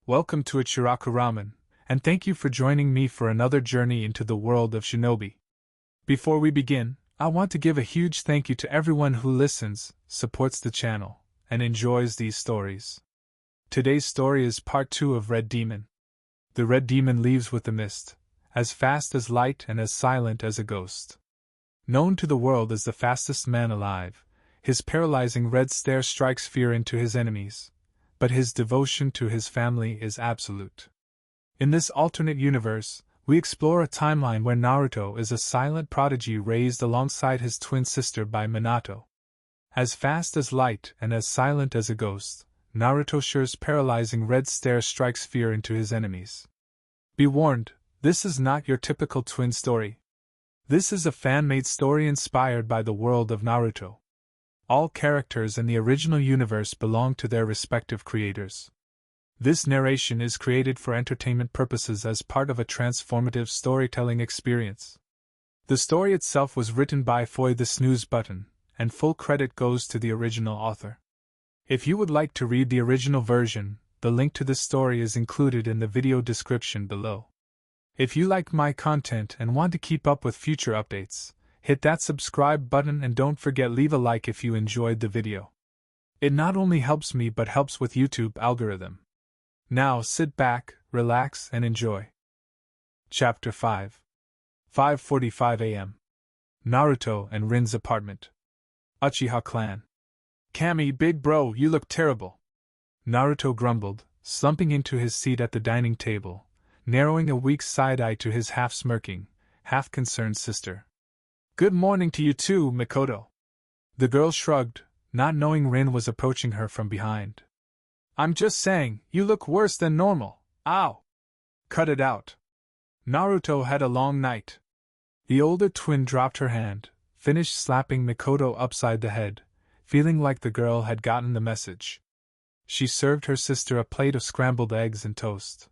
Welcome to Ichiraku Ramen, and thank you for joining me for another journey into the world of shinobi. Before we begin, I want to give a huge thank you to everyone who listens, supports the channel, and enjoys these stories. Today's story is part 2 of Red Demon. The Red Demon leaves with the mist, as fast as light and as silent as a ghost. Known to the world as the fastest man alive, his paralyzing red stare strikes fear into his enemies, but his devotion to his family is absolute. In this alternate universe, we explore a timeline where Naruto is a silent prodigy raised alongside his twin sister by Minato. As fast as light and as silent as a ghost, Naruto'shis paralyzing red stare strikes fear into his enemies. Be warned, this is not your typical twin story. This is a fan-made story inspired by the world of Naruto. All characters in the original universe belong to their respective creators. This narration is created for entertainment purposes as part of a transformative storytelling experience. The story itself was written by Foy the Snooze Button, and full credit goes to the original author. If you would like to read the original version, the link to this story is included in the video description below. If you like my content and want to keep up with future updates, hit that subscribe button and don't forget leave a like if you enjoyed the video. It not only helps me but helps with YouTube algorithm. Now sit back, relax and enjoy. Chapter 5. 5:45 a.m. Naruto and Rin's apartment. Uchiha clan. Kami, big bro, you look terrible. Naruto grumbled, slumping into his seat at the dining table, narrowing a weak side-eye to his half-smirking, half-concerned sister. Good morning to you too, Mikoto. The girl shrugged, not knowing Rin was approaching her from behind. I'm just saying, you look worse than normal. Ow! Cut it out. Naruto had a long night. The older twin dropped her hand, finished slapping Mikoto upside the head, feeling like the girl had gotten the message. She served her sister a plate of scrambled eggs and toast.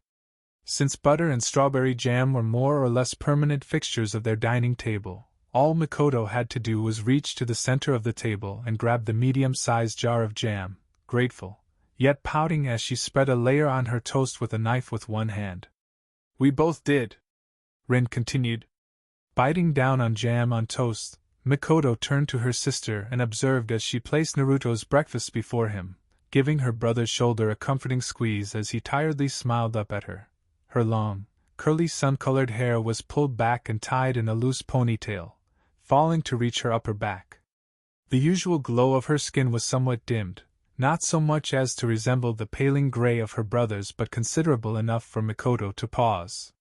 Since butter and strawberry jam were more or less permanent fixtures of their dining table, all Mikoto had to do was reach to the center of the table and grab the medium-sized jar of jam, grateful, yet pouting as she spread a layer on her toast with a knife with one hand. We both did, Rin continued. Biting down on jam on toast, Mikoto turned to her sister and observed as she placed Naruto's breakfast before him, giving her brother's shoulder a comforting squeeze as he tiredly smiled up at her. Her long, curly sun-colored hair was pulled back and tied in a loose ponytail, falling to reach her upper back. The usual glow of her skin was somewhat dimmed, not so much as to resemble the paling gray of her brother's but considerable enough for Mikoto to pause.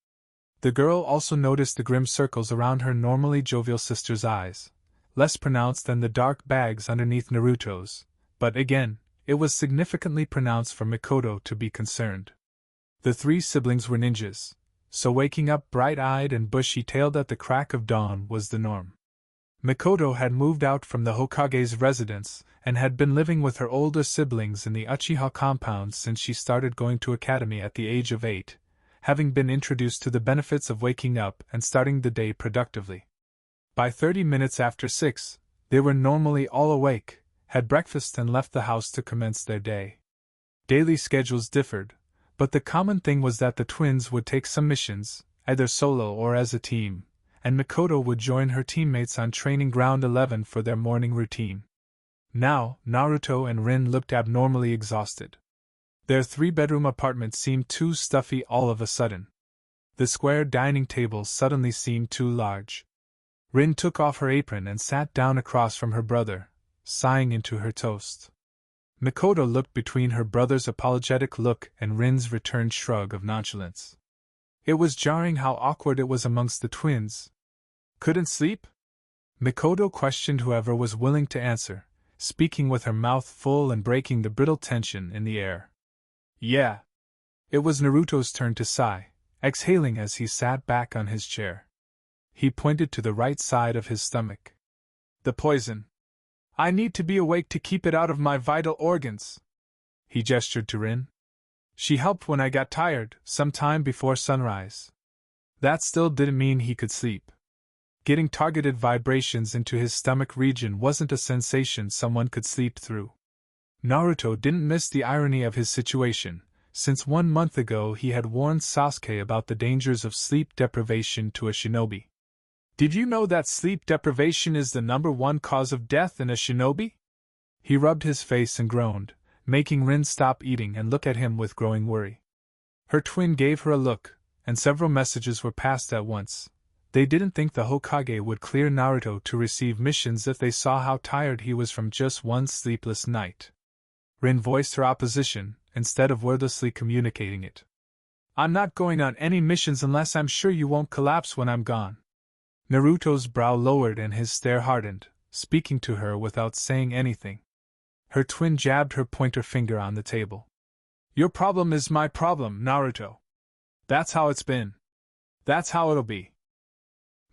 The girl also noticed the grim circles around her normally jovial sister's eyes, less pronounced than the dark bags underneath Naruto's, but again, it was significantly pronounced for Mikoto to be concerned. The three siblings were ninjas, so waking up bright-eyed and bushy-tailed at the crack of dawn was the norm. Mikoto had moved out from the Hokage's residence and had been living with her older siblings in the Uchiha compound since she started going to academy at the age of 8, having been introduced to the benefits of waking up and starting the day productively. By 30 minutes after 6, they were normally all awake, had breakfast and left the house to commence their day. Daily schedules differed, but the common thing was that the twins would take some missions, either solo or as a team, and Mikoto would join her teammates on Training Ground 11 for their morning routine. Now, Naruto and Rin looked abnormally exhausted. Their 3-bedroom apartment seemed too stuffy all of a sudden. The square dining table suddenly seemed too large. Rin took off her apron and sat down across from her brother, sighing into her toast. Mikoto looked between her brother's apologetic look and Rin's returned shrug of nonchalance. It was jarring how awkward it was amongst the twins. Couldn't sleep? Mikoto questioned whoever was willing to answer, speaking with her mouth full and breaking the brittle tension in the air. Yeah. It was Naruto's turn to sigh, exhaling as he sat back on his chair. He pointed to the right side of his stomach. The poison. I need to be awake to keep it out of my vital organs. He gestured to Rin. She helped when I got tired, some time before sunrise. That still didn't mean he could sleep. Getting targeted vibrations into his stomach region wasn't a sensation someone could sleep through. Naruto didn't miss the irony of his situation, since 1 month ago he had warned Sasuke about the dangers of sleep deprivation to a shinobi. Did you know that sleep deprivation is the #1 cause of death in a shinobi? He rubbed his face and groaned, making Rin stop eating and look at him with growing worry. Her twin gave her a look, and several messages were passed at once. They didn't think the Hokage would clear Naruto to receive missions if they saw how tired he was from just one sleepless night. Rin voiced her opposition, instead of wordlessly communicating it. I'm not going on any missions unless I'm sure you won't collapse when I'm gone. Naruto's brow lowered and his stare hardened, speaking to her without saying anything. Her twin jabbed her pointer finger on the table. Your problem is my problem, Naruto. That's how it's been. That's how it'll be.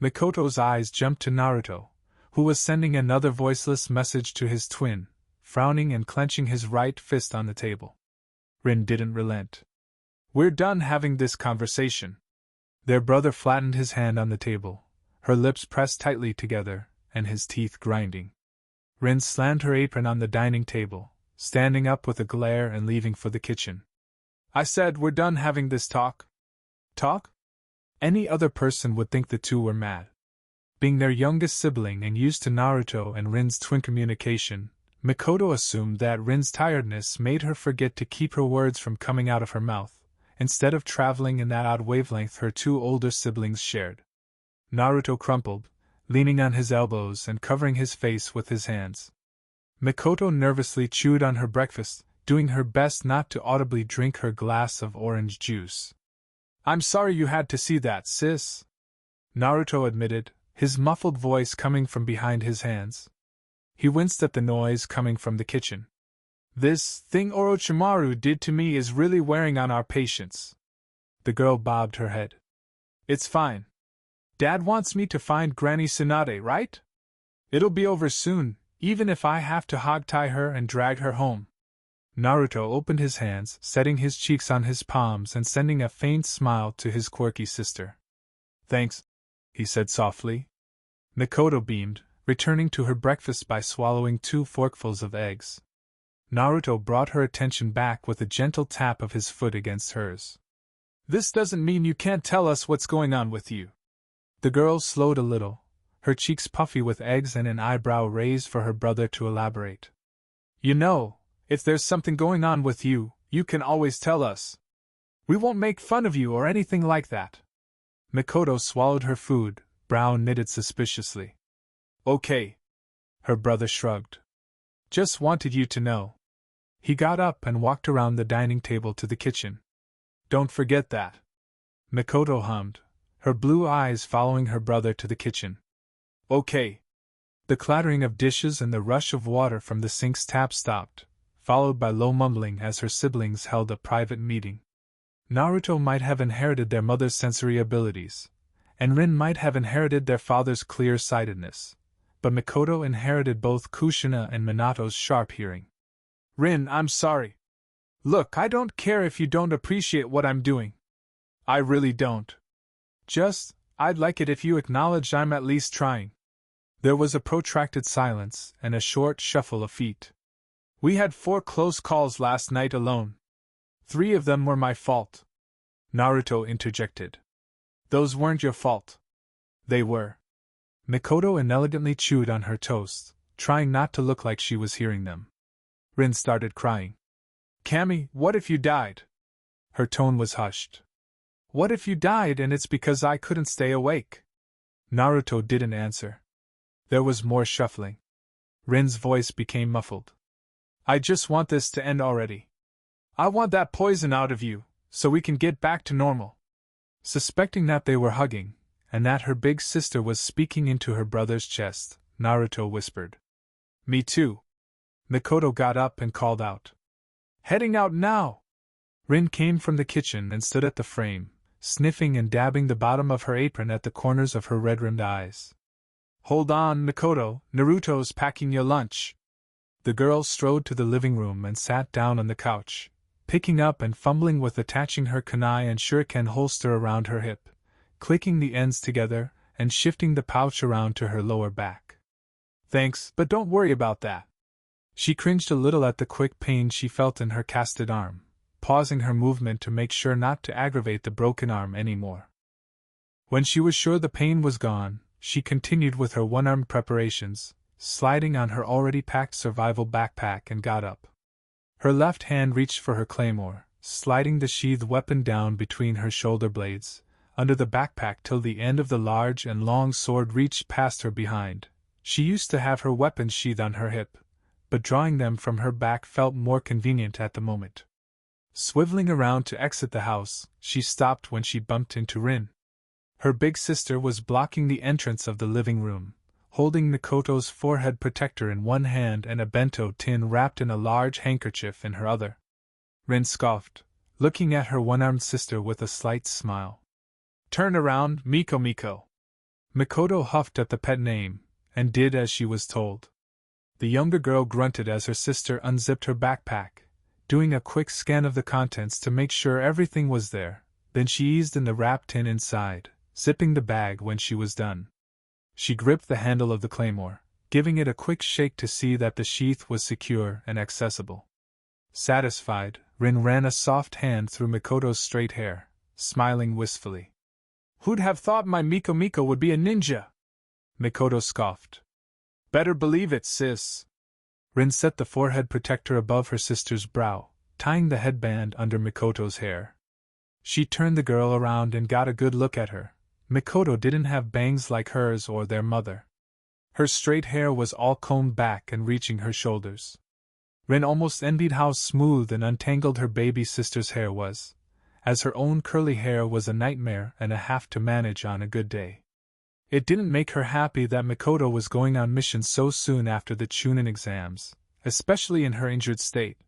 Mikoto's eyes jumped to Naruto, who was sending another voiceless message to his twin, frowning and clenching his right fist on the table. Rin didn't relent. We're done having this conversation. Their brother flattened his hand on the table, her lips pressed tightly together, and his teeth grinding. Rin slammed her apron on the dining table, standing up with a glare and leaving for the kitchen. I said we're done having this talk. Talk? Any other person would think the two were mad. Being their youngest sibling and used to Naruto and Rin's twin communication, Mikoto assumed that Rin's tiredness made her forget to keep her words from coming out of her mouth, instead of traveling in that odd wavelength her two older siblings shared. Naruto crumpled, leaning on his elbows and covering his face with his hands. Mikoto nervously chewed on her breakfast, doing her best not to audibly drink her glass of orange juice. I'm sorry you had to see that, sis, Naruto admitted, his muffled voice coming from behind his hands. He winced at the noise coming from the kitchen. This thing Orochimaru did to me is really wearing on our patience. The girl bobbed her head. It's fine. Dad wants me to find Granny Tsunade, right? It'll be over soon, even if I have to hog-tie her and drag her home. Naruto opened his hands, setting his cheeks on his palms and sending a faint smile to his quirky sister. Thanks, he said softly. Mikoto beamed, returning to her breakfast by swallowing 2 forkfuls of eggs. Naruto brought her attention back with a gentle tap of his foot against hers. This doesn't mean you can't tell us what's going on with you. The girl slowed a little, her cheeks puffy with eggs and an eyebrow raised for her brother to elaborate. You know, if there's something going on with you, you can always tell us. We won't make fun of you or anything like that. Mikoto swallowed her food, brow knitted suspiciously. Okay. Her brother shrugged. Just wanted you to know. He got up and walked around the dining table to the kitchen. Don't forget that. Mikoto hummed, her blue eyes following her brother to the kitchen. Okay. The clattering of dishes and the rush of water from the sink's tap stopped, followed by low mumbling as her siblings held a private meeting. Naruto might have inherited their mother's sensory abilities, and Rin might have inherited their father's clear-sightedness, but Mikoto inherited both Kushina and Minato's sharp hearing. Rin, I'm sorry. Look, I don't care if you don't appreciate what I'm doing. I really don't. I'd like it if you acknowledged I'm at least trying. There was a protracted silence and a short shuffle of feet. We had 4 close calls last night alone. 3 of them were my fault. Naruto interjected. Those weren't your fault. They were. Mikoto inelegantly chewed on her toast, trying not to look like she was hearing them. Rin started crying. Cammy, what if you died? Her tone was hushed. What if you died and it's because I couldn't stay awake? Naruto didn't answer. There was more shuffling. Rin's voice became muffled. I just want this to end already. I want that poison out of you, so we can get back to normal. Suspecting that they were hugging, and that her big sister was speaking into her brother's chest, Naruto whispered. Me too. Mikoto got up and called out. Heading out now! Rin came from the kitchen and stood at the frame, sniffing and dabbing the bottom of her apron at the corners of her red-rimmed eyes. Hold on, Mikoto, Naruto's packing your lunch. The girl strode to the living room and sat down on the couch, picking up and fumbling with attaching her kunai and shuriken holster around her hip, clicking the ends together, and shifting the pouch around to her lower back. Thanks, but don't worry about that. She cringed a little at the quick pain she felt in her casted arm, pausing her movement to make sure not to aggravate the broken arm anymore. When she was sure the pain was gone, she continued with her one-armed preparations, sliding on her already packed survival backpack and got up. Her left hand reached for her claymore, sliding the sheathed weapon down between her shoulder blades, under the backpack till the end of the large and long sword reached past her behind. She used to have her weapons sheathed on her hip, but drawing them from her back felt more convenient at the moment. Swiveling around to exit the house, she stopped when she bumped into Rin. Her big sister was blocking the entrance of the living room, holding Mikoto's forehead protector in one hand and a bento tin wrapped in a large handkerchief in her other. Rin scoffed, looking at her one-armed sister with a slight smile. "Turn around, Miko." Mikoto huffed at the pet name, and did as she was told. The younger girl grunted as her sister unzipped her backpack, doing a quick scan of the contents to make sure everything was there. Then she eased in the wrapped tin inside, zipping the bag when she was done. She gripped the handle of the claymore, giving it a quick shake to see that the sheath was secure and accessible. Satisfied, Rin ran a soft hand through Mikoto's straight hair, smiling wistfully. "Who'd have thought my Miko would be a ninja?" Mikoto scoffed. "Better believe it, sis." Rin set the forehead protector above her sister's brow, tying the headband under Mikoto's hair. She turned the girl around and got a good look at her. Mikoto didn't have bangs like hers or their mother. Her straight hair was all combed back and reaching her shoulders. Rin almost envied how smooth and untangled her baby sister's hair was, as her own curly hair was a nightmare and a half to manage on a good day. It didn't make her happy that Mikoto was going on missions so soon after the Chunin exams, especially in her injured state,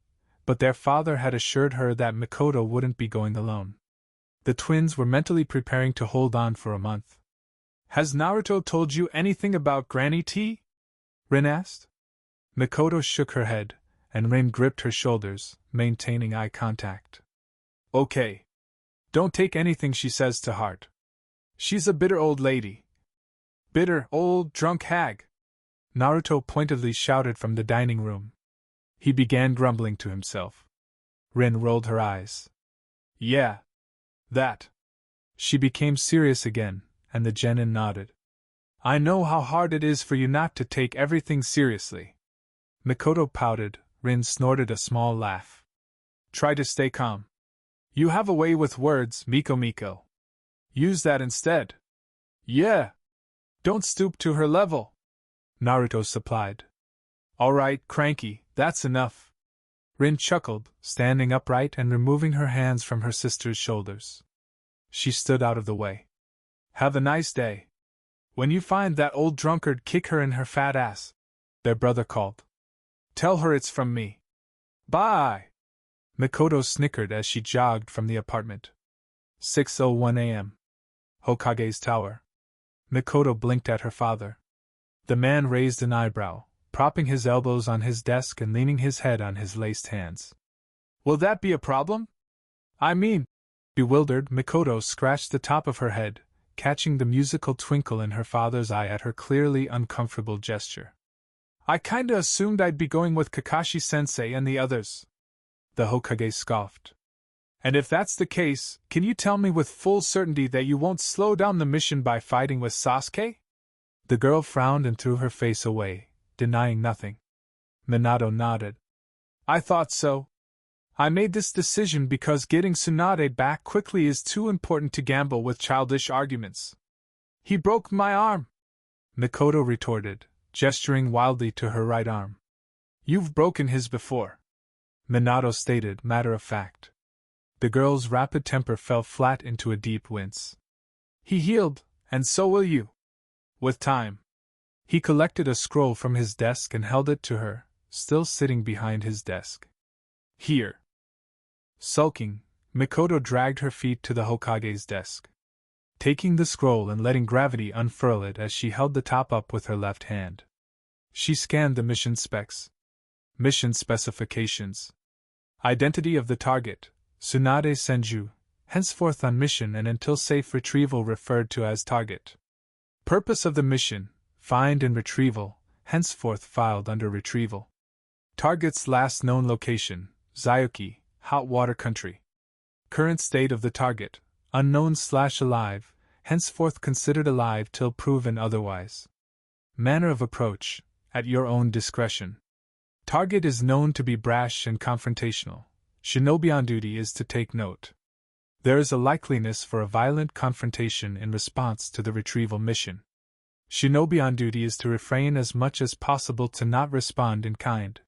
but their father had assured her that Mikoto wouldn't be going alone. The twins were mentally preparing to hold on for a month. "Has Naruto told you anything about Granny T?" Rin asked. Mikoto shook her head, and Rin gripped her shoulders, maintaining eye contact. "Okay. Don't take anything she says to heart. She's a bitter old lady. Bitter, old, drunk hag," Naruto pointedly shouted from the dining room. He began grumbling to himself. Rin rolled her eyes. "Yeah. That." She became serious again, and the genin nodded. "I know how hard it is for you not to take everything seriously." Mikoto pouted. Rin snorted a small laugh. "Try to stay calm. You have a way with words, Miko. Use that instead." "Yeah. Don't stoop to her level," Naruto supplied. "All right, Cranky, that's enough." Rin chuckled, standing upright and removing her hands from her sister's shoulders. She stood out of the way. "Have a nice day. When you find that old drunkard, kick her in her fat ass," their brother called. "Tell her it's from me." "Bye!" Mikoto snickered as she jogged from the apartment. 6:01 a.m. Hokage's tower. Mikoto blinked at her father. The man raised an eyebrow, propping his elbows on his desk and leaning his head on his laced hands. "Will that be a problem? I mean..." Bewildered, Mikoto scratched the top of her head, catching the musical twinkle in her father's eye at her clearly uncomfortable gesture. "I kinda assumed I'd be going with Kakashi-sensei and the others." The Hokage scoffed. "And if that's the case, can you tell me with full certainty that you won't slow down the mission by fighting with Sasuke?" The girl frowned and threw her face away, denying nothing. Minato nodded. "I thought so. I made this decision because getting Tsunade back quickly is too important to gamble with childish arguments." "He broke my arm," Mikoto retorted, gesturing wildly to her right arm. "You've broken his before," Minato stated, matter of fact. The girl's rapid temper fell flat into a deep wince. "He healed, and so will you. With time." He collected a scroll from his desk and held it to her, still sitting behind his desk. "Here." Sulking, Mikoto dragged her feet to the Hokage's desk. Taking the scroll and letting gravity unfurl it as she held the top up with her left hand. She scanned the mission specs. Mission specifications. Identity of the target, Tsunade Senju, henceforth on mission and until safe retrieval referred to as target. Purpose of the mission, find and retrieval, henceforth filed under retrieval. Target's last known location, Zayuki, hot water country. Current state of the target, unknown/alive, henceforth considered alive till proven otherwise. Manner of approach, at your own discretion. Target is known to be brash and confrontational. Shinobi on duty is to take note. There is a likeliness for a violent confrontation in response to the retrieval mission. Shinobi on duty is to refrain as much as possible to not respond in kind.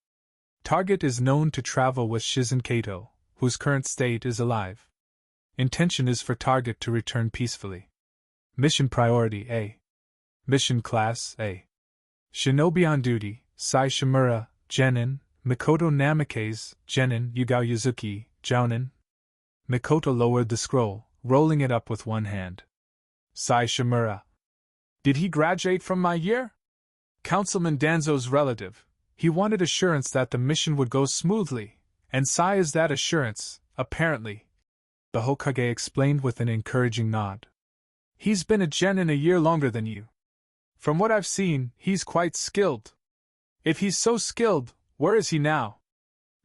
Target is known to travel with Shizen Kato, whose current state is alive. Intention is for target to return peacefully. Mission priority A. Mission class A. Shinobi on duty, Sai Shimura, Genin, Mikoto Namikaze, Genin, Yugao Yuzuki, Jounin. Mikoto lowered the scroll, rolling it up with one hand. Sai Shimura. Did he graduate from my year? Councilman Danzo's relative. He wanted assurance that the mission would go smoothly, and Sai is that assurance, apparently. The Hokage explained with an encouraging nod. He's been a genin a year longer than you. From what I've seen, he's quite skilled. If he's so skilled, where is he now?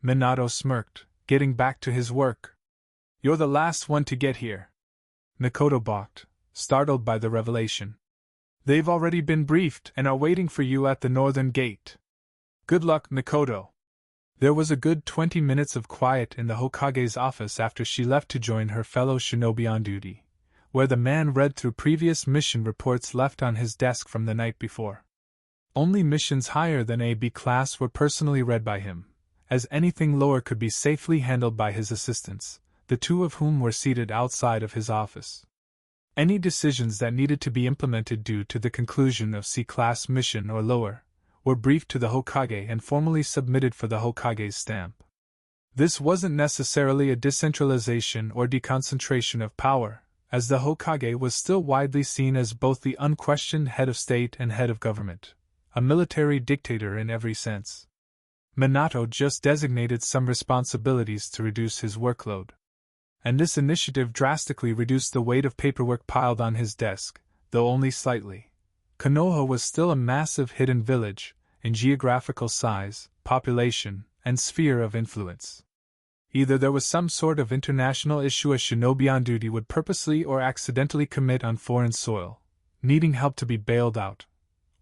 Minato smirked, getting back to his work. You're the last one to get here. Mikoto balked, startled by the revelation. They've already been briefed and are waiting for you at the northern gate. Good luck, Mikoto. There was a good 20 minutes of quiet in the Hokage's office after she left to join her fellow shinobi on duty, where the man read through previous mission reports left on his desk from the night before. Only missions higher than AB class were personally read by him, as anything lower could be safely handled by his assistants, the two of whom were seated outside of his office. Any decisions that needed to be implemented due to the conclusion of C-class mission or lower were briefed to the Hokage and formally submitted for the Hokage's stamp. This wasn't necessarily a decentralization or deconcentration of power, as the Hokage was still widely seen as both the unquestioned head of state and head of government, a military dictator in every sense. Minato just designated some responsibilities to reduce his workload. And this initiative drastically reduced the weight of paperwork piled on his desk, though only slightly. Konoha was still a massive hidden village, in geographical size, population, and sphere of influence. Either there was some sort of international issue a shinobi on duty would purposely or accidentally commit on foreign soil, needing help to be bailed out,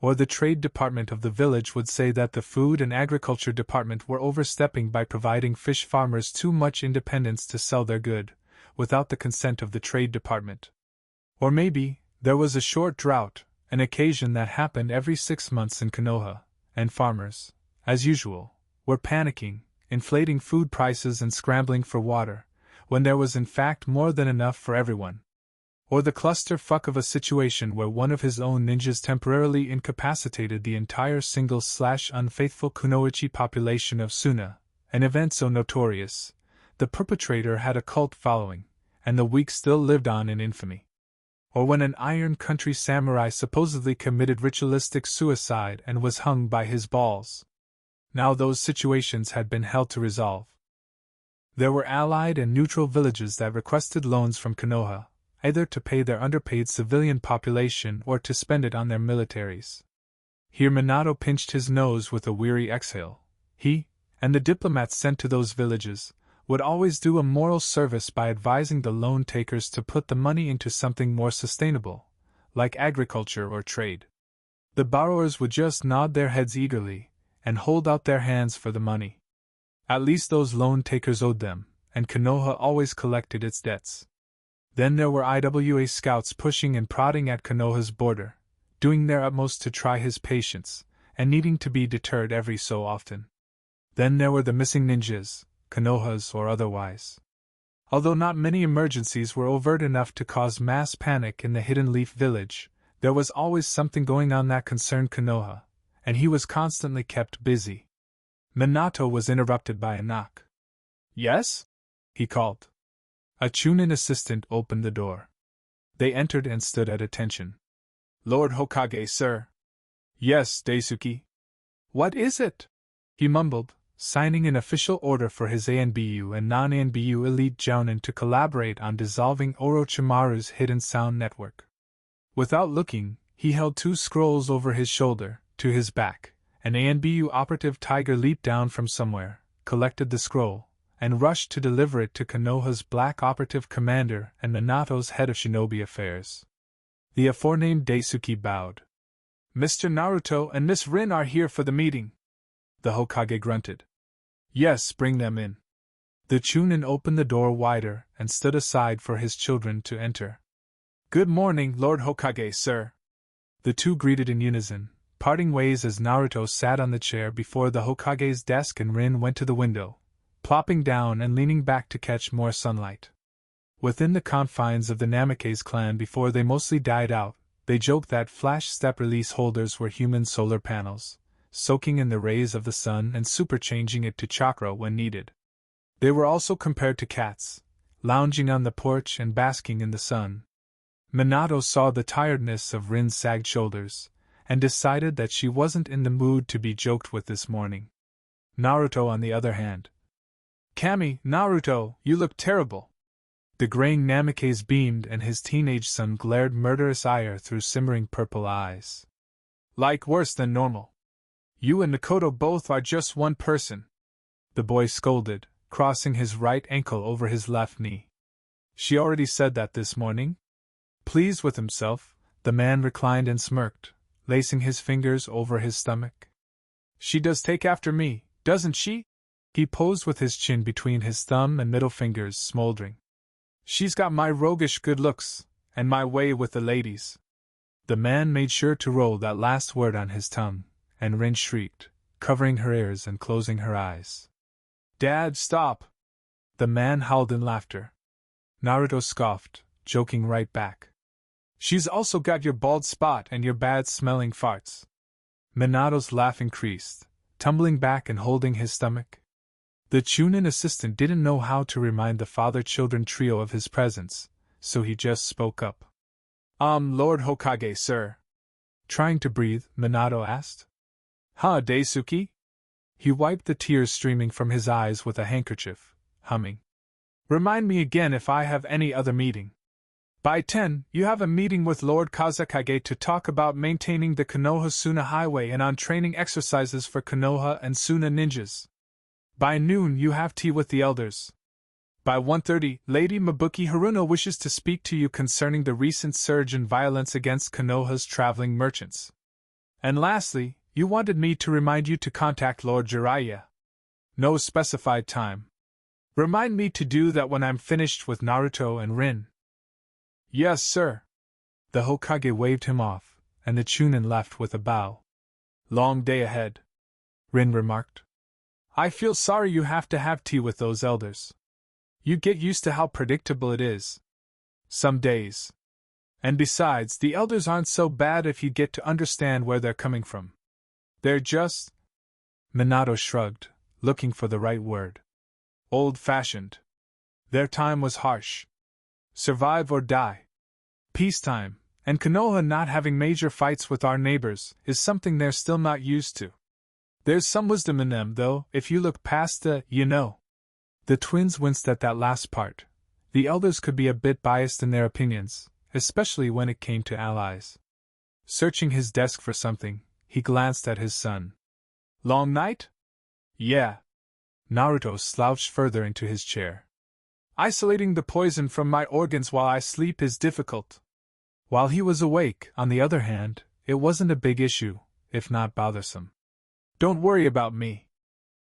or the trade department of the village would say that the food and agriculture department were overstepping by providing fish farmers too much independence to sell their good, without the consent of the trade department. Or maybe, there was a short drought, an occasion that happened every 6 months in Konoha, and farmers, as usual, were panicking, inflating food prices and scrambling for water, when there was in fact more than enough for everyone. Or the clusterfuck of a situation where one of his own ninjas temporarily incapacitated the entire single/unfaithful kunoichi population of Suna, an event so notorious, the perpetrator had a cult following, and the weak still lived on in infamy. Or when an Iron Country samurai supposedly committed ritualistic suicide and was hung by his balls. Now those situations had been held to resolve. There were allied and neutral villages that requested loans from Konoha, either to pay their underpaid civilian population or to spend it on their militaries. Here Minato pinched his nose with a weary exhale. He, and the diplomats sent to those villages, would always do a moral service by advising the loan takers to put the money into something more sustainable, like agriculture or trade. The borrowers would just nod their heads eagerly, and hold out their hands for the money. At least those loan takers owed them, and Konoha always collected its debts. Then there were IWA scouts pushing and prodding at Konoha's border, doing their utmost to try his patience, and needing to be deterred every so often. Then there were the missing ninjas, Konoha's or otherwise. Although not many emergencies were overt enough to cause mass panic in the Hidden Leaf village, there was always something going on that concerned Konoha, and he was constantly kept busy. Minato was interrupted by a knock. "Yes?" he called. A Chunin assistant opened the door. They entered and stood at attention. "Lord Hokage, sir." "Yes, Daisuke." "What is it?" he mumbled, signing an official order for his ANBU and non-ANBU elite jounin to collaborate on dissolving Orochimaru's hidden sound network. Without looking, he held 2 scrolls over his shoulder, to his back. An ANBU operative tiger leaped down from somewhere, collected the scroll, and rushed to deliver it to Konoha's Black Operative Commander and Minato's head of shinobi affairs. The aforenamed Daisuke bowed. "Mr. Naruto and Miss Rin are here for the meeting," the Hokage grunted. "Yes, bring them in." The Chunin opened the door wider and stood aside for his children to enter. "Good morning, Lord Hokage, sir." The two greeted in unison, parting ways as Naruto sat on the chair before the Hokage's desk and Rin went to the window, plopping down and leaning back to catch more sunlight. Within the confines of the Namikaze clan before they mostly died out, they joked that flash step release holders were human solar panels, soaking in the rays of the sun and superchanging it to chakra when needed. They were also compared to cats, lounging on the porch and basking in the sun. Minato saw the tiredness of Rin's sagged shoulders, and decided that she wasn't in the mood to be joked with this morning. Naruto, on the other hand. "Kami, Naruto, you look terrible." The graying Namikaze beamed and his teenage son glared murderous ire through simmering purple eyes. "Like worse than normal. You and Makoto both are just one person," the boy scolded, crossing his right ankle over his left knee. "She already said that this morning?" Pleased with himself, the man reclined and smirked, lacing his fingers over his stomach. "She does take after me, doesn't she?" He posed with his chin between his thumb and middle fingers smoldering. "She's got my roguish good looks, and my way with the ladies." The man made sure to roll that last word on his tongue, and Rin shrieked, covering her ears and closing her eyes. "Dad, stop!" The man howled in laughter. Naruto scoffed, joking right back. "She's also got your bald spot and your bad-smelling farts." Minato's laugh increased, tumbling back and holding his stomach. The Chunin assistant didn't know how to remind the father-children trio of his presence, so he just spoke up. Lord Hokage, sir." Trying to breathe, Minato asked. "Huh, Daisuke?" He wiped the tears streaming from his eyes with a handkerchief, humming. "Remind me again if I have any other meeting." "By 10, you have a meeting with Lord Kazekage to talk about maintaining the Konoha-Suna Highway and on training exercises for Konoha and Suna ninjas. By noon you have tea with the elders. By 1:30, Lady Mabuki Haruno wishes to speak to you concerning the recent surge in violence against Konoha's traveling merchants. And lastly, you wanted me to remind you to contact Lord Jiraiya. No specified time. Remind me to do that when I'm finished with Naruto and Rin." "Yes, sir." The Hokage waved him off, and the Chunin left with a bow. "Long day ahead," Rin remarked. "I feel sorry you have to have tea with those elders. You get used to how predictable it is. Some days. And besides, the elders aren't so bad if you get to understand where they're coming from. They're just—" Minato shrugged, looking for the right word. "Old-fashioned. Their time was harsh. Survive or die. Peacetime, and Konoha not having major fights with our neighbors, is something they're still not used to. There's some wisdom in them, though, if you look past the, you know." The twins winced at that last part. The elders could be a bit biased in their opinions, especially when it came to allies. Searching his desk for something, he glanced at his son. "Long night?" "Yeah." Naruto slouched further into his chair. "Isolating the poison from my organs while I sleep is difficult." While he was awake, on the other hand, it wasn't a big issue, if not bothersome. "Don't worry about me.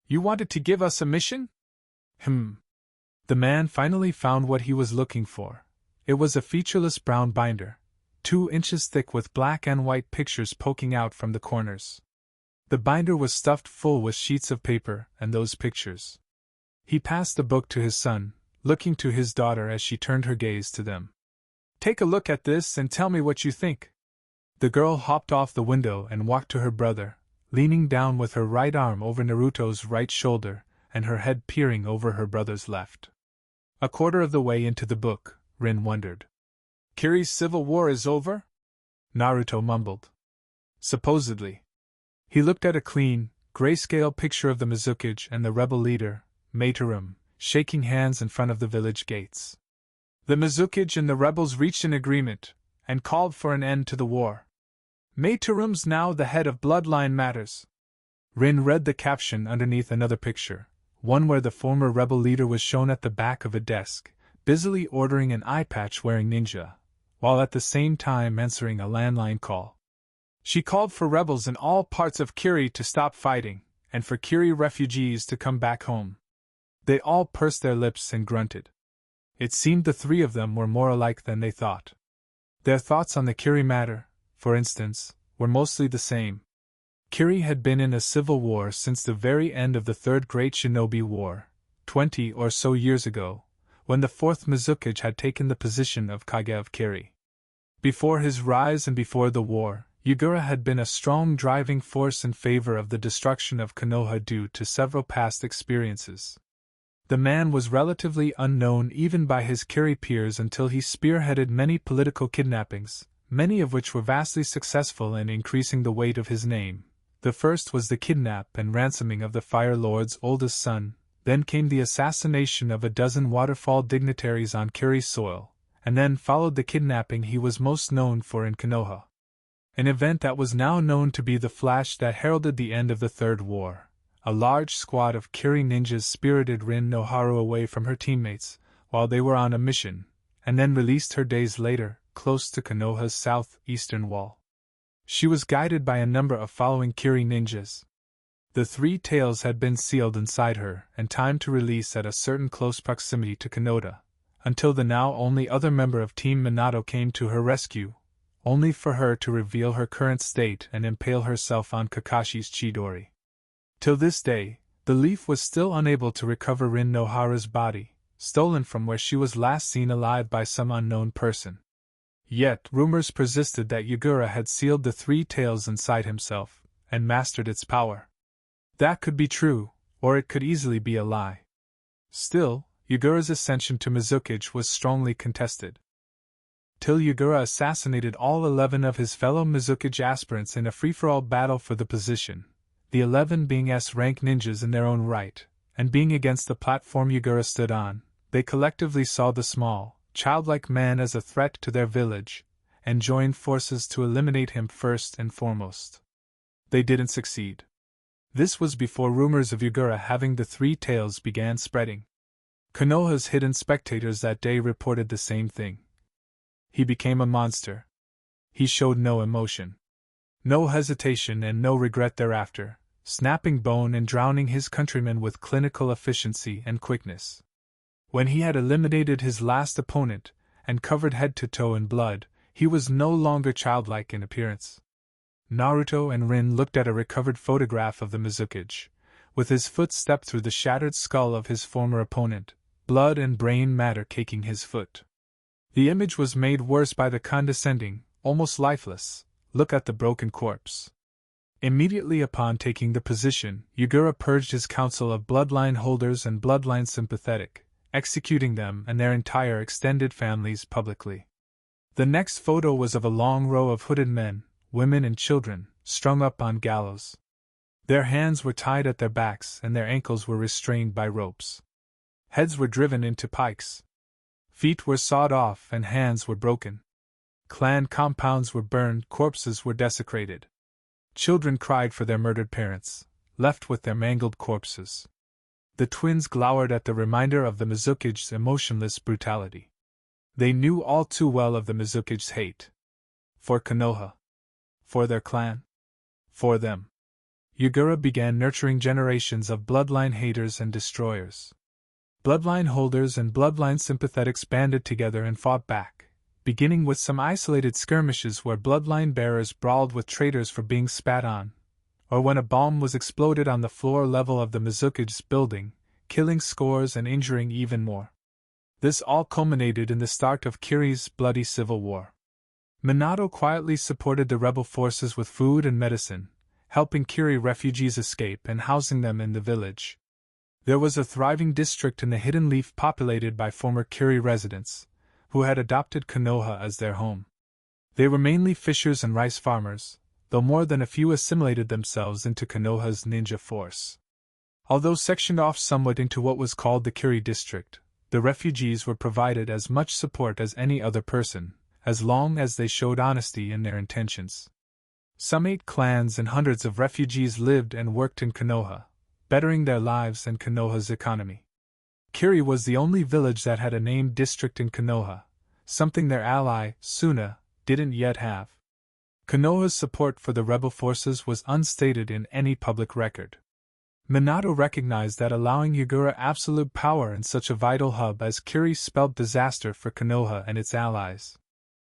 You wanted to give us a mission?" The man finally found what he was looking for. It was a featureless brown binder, 2 inches thick with black and white pictures poking out from the corners. The binder was stuffed full with sheets of paper and those pictures. He passed the book to his son, looking to his daughter as she turned her gaze to them. "Take a look at this and tell me what you think." The girl hopped off the window and walked to her brother, leaning down with her right arm over Naruto's right shoulder and her head peering over her brother's left. A quarter of the way into the book, Rin wondered. "Kiri's civil war is over?" Naruto mumbled. "Supposedly." He looked at a clean, grayscale picture of the Mizukage and the rebel leader, Maetorum, shaking hands in front of the village gates. "The Mizukage and the rebels reached an agreement, and called for an end to the war. Maetorum's now the head of Bloodline Matters." Rin read the caption underneath another picture, one where the former rebel leader was shown at the back of a desk, busily ordering an eye patch wearing ninja, while at the same time answering a landline call. She called for rebels in all parts of Kiri to stop fighting, and for Kiri refugees to come back home. They all pursed their lips and grunted. It seemed the three of them were more alike than they thought. Their thoughts on the Kiri matter, for instance, were mostly the same. Kiri had been in a civil war since the very end of the Third Great Shinobi War, 20 or so years ago, when the fourth Mizukage had taken the position of Kage of Kiri. Before his rise and before the war, Yugura had been a strong driving force in favor of the destruction of Konoha due to several past experiences. The man was relatively unknown even by his Kiri peers until he spearheaded many political kidnappings, many of which were vastly successful in increasing the weight of his name. The first was the kidnap and ransoming of the Fire Lord's oldest son, then came the assassination of a dozen waterfall dignitaries on Kiri soil, and then followed the kidnapping he was most known for in Konoha. An event that was now known to be the flash that heralded the end of the Third War. A large squad of Kiri ninjas spirited Rin Noharu away from her teammates while they were on a mission, and then released her days later, close to Konoha's southeastern wall. She was guided by a number of following Kiri ninjas. The three tails had been sealed inside her and timed to release at a certain close proximity to Konoha, until the now only other member of Team Minato came to her rescue, only for her to reveal her current state and impale herself on Kakashi's Chidori. Till this day, the Leaf was still unable to recover Rin Nohara's body, stolen from where she was last seen alive by some unknown person. Yet rumors persisted that Yugura had sealed the three tails inside himself, and mastered its power. That could be true, or it could easily be a lie. Still, Yugura's ascension to Mizukage was strongly contested. Till Yugura assassinated all 11 of his fellow Mizukage aspirants in a free-for-all battle for the position, the 11 being S-rank ninjas in their own right, and being against the platform Yugura stood on, they collectively saw the small, childlike man as a threat to their village, and joined forces to eliminate him first and foremost. They didn't succeed. This was before rumors of Yugura having the three tails began spreading. Konoha's hidden spectators that day reported the same thing. He became a monster. He showed no emotion, no hesitation and no regret thereafter, snapping bone and drowning his countrymen with clinical efficiency and quickness. When he had eliminated his last opponent, and covered head to toe in blood, he was no longer childlike in appearance. Naruto and Rin looked at a recovered photograph of the Mizukage, with his foot stepped through the shattered skull of his former opponent, blood and brain matter caking his foot. The image was made worse by the condescending, almost lifeless, look at the broken corpse. Immediately upon taking the position, Yugura purged his council of bloodline holders and bloodline sympathetic, executing them and their entire extended families publicly. The next photo was of a long row of hooded men, women and children, strung up on gallows. Their hands were tied at their backs and their ankles were restrained by ropes. Heads were driven into pikes. Feet were sawed off and hands were broken. Clan compounds were burned, corpses were desecrated. Children cried for their murdered parents, left with their mangled corpses. The twins glowered at the reminder of the Mizukage's emotionless brutality. They knew all too well of the Mizukage's hate. For Konoha. For their clan. For them. Yugura began nurturing generations of bloodline haters and destroyers. Bloodline holders and bloodline sympathetics banded together and fought back, beginning with some isolated skirmishes where bloodline bearers brawled with traitors for being spat on, or when a bomb was exploded on the floor level of the Mizukage's building, killing scores and injuring even more. This all culminated in the start of Kiri's bloody civil war. Minato quietly supported the rebel forces with food and medicine, helping Kiri refugees escape and housing them in the village. There was a thriving district in the Hidden Leaf populated by former Kiri residents, who had adopted Konoha as their home. They were mainly fishers and rice farmers, though more than a few assimilated themselves into Konoha's ninja force. Although sectioned off somewhat into what was called the Kiri district, the refugees were provided as much support as any other person, as long as they showed honesty in their intentions. Some 8 clans and hundreds of refugees lived and worked in Konoha, bettering their lives and Konoha's economy. Kiri was the only village that had a named district in Konoha, something their ally, Suna, didn't yet have. Konoha's support for the rebel forces was unstated in any public record. Minato recognized that allowing Yagura absolute power in such a vital hub as Kiri spelled disaster for Konoha and its allies.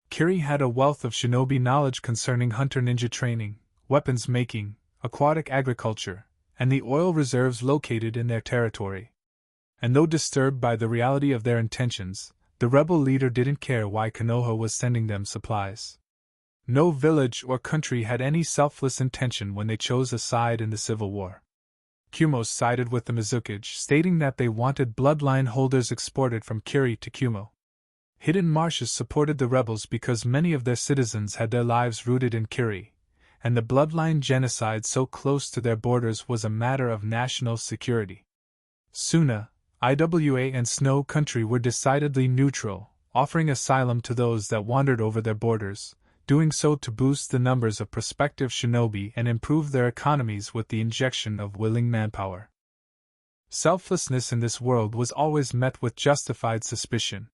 Kiri had a wealth of shinobi knowledge concerning hunter-ninja training, weapons making, aquatic agriculture, and the oil reserves located in their territory. And though disturbed by the reality of their intentions, the rebel leader didn't care why Konoha was sending them supplies. No village or country had any selfless intention when they chose a side in the civil war. Kumo sided with the Mizukage, stating that they wanted bloodline holders exported from Kiri to Kumo. Hidden Marshes supported the rebels because many of their citizens had their lives rooted in Kiri, and the bloodline genocide so close to their borders was a matter of national security. Suna, Iwa and Snow Country were decidedly neutral, offering asylum to those that wandered over their borders, doing so to boost the numbers of prospective shinobi and improve their economies with the injection of willing manpower. Selflessness in this world was always met with justified suspicion.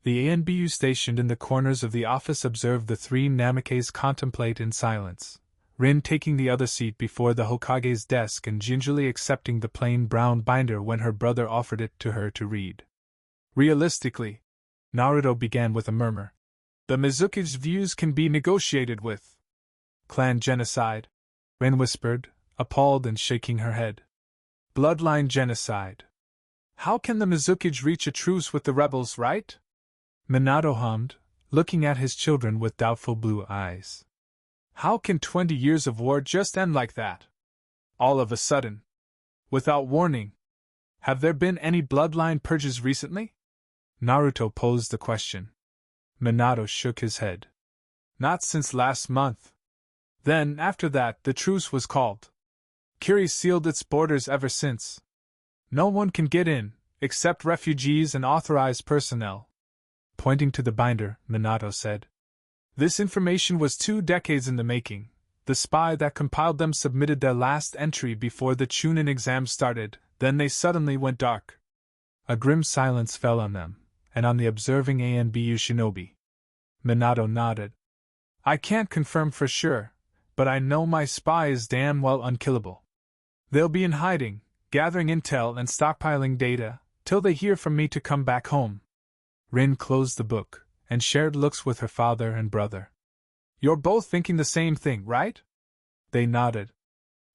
The ANBU stationed in the corners of the office observed the three Namikes contemplate in silence, Rin taking the other seat before the Hokage's desk and gingerly accepting the plain brown binder when her brother offered it to her to read. Realistically, Naruto began with a murmur, the Mizuki's views can be negotiated with. Clan genocide? Rin whispered, appalled and shaking her head. Bloodline genocide. How can the Mizukage reach a truce with the rebels, right? Minato hummed, looking at his children with doubtful blue eyes. How can 20 years of war just end like that? All of a sudden. Without warning. Have there been any bloodline purges recently? Naruto posed the question. Minato shook his head. Not since last month. Then, after that, the truce was called. Kiri sealed its borders ever since. No one can get in, except refugees and authorized personnel. Pointing to the binder, Minato said. This information was 2 decades in the making. The spy that compiled them submitted their last entry before the Chunin exam started, then they suddenly went dark. A grim silence fell on them, and on the observing ANBU shinobi. Minato nodded. I can't confirm for sure, but I know my spy is damn well unkillable. They'll be in hiding, gathering intel and stockpiling data, till they hear from me to come back home. Rin closed the book, and shared looks with her father and brother. You're both thinking the same thing, right? They nodded.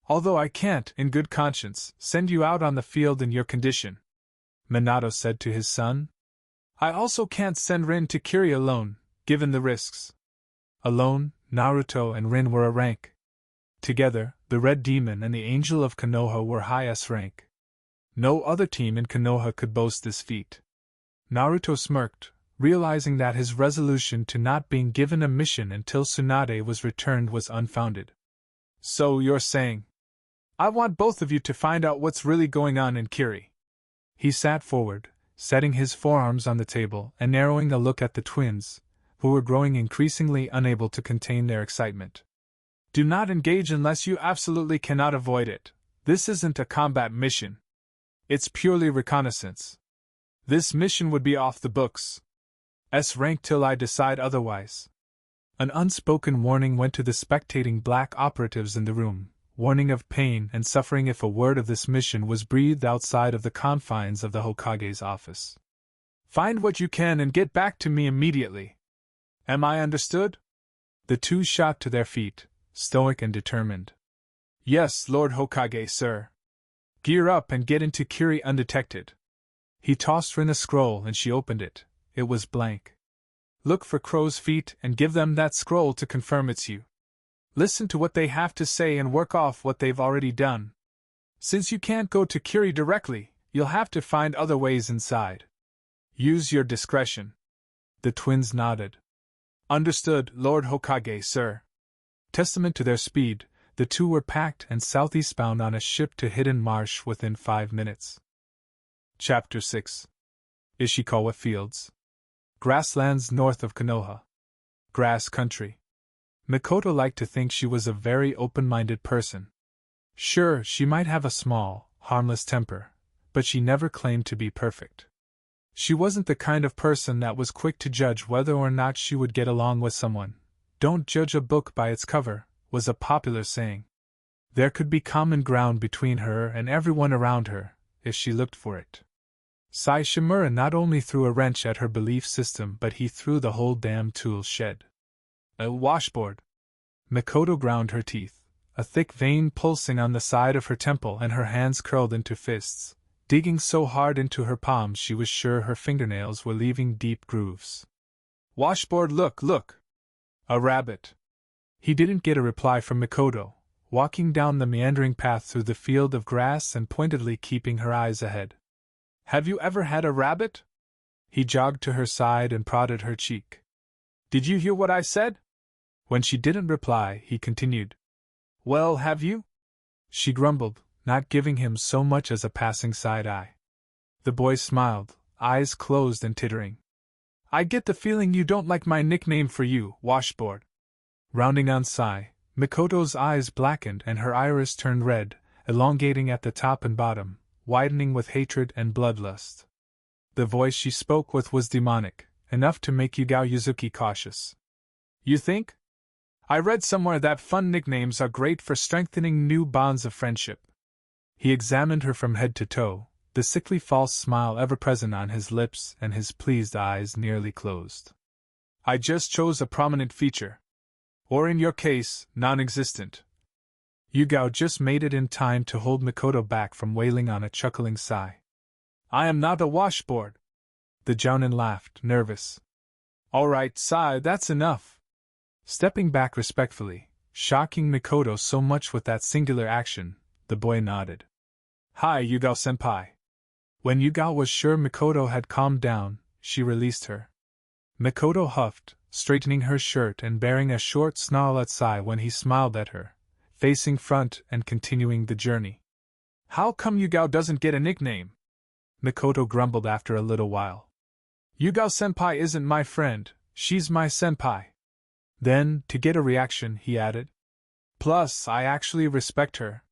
Although I can't, in good conscience, send you out on the field in your condition, Minato said to his son. I also can't send Rin to Kiri alone, given the risks. Alone, Naruto and Rin were a rank. Together, the Red Demon and the Angel of Konoha were high S rank. No other team in Konoha could boast this feat. Naruto smirked, realizing that his resolution to not being given a mission until Tsunade was returned was unfounded. So you're saying, I want both of you to find out what's really going on in Kiri. He sat forward, setting his forearms on the table and narrowing a look at the twins, who were growing increasingly unable to contain their excitement. Do not engage unless you absolutely cannot avoid it. This isn't a combat mission. It's purely reconnaissance. This mission would be off the books. S rank till I decide otherwise. An unspoken warning went to the spectating black operatives in the room, warning of pain and suffering if a word of this mission was breathed outside of the confines of the Hokage's office. Find what you can and get back to me immediately. Am I understood? The two shot to their feet, stoic and determined. Yes, Lord Hokage, sir. Gear up and get into Kiri undetected. He tossed Rin a scroll and she opened it. It was blank. Look for crow's feet and give them that scroll to confirm it's you. Listen to what they have to say and work off what they've already done. Since you can't go to Kiri directly, you'll have to find other ways inside. Use your discretion. The twins nodded. Understood, Lord Hokage, sir. Testament to their speed, the two were packed and southeastbound on a ship to Hidden Marsh within 5 minutes. Chapter 6. Ishikawa Fields. Grasslands north of Konoha. Grass country. Mikoto liked to think she was a very open-minded person. Sure, she might have a small, harmless temper, but she never claimed to be perfect. She wasn't the kind of person that was quick to judge whether or not she would get along with someone. "Don't judge a book by its cover," was a popular saying. There could be common ground between her and everyone around her, if she looked for it. Sai Shimura not only threw a wrench at her belief system, but he threw the whole damn tool shed. A washboard. Mikoto ground her teeth, a thick vein pulsing on the side of her temple, and her hands curled into fists, digging so hard into her palms she was sure her fingernails were leaving deep grooves. "Washboard, look, look! A rabbit!" He didn't get a reply from Mikoto, walking down the meandering path through the field of grass and pointedly keeping her eyes ahead. "Have you ever had a rabbit?" He jogged to her side and prodded her cheek. "Did you hear what I said?" When she didn't reply, he continued. "Well, have you?" She grumbled, not giving him so much as a passing side eye. The boy smiled, eyes closed and tittering. "I get the feeling you don't like my nickname for you, Washboard." Rounding on Sai, Mikoto's eyes blackened and her iris turned red, elongating at the top and bottom, widening with hatred and bloodlust. The voice she spoke with was demonic, enough to make Yugao Yuzuki cautious. "You think? I read somewhere that fun nicknames are great for strengthening new bonds of friendship." He examined her from head to toe, the sickly false smile ever present on his lips and his pleased eyes nearly closed. "I just chose a prominent feature. Or in your case, non-existent." Yugao just made it in time to hold Mikoto back from wailing on a chuckling Sai. "I am not a washboard." The jounin laughed, nervous. "All right, Sai, that's enough." Stepping back respectfully, shocking Mikoto so much with that singular action, the boy nodded. "Hi, Yugao-senpai." When Yugao was sure Mikoto had calmed down, she released her. Mikoto huffed, straightening her shirt and bearing a short snarl at Sai when he smiled at her, facing front and continuing the journey. "How come Yugao doesn't get a nickname?" Mikoto grumbled after a little while. "Yugao-senpai isn't my friend, she's my senpai." Then, to get a reaction, he added, "Plus, I actually respect her."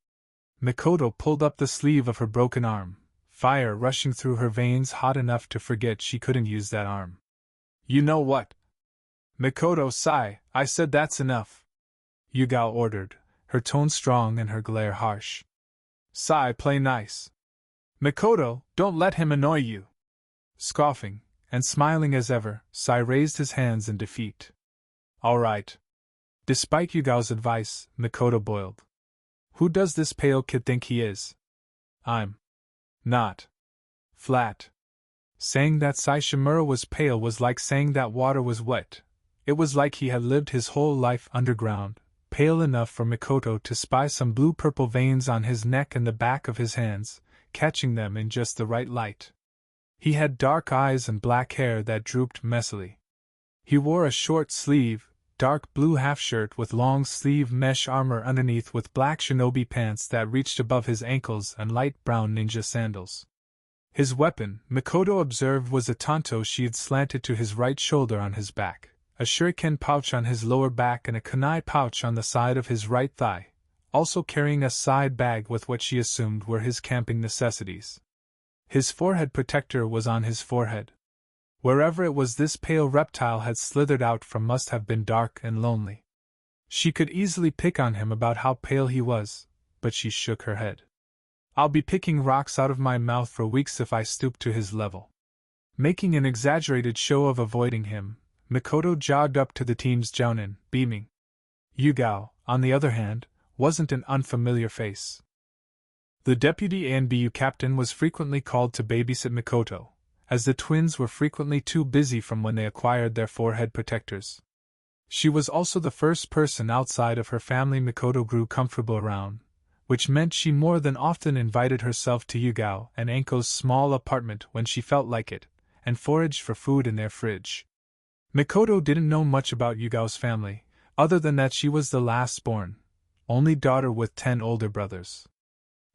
Mikoto pulled up the sleeve of her broken arm, fire rushing through her veins hot enough to forget she couldn't use that arm. "You know what? Mikoto, Sai, I said that's enough," Yugao ordered, her tone strong and her glare harsh. "Sai, play nice. Mikoto, don't let him annoy you." Scoffing, and smiling as ever, Sai raised his hands in defeat. "All right." Despite Yugao's advice, Mikoto boiled. "Who does this pale kid think he is? I'm not." Flat. Saying that Sai Shimura was pale was like saying that water was wet. It was like he had lived his whole life underground, pale enough for Mikoto to spy some blue-purple veins on his neck and the back of his hands, catching them in just the right light. He had dark eyes and black hair that drooped messily. He wore a short-sleeve, dark blue half-shirt with long-sleeve mesh armor underneath with black shinobi pants that reached above his ankles and light brown ninja sandals. His weapon, Mikoto observed, was a tanto sheath slanted to his right shoulder on his back, a shuriken pouch on his lower back and a kunai pouch on the side of his right thigh, also carrying a side bag with what she assumed were his camping necessities. His forehead protector was on his forehead. Wherever it was this pale reptile had slithered out from must have been dark and lonely. She could easily pick on him about how pale he was, but she shook her head. "I'll be picking rocks out of my mouth for weeks if I stoop to his level." Making an exaggerated show of avoiding him, Mikoto jogged up to the team's jounin, beaming. Yugao, on the other hand, wasn't an unfamiliar face. The deputy ANBU captain was frequently called to babysit Mikoto, as the twins were frequently too busy from when they acquired their forehead protectors. She was also the first person outside of her family Mikoto grew comfortable around, which meant she more than often invited herself to Yugao and Anko's small apartment when she felt like it, and foraged for food in their fridge. Mikoto didn't know much about Yugao's family, other than that she was the last-born, only daughter with 10 older brothers.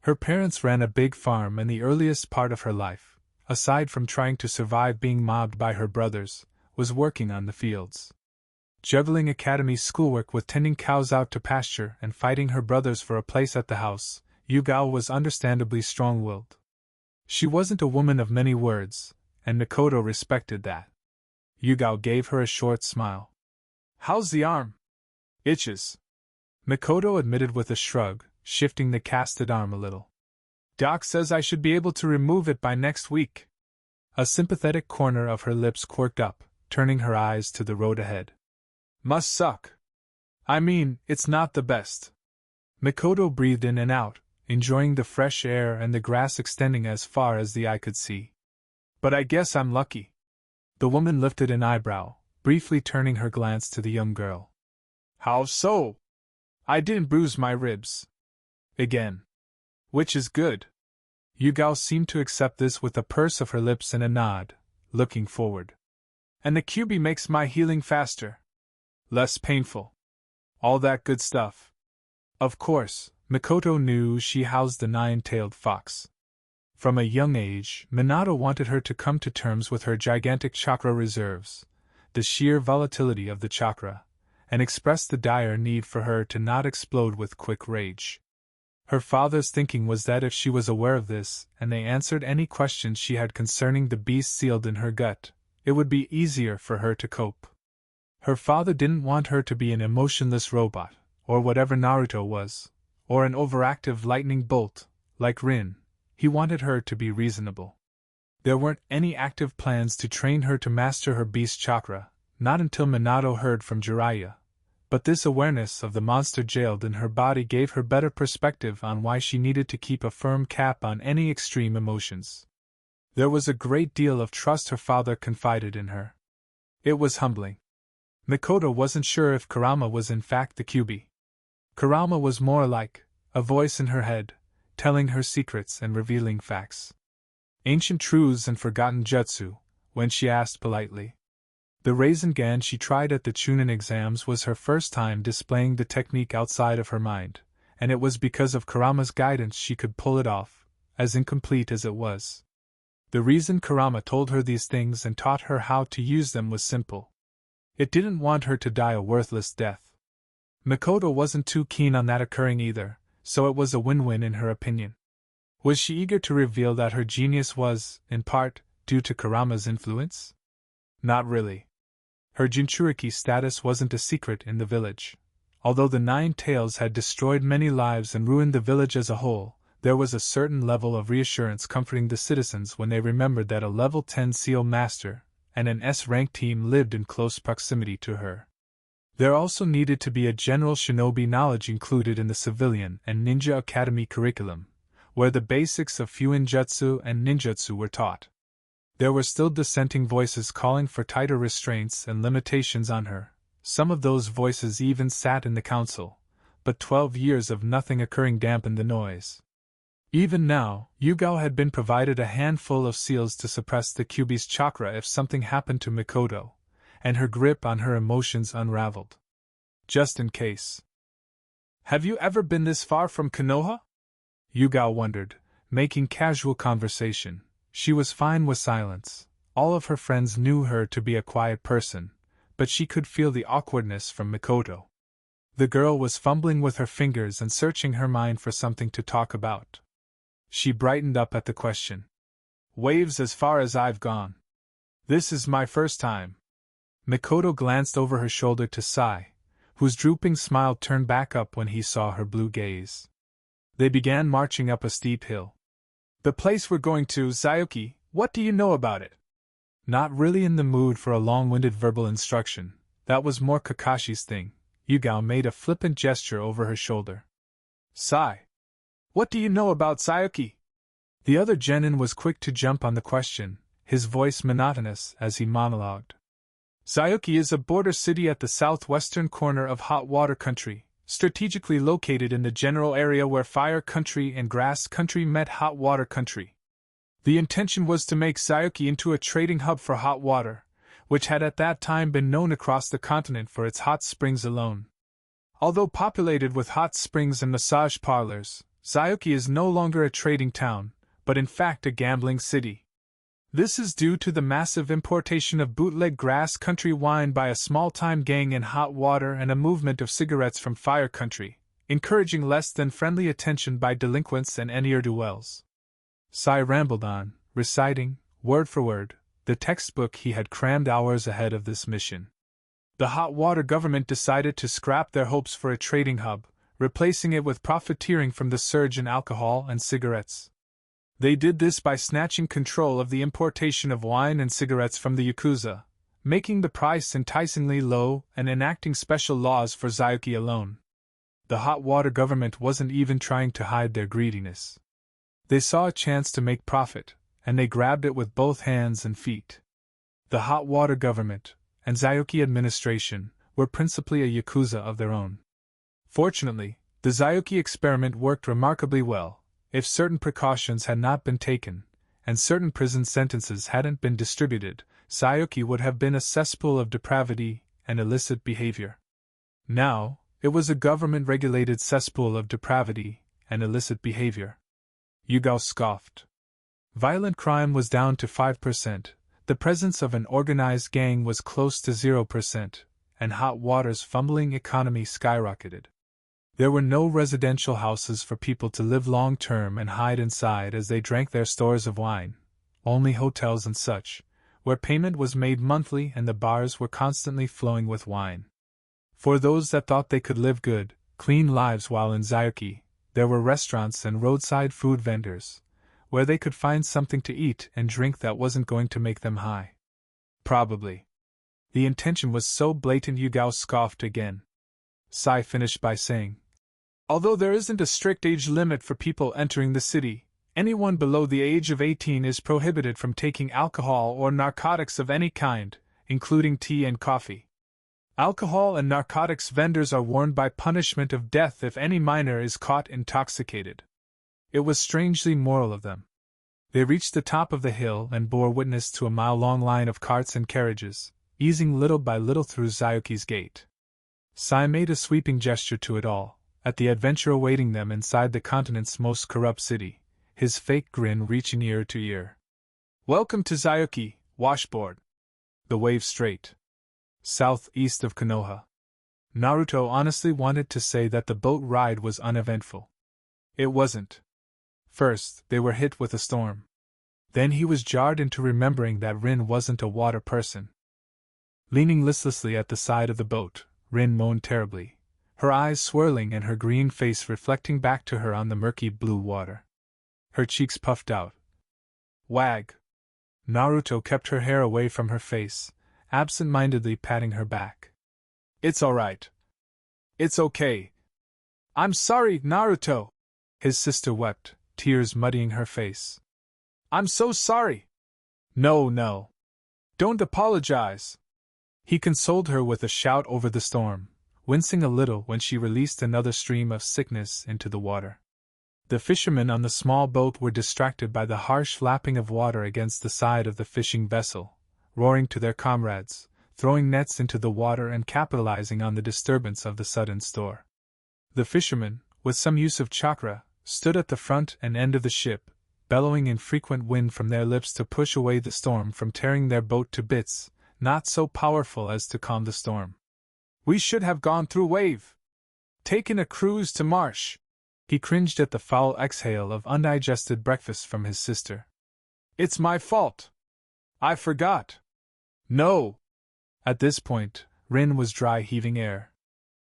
Her parents ran a big farm, and the earliest part of her life, aside from trying to survive being mobbed by her brothers, was working on the fields. Juggling academy schoolwork with tending cows out to pasture and fighting her brothers for a place at the house, Yugao was understandably strong-willed. She wasn't a woman of many words, and Mikoto respected that. Yugao gave her a short smile. "How's the arm?" "Itches," Mikoto admitted with a shrug, shifting the casted arm a little. "Doc says I should be able to remove it by next week." A sympathetic corner of her lips quirked up, turning her eyes to the road ahead. "Must suck. I mean, it's not the best." Mikoto breathed in and out, enjoying the fresh air and the grass extending as far as the eye could see. "But I guess I'm lucky." The woman lifted an eyebrow, briefly turning her glance to the young girl. "How so?" "I didn't bruise my ribs. Again. Which is good." Yugao seemed to accept this with a purse of her lips and a nod, looking forward. "And the QB makes my healing faster. Less painful. All that good stuff." Of course, Mikoto knew she housed the nine-tailed fox. From a young age, Minato wanted her to come to terms with her gigantic chakra reserves, the sheer volatility of the chakra, and expressed the dire need for her to not explode with quick rage. Her father's thinking was that if she was aware of this, and they answered any questions she had concerning the beast sealed in her gut, it would be easier for her to cope. Her father didn't want her to be an emotionless robot, or whatever Naruto was, or an overactive lightning bolt, like Rin. He wanted her to be reasonable. There weren't any active plans to train her to master her beast chakra, not until Minato heard from Jiraiya. But this awareness of the monster jailed in her body gave her better perspective on why she needed to keep a firm cap on any extreme emotions. There was a great deal of trust her father confided in her. It was humbling. Mikoto wasn't sure if Kurama was in fact the QB. Kurama was more like a voice in her head, telling her secrets and revealing facts. Ancient truths and forgotten jutsu, when she asked politely. The Rasengan she tried at the Chunin exams was her first time displaying the technique outside of her mind, and it was because of Kurama's guidance she could pull it off, as incomplete as it was. The reason Kurama told her these things and taught her how to use them was simple. It didn't want her to die a worthless death. Mikoto wasn't too keen on that occurring either, so it was a win-win in her opinion. Was she eager to reveal that her genius was, in part, due to Kurama's influence? Not really. Her Jinchuriki status wasn't a secret in the village. Although the Nine Tails had destroyed many lives and ruined the village as a whole, there was a certain level of reassurance comforting the citizens when they remembered that a level 10 SEAL master and an S-rank team lived in close proximity to her. There also needed to be a general shinobi knowledge included in the civilian and ninja academy curriculum, where the basics of Fuinjutsu and ninjutsu were taught. There were still dissenting voices calling for tighter restraints and limitations on her. Some of those voices even sat in the council, but 12 years of nothing occurring dampened the noise. Even now, Yugao had been provided a handful of seals to suppress the QB's chakra if something happened to Mikoto, and her grip on her emotions unraveled. Just in case. "Have you ever been this far from Konoha?" Yugao wondered, making casual conversation. She was fine with silence. All of her friends knew her to be a quiet person, but she could feel the awkwardness from Mikoto. The girl was fumbling with her fingers and searching her mind for something to talk about. She brightened up at the question. "Waves as far as I've gone. This is my first time." Mikoto glanced over her shoulder to Sai, whose drooping smile turned back up when he saw her blue gaze. They began marching up a steep hill. "The place we're going to, Sayuki, what do you know about it?" Not really in the mood for a long-winded verbal instruction, that was more Kakashi's thing, Yugao made a flippant gesture over her shoulder. "Sai, what do you know about Sayuki?" The other genin was quick to jump on the question, his voice monotonous as he monologued. "Sayuki is a border city at the southwestern corner of Hot Water Country, strategically located in the general area where Fire Country and Grass Country met Hot Water Country. The intention was to make Sayuki into a trading hub for hot water, which had at that time been known across the continent for its hot springs alone. Although populated with hot springs and massage parlors, Sayuki is no longer a trading town, but in fact a gambling city. This is due to the massive importation of bootleg Grass Country wine by a small-time gang in Hot Water and a movement of cigarettes from Fire Country, encouraging less than friendly attention by delinquents and ne'er-do-wells. Sai rambled on, reciting, word for word, the textbook he had crammed hours ahead of this mission. The hot water government decided to scrap their hopes for a trading hub, replacing it with profiteering from the surge in alcohol and cigarettes. They did this by snatching control of the importation of wine and cigarettes from the Yakuza, making the price enticingly low and enacting special laws for Zayuki alone. The hot water government wasn't even trying to hide their greediness. They saw a chance to make profit, and they grabbed it with both hands and feet. The hot water government and Zayuki administration were principally a Yakuza of their own. Fortunately, the Zayuki experiment worked remarkably well. If certain precautions had not been taken, and certain prison sentences hadn't been distributed, Zayuki would have been a cesspool of depravity and illicit behavior. Now, it was a government-regulated cesspool of depravity and illicit behavior. Yugao scoffed. Violent crime was down to 5%, the presence of an organized gang was close to 0%, and hot water's fumbling economy skyrocketed. There were no residential houses for people to live long-term and hide inside as they drank their stores of wine, only hotels and such, where payment was made monthly and the bars were constantly flowing with wine. For those that thought they could live good, clean lives while in Zayuki, there were restaurants and roadside food vendors, where they could find something to eat and drink that wasn't going to make them high. Probably. The intention was so blatant Yugao scoffed again. Sai finished by saying, although there isn't a strict age limit for people entering the city, anyone below the age of 18 is prohibited from taking alcohol or narcotics of any kind, including tea and coffee. Alcohol and narcotics vendors are warned by punishment of death if any minor is caught intoxicated. It was strangely moral of them. They reached the top of the hill and bore witness to a mile-long line of carts and carriages, easing little by little through Zayuki's gate. Sai made a sweeping gesture to it all, at the adventure awaiting them inside the continent's most corrupt city, his fake grin reaching ear to ear. Welcome to Zayuki, washboard. The wave straight. Southeast of Konoha. Naruto honestly wanted to say that the boat ride was uneventful. It wasn't. First, they were hit with a storm. Then he was jarred into remembering that Rin wasn't a water person. Leaning listlessly at the side of the boat, Rin moaned terribly, her eyes swirling and her green face reflecting back to her on the murky blue water. Her cheeks puffed out. Wag! Naruto kept her hair away from her face, absent-mindedly patting her back. It's all right. It's okay. I'm sorry, Naruto. His sister wept, tears muddying her face. I'm so sorry. No. Don't apologize. He consoled her with a shout over the storm, wincing a little when she released another stream of sickness into the water. The fishermen on the small boat were distracted by the harsh lapping of water against the side of the fishing vessel, roaring to their comrades, throwing nets into the water and capitalizing on the disturbance of the sudden storm. The fishermen, with some use of chakra, stood at the front and end of the ship, bellowing in frequent wind from their lips to push away the storm from tearing their boat to bits, not so powerful as to calm the storm. We should have gone through wave. Taken a cruise to marsh. He cringed at the foul exhale of undigested breakfast from his sister. It's my fault. I forgot. No. At this point, Rin was dry heaving air.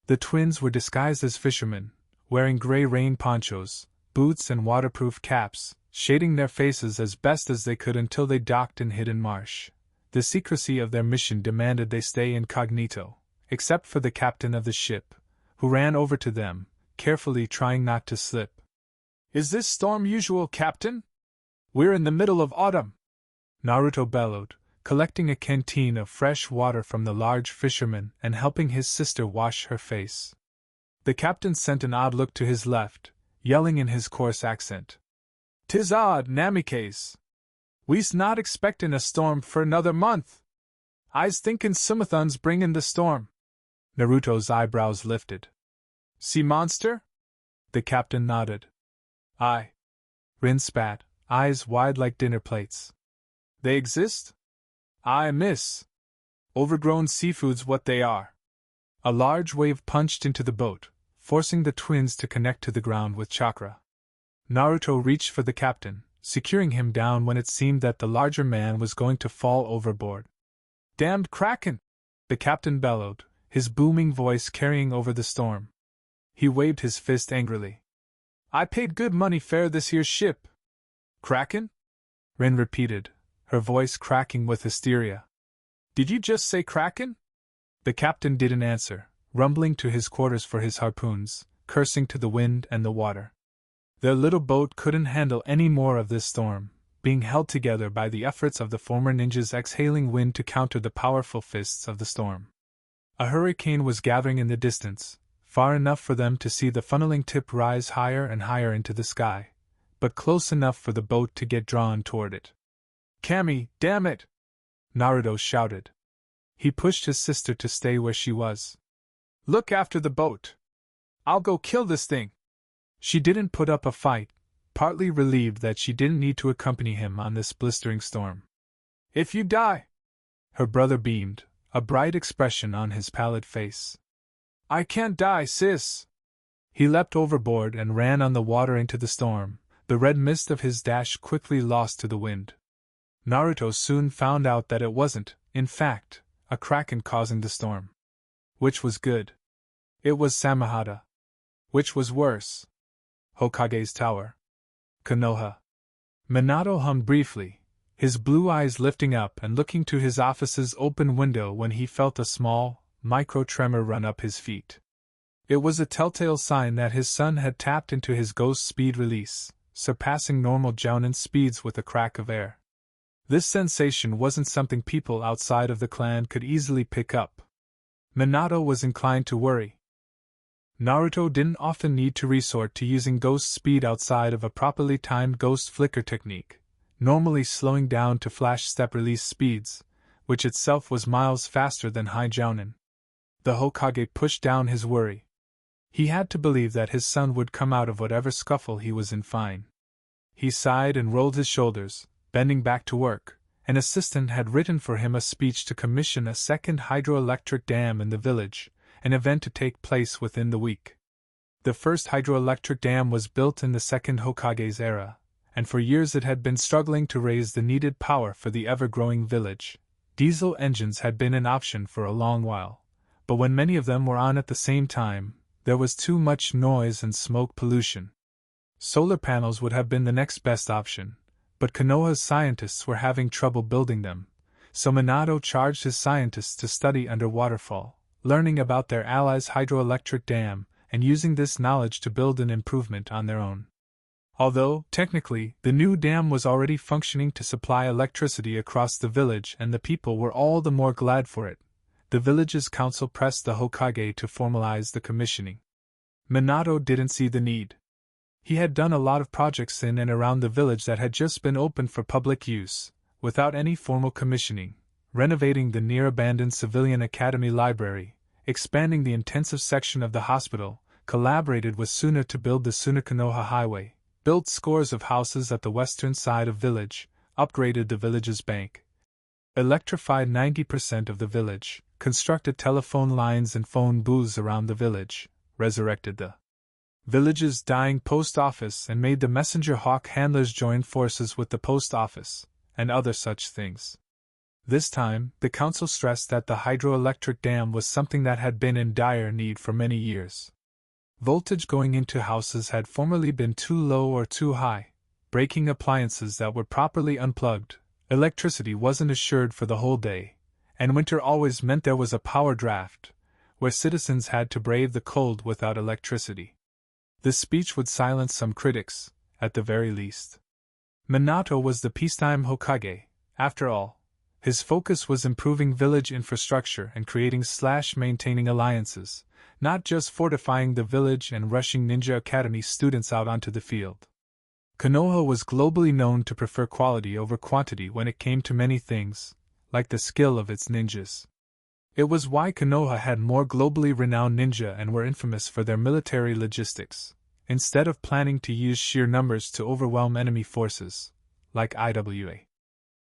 The twins were disguised as fishermen, wearing gray rain ponchos, boots and waterproof caps, shading their faces as best as they could until they docked in hidden marsh. The secrecy of their mission demanded they stay incognito, except for the captain of the ship, who ran over to them, carefully trying not to slip. Is this storm usual, Captain? We're in the middle of autumn. Naruto bellowed, collecting a canteen of fresh water from the large fisherman and helping his sister wash her face. The captain sent an odd look to his left, yelling in his coarse accent. 'Tis odd, Namikaze. We's not expectin' a storm for another month. I's thinkin' Sumathon's bringin' the storm. Naruto's eyebrows lifted. Sea monster? The captain nodded. Aye. Rin spat, eyes wide like dinner plates. They exist? Aye, miss. Overgrown seafood's what they are. A large wave punched into the boat, forcing the twins to connect to the ground with chakra. Naruto reached for the captain, securing him down when it seemed that the larger man was going to fall overboard. "Damned Kraken!" the captain bellowed, his booming voice carrying over the storm. He waved his fist angrily. "I paid good money fare this here ship." "Kraken?" Rin repeated, her voice cracking with hysteria. "Did you just say Kraken?" The captain didn't answer, rumbling to his quarters for his harpoons, cursing to the wind and the water. Their little boat couldn't handle any more of this storm, being held together by the efforts of the former ninjas exhaling wind to counter the powerful fists of the storm. A hurricane was gathering in the distance, far enough for them to see the funneling tip rise higher and higher into the sky, but close enough for the boat to get drawn toward it. "Kami, damn it!" Naruto shouted. He pushed his sister to stay where she was. "Look after the boat. I'll go kill this thing." She didn't put up a fight, partly relieved that she didn't need to accompany him on this blistering storm. "If you die," her brother beamed, a bright expression on his pallid face. "I can't die, sis." He leapt overboard and ran on the water into the storm, the red mist of his dash quickly lost to the wind. Naruto soon found out that it wasn't, in fact, a kraken causing the storm. Which was good? It was Samahata. Which was worse? Hokage's tower. Konoha. Minato hummed briefly, his blue eyes lifting up and looking to his office's open window when he felt a small, micro-tremor run up his feet. It was a telltale sign that his son had tapped into his ghost speed release, surpassing normal jounin speeds with a crack of air. This sensation wasn't something people outside of the clan could easily pick up. Minato was inclined to worry. Naruto didn't often need to resort to using ghost speed outside of a properly timed ghost flicker technique, normally slowing down to flash step release speeds, which itself was miles faster than high jounin. The Hokage pushed down his worry. He had to believe that his son would come out of whatever scuffle he was in fine. He sighed and rolled his shoulders, bending back to work. An assistant had written for him a speech to commission a second hydroelectric dam in the village, an event to take place within the week. The first hydroelectric dam was built in the second Hokage's era, and for years it had been struggling to raise the needed power for the ever-growing village. Diesel engines had been an option for a long while, but when many of them were on at the same time, there was too much noise and smoke pollution. Solar panels would have been the next best option, but Konoha's scientists were having trouble building them, so Minato charged his scientists to study under waterfall, learning about their allies' hydroelectric dam, and using this knowledge to build an improvement on their own. Although, technically, the new dam was already functioning to supply electricity across the village and the people were all the more glad for it, the village's council pressed the Hokage to formalize the commissioning. Minato didn't see the need. He had done a lot of projects in and around the village that had just been opened for public use, without any formal commissioning, renovating the near-abandoned civilian academy library, expanding the intensive section of the hospital, collaborated with Suna to build the Suna-Konoha Highway, built scores of houses at the western side of village, upgraded the village's bank, electrified 90% of the village, constructed telephone lines and phone booths around the village, resurrected the village's dying post office and made the messenger hawk handlers join forces with the post office, and other such things. This time, the council stressed that the hydroelectric dam was something that had been in dire need for many years. Voltage going into houses had formerly been too low or too high, breaking appliances that were properly unplugged, electricity wasn't assured for the whole day, and winter always meant there was a power draft, where citizens had to brave the cold without electricity. This speech would silence some critics, at the very least. Minato was the peacetime Hokage, after all. His focus was improving village infrastructure and creating/maintaining alliances, not just fortifying the village and rushing Ninja Academy students out onto the field. Konoha was globally known to prefer quality over quantity when it came to many things, like the skill of its ninjas. It was why Konoha had more globally renowned ninja and were infamous for their military logistics, instead of planning to use sheer numbers to overwhelm enemy forces, like IWA.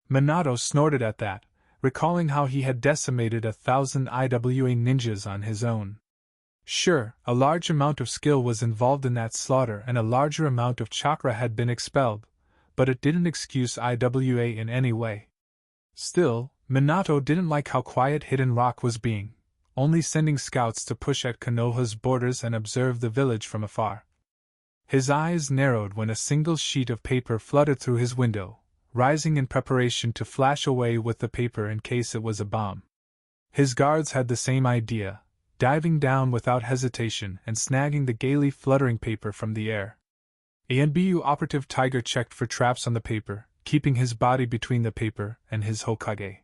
Minato snorted at that, recalling how he had decimated 1,000 IWA ninjas on his own. Sure, a large amount of skill was involved in that slaughter and a larger amount of chakra had been expelled, but it didn't excuse IWA in any way. Still, Minato didn't like how quiet Hidden Rock was being, only sending scouts to push at Konoha's borders and observe the village from afar. His eyes narrowed when a single sheet of paper fluttered through his window, rising in preparation to flash away with the paper in case it was a bomb. His guards had the same idea, diving down without hesitation and snagging the gaily fluttering paper from the air. ANBU operative Tiger checked for traps on the paper, keeping his body between the paper and his Hokage.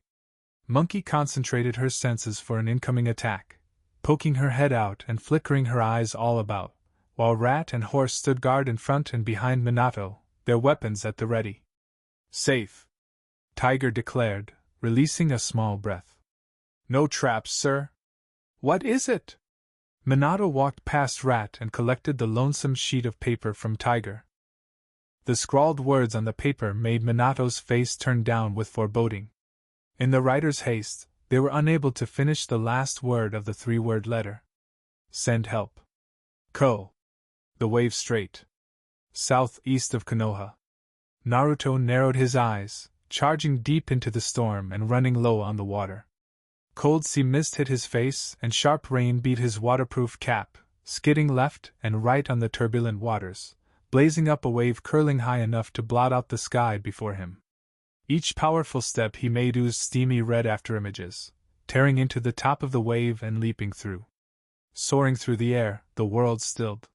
Monkey concentrated her senses for an incoming attack, poking her head out and flickering her eyes all about, while Rat and Horse stood guard in front and behind Minato, their weapons at the ready. Safe, Tiger declared, releasing a small breath. No traps, sir. What is it? Minato walked past Rat and collected the lonesome sheet of paper from Tiger. The scrawled words on the paper made Minato's face turn down with foreboding. In the writer's haste, they were unable to finish the last word of the three-word letter. Send help. Ko. The wave strait. Southeast of Konoha. Naruto narrowed his eyes, charging deep into the storm and running low on the water. Cold sea mist hit his face and sharp rain beat his waterproof cap, skidding left and right on the turbulent waters, blazing up a wave curling high enough to blot out the sky before him. Each powerful step he made oozed steamy red afterimages, tearing into the top of the wave and leaping through. Soaring through the air, the world stilled.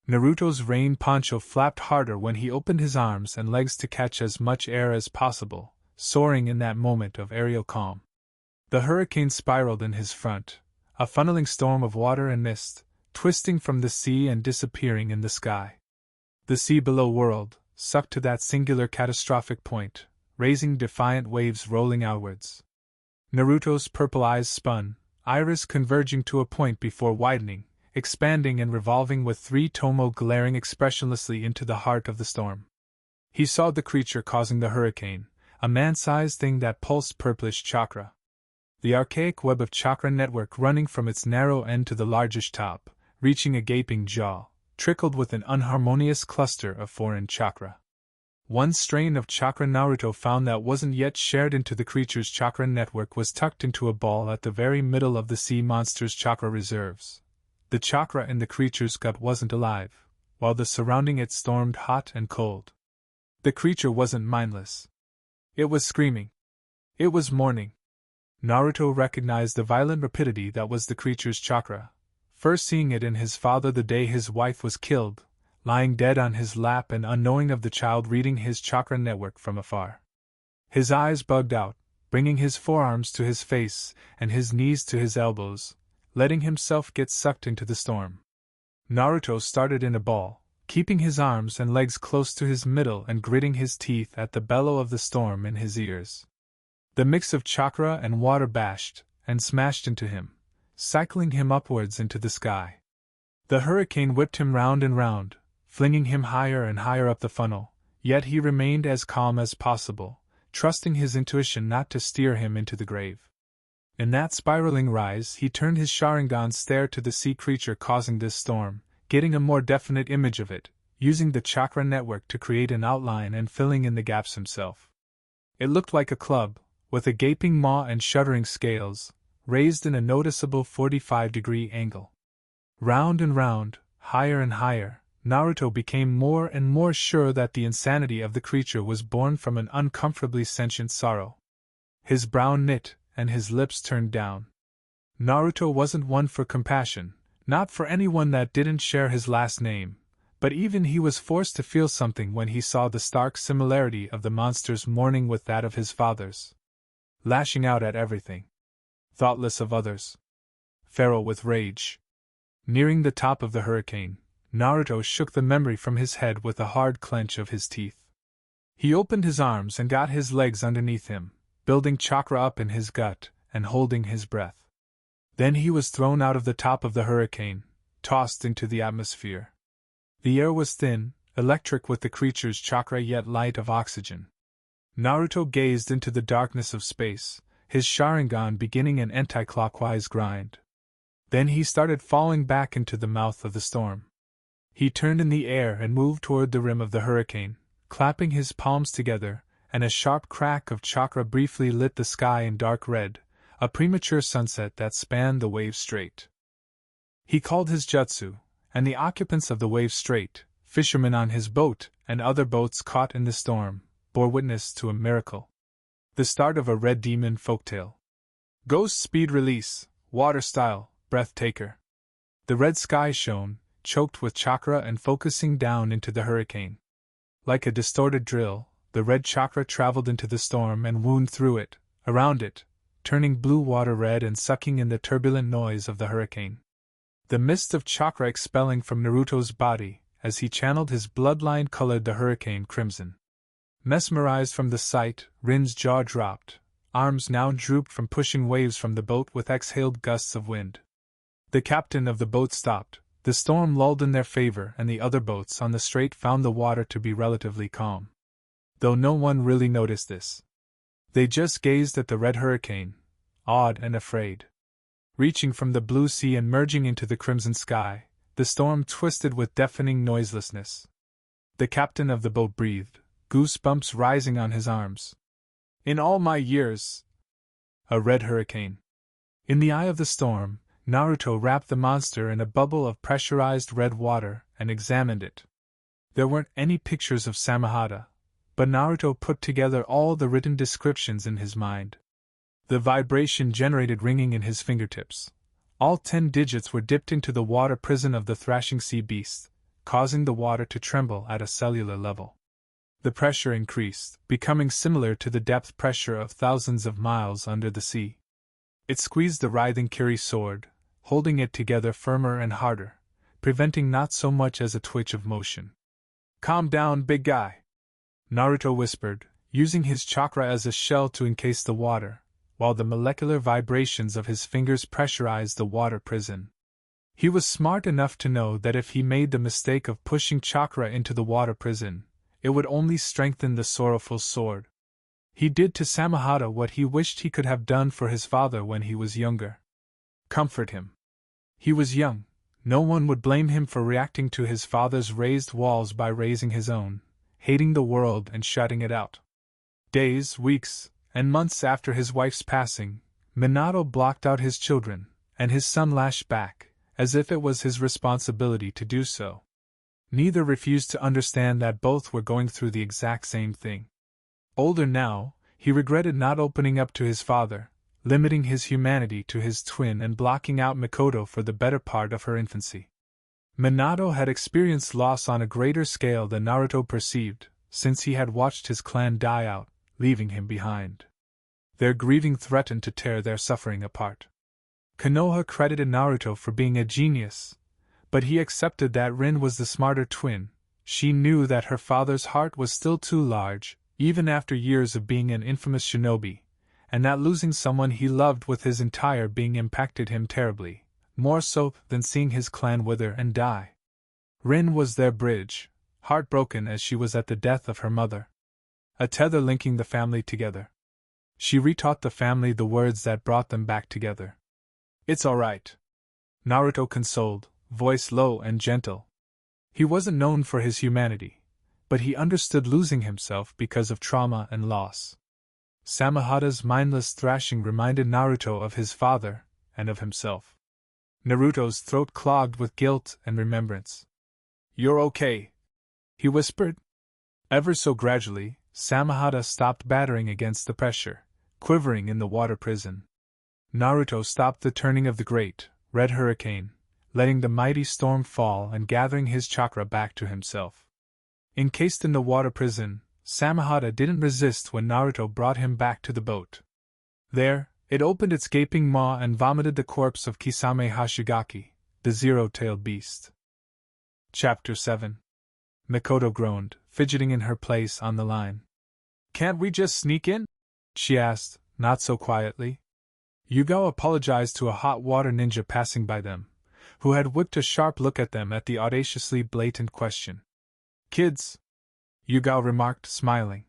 Naruto's rain poncho flapped harder when he opened his arms and legs to catch as much air as possible, soaring in that moment of aerial calm. The hurricane spiraled in his front, a funneling storm of water and mist, twisting from the sea and disappearing in the sky. The sea below whirled, sucked to that singular catastrophic point, raising defiant waves rolling outwards. Naruto's purple eyes spun, iris converging to a point before widening, expanding and revolving with three tomo glaring expressionlessly into the heart of the storm. He saw the creature causing the hurricane, a man-sized thing that pulsed purplish chakra. The archaic web of chakra network running from its narrow end to the largish top, reaching a gaping jaw, trickled with an unharmonious cluster of foreign chakra. One strain of chakra Naruto found that wasn't yet shared into the creature's chakra network was tucked into a ball at the very middle of the sea monster's chakra reserves. The chakra in the creature's gut wasn't alive, while the surrounding it stormed hot and cold. The creature wasn't mindless. It was screaming. It was mourning. Naruto recognized the violent rapidity that was the creature's chakra, first seeing it in his father the day his wife was killed, lying dead on his lap and unknowing of the child reading his chakra network from afar. His eyes bugged out, bringing his forearms to his face and his knees to his elbows, letting himself get sucked into the storm. Naruto started in a ball, keeping his arms and legs close to his middle and gritting his teeth at the bellow of the storm in his ears. The mix of chakra and water bashed and smashed into him, cycling him upwards into the sky. The hurricane whipped him round and round, flinging him higher and higher up the funnel, yet he remained as calm as possible, trusting his intuition not to steer him into the grave. In that spiraling rise he turned his Sharingan stare to the sea creature causing this storm, getting a more definite image of it, using the chakra network to create an outline and filling in the gaps himself. It looked like a club, with a gaping maw and shuddering scales, raised in a noticeable 45-degree angle. Round and round, higher and higher, Naruto became more and more sure that the insanity of the creature was born from an uncomfortably sentient sorrow. His brow knit, and his lips turned down. Naruto wasn't one for compassion, not for anyone that didn't share his last name, but even he was forced to feel something when he saw the stark similarity of the monster's mourning with that of his father's. Lashing out at everything. Thoughtless of others. Feral with rage. Nearing the top of the hurricane, Naruto shook the memory from his head with a hard clench of his teeth. He opened his arms and got his legs underneath him, building chakra up in his gut and holding his breath. Then he was thrown out of the top of the hurricane, tossed into the atmosphere. The air was thin, electric with the creature's chakra yet light of oxygen. Naruto gazed into the darkness of space, his Sharingan beginning an anti-clockwise grind. Then he started falling back into the mouth of the storm. He turned in the air and moved toward the rim of the hurricane, clapping his palms together, and a sharp crack of chakra briefly lit the sky in dark red, a premature sunset that spanned the wave strait. He called his jutsu, and the occupants of the wave strait, fishermen on his boat, and other boats caught in the storm, bore witness to a miracle. The start of a red demon folktale. Ghost speed release, water style, breathtaker. The red sky shone, choked with chakra and focusing down into the hurricane. Like a distorted drill, the red chakra traveled into the storm and wound through it, around it, turning blue water red and sucking in the turbulent noise of the hurricane. The mist of chakra expelling from Naruto's body, as he channeled his bloodline, colored the hurricane crimson. Mesmerized from the sight, Rin's jaw dropped, arms now drooped from pushing waves from the boat with exhaled gusts of wind. The captain of the boat stopped, the storm lulled in their favor, and the other boats on the strait found the water to be relatively calm. Though no one really noticed this. They just gazed at the red hurricane, awed and afraid. Reaching from the blue sea and merging into the crimson sky, the storm twisted with deafening noiselessness. The captain of the boat breathed, goosebumps rising on his arms. In all my years! A red hurricane. In the eye of the storm, Naruto wrapped the monster in a bubble of pressurized red water and examined it. There weren't any pictures of Samehada, but Naruto put together all the written descriptions in his mind. The vibration generated ringing in his fingertips. All 10 digits were dipped into the water prison of the thrashing sea beast, causing the water to tremble at a cellular level. The pressure increased, becoming similar to the depth pressure of thousands of miles under the sea. It squeezed the writhing Kiri's sword, holding it together firmer and harder, preventing not so much as a twitch of motion. "Calm down, big guy," Naruto whispered, using his chakra as a shell to encase the water, while the molecular vibrations of his fingers pressurized the water prison. He was smart enough to know that if he made the mistake of pushing chakra into the water prison, it would only strengthen the sorrowful sword. He did to Samehada what he wished he could have done for his father when he was younger. Comfort him. He was young, no one would blame him for reacting to his father's raised walls by raising his own, hating the world and shutting it out. Days, weeks, and months after his wife's passing, Minato blocked out his children, and his son lashed back, as if it was his responsibility to do so. Neither refused to understand that both were going through the exact same thing. Older now, he regretted not opening up to his father, limiting his humanity to his twin and blocking out Mikoto for the better part of her infancy. Minato had experienced loss on a greater scale than Naruto perceived, since he had watched his clan die out, leaving him behind. Their grieving threatened to tear their suffering apart. Konoha credited Naruto for being a genius, but he accepted that Rin was the smarter twin. She knew that her father's heart was still too large, even after years of being an infamous shinobi, and that losing someone he loved with his entire being impacted him terribly, more so than seeing his clan wither and die. Rin was their bridge, heartbroken as she was at the death of her mother. A tether linking the family together. She retaught the family the words that brought them back together. "It's all right," Naruto consoled, voice low and gentle. He wasn't known for his humanity, but he understood losing himself because of trauma and loss. Samehada's mindless thrashing reminded Naruto of his father, and of himself. Naruto's throat clogged with guilt and remembrance. "You're okay," he whispered. Ever so gradually, Samehada stopped battering against the pressure, quivering in the water prison. Naruto stopped the turning of the great, red hurricane, letting the mighty storm fall and gathering his chakra back to himself. Encased in the water prison, Samehada didn't resist when Naruto brought him back to the boat. There, it opened its gaping maw and vomited the corpse of Kisame Hashigaki, the zero-tailed beast. Chapter 7. Mikoto groaned, fidgeting in her place on the line. "Can't we just sneak in?" she asked, not so quietly. Yugao apologized to a hot water ninja passing by them, who had whipped a sharp look at them at the audaciously blatant question. "Kids," Yugao remarked, smiling.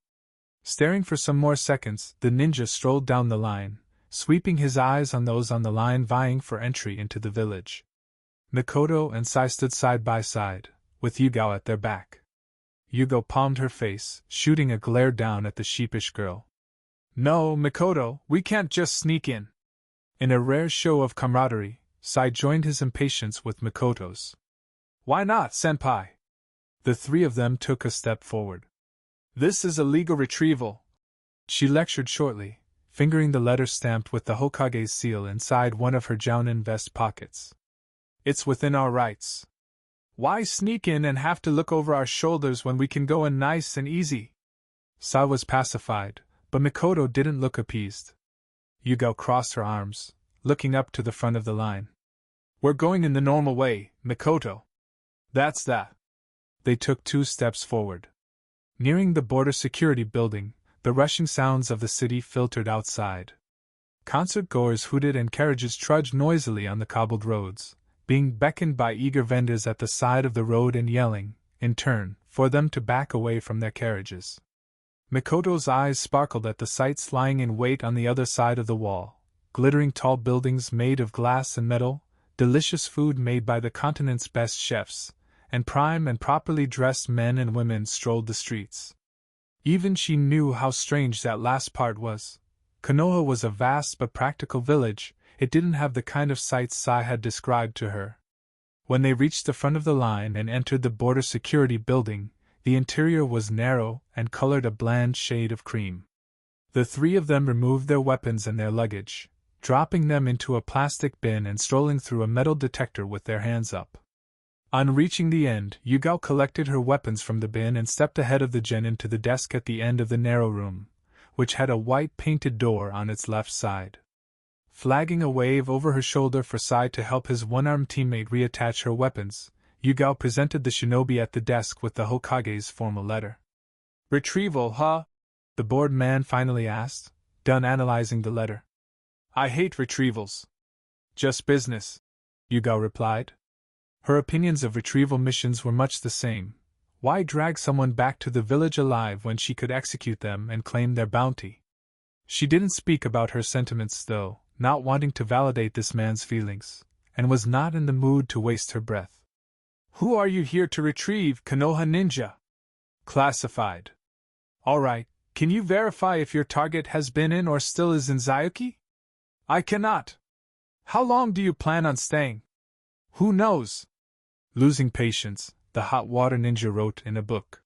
Staring for some more seconds, the ninja strolled down the line, sweeping his eyes on those on the line vying for entry into the village. Mikoto and Sai stood side by side, with Yugao at their back. Yugao palmed her face, shooting a glare down at the sheepish girl. "No, Mikoto, we can't just sneak in." In a rare show of camaraderie, Sai joined his impatience with Mikoto's. "Why not, senpai?" The three of them took a step forward. "This is a legal retrieval," she lectured shortly, fingering the letter stamped with the Hokage's seal inside one of her jounin vest pockets. "It's within our rights. Why sneak in and have to look over our shoulders when we can go in nice and easy?" Sai was pacified, but Mikoto didn't look appeased. Yugao crossed her arms, looking up to the front of the line. "We're going in the normal way, Mikoto. That's that." They took 2 steps forward. Nearing the border security building, the rushing sounds of the city filtered outside. Concert-goers hooted and carriages trudged noisily on the cobbled roads, being beckoned by eager vendors at the side of the road and yelling, in turn, for them to back away from their carriages. Mikoto's eyes sparkled at the sights lying in wait on the other side of the wall: glittering tall buildings made of glass and metal, delicious food made by the continent's best chefs, and prime and properly dressed men and women strolled the streets. Even she knew how strange that last part was. Konoha was a vast but practical village. It didn't have the kind of sights Sai had described to her. When they reached the front of the line and entered the border security building, the interior was narrow and colored a bland shade of cream. The three of them removed their weapons and their luggage, dropping them into a plastic bin and strolling through a metal detector with their hands up. On reaching the end, Yugao collected her weapons from the bin and stepped ahead of the genin to the desk at the end of the narrow room, which had a white painted door on its left side. Flagging a wave over her shoulder for Sai to help his one-armed teammate reattach her weapons, Yugao presented the shinobi at the desk with the Hokage's formal letter. "Retrieval, huh?" the bored man finally asked, done analyzing the letter. "I hate retrievals." "Just business," Yugao replied. Her opinions of retrieval missions were much the same. Why drag someone back to the village alive when she could execute them and claim their bounty? She didn't speak about her sentiments, though, not wanting to validate this man's feelings, and was not in the mood to waste her breath. "Who are you here to retrieve, Konoha ninja?" "Classified." "All right, can you verify if your target has been in or still is in Zayuki?" "I cannot." "How long do you plan on staying?" "Who knows?" Losing patience, the hot water ninja wrote in a book.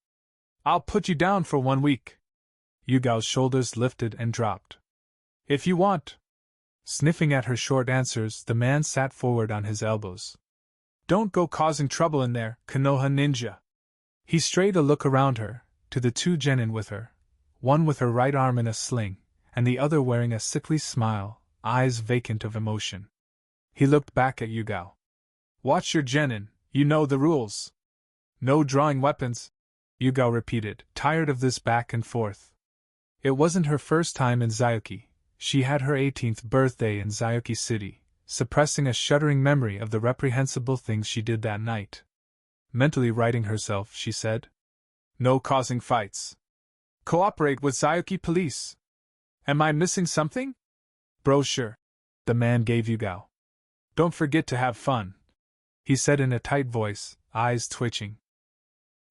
"I'll put you down for 1 week." Yugao's shoulders lifted and dropped. "If you want." Sniffing at her short answers, the man sat forward on his elbows. "Don't go causing trouble in there, Konoha ninja." He strayed a look around her, to the 2 genin with her, one with her right arm in a sling, and the other wearing a sickly smile, eyes vacant of emotion. He looked back at Yugao. "Watch your genin, you know the rules." "No drawing weapons," Yugao repeated, tired of this back and forth. It wasn't her first time in Zayuki. She had her 18th birthday in Zayuki City, suppressing a shuddering memory of the reprehensible things she did that night. Mentally righting herself, she said, "No causing fights. Cooperate with Zayuki police." "Am I missing something?" "Brochure," the man gave Yugao. "Don't forget to have fun," he said in a tight voice, eyes twitching.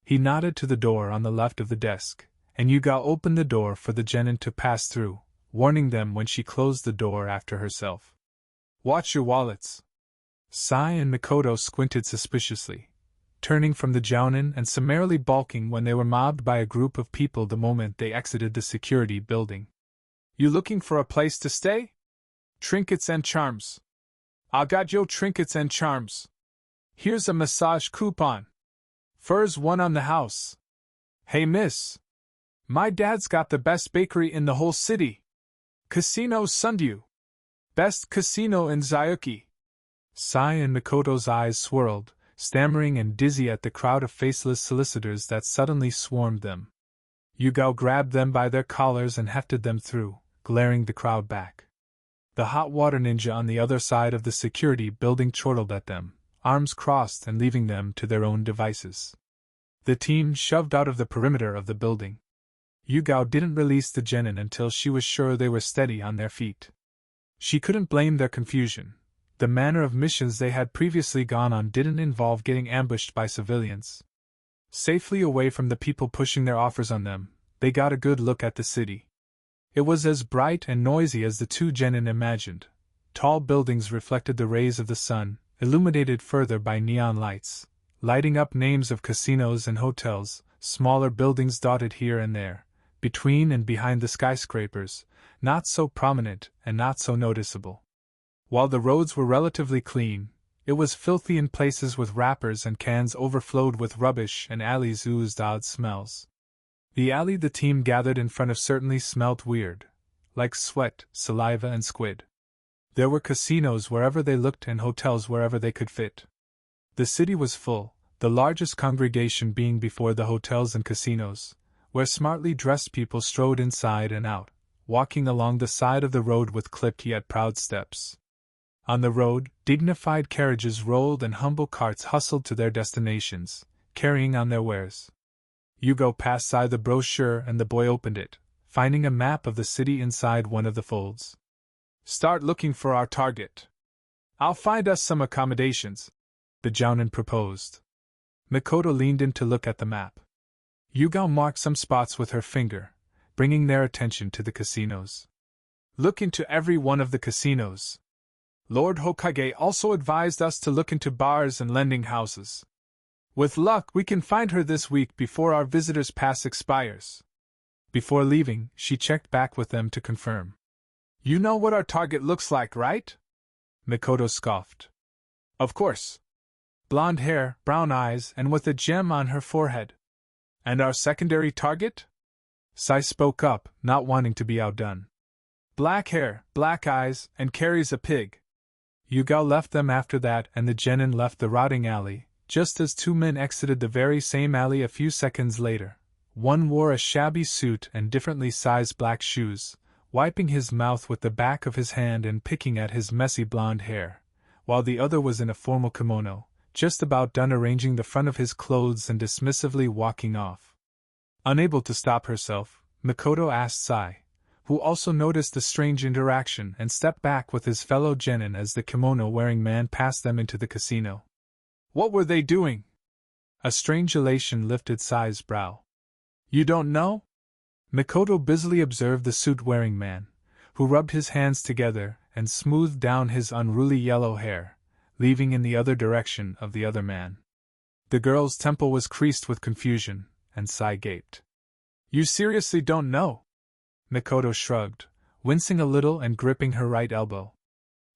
He nodded to the door on the left of the desk, and Yugao opened the door for the genin to pass through, warning them when she closed the door after herself. "Watch your wallets." Sai and Mikoto squinted suspiciously, turning from the jounin and summarily balking when they were mobbed by a group of people the moment they exited the security building. "You looking for a place to stay?" "Trinkets and charms." "I got yo trinkets and charms. Here's a massage coupon. Furs one on the house." "Hey miss. My dad's got the best bakery in the whole city. Casino Sundew. Best casino in Zayuki." Sai and Mikoto's eyes swirled, stammering and dizzy at the crowd of faceless solicitors that suddenly swarmed them. Yugao grabbed them by their collars and hefted them through, glaring the crowd back. The hot water ninja on the other side of the security building chortled at them, arms crossed and leaving them to their own devices. The team shoved out of the perimeter of the building. Yugao didn't release the genin until she was sure they were steady on their feet. She couldn't blame their confusion. The manner of missions they had previously gone on didn't involve getting ambushed by civilians. Safely away from the people pushing their offers on them, they got a good look at the city. It was as bright and noisy as the two genin imagined. Tall buildings reflected the rays of the sun, illuminated further by neon lights, lighting up names of casinos and hotels, smaller buildings dotted here and there, between and behind the skyscrapers, not so prominent and not so noticeable. While the roads were relatively clean, it was filthy in places with wrappers and cans overflowed with rubbish and alleys oozed odd smells. The alley the team gathered in front of certainly smelt weird, like sweat, saliva and squid. There were casinos wherever they looked and hotels wherever they could fit. The city was full, the largest congregation being before the hotels and casinos, where smartly dressed people strode inside and out, walking along the side of the road with clipped yet proud steps. On the road, dignified carriages rolled and humble carts hustled to their destinations, carrying on their wares. Yugo passed by the brochure and the boy opened it, finding a map of the city inside one of the folds. "Start looking for our target. I'll find us some accommodations," the Jounin proposed. Mikoto leaned in to look at the map. Yugo marked some spots with her finger, bringing their attention to the casinos. "Look into every one of the casinos. Lord Hokage also advised us to look into bars and lending houses. With luck, we can find her this week before our visitor's pass expires." Before leaving, she checked back with them to confirm. "You know what our target looks like, right?" Mikoto scoffed. "Of course. Blonde hair, brown eyes, and with a gem on her forehead." "And our secondary target?" Sai spoke up, not wanting to be outdone. "Black hair, black eyes, and carries a pig." Yugo left them after that and the genin left the rotting alley, just as two men exited the very same alley a few seconds later. One wore a shabby suit and differently sized black shoes, wiping his mouth with the back of his hand and picking at his messy blonde hair, while the other was in a formal kimono, just about done arranging the front of his clothes and dismissively walking off. Unable to stop herself, Mikoto asked Sai, who also noticed the strange interaction and stepped back with his fellow genin as the kimono-wearing man passed them into the casino. "What were they doing?" A strange elation lifted Sai's brow. "You don't know?" Mikoto busily observed the suit-wearing man, who rubbed his hands together and smoothed down his unruly yellow hair, leaving in the other direction of the other man. The girl's temple was creased with confusion, and Sai gaped. "You seriously don't know?" Mikoto shrugged, wincing a little and gripping her right elbow.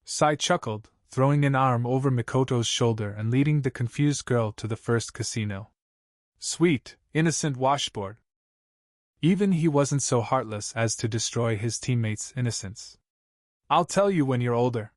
Sai chuckled, throwing an arm over Mikoto's shoulder and leading the confused girl to the first casino. Sweet, innocent washboard. Even he wasn't so heartless as to destroy his teammates' innocence. "I'll tell you when you're older."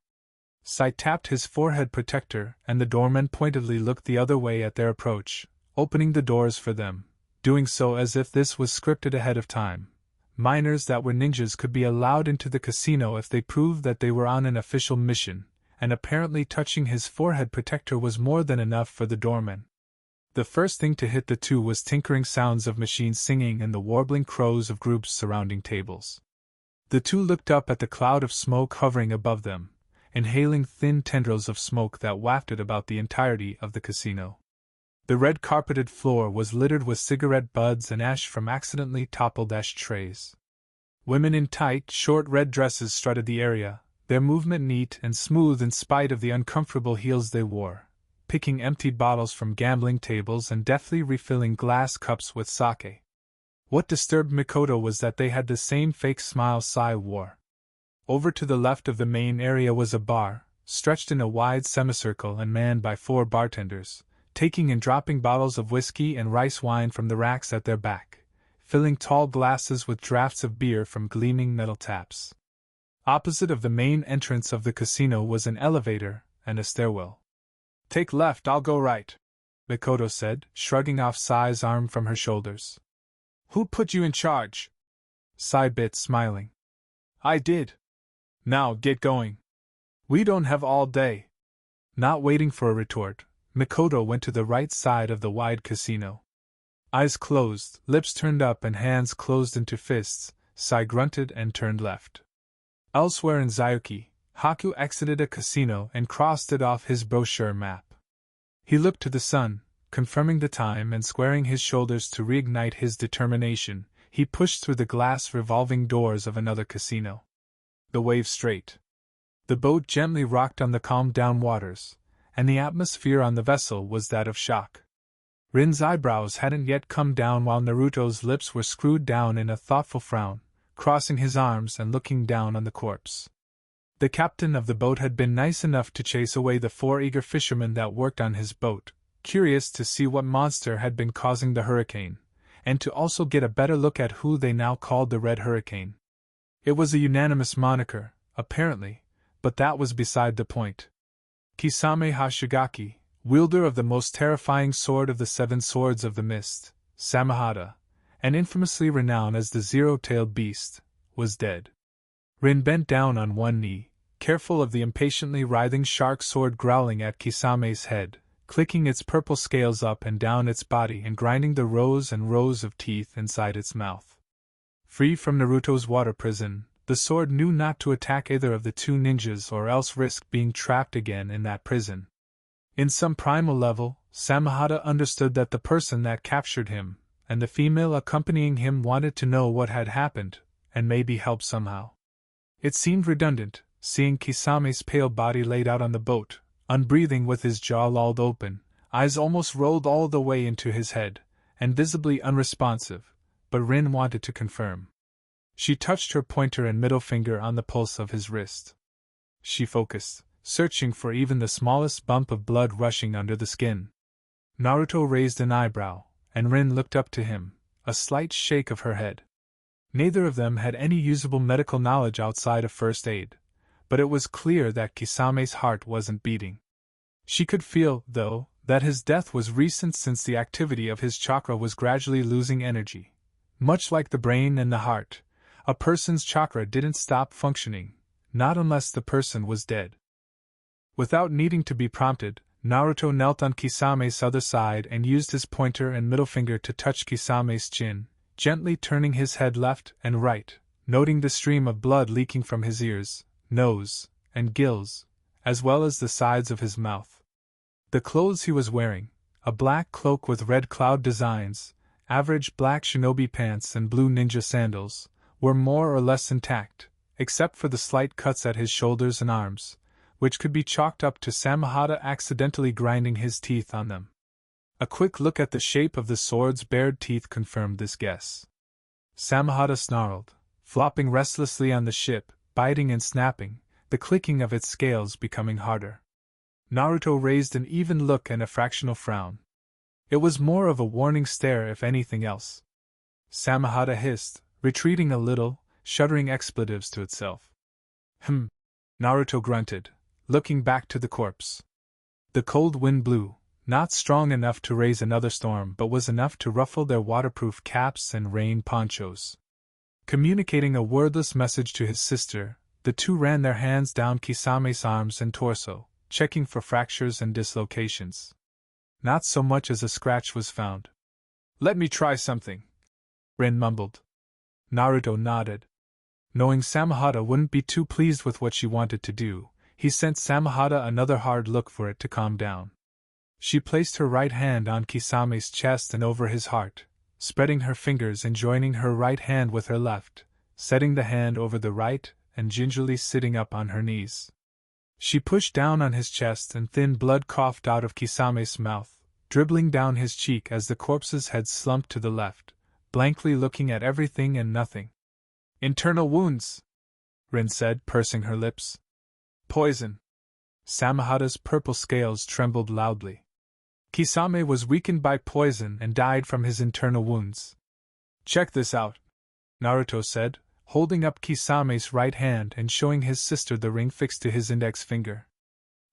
Sai tapped his forehead protector and the doorman pointedly looked the other way at their approach, opening the doors for them, doing so as if this was scripted ahead of time. Minors that were ninjas could be allowed into the casino if they proved that they were on an official mission, and apparently touching his forehead protector was more than enough for the doorman. The first thing to hit the two was tinkering sounds of machines singing and the warbling crows of groups surrounding tables. The two looked up at the cloud of smoke hovering above them, inhaling thin tendrils of smoke that wafted about the entirety of the casino. The red-carpeted floor was littered with cigarette butts and ash from accidentally toppled ashtrays. Women in tight, short red dresses strutted the area, their movement neat and smooth in spite of the uncomfortable heels they wore, picking empty bottles from gambling tables and deftly refilling glass cups with sake. What disturbed Mikoto was that they had the same fake smile Sai wore. Over to the left of the main area was a bar, stretched in a wide semicircle and manned by 4 bartenders, taking and dropping bottles of whiskey and rice wine from the racks at their back, filling tall glasses with draughts of beer from gleaming metal taps. Opposite of the main entrance of the casino was an elevator and a stairwell. "Take left, I'll go right," Mikoto said, shrugging off Sai's arm from her shoulders. "Who put you in charge?" Sai bit, smiling. "I did. Now get going. We don't have all day." Not waiting for a retort, Mikoto went to the right side of the wide casino. Eyes closed, lips turned up and hands closed into fists, Sai grunted and turned left. Elsewhere in Zayuki, Haku exited a casino and crossed it off his brochure map. He looked to the sun, confirming the time and squaring his shoulders to reignite his determination. He pushed through the glass revolving doors of another casino. The wave straight. The boat gently rocked on the calmed down waters, and the atmosphere on the vessel was that of shock. Rin's eyebrows hadn't yet come down while Naruto's lips were screwed down in a thoughtful frown, crossing his arms and looking down on the corpse. The captain of the boat had been nice enough to chase away the 4 eager fishermen that worked on his boat, curious to see what monster had been causing the hurricane, and to also get a better look at who they now called the Red Hurricane. It was a unanimous moniker, apparently, but that was beside the point. Kisame Hashigaki, wielder of the most terrifying sword of the 7 swords of the mist, Samehada, and infamously renowned as the Zero-tailed beast, was dead. Rin bent down on one knee, careful of the impatiently writhing shark sword growling at Kisame's head, clicking its purple scales up and down its body and grinding the rows and rows of teeth inside its mouth. Free from Naruto's water prison, the sword knew not to attack either of the 2 ninjas or else risk being trapped again in that prison. In some primal level, Samehada understood that the person that captured him, and the female accompanying him wanted to know what had happened, and maybe help somehow. It seemed redundant, seeing Kisame's pale body laid out on the boat, unbreathing with his jaw lolled open, eyes almost rolled all the way into his head, and visibly unresponsive, but Rin wanted to confirm. She touched her pointer and middle finger on the pulse of his wrist. She focused, searching for even the smallest bump of blood rushing under the skin. Naruto raised an eyebrow, and Rin looked up to him, a slight shake of her head. Neither of them had any usable medical knowledge outside of first aid, but it was clear that Kisame's heart wasn't beating. She could feel, though, that his death was recent since the activity of his chakra was gradually losing energy. Much like the brain and the heart, a person's chakra didn't stop functioning, not unless the person was dead. Without needing to be prompted, Naruto knelt on Kisame's other side and used his pointer and middle finger to touch Kisame's chin, gently turning his head left and right, noting the stream of blood leaking from his ears, nose, and gills, as well as the sides of his mouth. The clothes he was wearing, a black cloak with red cloud designs, average black shinobi pants and blue ninja sandals, were more or less intact, except for the slight cuts at his shoulders and arms, which could be chalked up to Samehada accidentally grinding his teeth on them. A quick look at the shape of the sword's bared teeth confirmed this guess. Samehada snarled, flopping restlessly on the ship, biting and snapping, the clicking of its scales becoming harder. Naruto raised an even look and a fractional frown. It was more of a warning stare if anything else. Samehada hissed, retreating a little, shuddering expletives to itself. Naruto grunted, looking back to the corpse. The cold wind blew, not strong enough to raise another storm but was enough to ruffle their waterproof caps and rain ponchos. Communicating a wordless message to his sister, the 2 ran their hands down Kisame's arms and torso, checking for fractures and dislocations. Not so much as a scratch was found. "Let me try something," Rin mumbled. Naruto nodded. Knowing Samehada wouldn't be too pleased with what she wanted to do, he sent Samehada another hard look for it to calm down. She placed her right hand on Kisame's chest and over his heart, spreading her fingers and joining her right hand with her left, setting the hand over the right, and gingerly sitting up on her knees. She pushed down on his chest and thin blood coughed out of Kisame's mouth, dribbling down his cheek as the corpse's head slumped to the left, blankly looking at everything and nothing. "Internal wounds," Rin said, pursing her lips. "Poison." Samehada's purple scales trembled loudly. Kisame was weakened by poison and died from his internal wounds. "Check this out," Naruto said, holding up Kisame's right hand and showing his sister the ring fixed to his index finger.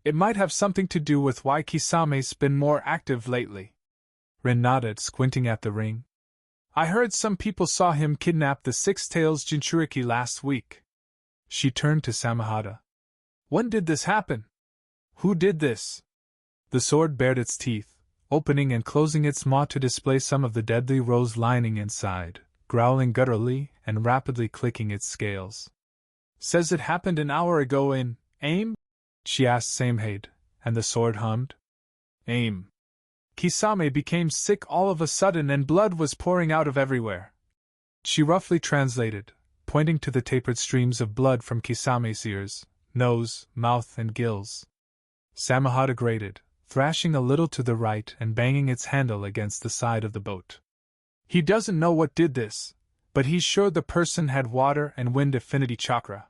"It might have something to do with why Kisame's been more active lately." Rin nodded, squinting at the ring. "I heard some people saw him kidnap the 6-tails Jinchuriki last week." She turned to Samehada. "When did this happen? Who did this?" The sword bared its teeth, opening and closing its maw to display some of the deadly rose lining inside, growling gutturally and rapidly clicking its scales. "Says it happened an hour ago in Aim? She asked Samehade, and the sword hummed. Aim. Kisame became sick all of a sudden and blood was pouring out of everywhere. She roughly translated, pointing to the tapered streams of blood from Kisame's ears, nose, mouth, and gills. Samehada grated, thrashing a little to the right and banging its handle against the side of the boat. He doesn't know what did this, but he's sure the person had water and wind affinity chakra.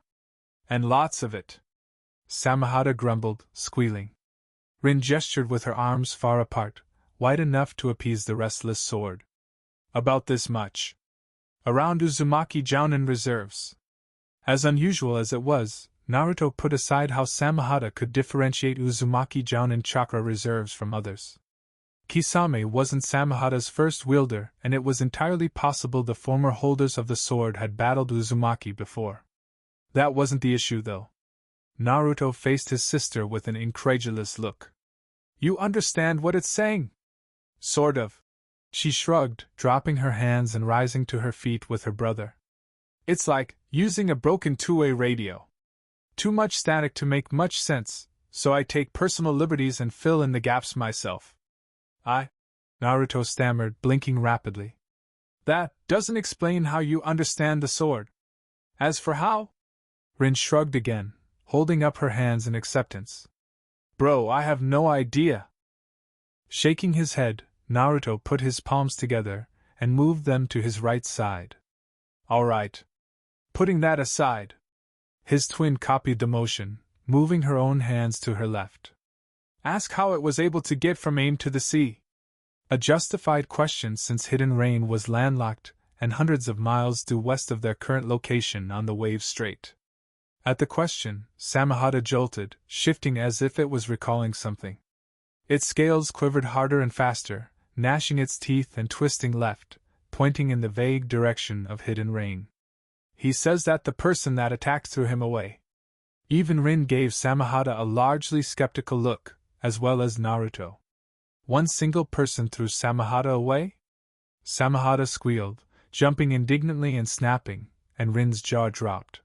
And lots of it. Samehada grumbled, squealing. Rin gestured with her arms far apart, wide enough to appease the restless sword. About this much. Around Uzumaki Jounin reserves. As unusual as it was, Naruto put aside how Samehada could differentiate Uzumaki Jounin chakra reserves from others. Kisame wasn't Samehada's first wielder, and it was entirely possible the former holders of the sword had battled Uzumaki before. That wasn't the issue, though. Naruto faced his sister with an incredulous look. You understand what it's saying? Sort of. She shrugged, dropping her hands and rising to her feet with her brother. It's like using a broken two-way radio. Too much static to make much sense, so I take personal liberties and fill in the gaps myself. Naruto stammered, blinking rapidly. That doesn't explain how you understand the sword. As for how? Rin shrugged again, holding up her hands in acceptance. Bro, I have no idea. Shaking his head, Naruto put his palms together and moved them to his right side. All right. Putting that aside. His twin copied the motion, moving her own hands to her left. Ask how it was able to get from aim to the sea. A justified question since Hidden Rain was landlocked and hundreds of miles due west of their current location on the Wave Strait. At the question, Samehada jolted, shifting as if it was recalling something. Its scales quivered harder and faster, gnashing its teeth and twisting left, pointing in the vague direction of Hidden Rain. He says that the person that attacked threw him away. Even Rin gave Samehada a largely skeptical look, as well as Naruto. One single person threw Samehada away? Samehada squealed, jumping indignantly and snapping, and Rin's jaw dropped.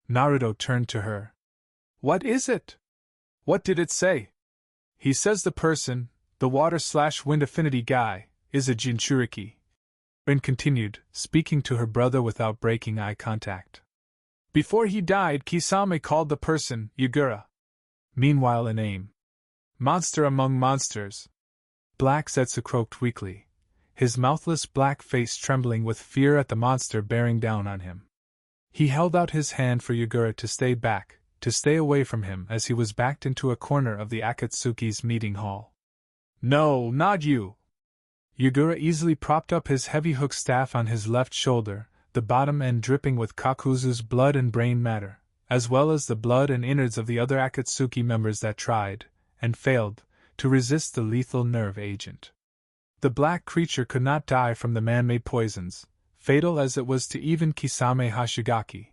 Naruto turned to her. What is it? What did it say? He says the person, the water/wind affinity guy, is a Jinchuriki. Rin continued, speaking to her brother without breaking eye contact. Before he died, Kisame called the person Yagura. Meanwhile in aim. Monster among monsters. Black Zetsu croaked weakly, his mouthless black face trembling with fear at the monster bearing down on him. He held out his hand for Yagura to stay back, to stay away from him as he was backed into a corner of the Akatsuki's meeting hall. No, not you! Yagura easily propped up his heavy hook staff on his left shoulder, the bottom end dripping with Kakuzu's blood and brain matter, as well as the blood and innards of the other Akatsuki members that tried, and failed, to resist the lethal nerve agent. The black creature could not die from the man-made poisons, fatal as it was to even Kisame Hashigaki,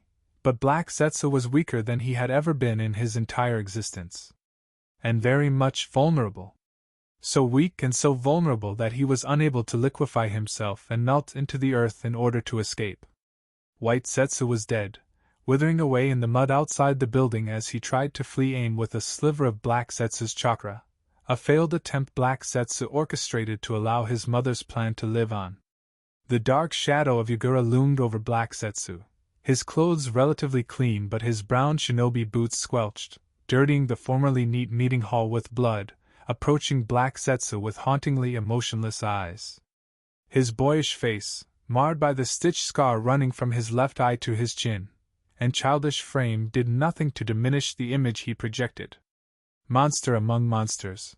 but Black Zetsu was weaker than he had ever been in his entire existence. And very much vulnerable. So weak and so vulnerable that he was unable to liquefy himself and melt into the earth in order to escape. White Zetsu was dead, withering away in the mud outside the building as he tried to flee aim with a sliver of Black Zetsu's chakra, a failed attempt Black Zetsu orchestrated to allow his mother's plan to live on. The dark shadow of Yagura loomed over Black Zetsu, his clothes relatively clean but his brown shinobi boots squelched, dirtying the formerly neat meeting hall with blood, approaching Black Zetsu with hauntingly emotionless eyes. His boyish face, marred by the stitch scar running from his left eye to his chin, and childish frame did nothing to diminish the image he projected. Monster among monsters.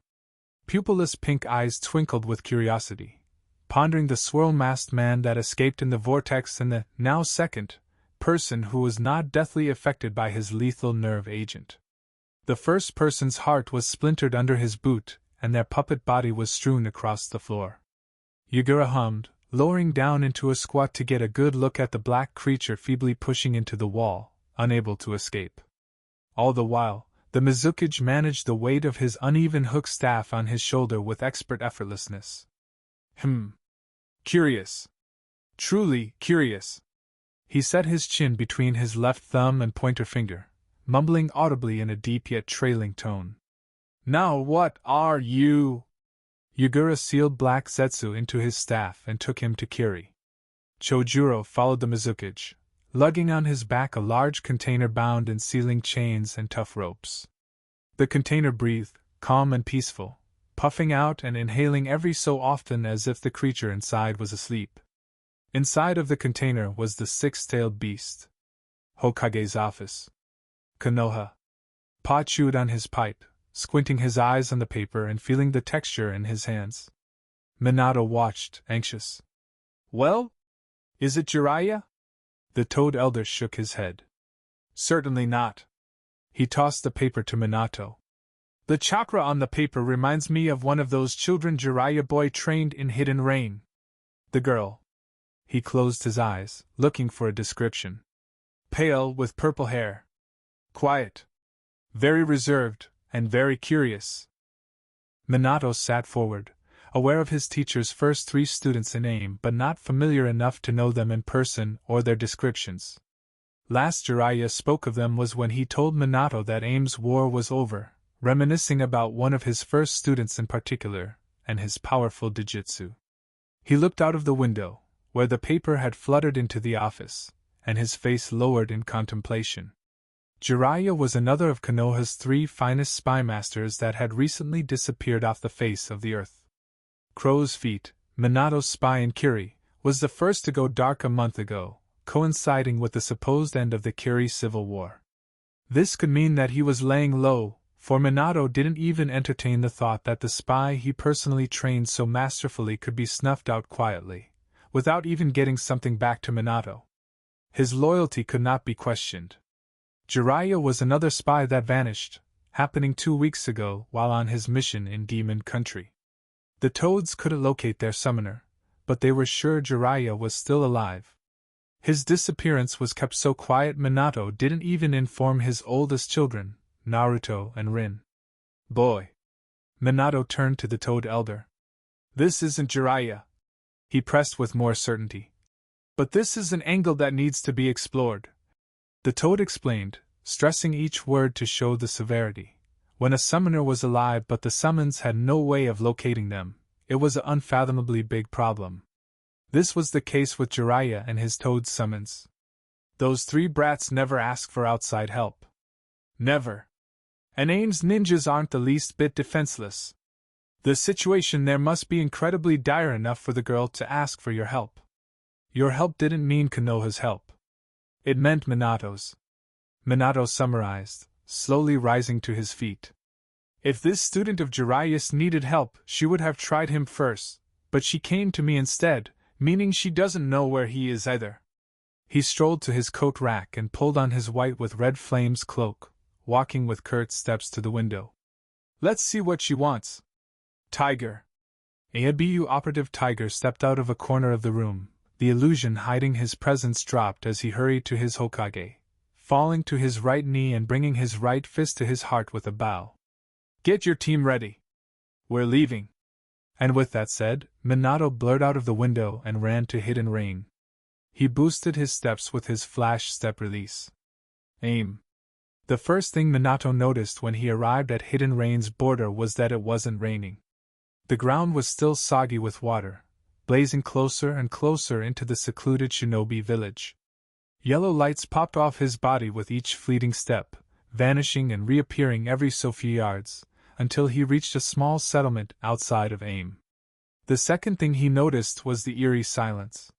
Pupilless pink eyes twinkled with curiosity, pondering the swirl-masked man that escaped in the vortex and the, now second, person who was not deathly affected by his lethal nerve agent. The first person's heart was splintered under his boot, and their puppet body was strewn across the floor. Yagura hummed, lowering down into a squat to get a good look at the black creature feebly pushing into the wall, unable to escape. All the while, the Mizukage managed the weight of his uneven hook staff on his shoulder with expert effortlessness. Curious. Truly curious. He set his chin between his left thumb and pointer finger, mumbling audibly in a deep yet trailing tone. "Now what are you?" Yagura sealed Black Zetsu into his staff and took him to Kiri. Chojuro followed the Mizukage, lugging on his back a large container bound in sealing chains and tough ropes. The container breathed, calm and peaceful, puffing out and inhaling every so often as if the creature inside was asleep. Inside of the container was the six-tailed beast. Hokage's office. Konoha. Pa chewed on his pipe, squinting his eyes on the paper and feeling the texture in his hands. Minato watched, anxious. "Well? Is it Jiraiya?" The Toad Elder shook his head. "Certainly not." He tossed the paper to Minato. "The chakra on the paper reminds me of one of those children Jiraiya boy trained in Hidden Rain. The girl." He closed his eyes, looking for a description. "Pale, with purple hair. Quiet. Very reserved, and very curious." Minato sat forward, aware of his teacher's first 3 students in AIM but not familiar enough to know them in person or their descriptions. Last Jiraiya spoke of them was when he told Minato that AIM's war was over, reminiscing about one of his first students in particular, and his powerful Dijitsu. He looked out of the window, where the paper had fluttered into the office, and his face lowered in contemplation. Jiraiya was another of Konoha's 3 finest spy masters that had recently disappeared off the face of the earth. Crow's Feet, Minato's spy in Kiri, was the first to go dark a month ago, coinciding with the supposed end of the Kiri civil war. This could mean that he was laying low, for Minato didn't even entertain the thought that the spy he personally trained so masterfully could be snuffed out quietly, without even getting something back to Minato. His loyalty could not be questioned. Jiraiya was another spy that vanished, happening 2 weeks ago while on his mission in Demon Country. The Toads couldn't locate their summoner, but they were sure Jiraiya was still alive. His disappearance was kept so quiet Minato didn't even inform his oldest children, Naruto and Rin. "Boy." Minato turned to the Toad Elder. "This isn't Jiraiya," he pressed with more certainty. "But this is an angle that needs to be explored." The Toad explained, stressing each word to show the severity. When a summoner was alive but the summons had no way of locating them, it was an unfathomably big problem. This was the case with Jiraiya and his Toad summons. Those 3 brats never ask for outside help. Never. And AIM's ninjas aren't the least bit defenseless. The situation there must be incredibly dire enough for the girl to ask for your help. Your help didn't mean Konoha's help. It meant Minato's. Minato summarized, slowly rising to his feet. "If this student of Jiraiya's needed help, she would have tried him first, but she came to me instead, meaning she doesn't know where he is either." He strolled to his coat rack and pulled on his white with red flames cloak, walking with curt steps to the window. "Let's see what she wants." "Tiger." A ABU operative Tiger stepped out of a corner of the room, the illusion hiding his presence dropped as he hurried to his Hokage, falling to his right knee and bringing his right fist to his heart with a bow. "Get your team ready. We're leaving." And with that said, Minato blurred out of the window and ran to Hidden Rain. He boosted his steps with his flash step release. AIM. The first thing Minato noticed when he arrived at Hidden Rain's border was that it wasn't raining. The ground was still soggy with water, blazing closer and closer into the secluded shinobi village. Yellow lights popped off his body with each fleeting step, vanishing and reappearing every so few yards, until he reached a small settlement outside of AIM. The second thing he noticed was the eerie silence.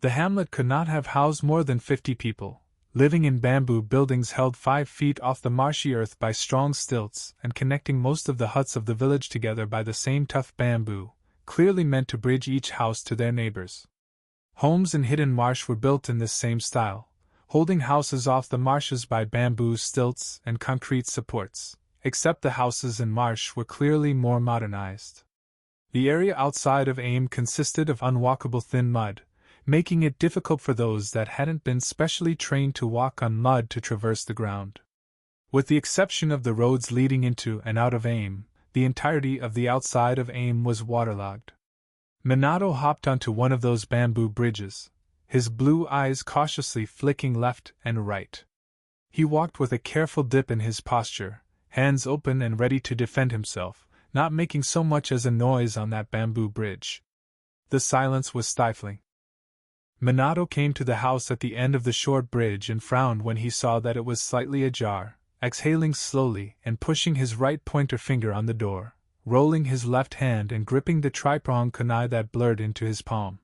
The hamlet could not have housed more than 50 people, living in bamboo buildings held 5 feet off the marshy earth by strong stilts and connecting most of the huts of the village together by the same tough bamboo, clearly meant to bridge each house to their neighbors. Homes in Hidden Marsh were built in this same style, holding houses off the marshes by bamboo stilts and concrete supports, except the houses in Marsh were clearly more modernized. The area outside of AIM consisted of unwalkable thin mud, making it difficult for those that hadn't been specially trained to walk on mud to traverse the ground. With the exception of the roads leading into and out of AIM, the entirety of the outside of AIM was waterlogged. Minato hopped onto one of those bamboo bridges, his blue eyes cautiously flicking left and right. He walked with a careful dip in his posture, hands open and ready to defend himself, not making so much as a noise on that bamboo bridge. The silence was stifling. Minato came to the house at the end of the short bridge and frowned when he saw that it was slightly ajar, exhaling slowly and pushing his right pointer finger on the door, rolling his left hand and gripping the tri-pronged kunai that blurred into his palm.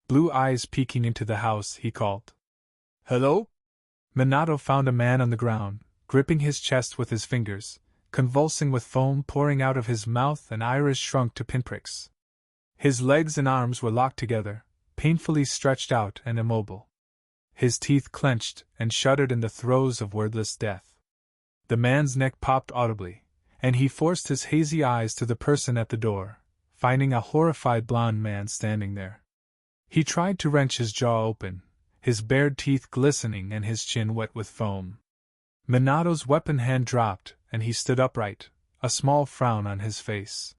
Blue eyes peeking into the house, he called. "Hello?" Minato found a man on the ground, gripping his chest with his fingers, convulsing with foam pouring out of his mouth and iris shrunk to pinpricks. His legs and arms were locked together, painfully stretched out and immobile. His teeth clenched and shuddered in the throes of wordless death. The man's neck popped audibly, and he forced his hazy eyes to the person at the door, finding a horrified blond man standing there. He tried to wrench his jaw open, his bared teeth glistening and his chin wet with foam. Minato's weapon hand dropped, and he stood upright, a small frown on his face.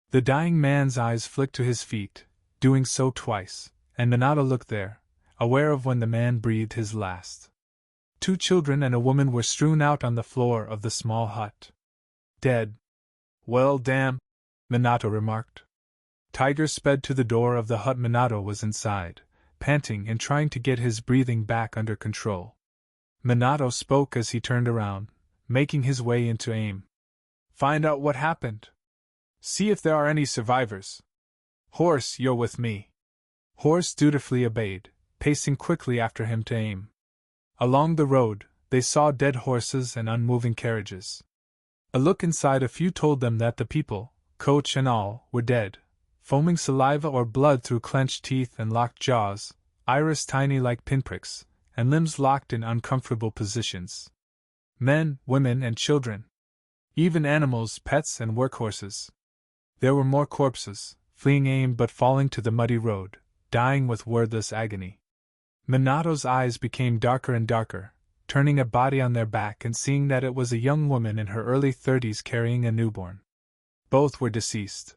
The dying man's eyes flicked to his feet, doing so twice, and Minato looked there, aware of when the man breathed his last. 2 children and a woman were strewn out on the floor of the small hut. Dead. "Well, damn," Minato remarked. Tiger sped to the door of the hut. Minato was inside, panting and trying to get his breathing back under control. Minato spoke as he turned around, making his way into aim. "Find out what happened. See if there are any survivors. Horse, you're with me." Horse dutifully obeyed, pacing quickly after him to aim. Along the road, they saw dead horses and unmoving carriages. A look inside a few told them that the people, coach and all, were dead, foaming saliva or blood through clenched teeth and locked jaws, iris tiny like pinpricks, and limbs locked in uncomfortable positions. Men, women, and children. Even animals, pets, and workhorses. There were more corpses, fleeing aim but falling to the muddy road, dying with wordless agony. Minato's eyes became darker and darker, turning a body on their back and seeing that it was a young woman in her early 30s carrying a newborn. Both were deceased.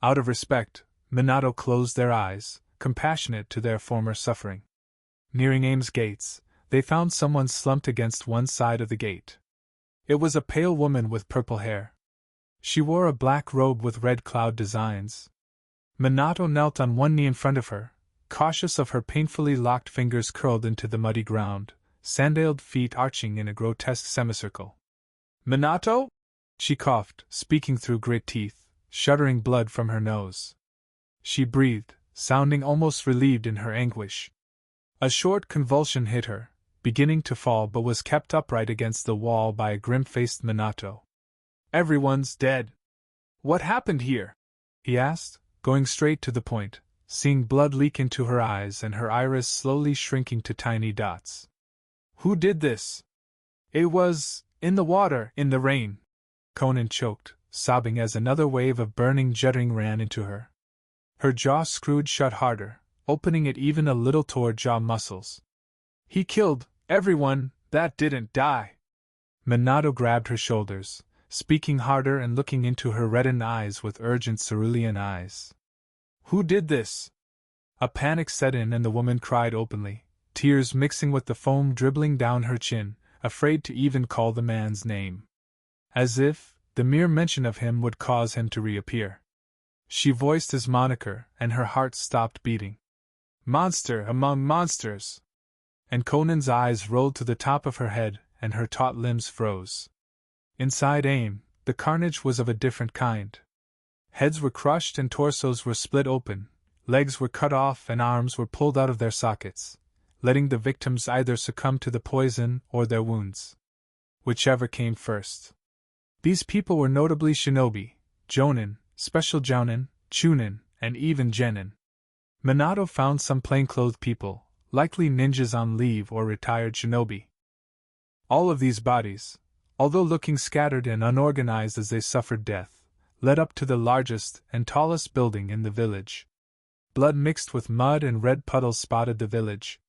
Out of respect, Minato closed their eyes, compassionate to their former suffering. Nearing Aim's gates, they found someone slumped against one side of the gate. It was a pale woman with purple hair. She wore a black robe with red cloud designs. Minato knelt on one knee in front of her, cautious of her painfully locked fingers curled into the muddy ground, sandaled feet arching in a grotesque semicircle. "Minato?" She coughed, speaking through grit teeth, shuddering blood from her nose. She breathed, sounding almost relieved in her anguish. A short convulsion hit her, beginning to fall but was kept upright against the wall by a grim-faced Minato. "Everyone's dead. What happened here?" he asked, going straight to the point, seeing blood leak into her eyes and her iris slowly shrinking to tiny dots. "Who did this?" "It was, in the water, in the rain." Conan choked, sobbing as another wave of burning juddering ran into her. Her jaw screwed shut harder, opening it even a little toward jaw muscles. "He killed everyone that didn't die." Minato grabbed her shoulders, speaking harder and looking into her reddened eyes with urgent cerulean eyes. "Who did this?" A panic set in and the woman cried openly, tears mixing with the foam dribbling down her chin, afraid to even call the man's name. As if the mere mention of him would cause him to reappear. She voiced his moniker, and her heart stopped beating. "Monster among monsters!" And Conan's eyes rolled to the top of her head, and her taut limbs froze. Inside Aim, the carnage was of a different kind. Heads were crushed and torsos were split open, legs were cut off and arms were pulled out of their sockets, letting the victims either succumb to the poison or their wounds. Whichever came first. These people were notably shinobi, jonin, special jounin, chunin, and even genin. Minato found some plainclothed people, likely ninjas on leave or retired shinobi. All of these bodies, although looking scattered and unorganized as they suffered death, led up to the largest and tallest building in the village. Blood mixed with mud and red puddles spotted the village.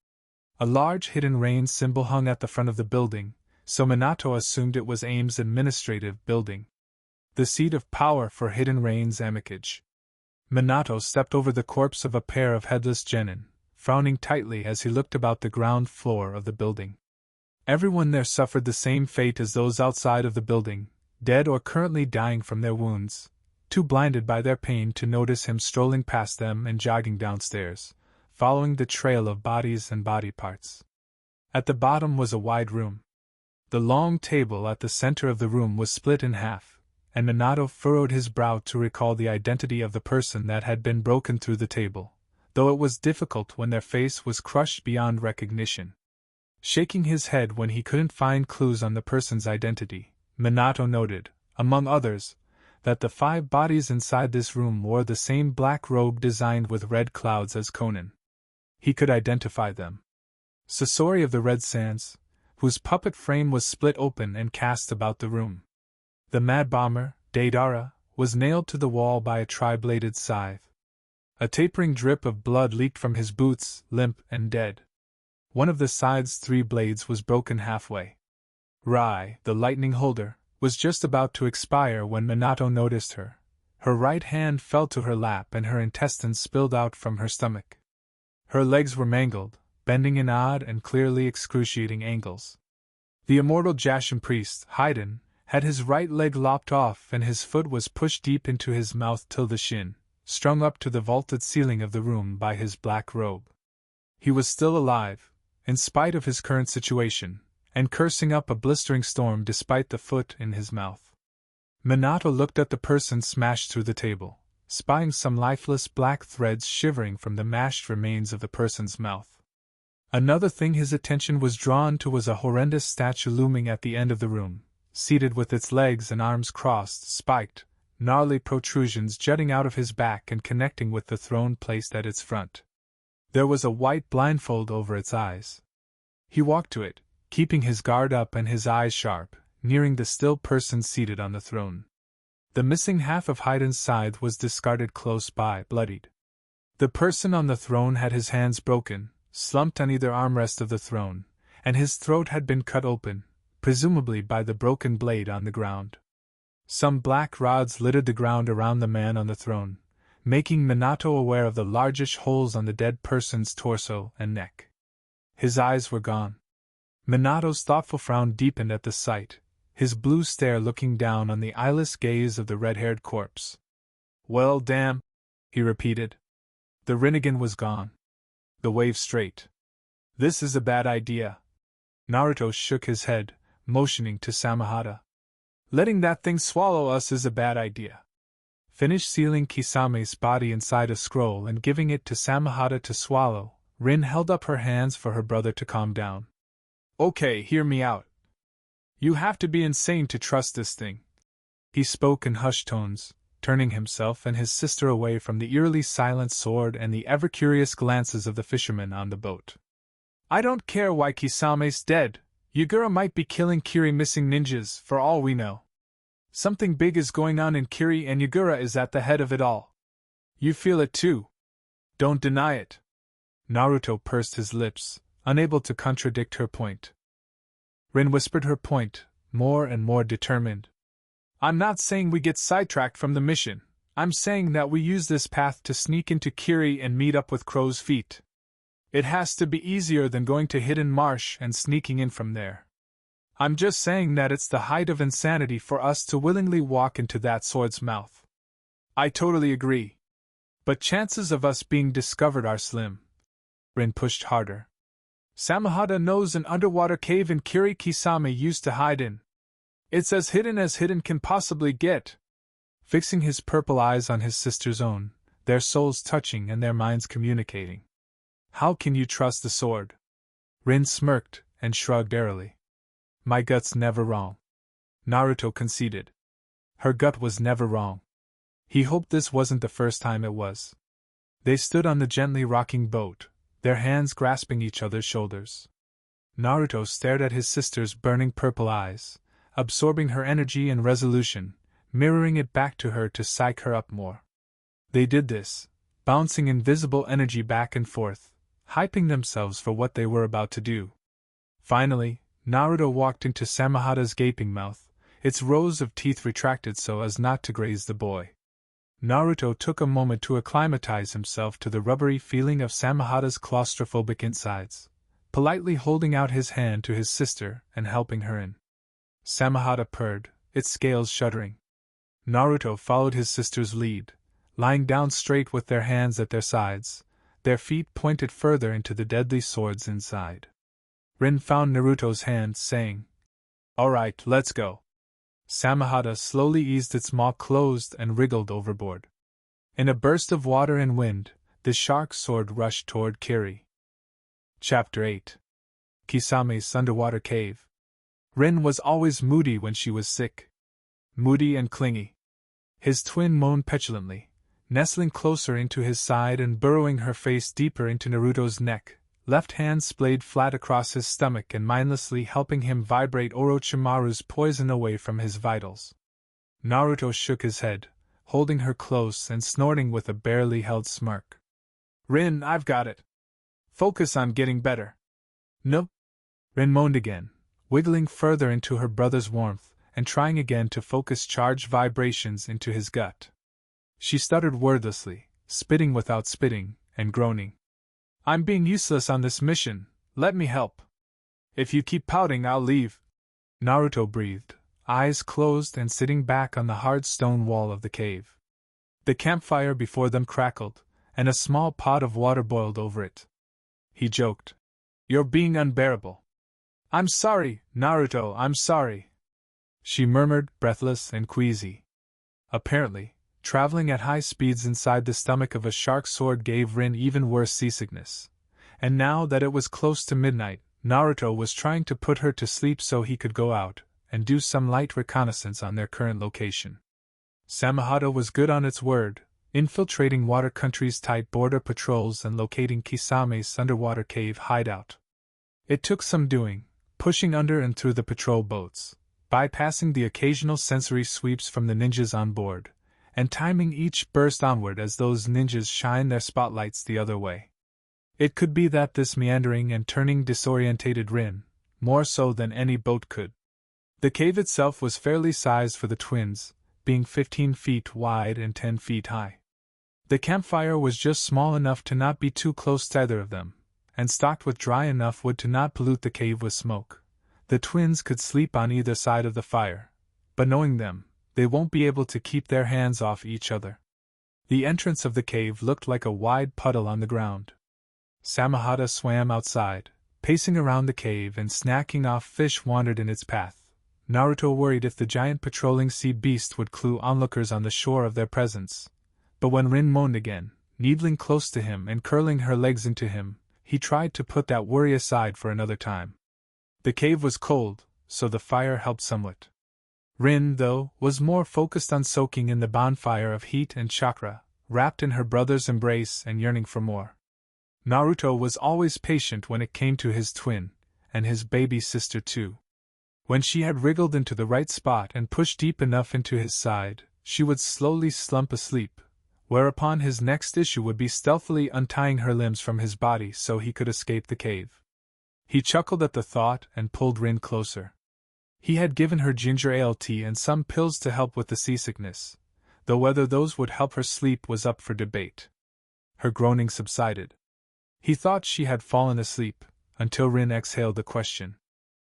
A large hidden rain symbol hung at the front of the building, so Minato assumed it was Aim's administrative building. The seat of power for Hidden Rain's amicage. Minato stepped over the corpse of a pair of headless genin, frowning tightly as he looked about the ground floor of the building. Everyone there suffered the same fate as those outside of the building, dead or currently dying from their wounds, too blinded by their pain to notice him strolling past them and jogging downstairs, following the trail of bodies and body parts. At the bottom was a wide room. The long table at the center of the room was split in half, and Minato furrowed his brow to recall the identity of the person that had been broken through the table, though it was difficult when their face was crushed beyond recognition. Shaking his head when he couldn't find clues on the person's identity, Minato noted, among others, that the 5 bodies inside this room wore the same black robe designed with red clouds as Conan. He could identify them. Sasori of the Red Sands, whose puppet frame was split open and cast about the room. The Mad Bomber, Deidara, was nailed to the wall by a tri-bladed scythe. A tapering drip of blood leaked from his boots, limp and dead. One of the scythe's 3 blades was broken halfway. Rai, the lightning holder, was just about to expire when Minato noticed her. Her right hand fell to her lap and her intestines spilled out from her stomach. Her legs were mangled, bending in odd and clearly excruciating angles. The immortal Jashin priest, Haiden, had his right leg lopped off and his foot was pushed deep into his mouth till the shin, strung up to the vaulted ceiling of the room by his black robe. He was still alive, in spite of his current situation, and cursing up a blistering storm despite the foot in his mouth. Minato looked at the person smashed through the table, spying some lifeless black threads shivering from the mashed remains of the person's mouth. Another thing his attention was drawn to was a horrendous statue looming at the end of the room, seated with its legs and arms crossed, spiked, gnarly protrusions jutting out of his back and connecting with the throne placed at its front. There was a white blindfold over its eyes. He walked to it, keeping his guard up and his eyes sharp, nearing the still person seated on the throne. The missing half of Haiden's scythe was discarded close by, bloodied. The person on the throne had his hands broken, slumped on either armrest of the throne, and his throat had been cut open, presumably by the broken blade on the ground. Some black rods littered the ground around the man on the throne, making Minato aware of the largish holes on the dead person's torso and neck. His eyes were gone. Minato's thoughtful frown deepened at the sight, his blue stare looking down on the eyeless gaze of the red-haired corpse. "Well, damn," he repeated. The Rinnegan was gone. The wave straight. "This is a bad idea." Naruto shook his head, motioning to Samehada. "Letting that thing swallow us is a bad idea." Finish sealing Kisame's body inside a scroll and giving it to Samehada to swallow, Rin held up her hands for her brother to calm down. "Okay, hear me out. You have to be insane to trust this thing." He spoke in hushed tones, turning himself and his sister away from the eerily silent sword and the ever-curious glances of the fishermen on the boat. "I don't care why Kisame's dead. Yagura might be killing Kiri missing ninjas, for all we know. Something big is going on in Kiri and Yagura is at the head of it all. You feel it too. Don't deny it." Naruto pursed his lips, unable to contradict her point. Rin whispered her point, more and more determined. "I'm not saying we get sidetracked from the mission. I'm saying that we use this path to sneak into Kiri and meet up with Crow's Feet. It has to be easier than going to Hidden Marsh and sneaking in from there. I'm just saying that it's the height of insanity for us to willingly walk into that sword's mouth." "I totally agree. But chances of us being discovered are slim." Rin pushed harder. "Samehada knows an underwater cave in Kiri Kisame used to hide in. It's as hidden can possibly get." Fixing his purple eyes on his sister's own, their souls touching and their minds communicating. "How can you trust the sword?" Rin smirked and shrugged airily. "My gut's never wrong." Naruto conceded. Her gut was never wrong. He hoped this wasn't the first time it was. They stood on the gently rocking boat, their hands grasping each other's shoulders. Naruto stared at his sister's burning purple eyes, absorbing her energy and resolution, mirroring it back to her to psych her up more. They did this, bouncing invisible energy back and forth, hyping themselves for what they were about to do. Finally, Naruto walked into Samehada's gaping mouth, its rows of teeth retracted so as not to graze the boy. Naruto took a moment to acclimatize himself to the rubbery feeling of Samehada's claustrophobic insides, politely holding out his hand to his sister and helping her in. Samahata purred, its scales shuddering. Naruto followed his sister's lead, lying down straight with their hands at their sides, their feet pointed further into the deadly swords inside. Rin found Naruto's hand, saying, "Alright, let's go." Samahata slowly eased its maw closed and wriggled overboard. In a burst of water and wind, the shark sword rushed toward Kiri. Chapter 8. Kisame's Underwater Cave. Rin was always moody when she was sick. Moody and clingy. His twin moaned petulantly, nestling closer into his side and burrowing her face deeper into Naruto's neck, left hand splayed flat across his stomach and mindlessly helping him vibrate Orochimaru's poison away from his vitals. Naruto shook his head, holding her close and snorting with a barely held smirk. "Rin, I've got it. Focus on getting better." "No." Rin moaned again, wiggling further into her brother's warmth and trying again to focus charged vibrations into his gut. She stuttered wordlessly, spitting without spitting, and groaning. "I'm being useless on this mission, let me help. If you keep pouting, I'll leave." Naruto breathed, eyes closed and sitting back on the hard stone wall of the cave. The campfire before them crackled, and a small pot of water boiled over it. He joked, "You're being unbearable." "I'm sorry, Naruto, I'm sorry," she murmured, breathless and queasy. Apparently, traveling at high speeds inside the stomach of a shark sword gave Rin even worse seasickness, and now that it was close to midnight, Naruto was trying to put her to sleep so he could go out and do some light reconnaissance on their current location. Samahata was good on its word, infiltrating Water Country's tight border patrols and locating Kisame's underwater cave hideout. It took some doing, pushing under and through the patrol boats, bypassing the occasional sensory sweeps from the ninjas on board, and timing each burst onward as those ninjas shine their spotlights the other way. It could be that this meandering and turning disorientated Rin, more so than any boat could. The cave itself was fairly sized for the twins, being 15 feet wide and 10 feet high. The campfire was just small enough to not be too close to either of them, and stocked with dry enough wood to not pollute the cave with smoke. The twins could sleep on either side of the fire, but knowing them, they won't be able to keep their hands off each other. The entrance of the cave looked like a wide puddle on the ground. Samahata swam outside, pacing around the cave and snacking off fish wandered in its path. Naruto worried if the giant patrolling sea beast would clue onlookers on the shore of their presence. But when Rin moaned again, needling close to him and curling her legs into him, he tried to put that worry aside for another time. The cave was cold, so the fire helped somewhat. Rin, though, was more focused on soaking in the bonfire of heat and chakra, wrapped in her brother's embrace and yearning for more. Naruto was always patient when it came to his twin, and his baby sister too. When she had wriggled into the right spot and pushed deep enough into his side, she would slowly slump asleep, whereupon his next issue would be stealthily untying her limbs from his body so he could escape the cave. He chuckled at the thought and pulled Rin closer. He had given her ginger ale tea and some pills to help with the seasickness, though whether those would help her sleep was up for debate. Her groaning subsided. He thought she had fallen asleep, until Rin exhaled the question.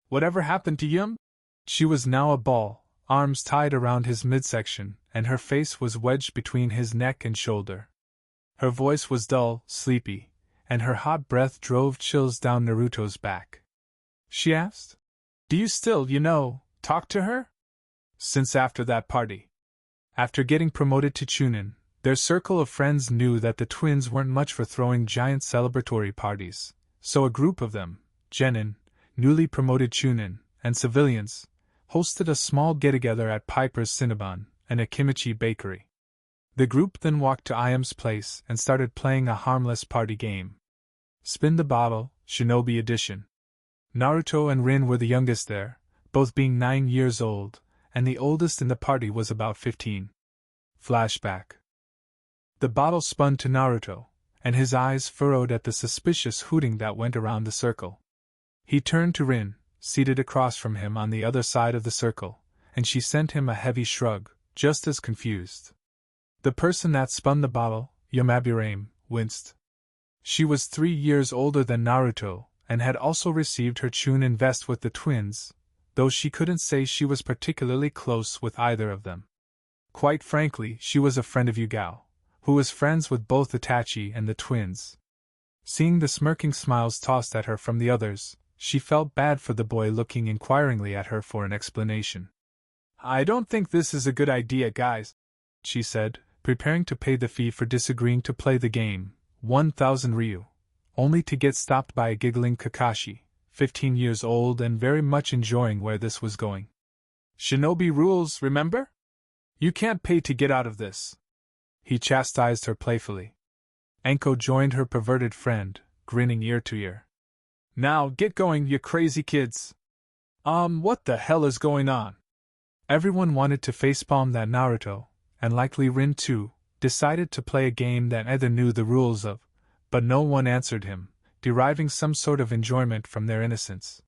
"Whatever happened to Yum?" She was now a ball, arms tied around his midsection, and her face was wedged between his neck and shoulder. Her voice was dull, sleepy, and her hot breath drove chills down Naruto's back. She asked, "Do you still, talk to her?" "Since after that party." After getting promoted to Chunin, their circle of friends knew that the twins weren't much for throwing giant celebratory parties, so a group of them, genin, newly promoted Chunin, and civilians, hosted a small get-together at Piper's Cinnabon, an Akimichi bakery. The group then walked to Iam's place and started playing a harmless party game. Spin the Bottle, Shinobi Edition. Naruto and Rin were the youngest there, both being 9 years old, and the oldest in the party was about 15. Flashback. The bottle spun to Naruto, and his eyes furrowed at the suspicious hooting that went around the circle. He turned to Rin, seated across from him on the other side of the circle, and she sent him a heavy shrug, just as confused. The person that spun the bottle, Yamaburame, winced. She was 3 years older than Naruto, and had also received her Chunin vest with the twins, though she couldn't say she was particularly close with either of them. Quite frankly, she was a friend of Yugao, who was friends with both Itachi and the twins. Seeing the smirking smiles tossed at her from the others, she felt bad for the boy looking inquiringly at her for an explanation. "I don't think this is a good idea, guys," she said, preparing to pay the fee for disagreeing to play the game, 1,000 ryu, only to get stopped by a giggling Kakashi, 15 years old and very much enjoying where this was going. "Shinobi rules, remember? You can't pay to get out of this." He chastised her playfully. Anko joined her perverted friend, grinning ear to ear. "Now get going, you crazy kids! What the hell is going on?" Everyone wanted to facepalm that Naruto, and likely Rin too, decided to play a game that either knew the rules of, but no one answered him, deriving some sort of enjoyment from their innocence.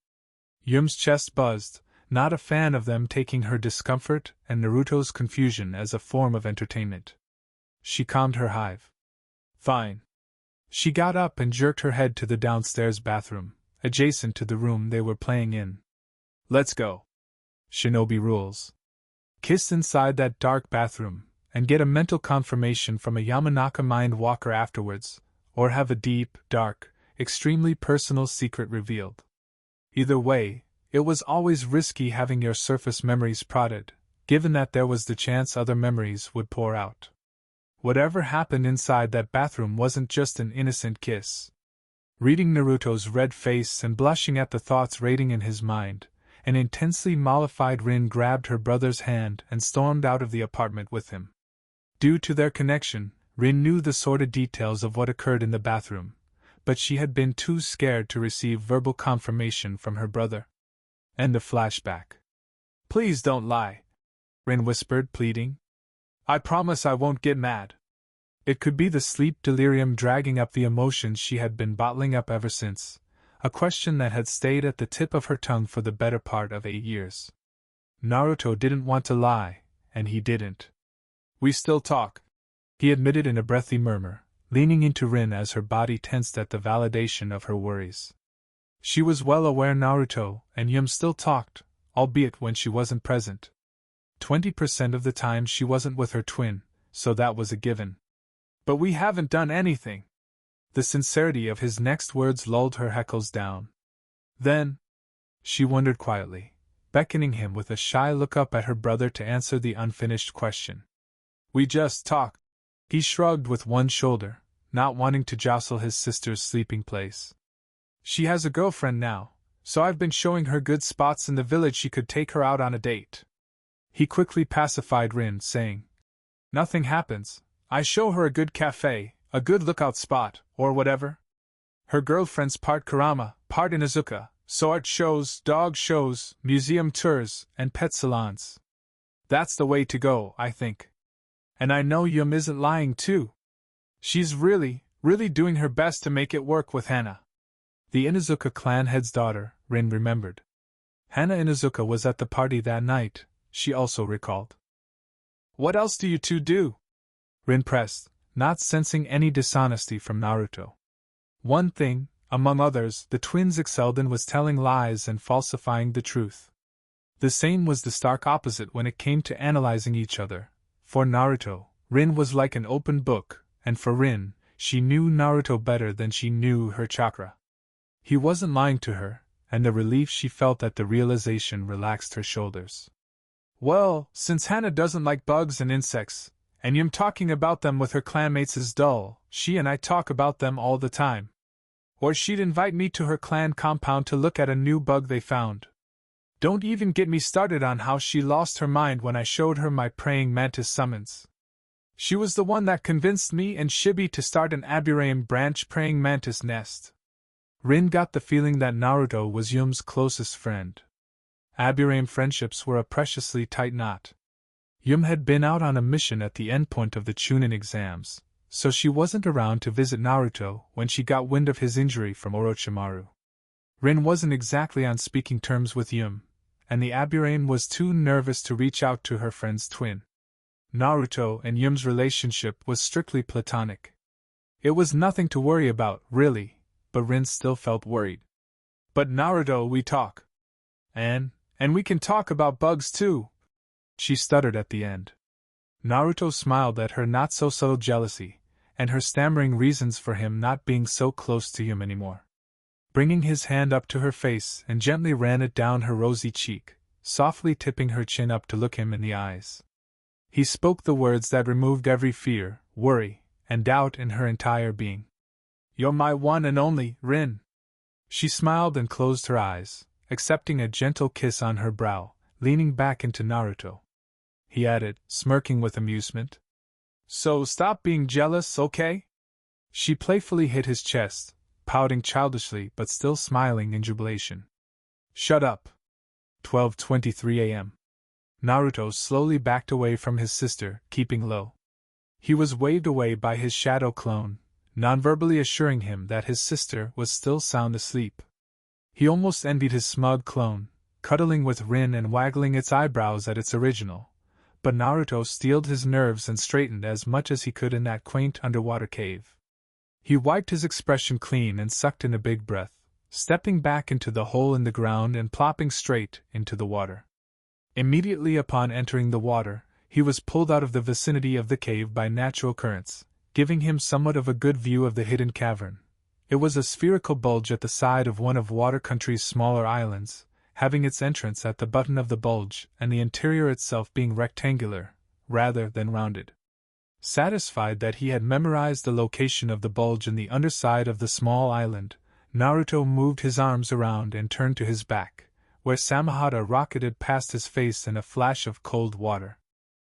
Yum's chest buzzed, not a fan of them taking her discomfort and Naruto's confusion as a form of entertainment. She calmed her hive. "Fine." She got up and jerked her head to the downstairs bathroom, adjacent to the room they were playing in. "Let's go. Shinobi rules." Kiss inside that dark bathroom, and get a mental confirmation from a Yamanaka mind walker afterwards, or have a deep, dark, extremely personal secret revealed. Either way, it was always risky having your surface memories prodded, given that there was the chance other memories would pour out. Whatever happened inside that bathroom wasn't just an innocent kiss. Reading Naruto's red face and blushing at the thoughts raiding in his mind, an intensely mollified Rin grabbed her brother's hand and stormed out of the apartment with him. Due to their connection, Rin knew the sordid details of what occurred in the bathroom, but she had been too scared to receive verbal confirmation from her brother. End of flashback. "Please don't lie," Rin whispered, pleading. "I promise I won't get mad." It could be the sleep delirium dragging up the emotions she had been bottling up ever since, a question that had stayed at the tip of her tongue for the better part of 8 years. Naruto didn't want to lie, and he didn't. "We still talk," he admitted in a breathy murmur, leaning into Rin as her body tensed at the validation of her worries. She was well aware Naruto and Yum still talked, albeit when she wasn't present. 20% of the time she wasn't with her twin, so that was a given. "But we haven't done anything." The sincerity of his next words lulled her heckles down. "Then?" she wondered quietly, beckoning him with a shy look up at her brother to answer the unfinished question. "We just talk." He shrugged with one shoulder, not wanting to jostle his sister's sleeping place. "She has a girlfriend now, so I've been showing her good spots in the village she could take her out on a date." He quickly pacified Rin, saying, "Nothing happens. I show her a good cafe, a good lookout spot, or whatever. Her girlfriend's part Kurama, part Inuzuka, so art shows, dog shows, museum tours, and pet salons. That's the way to go, I think. And I know Yum isn't lying too. She's really, really doing her best to make it work with Hana." The Inuzuka clan head's daughter, Rin remembered. Hana Inuzuka was at the party that night, she also recalled. "What else do you two do?" Rin pressed, not sensing any dishonesty from Naruto. One thing, among others, the twins excelled in was telling lies and falsifying the truth. The same was the stark opposite when it came to analyzing each other. For Naruto, Rin was like an open book, and for Rin, she knew Naruto better than she knew her chakra. He wasn't lying to her, and the relief she felt at the realization relaxed her shoulders. "Well, since Hana doesn't like bugs and insects, and Yum talking about them with her clanmates is dull, she and I talk about them all the time. Or she'd invite me to her clan compound to look at a new bug they found. Don't even get me started on how she lost her mind when I showed her my praying mantis summons. She was the one that convinced me and Shibi to start an Aburame branch praying mantis nest." Rin got the feeling that Naruto was Yum's closest friend. Aburame friendships were a preciously tight knot. Yum had been out on a mission at the endpoint of the Chunin exams, so she wasn't around to visit Naruto when she got wind of his injury from Orochimaru. Rin wasn't exactly on speaking terms with Yum, and the Aburame was too nervous to reach out to her friend's twin. Naruto and Yum's relationship was strictly platonic. It was nothing to worry about, really, but Rin still felt worried. But Naruto, we talk. And we can talk about bugs too, she stuttered at the end. Naruto smiled at her not-so-subtle jealousy, and her stammering reasons for him not being so close to him anymore. Bringing his hand up to her face and gently ran it down her rosy cheek, softly tipping her chin up to look him in the eyes. He spoke the words that removed every fear, worry, and doubt in her entire being. You're my one and only, Rin. She smiled and closed her eyes, accepting a gentle kiss on her brow, leaning back into Naruto. He added, smirking with amusement. So stop being jealous, okay? She playfully hit his chest, pouting childishly but still smiling in jubilation. Shut up. 12:23 a.m. Naruto slowly backed away from his sister, keeping low. He was waved away by his shadow clone, non-verbally assuring him that his sister was still sound asleep. He almost envied his smug clone, cuddling with Rin and waggling its eyebrows at its original. But Naruto steeled his nerves and straightened as much as he could in that quaint underwater cave. He wiped his expression clean and sucked in a big breath, stepping back into the hole in the ground and plopping straight into the water. Immediately upon entering the water, he was pulled out of the vicinity of the cave by natural currents, giving him somewhat of a good view of the hidden cavern. It was a spherical bulge at the side of one of Water Country's smaller islands, having its entrance at the bottom of the bulge and the interior itself being rectangular, rather than rounded. Satisfied that he had memorized the location of the bulge in the underside of the small island, Naruto moved his arms around and turned to his back, where Samahata rocketed past his face in a flash of cold water.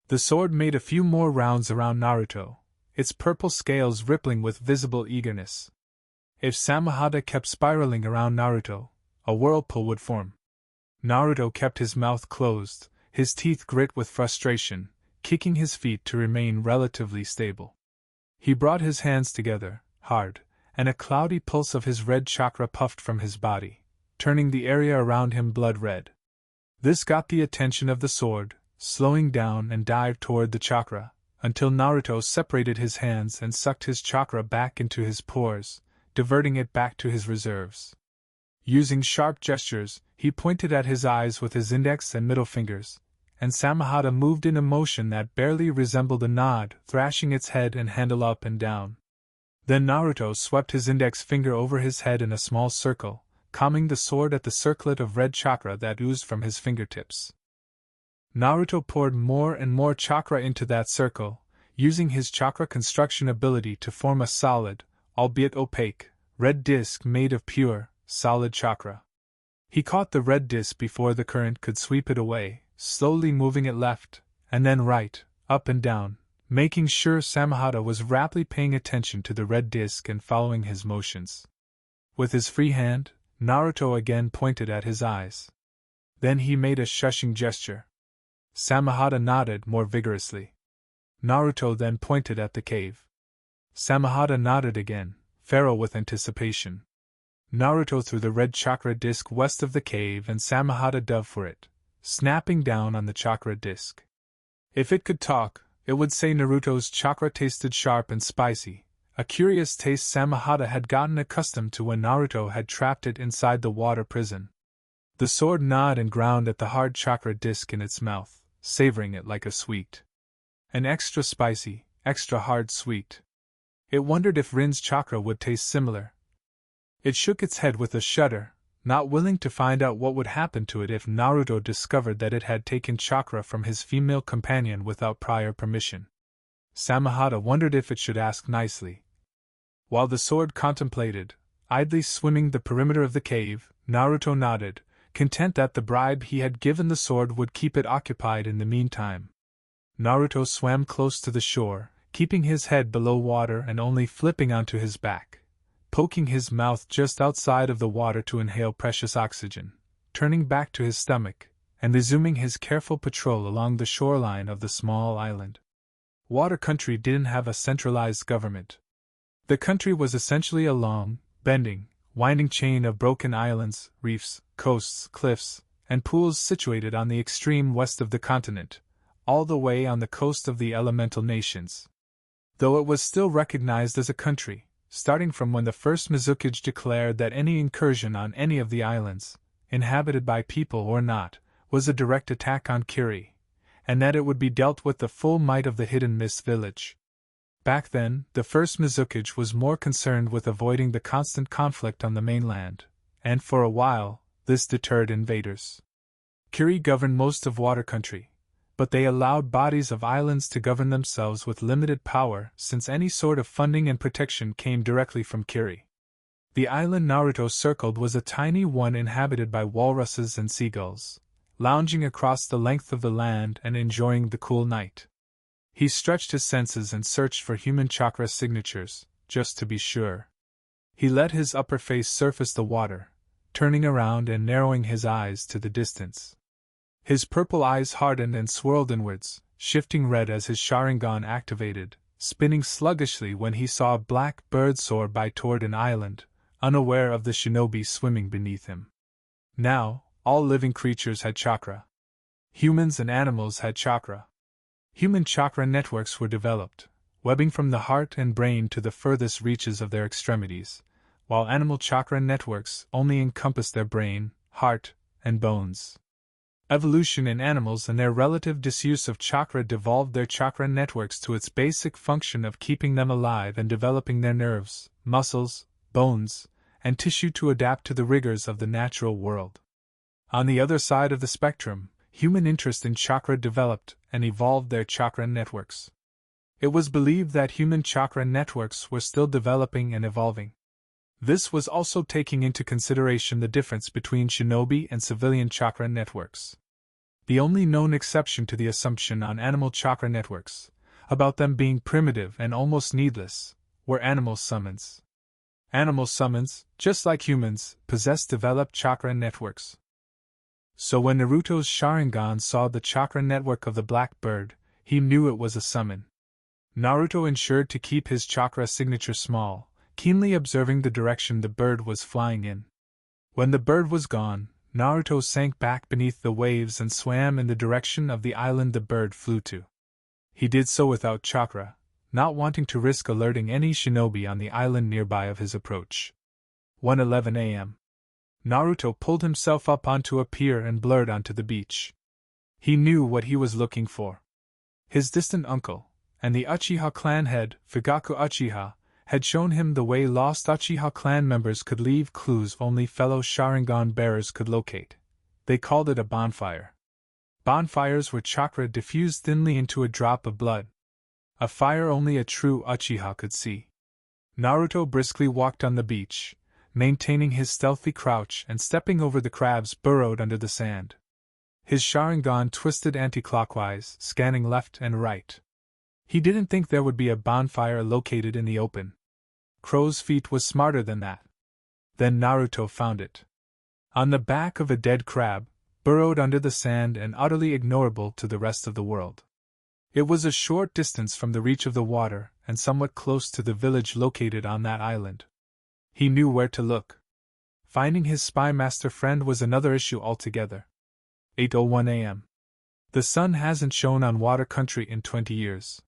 The sword made a few more rounds around Naruto, its purple scales rippling with visible eagerness. If Samahata kept spiraling around Naruto, a whirlpool would form. Naruto kept his mouth closed, his teeth grit with frustration, kicking his feet to remain relatively stable. He brought his hands together, hard, and a cloudy pulse of his red chakra puffed from his body, turning the area around him blood red. This got the attention of the sword, slowing down and dived toward the chakra, until Naruto separated his hands and sucked his chakra back into his pores, diverting it back to his reserves. Using sharp gestures, he pointed at his eyes with his index and middle fingers, and Samahata moved in a motion that barely resembled a nod, thrashing its head and handle up and down. Then Naruto swept his index finger over his head in a small circle, calming the sword at the circlet of red chakra that oozed from his fingertips. Naruto poured more and more chakra into that circle, using his chakra construction ability to form a solid, albeit opaque, red disc made of pure, solid chakra. He caught the red disc before the current could sweep it away, slowly moving it left, and then right, up and down, making sure Samahata was raptly paying attention to the red disc and following his motions. With his free hand, Naruto again pointed at his eyes. Then he made a shushing gesture. Samahata nodded more vigorously. Naruto then pointed at the cave. Samahata nodded again, feral with anticipation. Naruto threw the red chakra disc west of the cave and Samahata dove for it, snapping down on the chakra disc. If it could talk, it would say Naruto's chakra tasted sharp and spicy, a curious taste Samahata had gotten accustomed to when Naruto had trapped it inside the water prison. The sword gnawed and ground at the hard chakra disc in its mouth, savoring it like a sweet. An extra spicy, extra hard sweet. It wondered if Rin's chakra would taste similar. It shook its head with a shudder, not willing to find out what would happen to it if Naruto discovered that it had taken chakra from his female companion without prior permission. Samahata wondered if it should ask nicely. While the sword contemplated, idly swimming the perimeter of the cave, Naruto nodded, content that the bribe he had given the sword would keep it occupied in the meantime. Naruto swam close to the shore, keeping his head below water and only flipping onto his back, poking his mouth just outside of the water to inhale precious oxygen, turning back to his stomach, and resuming his careful patrol along the shoreline of the small island. Water Country didn't have a centralized government. The country was essentially a long, bending, winding chain of broken islands, reefs, coasts, cliffs, and pools situated on the extreme west of the continent, all the way on the coast of the elemental nations. Though it was still recognized as a country, starting from when the first Mizukage declared that any incursion on any of the islands, inhabited by people or not, was a direct attack on Kiri, and that it would be dealt with the full might of the hidden mist village. Back then, the first Mizukage was more concerned with avoiding the constant conflict on the mainland, and for a while, this deterred invaders. Kiri governed most of water country, but they allowed bodies of islands to govern themselves with limited power since any sort of funding and protection came directly from Kiri. The island Naruto circled was a tiny one inhabited by walruses and seagulls, lounging across the length of the land and enjoying the cool night. He stretched his senses and searched for human chakra signatures, just to be sure. He let his upper face surface the water, turning around and narrowing his eyes to the distance. His purple eyes hardened and swirled inwards, shifting red as his Sharingan activated, spinning sluggishly when he saw a black bird soar by toward an island, unaware of the shinobi swimming beneath him. Now, all living creatures had chakra. Humans and animals had chakra. Human chakra networks were developed, webbing from the heart and brain to the furthest reaches of their extremities, while animal chakra networks only encompassed their brain, heart, and bones. Evolution in animals and their relative disuse of chakra devolved their chakra networks to its basic function of keeping them alive and developing their nerves, muscles, bones, and tissue to adapt to the rigors of the natural world. On the other side of the spectrum, human interest in chakra developed and evolved their chakra networks. It was believed that human chakra networks were still developing and evolving. This was also taking into consideration the difference between shinobi and civilian chakra networks. The only known exception to the assumption on animal chakra networks, about them being primitive and almost needless, were animal summons. Animal summons, just like humans, possess developed chakra networks. So when Naruto's Sharingan saw the chakra network of the black bird, he knew it was a summon. Naruto ensured to keep his chakra signature small, keenly observing the direction the bird was flying in. When the bird was gone, Naruto sank back beneath the waves and swam in the direction of the island the bird flew to. He did so without chakra, not wanting to risk alerting any shinobi on the island nearby of his approach. 1:11 a.m. Naruto pulled himself up onto a pier and blurred onto the beach. He knew what he was looking for. His distant uncle, and the Uchiha clan head, Fugaku Uchiha, had shown him the way lost Uchiha clan members could leave clues only fellow Sharingan bearers could locate. They called it a bonfire. Bonfires were chakra diffused thinly into a drop of blood. A fire only a true Uchiha could see. Naruto briskly walked on the beach, maintaining his stealthy crouch and stepping over the crabs burrowed under the sand. His Sharingan twisted anti-clockwise, scanning left and right. He didn't think there would be a bonfire located in the open. Crow's feet was smarter than that. Then Naruto found it. On the back of a dead crab, burrowed under the sand and utterly ignorable to the rest of the world. It was a short distance from the reach of the water and somewhat close to the village located on that island. He knew where to look. Finding his spy master friend was another issue altogether. 8:01 a.m. The sun hasn't shone on water country in 20 years.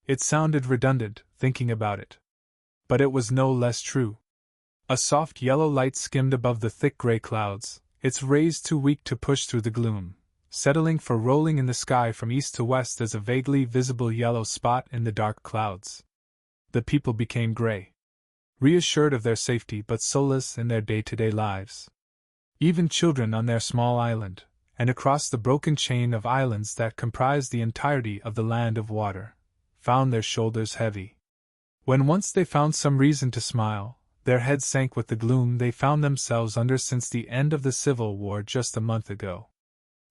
It sounded redundant, thinking about it. But it was no less true. A soft yellow light skimmed above the thick gray clouds, its rays too weak to push through the gloom, settling for rolling in the sky from east to west as a vaguely visible yellow spot in the dark clouds. The people became gray, reassured of their safety but soulless in their day-to-day lives. Even children on their small island, and across the broken chain of islands that comprised the entirety of the land of water, found their shoulders heavy. When once they found some reason to smile, their heads sank with the gloom they found themselves under since the end of the Civil War just a month ago.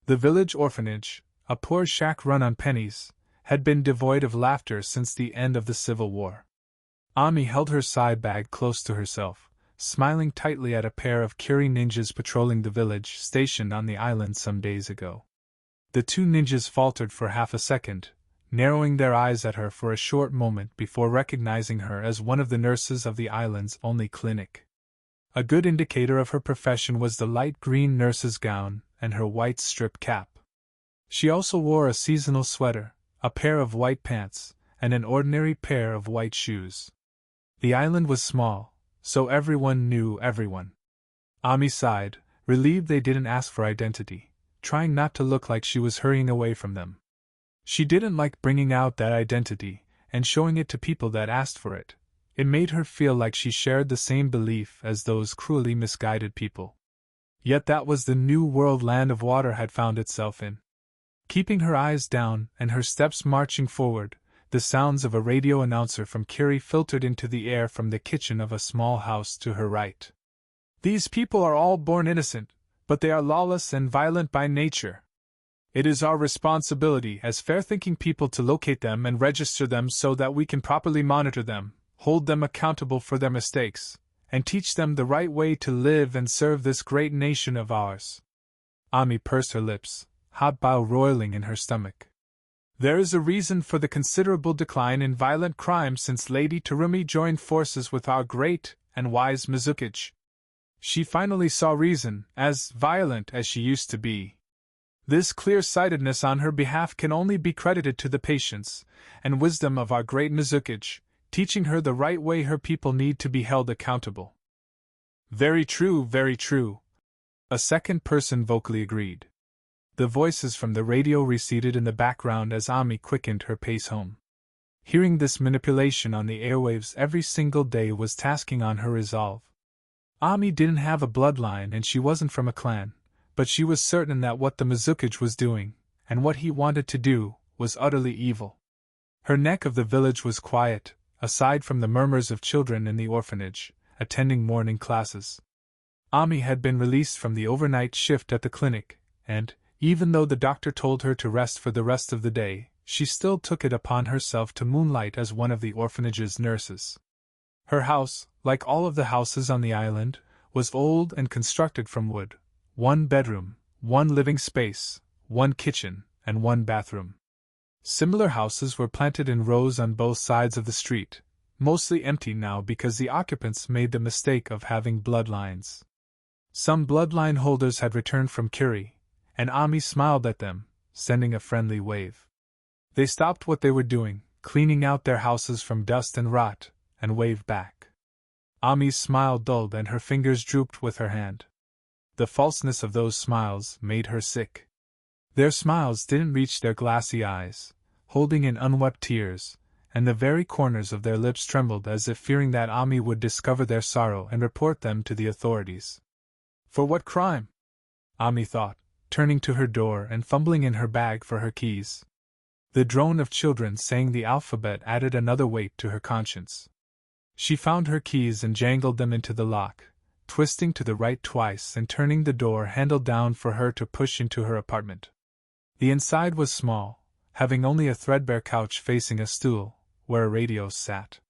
The village orphanage, a poor shack run on pennies, had been devoid of laughter since the end of the Civil War. Ami held her side bag close to herself, smiling tightly at a pair of Kiri ninjas patrolling the village stationed on the island some days ago. The two ninjas faltered for half a second, narrowing their eyes at her for a short moment before recognizing her as one of the nurses of the island's only clinic. A good indicator of her profession was the light green nurse's gown and her white strip cap. She also wore a seasonal sweater, a pair of white pants, and an ordinary pair of white shoes. The island was small, so everyone knew everyone. Ami sighed, relieved they didn't ask for identity, trying not to look like she was hurrying away from them. She didn't like bringing out that identity and showing it to people that asked for it. It made her feel like she shared the same belief as those cruelly misguided people. Yet that was the new world land of water had found itself in. Keeping her eyes down and her steps marching forward, the sounds of a radio announcer from Kiri filtered into the air from the kitchen of a small house to her right. These people are all born innocent, but they are lawless and violent by nature. It is our responsibility as fair-thinking people to locate them and register them so that we can properly monitor them, hold them accountable for their mistakes, and teach them the right way to live and serve this great nation of ours. Ami pursed her lips, hot bile roiling in her stomach. There is a reason for the considerable decline in violent crime since Lady Terumi joined forces with our great and wise Mizukage. She finally saw reason, as violent as she used to be. This clear-sightedness on her behalf can only be credited to the patience and wisdom of our great Mizukage, teaching her the right way her people need to be held accountable. Very true, a second person vocally agreed. The voices from the radio receded in the background as Ami quickened her pace home. Hearing this manipulation on the airwaves every single day was tasking on her resolve. Ami didn't have a bloodline and she wasn't from a clan, but she was certain that what the Mizukage was doing, and what he wanted to do, was utterly evil. Her neck of the village was quiet, aside from the murmurs of children in the orphanage, attending morning classes. Ami had been released from the overnight shift at the clinic, and, even though the doctor told her to rest for the rest of the day, she still took it upon herself to moonlight as one of the orphanage's nurses. Her house, like all of the houses on the island, was old and constructed from wood. 1 bedroom, 1 living space, 1 kitchen, and 1 bathroom. Similar houses were planted in rows on both sides of the street, mostly empty now because the occupants made the mistake of having bloodlines. Some bloodline holders had returned from Kiri, and Ami smiled at them, sending a friendly wave. They stopped what they were doing, cleaning out their houses from dust and rot, and waved back. Ami's smile dulled and her fingers drooped with her hand. The falseness of those smiles made her sick. Their smiles didn't reach their glassy eyes, holding in unwept tears, and the very corners of their lips trembled as if fearing that Ami would discover their sorrow and report them to the authorities. For what crime? Ami thought, turning to her door and fumbling in her bag for her keys. The drone of children saying the alphabet added another weight to her conscience. She found her keys and jangled them into the lock, twisting to the right twice and turning the door handle down for her to push into her apartment. The inside was small, having only a threadbare couch facing a stool, where a radio sat.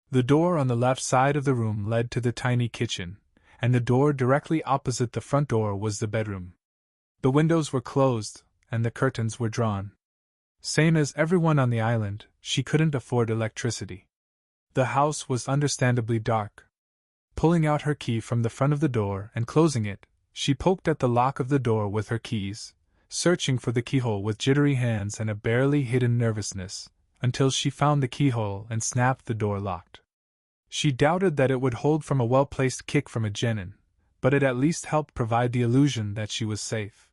The door on the left side of the room led to the tiny kitchen, and the door directly opposite the front door was the bedroom. The windows were closed, and the curtains were drawn. Same as everyone on the island, she couldn't afford electricity. The house was understandably dark. Pulling out her key from the front of the door and closing it, she poked at the lock of the door with her keys, searching for the keyhole with jittery hands and a barely hidden nervousness, until she found the keyhole and snapped the door locked. She doubted that it would hold from a well-placed kick from a genin, but it at least helped provide the illusion that she was safe.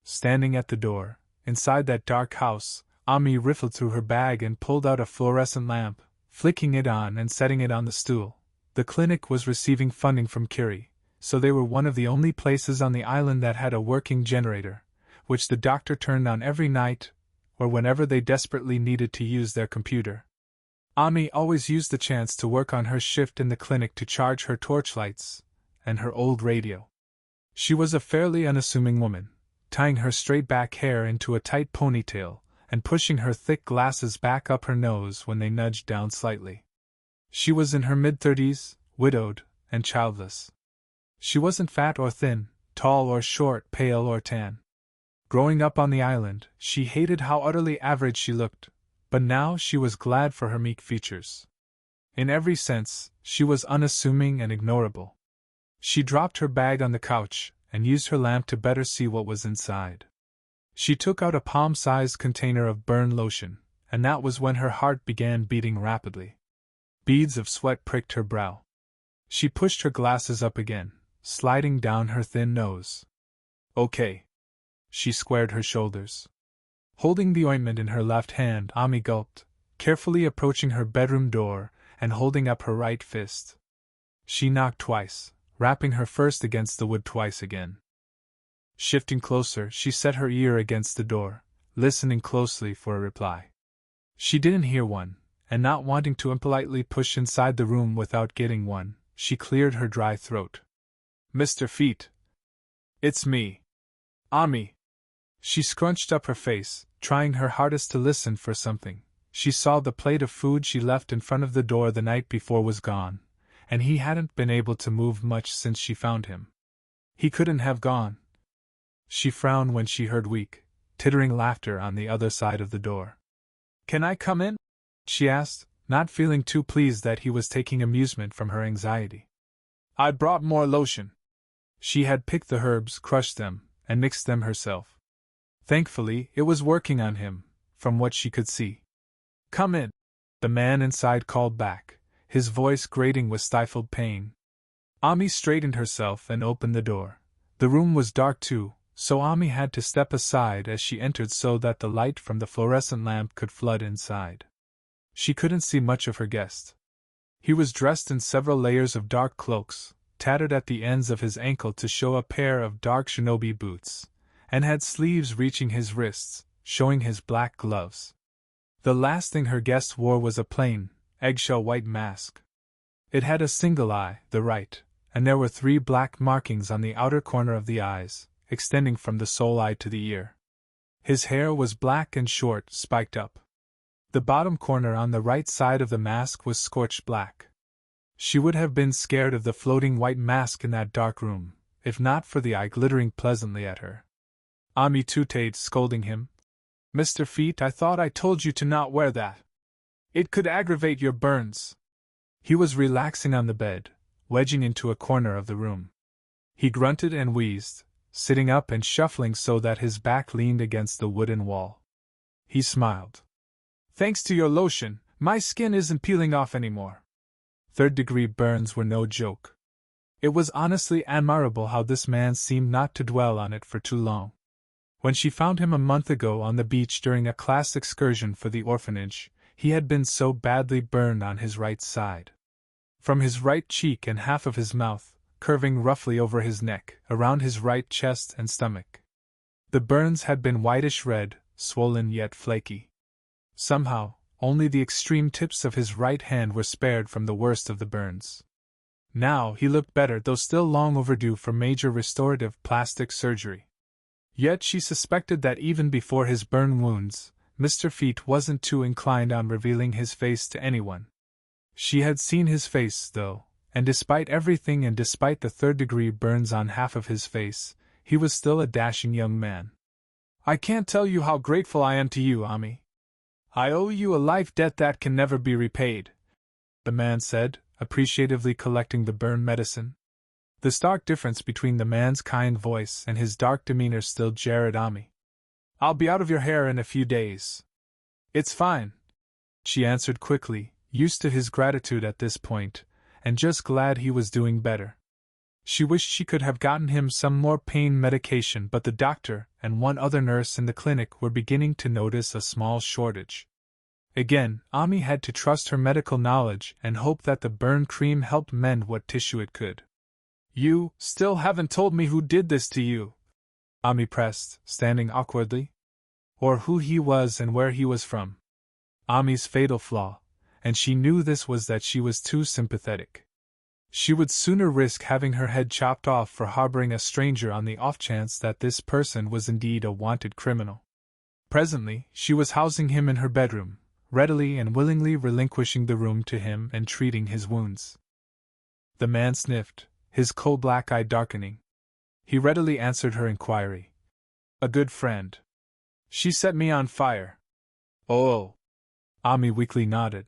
Standing at the door, inside that dark house, Ami riffled through her bag and pulled out a fluorescent lamp, flicking it on and setting it on the stool. The clinic was receiving funding from Kiri, so they were one of the only places on the island that had a working generator, which the doctor turned on every night, or whenever they desperately needed to use their computer. Ami always used the chance to work on her shift in the clinic to charge her torchlights and her old radio. She was a fairly unassuming woman, tying her straight back hair into a tight ponytail and pushing her thick glasses back up her nose when they nudged down slightly. She was in her mid-30s, widowed, and childless. She wasn't fat or thin, tall or short, pale or tan. Growing up on the island, she hated how utterly average she looked, but now she was glad for her meek features. In every sense, she was unassuming and ignorable. She dropped her bag on the couch and used her lamp to better see what was inside. She took out a palm-sized container of burn lotion, and that was when her heart began beating rapidly. Beads of sweat pricked her brow. She pushed her glasses up again, sliding down her thin nose. Okay. She squared her shoulders. Holding the ointment in her left hand, Ami gulped, carefully approaching her bedroom door and holding up her right fist. She knocked twice, rapping her first against the wood twice again. Shifting closer, she set her ear against the door, listening closely for a reply. She didn't hear one, and not wanting to impolitely push inside the room without getting one, she cleared her dry throat. Mr. Feet. It's me. Ami. She scrunched up her face, trying her hardest to listen for something. She saw the plate of food she left in front of the door the night before was gone, and he hadn't been able to move much since she found him. He couldn't have gone. She frowned when she heard weak, tittering laughter on the other side of the door. Can I come in? She asked, not feeling too pleased that he was taking amusement from her anxiety. I brought more lotion. She had picked the herbs, crushed them, and mixed them herself. Thankfully, it was working on him, from what she could see. Come in, the man inside called back, his voice grating with stifled pain. Ami straightened herself and opened the door. The room was dark too, so Ami had to step aside as she entered so that the light from the fluorescent lamp could flood inside. She couldn't see much of her guest. He was dressed in several layers of dark cloaks, tattered at the ends of his ankle to show a pair of dark shinobi boots, and had sleeves reaching his wrists, showing his black gloves. The last thing her guest wore was a plain, eggshell white mask. It had a single eye, the right, and there were 3 black markings on the outer corner of the eyes, extending from the sole eye to the ear. His hair was black and short, spiked up. The bottom corner on the right side of the mask was scorched black. She would have been scared of the floating white mask in that dark room, if not for the eye glittering pleasantly at her. Ami tooted, scolding him. Mr. Feet, I thought I told you to not wear that. It could aggravate your burns. He was relaxing on the bed, wedging into a corner of the room. He grunted and wheezed, sitting up and shuffling so that his back leaned against the wooden wall. He smiled. Thanks to your lotion, my skin isn't peeling off anymore. 3rd-degree burns were no joke. It was honestly admirable how this man seemed not to dwell on it for too long. When she found him a month ago on the beach during a class excursion for the orphanage, he had been so badly burned on his right side. From his right cheek and half of his mouth, curving roughly over his neck, around his right chest and stomach. The burns had been whitish red, swollen yet flaky. Somehow, only the extreme tips of his right hand were spared from the worst of the burns. Now he looked better, though still long overdue for major restorative plastic surgery. Yet she suspected that even before his burn wounds, Mr. Feet wasn't too inclined on revealing his face to anyone. She had seen his face, though, and despite everything and despite the 3rd-degree burns on half of his face, he was still a dashing young man. I can't tell you how grateful I am to you, Ami. I owe you a life debt that can never be repaid, the man said, appreciatively collecting the burn medicine. The stark difference between the man's kind voice and his dark demeanor still jarred Ami. I'll be out of your hair in a few days. It's fine, she answered quickly, used to his gratitude at this point, and just glad he was doing better. She wished she could have gotten him some more pain medication, but the doctor and one other nurse in the clinic were beginning to notice a small shortage. Again, Ami had to trust her medical knowledge and hope that the burn cream helped mend what tissue it could. You still haven't told me who did this to you, Ami pressed, standing awkwardly. Or who he was and where he was from. Ami's fatal flaw, and she knew this, was that she was too sympathetic. She would sooner risk having her head chopped off for harboring a stranger on the off chance that this person was indeed a wanted criminal. Presently, she was housing him in her bedroom, readily and willingly relinquishing the room to him and treating his wounds. The man sniffed, his coal black eye darkening. He readily answered her inquiry. A good friend. She set me on fire. Oh. Ami weakly nodded.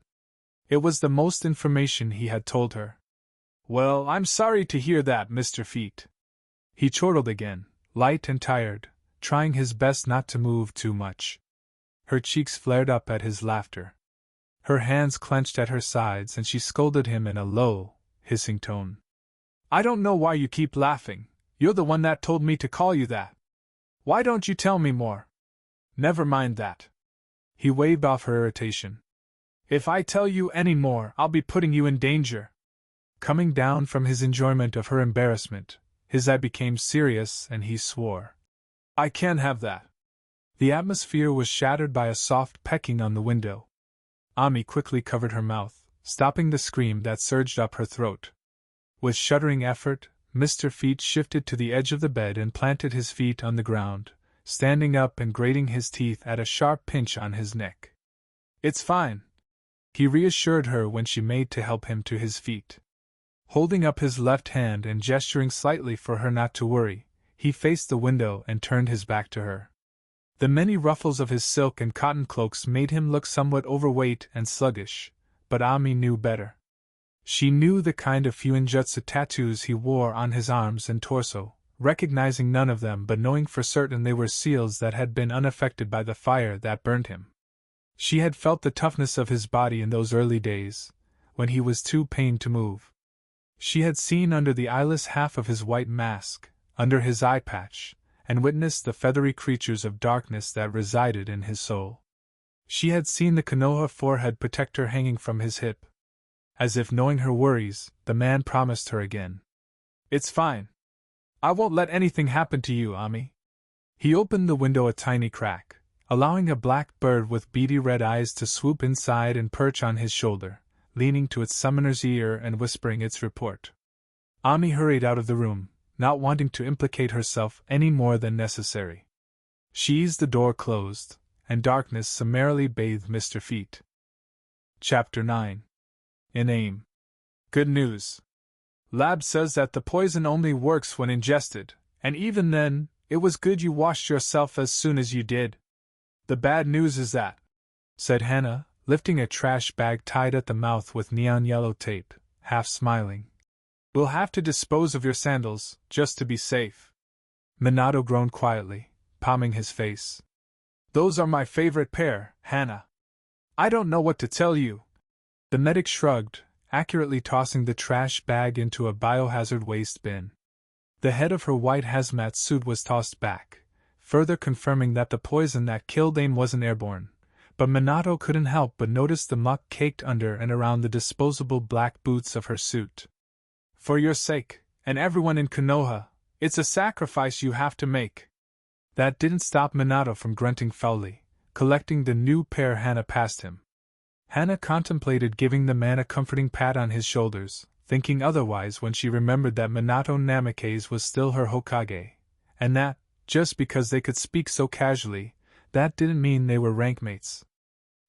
It was the most information he had told her. Well, I'm sorry to hear that, Mr. Feet. He chortled again, light and tired, trying his best not to move too much. Her cheeks flared up at his laughter. Her hands clenched at her sides and she scolded him in a low, hissing tone. I don't know why you keep laughing, you're the one that told me to call you that. Why don't you tell me more? Never mind that. He waved off her irritation. If I tell you any more, I'll be putting you in danger. Coming down from his enjoyment of her embarrassment, his eye became serious and he swore. I can't have that. The atmosphere was shattered by a soft pecking on the window. Ami quickly covered her mouth, stopping the scream that surged up her throat. With shuddering effort, Mr. Feet shifted to the edge of the bed and planted his feet on the ground, standing up and grating his teeth at a sharp pinch on his neck. It's fine, he reassured her when she made to help him to his feet. Holding up his left hand and gesturing slightly for her not to worry, he faced the window and turned his back to her. The many ruffles of his silk and cotton cloaks made him look somewhat overweight and sluggish, but Ami knew better. She knew the kind of fuinjutsu tattoos he wore on his arms and torso, recognizing none of them but knowing for certain they were seals that had been unaffected by the fire that burned him. She had felt the toughness of his body in those early days, when he was too pained to move. She had seen under the eyeless half of his white mask, under his eye patch, and witnessed the feathery creatures of darkness that resided in his soul. She had seen the Konoha forehead protector hanging from his hip. As if knowing her worries, the man promised her again. It's fine. I won't let anything happen to you, Ami. He opened the window a tiny crack, allowing a black bird with beady red eyes to swoop inside and perch on his shoulder, leaning to its summoner's ear and whispering its report. Ami hurried out of the room, not wanting to implicate herself any more than necessary. She eased the door closed, and darkness summarily bathed Mr. Feet. Chapter 9. In aim. Good news. Lab says that the poison only works when ingested, and even then, it was good you washed yourself as soon as you did. The bad news is that, said Hana, lifting a trash bag tied at the mouth with neon yellow tape, half smiling. We'll have to dispose of your sandals, just to be safe. Minato groaned quietly, palming his face. Those are my favorite pair, Hana. I don't know what to tell you. The medic shrugged, accurately tossing the trash bag into a biohazard waste bin. The head of her white hazmat suit was tossed back, further confirming that the poison that killed AIM wasn't airborne. But Minato couldn't help but notice the muck caked under and around the disposable black boots of her suit. For your sake, and everyone in Konoha, it's a sacrifice you have to make. That didn't stop Minato from grunting foully, collecting the new pair Hana passed him. Hana contemplated giving the man a comforting pat on his shoulders, thinking otherwise when she remembered that Minato Namikaze was still her Hokage, and that, just because they could speak so casually, that didn't mean they were rank mates.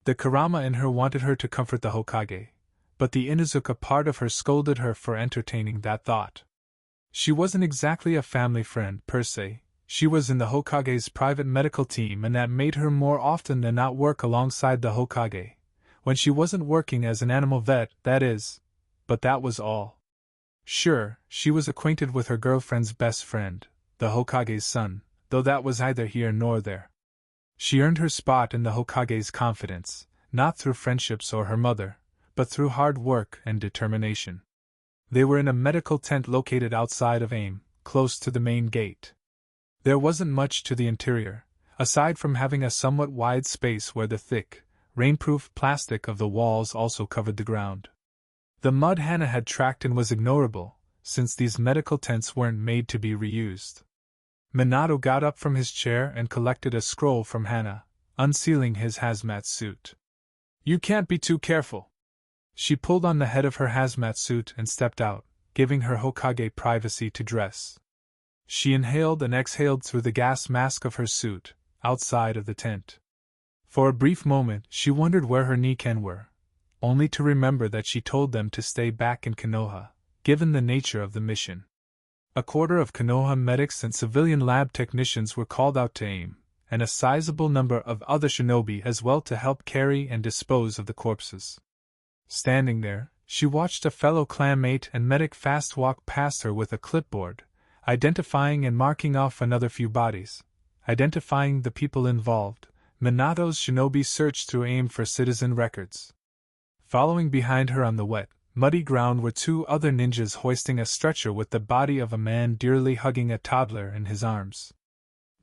The Kurama in her wanted her to comfort the Hokage, but the Inuzuka part of her scolded her for entertaining that thought. She wasn't exactly a family friend, per se. She was in the Hokage's private medical team, and that made her more often than not work alongside the Hokage. When she wasn't working as an animal vet, that is. But that was all. Sure, she was acquainted with her girlfriend's best friend, the Hokage's son, though that was neither here nor there. She earned her spot in the Hokage's confidence, not through friendships or her mother, but through hard work and determination. They were in a medical tent located outside of AIM, close to the main gate. There wasn't much to the interior, aside from having a somewhat wide space where the thick, rainproof plastic of the walls also covered the ground. The mud Hana had tracked in was ignorable, since these medical tents weren't made to be reused. Minato got up from his chair and collected a scroll from Hana, unsealing his hazmat suit. You can't be too careful. She pulled on the head of her hazmat suit and stepped out, giving her Hokage privacy to dress. She inhaled and exhaled through the gas mask of her suit, outside of the tent. For a brief moment she wondered where her Niken were, only to remember that she told them to stay back in Konoha, given the nature of the mission. A quarter of Konoha medics and civilian lab technicians were called out to AIM, and a sizable number of other shinobi as well to help carry and dispose of the corpses. Standing there, she watched a fellow clanmate and medic fast walk past her with a clipboard, identifying and marking off another few bodies. Identifying the people involved, Minato's shinobi searched through AIM for citizen records. Following behind her on the wet, muddy ground were two other ninjas hoisting a stretcher with the body of a man dearly hugging a toddler in his arms.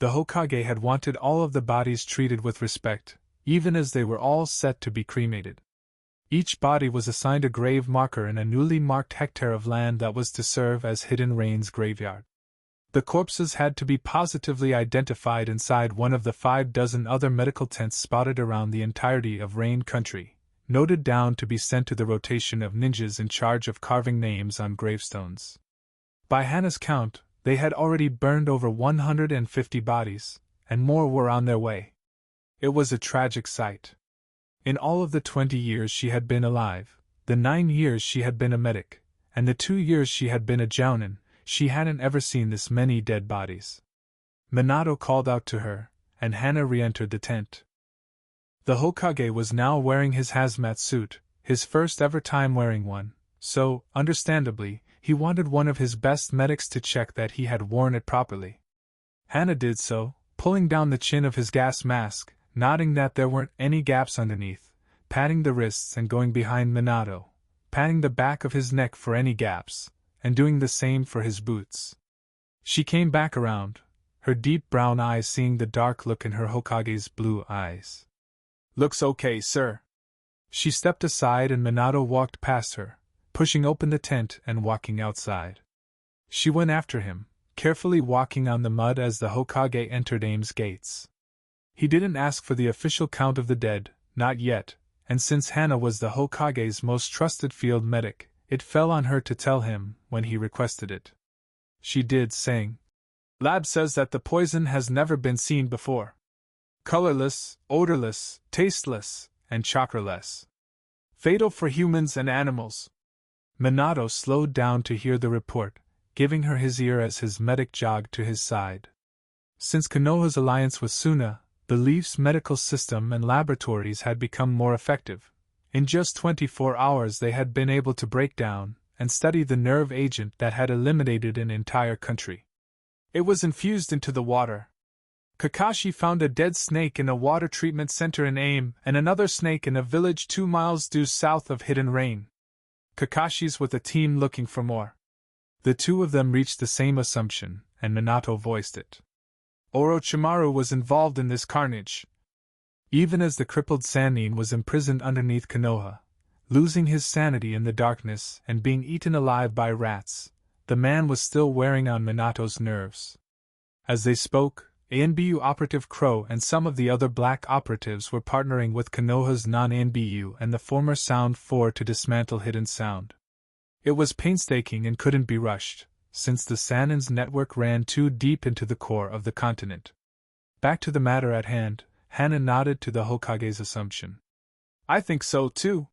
The Hokage had wanted all of the bodies treated with respect, even as they were all set to be cremated. Each body was assigned a grave marker in a newly marked hectare of land that was to serve as Hidden Rain's graveyard. The corpses had to be positively identified inside one of the 6 other medical tents spotted around the entirety of Rain Country, noted down to be sent to the rotation of ninjas in charge of carving names on gravestones. By Hana's count, they had already burned over 150 bodies, and more were on their way. It was a tragic sight. In all of the 20 years she had been alive, the 9 years she had been a medic, and the 2 years she had been a jounin, she hadn't ever seen this many dead bodies. Minato called out to her, and Hana re-entered the tent. The Hokage was now wearing his hazmat suit, his first ever time wearing one, so, understandably, he wanted one of his best medics to check that he had worn it properly. Hana did so, pulling down the chin of his gas mask, noting that there weren't any gaps underneath, patting the wrists and going behind Minato, patting the back of his neck for any gaps, and doing the same for his boots. She came back around, her deep brown eyes seeing the dark look in her Hokage's blue eyes. "Looks okay, sir." She stepped aside and Minato walked past her, pushing open the tent and walking outside. She went after him, carefully walking on the mud as the Hokage entered Aim's gates. He didn't ask for the official count of the dead, not yet, and since Hana was the Hokage's most trusted field medic, it fell on her to tell him when he requested it. She did, saying, "Lab says that the poison has never been seen before. Colorless, odorless, tasteless, and chakraless. Fatal for humans and animals." Minato slowed down to hear the report, giving her his ear as his medic jogged to his side. Since Konoha's alliance with Suna, the Leaf's medical system and laboratories had become more effective. In just 24 hours they had been able to break down and study the nerve agent that had eliminated an entire country. It was infused into the water. Kakashi found a dead snake in a water treatment center in Aim and another snake in a village 2 miles due south of Hidden Rain. Kakashi's with a team looking for more. The two of them reached the same assumption, and Minato voiced it. Orochimaru was involved in this carnage. Even as the crippled Sannin was imprisoned underneath Konoha, losing his sanity in the darkness and being eaten alive by rats, the man was still wearing on Minato's nerves. As they spoke, ANBU operative Crow and some of the other black operatives were partnering with Konoha's non-ANBU and the former Sound 4 to dismantle Hidden Sound. It was painstaking and couldn't be rushed, since the Sannin's network ran too deep into the core of the continent. Back to the matter at hand, Hana nodded to the Hokage's assumption. "I think so too.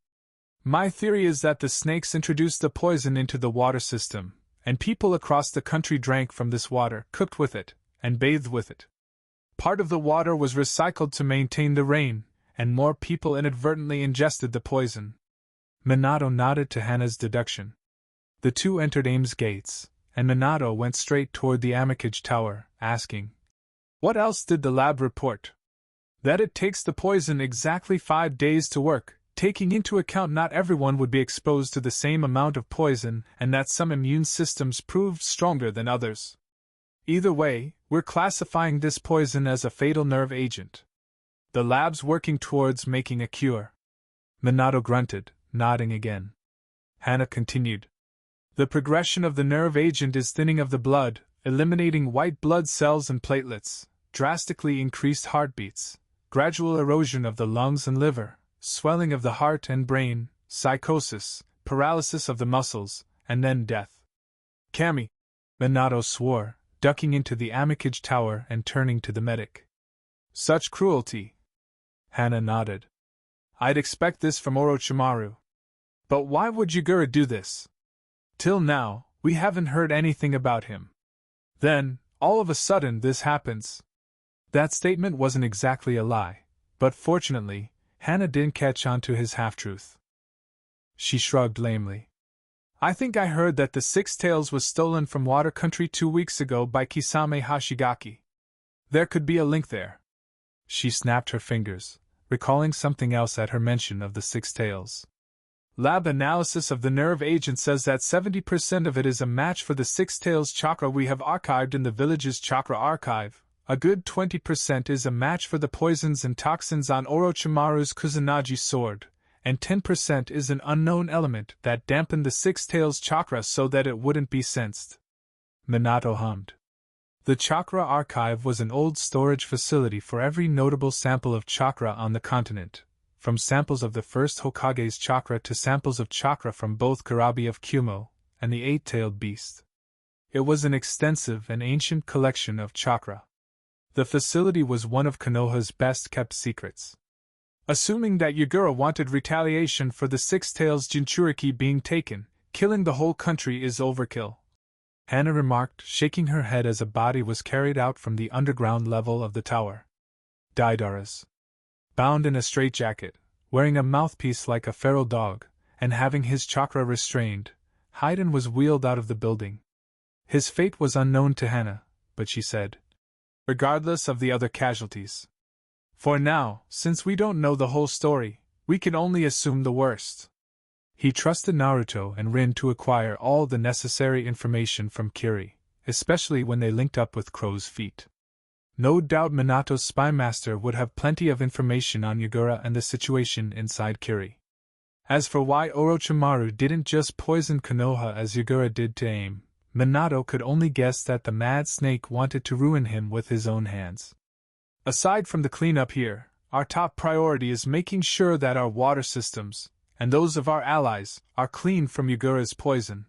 My theory is that the snakes introduced the poison into the water system, and people across the country drank from this water, cooked with it, and bathed with it. Part of the water was recycled to maintain the rain, and more people inadvertently ingested the poison." Minato nodded to Hana's deduction. The two entered Aim's gates, and Minato went straight toward the Amikage Tower, asking, "What else did the lab report?" "That it takes the poison exactly 5 days to work, taking into account not everyone would be exposed to the same amount of poison and that some immune systems proved stronger than others. Either way, we're classifying this poison as a fatal nerve agent. The lab's working towards making a cure." Minato grunted, nodding again. Hana continued. "The progression of the nerve agent is thinning of the blood, eliminating white blood cells and platelets, drastically increased heartbeats, gradual erosion of the lungs and liver, swelling of the heart and brain, psychosis, paralysis of the muscles, and then death." "Kami!" Minato swore, ducking into the Amikage Tower and turning to the medic. "Such cruelty." Hana nodded. "I'd expect this from Orochimaru. But why would Yagura do this? Till now, we haven't heard anything about him. Then, all of a sudden this happens." That statement wasn't exactly a lie, but fortunately, Hana didn't catch on to his half-truth. She shrugged lamely. "I think I heard that the 6 Tails was stolen from Water Country 2 weeks ago by Kisame Hashigaki. There could be a link there." She snapped her fingers, recalling something else at her mention of the 6 Tails. Lab analysis of the nerve agent says that 70% of it is a match for the Six Tails chakra we have archived in the village's chakra archive. A good 20% is a match for the poisons and toxins on Orochimaru's Kusanagi sword, and 10% is an unknown element that dampened the Six Tails chakra so that it wouldn't be sensed. Minato hummed. The chakra archive was an old storage facility for every notable sample of chakra on the continent, from samples of the first Hokage's chakra to samples of chakra from both Karabi of Kumo and the eight-tailed beast. It was an extensive and ancient collection of chakra. The facility was one of Konoha's best-kept secrets. Assuming that Yagura wanted retaliation for the Six Tails Jinchuriki being taken, killing the whole country is overkill, Hana remarked, shaking her head as a body was carried out from the underground level of the tower. Daidaras. Bound in a straitjacket, wearing a mouthpiece like a feral dog, and having his chakra restrained, Haiden was wheeled out of the building. His fate was unknown to Hana, but she said, regardless of the other casualties. For now, since we don't know the whole story, we can only assume the worst. He trusted Naruto and Rin to acquire all the necessary information from Kiri, especially when they linked up with Crow's Feet. No doubt Minato's spy master would have plenty of information on Yagura and the situation inside Kiri. As for why Orochimaru didn't just poison Konoha as Yagura did to Aim, Minato could only guess that the mad snake wanted to ruin him with his own hands. Aside from the cleanup here, our top priority is making sure that our water systems, and those of our allies, are clean from Yagura's poison.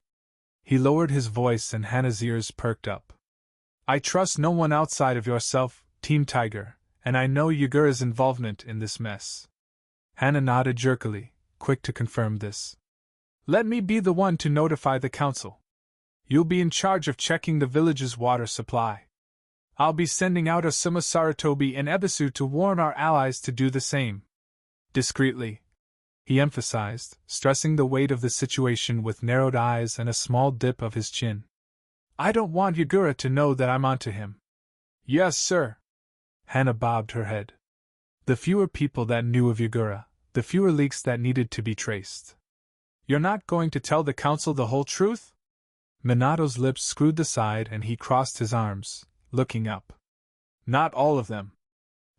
He lowered his voice and Hana's ears perked up. I trust no one outside of yourself, Team Tiger, and I know Yagura's involvement in this mess. Hana nodded jerkily, quick to confirm this. Let me be the one to notify the council. You'll be in charge of checking the village's water supply. I'll be sending out Asuma Sarutobi and Ebisu to warn our allies to do the same. Discreetly, he emphasized, stressing the weight of the situation with narrowed eyes and a small dip of his chin. I don't want Yagura to know that I'm onto him. Yes, sir. Hana bobbed her head. The fewer people that knew of Yagura, the fewer leaks that needed to be traced. You're not going to tell the council the whole truth? Minato's lips screwed aside and he crossed his arms, looking up. Not all of them.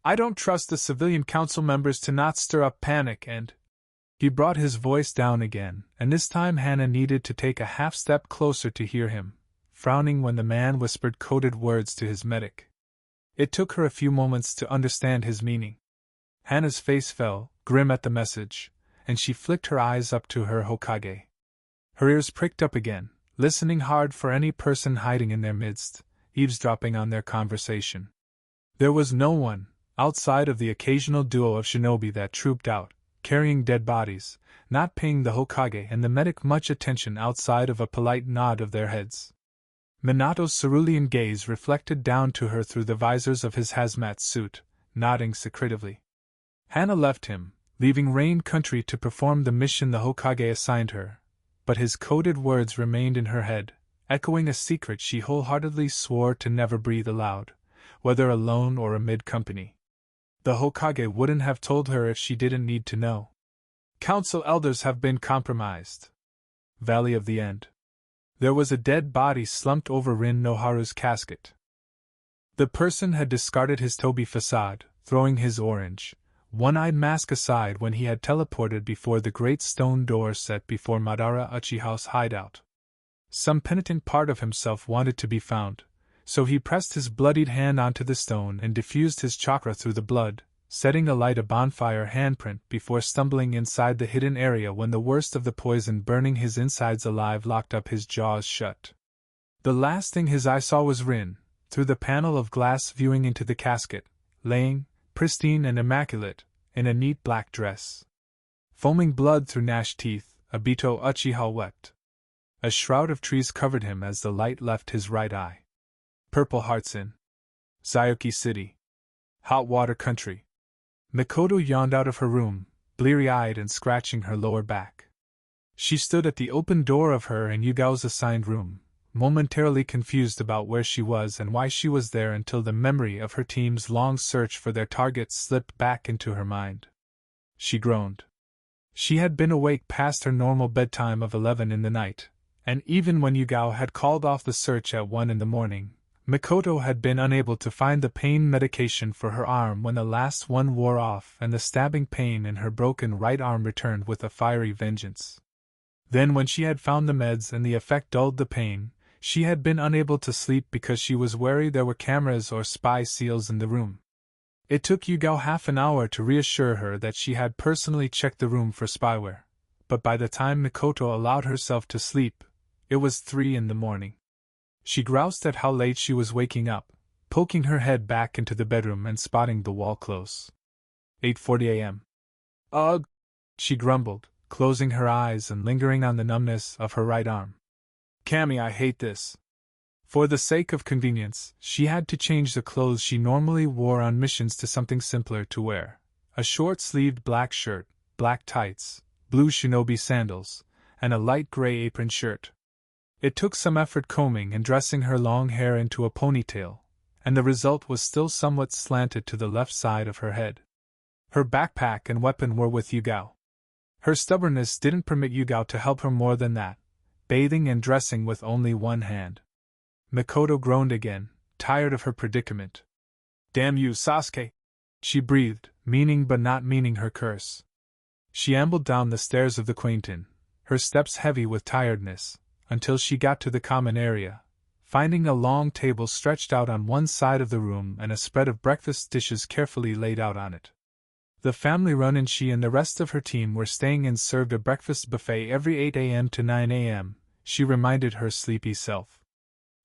I don't trust the civilian council members to not stir up panic and… He brought his voice down again, and this time Hana needed to take a half-step closer to hear him, frowning when the man whispered coded words to his medic. It took her a few moments to understand his meaning. Hana's face fell, grim at the message, and she flicked her eyes up to her Hokage. Her ears pricked up again, listening hard for any person hiding in their midst, eavesdropping on their conversation. There was no one, outside of the occasional duo of shinobi that trooped out, carrying dead bodies, not paying the Hokage and the medic much attention outside of a polite nod of their heads. Minato's cerulean gaze reflected down to her through the visors of his hazmat suit, nodding secretively. Hana left him, leaving Rain Country to perform the mission the Hokage assigned her, but his coded words remained in her head, echoing a secret she wholeheartedly swore to never breathe aloud, whether alone or amid company. The Hokage wouldn't have told her if she didn't need to know. Council elders have been compromised. Valley of the End. There was a dead body slumped over Rin Noharu's casket. The person had discarded his Tobi facade, throwing his orange, one-eyed mask aside when he had teleported before the great stone door set before Madara Uchiha's hideout. Some penitent part of himself wanted to be found, so he pressed his bloodied hand onto the stone and diffused his chakra through the blood, setting alight a bonfire handprint before stumbling inside the hidden area when the worst of the poison burning his insides alive locked up his jaws shut. The last thing his eye saw was Rin, through the panel of glass viewing into the casket, laying, pristine and immaculate, in a neat black dress. Foaming blood through gnashed teeth, Obito Uchiha wept. A shroud of trees covered him as the light left his right eye. Purple Hearts Inn. Sayuki City. Hot Water Country. Mikoto yawned out of her room, bleary-eyed and scratching her lower back. She stood at the open door of her and Yugao's assigned room, momentarily confused about where she was and why she was there until the memory of her team's long search for their target slipped back into her mind. She groaned. She had been awake past her normal bedtime of 11 in the night, and even when Yugao had called off the search at 1 in the morning, Mikoto had been unable to find the pain medication for her arm when the last one wore off and the stabbing pain in her broken right arm returned with a fiery vengeance. Then when she had found the meds and the effect dulled the pain, she had been unable to sleep because she was wary there were cameras or spy seals in the room. It took Yugao half an hour to reassure her that she had personally checked the room for spyware, but by the time Mikoto allowed herself to sleep, it was 3 in the morning. She groused at how late she was waking up, poking her head back into the bedroom and spotting the wall close. 8:40 a.m. Ugh! She grumbled, closing her eyes and lingering on the numbness of her right arm. Cammy, I hate this. For the sake of convenience, she had to change the clothes she normally wore on missions to something simpler to wear: a short-sleeved black shirt, black tights, blue shinobi sandals, and a light gray apron shirt. It took some effort combing and dressing her long hair into a ponytail, and the result was still somewhat slanted to the left side of her head. Her backpack and weapon were with Yugao. Her stubbornness didn't permit Yugao to help her more than that, bathing and dressing with only one hand. Mikoto groaned again, tired of her predicament. Damn you, Sasuke! She breathed, meaning but not meaning her curse. She ambled down the stairs of the quaintin, her steps heavy with tiredness, until she got to the common area, finding a long table stretched out on one side of the room and a spread of breakfast dishes carefully laid out on it. The family run and she and the rest of her team were staying and served a breakfast buffet every 8 a.m. to 9 a.m., she reminded her sleepy self.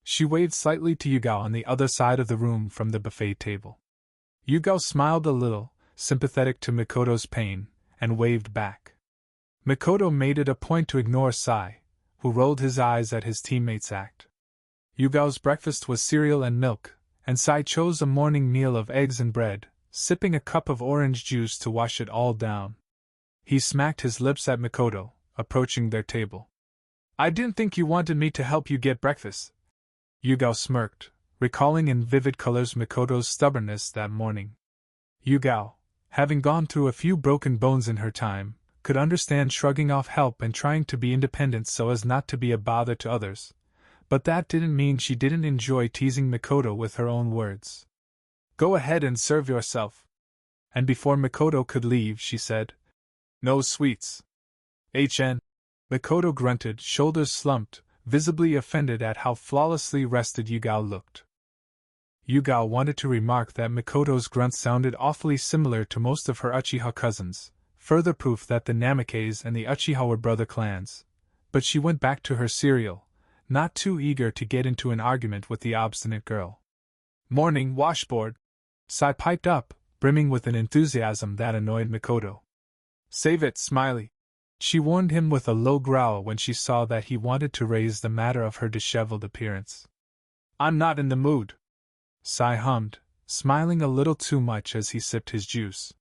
She waved slightly to Yugao on the other side of the room from the buffet table. Yugao smiled a little, sympathetic to Mikoto's pain, and waved back. Mikoto made it a point to ignore Sai, who rolled his eyes at his teammates' act. Yugao's breakfast was cereal and milk, and Sai chose a morning meal of eggs and bread, sipping a cup of orange juice to wash it all down. He smacked his lips at Mikoto, approaching their table. I didn't think you wanted me to help you get breakfast. Yugao smirked, recalling in vivid colors Mikoto's stubbornness that morning. Yugao, having gone through a few broken bones in her time, could understand shrugging off help and trying to be independent so as not to be a bother to others, but that didn't mean she didn't enjoy teasing Mikoto with her own words. Go ahead and serve yourself. And before Mikoto could leave, she said, No sweets. HN. Mikoto grunted, shoulders slumped, visibly offended at how flawlessly rested Yugao looked. Yugao wanted to remark that Mikoto's grunts sounded awfully similar to most of her Uchiha cousins, further proof that the Namikaze and the Uchiha were brother clans, but she went back to her cereal, not too eager to get into an argument with the obstinate girl. Morning, washboard! Sai piped up, brimming with an enthusiasm that annoyed Mikoto. Save it, Smiley! She warned him with a low growl when she saw that he wanted to raise the matter of her disheveled appearance. I'm not in the mood. Sai hummed, smiling a little too much as he sipped his juice.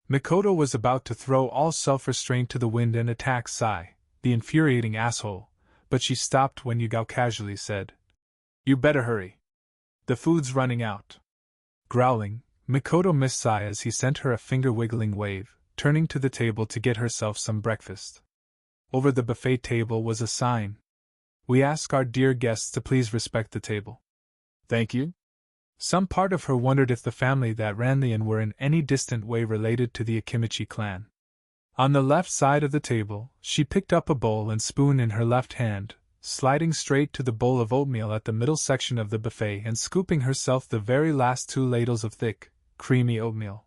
Mikoto was about to throw all self-restraint to the wind and attack Sai, the infuriating asshole, but she stopped when Yugao casually said, You better hurry. The food's running out. Growling, Mikoto missed Sai as he sent her a finger-wiggling wave, turning to the table to get herself some breakfast. Over the buffet table was a sign. We ask our dear guests to please respect the table. Thank you. Some part of her wondered if the family that ran the inn were in any distant way related to the Akimichi clan. On the left side of the table, she picked up a bowl and spoon in her left hand, sliding straight to the bowl of oatmeal at the middle section of the buffet and scooping herself the very last 2 ladles of thick, creamy oatmeal.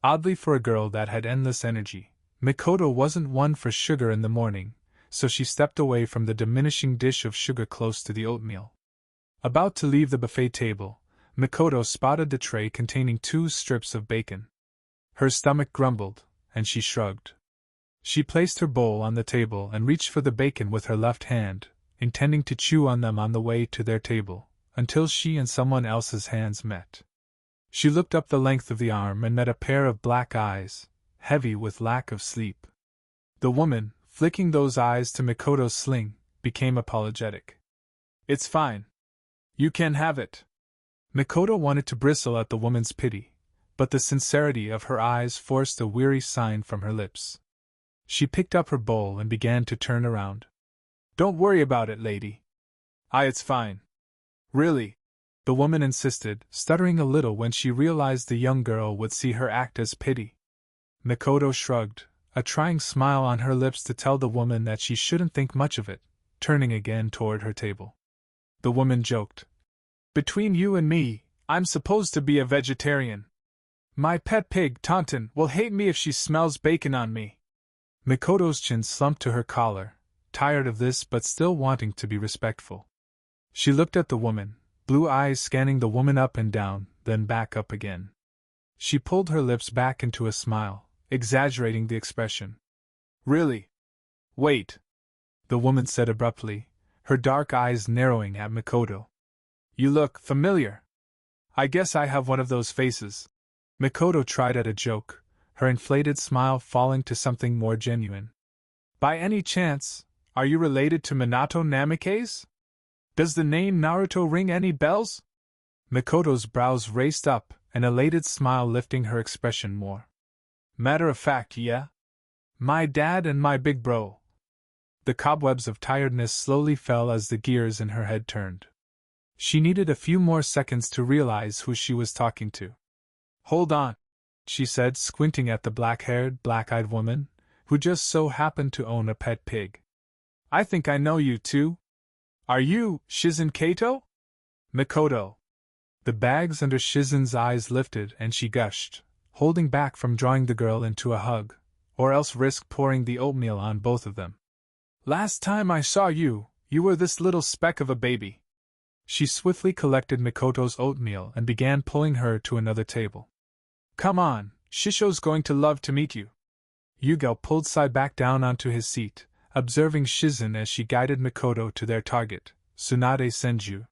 Oddly for a girl that had endless energy, Mikoto wasn't one for sugar in the morning, so she stepped away from the diminishing dish of sugar close to the oatmeal. About to leave the buffet table, Mikoto spotted the tray containing 2 strips of bacon. Her stomach grumbled, and she shrugged. She placed her bowl on the table and reached for the bacon with her left hand, intending to chew on them on the way to their table, until she and someone else's hands met. She looked up the length of the arm and met a pair of black eyes, heavy with lack of sleep. The woman, flicking those eyes to Mikoto's sling, became apologetic. It's fine. You can have it. Mikoto wanted to bristle at the woman's pity, but the sincerity of her eyes forced a weary sign from her lips. She picked up her bowl and began to turn around. Don't worry about it, lady. It's fine. Really? The woman insisted, stuttering a little when she realized the young girl would see her act as pity. Mikoto shrugged, a trying smile on her lips to tell the woman that she shouldn't think much of it, turning again toward her table. The woman joked. Between you and me, I'm supposed to be a vegetarian. My pet pig, Taunton, will hate me if she smells bacon on me. Mikoto's chin slumped to her collar, tired of this but still wanting to be respectful. She looked at the woman, blue eyes scanning the woman up and down, then back up again. She pulled her lips back into a smile, exaggerating the expression. Really? Wait, the woman said abruptly, her dark eyes narrowing at Mikoto. You look familiar. I guess I have one of those faces. Mikoto tried at a joke, her inflated smile falling to something more genuine. By any chance, are you related to Minato Namikaze? Does the name Naruto ring any bells? Mikoto's brows raced up, an elated smile lifting her expression more. Matter of fact, yeah. My dad and my big bro. The cobwebs of tiredness slowly fell as the gears in her head turned. She needed a few more seconds to realize who she was talking to. Hold on, she said, squinting at the black-haired, black-eyed woman, who just so happened to own a pet pig. I think I know you too. Are you Shizen Kato? Mikoto. The bags under Shizen's eyes lifted and she gushed, holding back from drawing the girl into a hug, or else risk pouring the oatmeal on both of them. Last time I saw you, you were this little speck of a baby. She swiftly collected Mikoto's oatmeal and began pulling her to another table. Come on, Shisho's going to love to meet you. Yugao pulled Sai back down onto his seat, observing Shizen as she guided Mikoto to their target, Tsunade Senju.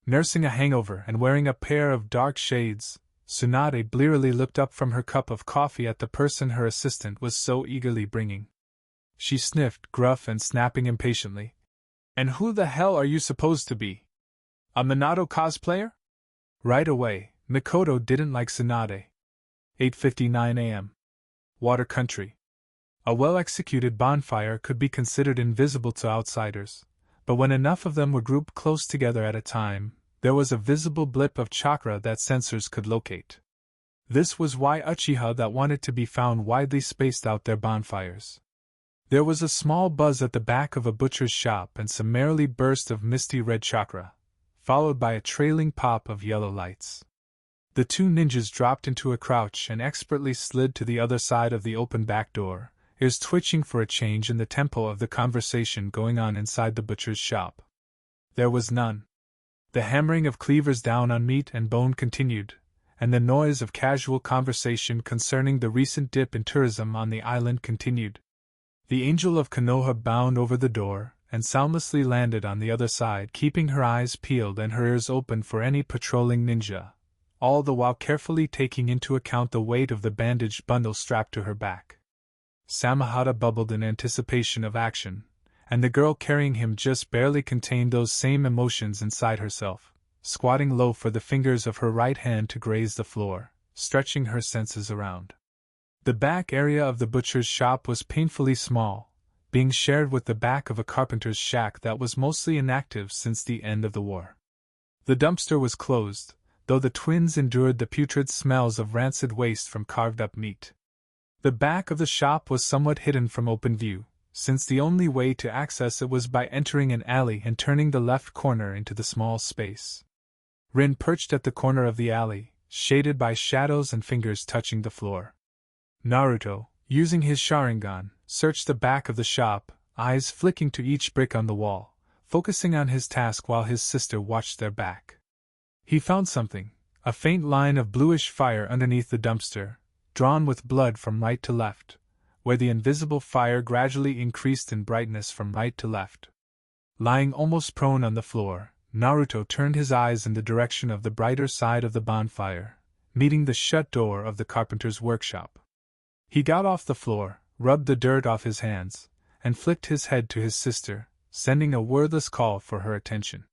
Nursing a hangover and wearing a pair of dark shades, Tsunade blearily looked up from her cup of coffee at the person her assistant was so eagerly bringing. She sniffed, gruff and snapping impatiently. And who the hell are you supposed to be? A Minato cosplayer? Right away, Mikoto didn't like Tsunade. 8:59 a.m. Water country. A well-executed bonfire could be considered invisible to outsiders, but when enough of them were grouped close together at a time, there was a visible blip of chakra that sensors could locate. This was why Uchiha that wanted to be found widely spaced out their bonfires. There was a small buzz at the back of a butcher's shop and some merrily burst of misty red chakra, followed by a trailing pop of yellow lights. The two ninjas dropped into a crouch and expertly slid to the other side of the open back door, ears twitching for a change in the tempo of the conversation going on inside the butcher's shop. There was none. The hammering of cleavers down on meat and bone continued, and the noise of casual conversation concerning the recent dip in tourism on the island continued. The angel of Konoha bound over the door, and soundlessly landed on the other side, keeping her eyes peeled and her ears open for any patrolling ninja, all the while carefully taking into account the weight of the bandaged bundle strapped to her back. Samahata bubbled in anticipation of action, and the girl carrying him just barely contained those same emotions inside herself, squatting low for the fingers of her right hand to graze the floor, stretching her senses around. The back area of the butcher's shop was painfully small, being shared with the back of a carpenter's shack that was mostly inactive since the end of the war. The dumpster was closed, though the twins endured the putrid smells of rancid waste from carved-up meat. The back of the shop was somewhat hidden from open view, since the only way to access it was by entering an alley and turning the left corner into the small space. Rin perched at the corner of the alley, shaded by shadows and fingers touching the floor. Naruto, using his Sharingan, searched the back of the shop, eyes flicking to each brick on the wall, focusing on his task while his sister watched their back. He found something, a faint line of bluish fire underneath the dumpster, drawn with blood from right to left, where the invisible fire gradually increased in brightness from right to left. Lying almost prone on the floor, Naruto turned his eyes in the direction of the brighter side of the bonfire, meeting the shut door of the carpenter's workshop. He got off the floor, rubbed the dirt off his hands, and flicked his head to his sister, sending a wordless call for her attention.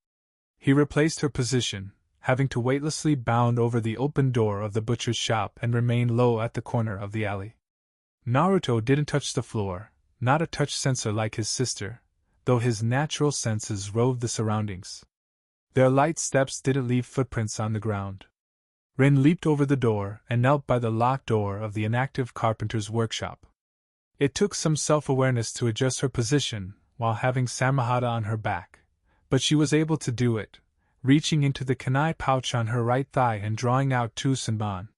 He replaced her position, having to weightlessly bound over the open door of the butcher's shop and remain low at the corner of the alley. Naruto didn't touch the floor, not a touch sensor like his sister, though his natural senses roved the surroundings. Their light steps didn't leave footprints on the ground. Rin leaped over the door and knelt by the locked door of the inactive carpenter's workshop. It took some self-awareness to adjust her position while having Samahata on her back, but she was able to do it, reaching into the kunai pouch on her right thigh and drawing out 2 senbon.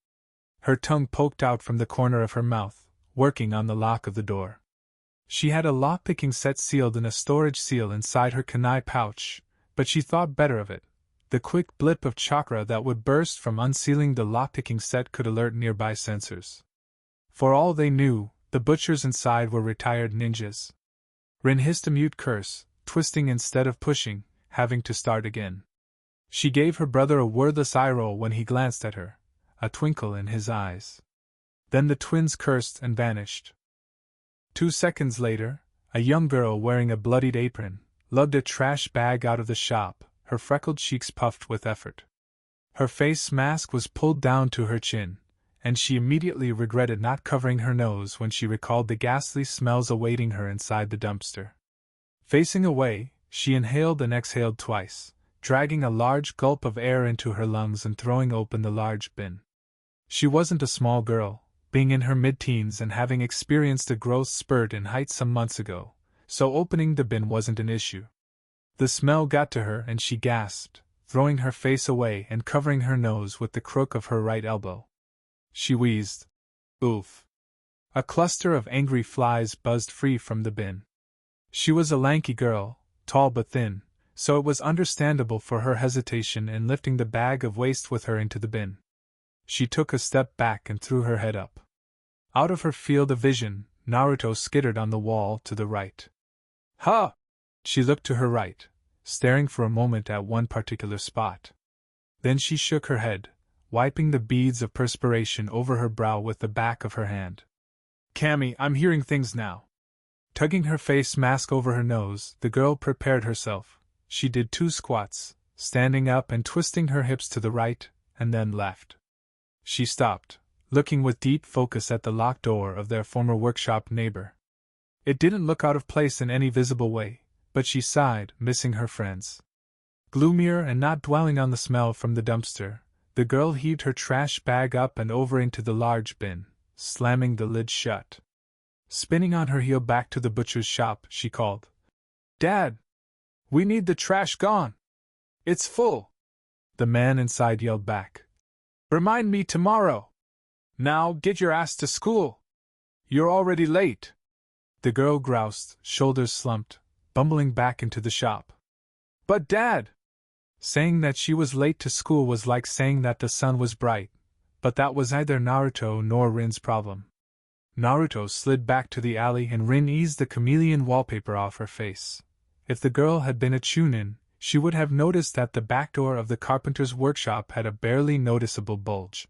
Her tongue poked out from the corner of her mouth, working on the lock of the door. She had a lock-picking set sealed in a storage seal inside her kunai pouch, but she thought better of it. The quick blip of chakra that would burst from unsealing the lock-picking set could alert nearby sensors. For all they knew, the butchers inside were retired ninjas. Rin hissed a mute curse, twisting instead of pushing, having to start again. She gave her brother a wordless eye roll when he glanced at her, a twinkle in his eyes. Then the twins cursed and vanished. 2 seconds later, a young girl wearing a bloodied apron lugged a trash bag out of the shop, her freckled cheeks puffed with effort. Her face mask was pulled down to her chin, and she immediately regretted not covering her nose when she recalled the ghastly smells awaiting her inside the dumpster. Facing away, she inhaled and exhaled twice, dragging a large gulp of air into her lungs and throwing open the large bin. She wasn't a small girl, being in her mid-teens and having experienced a growth spurt in height some months ago, so opening the bin wasn't an issue. The smell got to her and she gasped, throwing her face away and covering her nose with the crook of her right elbow. She wheezed. Oof. A cluster of angry flies buzzed free from the bin. She was a lanky girl, tall but thin, so it was understandable for her hesitation in lifting the bag of waste with her into the bin. She took a step back and threw her head up. Out of her field of vision, Naruto skittered on the wall to the right. Ha! She looked to her right, staring for a moment at one particular spot. Then she shook her head, wiping the beads of perspiration over her brow with the back of her hand. Cammy, I'm hearing things now. Tugging her face mask over her nose, the girl prepared herself. She did 2 squats, standing up and twisting her hips to the right, and then left. She stopped, looking with deep focus at the locked door of their former workshop neighbor. It didn't look out of place in any visible way, but she sighed, missing her friends. Gloomier and not dwelling on the smell from the dumpster, the girl heaved her trash bag up and over into the large bin, slamming the lid shut. Spinning on her heel back to the butcher's shop, she called, "Dad! We need the trash gone! It's full!" The man inside yelled back, "Remind me tomorrow! Now get your ass to school! You're already late!" The girl groused, shoulders slumped, bumbling back into the shop. "But Dad!" Saying that she was late to school was like saying that the sun was bright, but that was neither Naruto nor Rin's problem. Naruto slid back to the alley and Rin eased the chameleon wallpaper off her face. If the girl had been a chunin, she would have noticed that the back door of the carpenter's workshop had a barely noticeable bulge.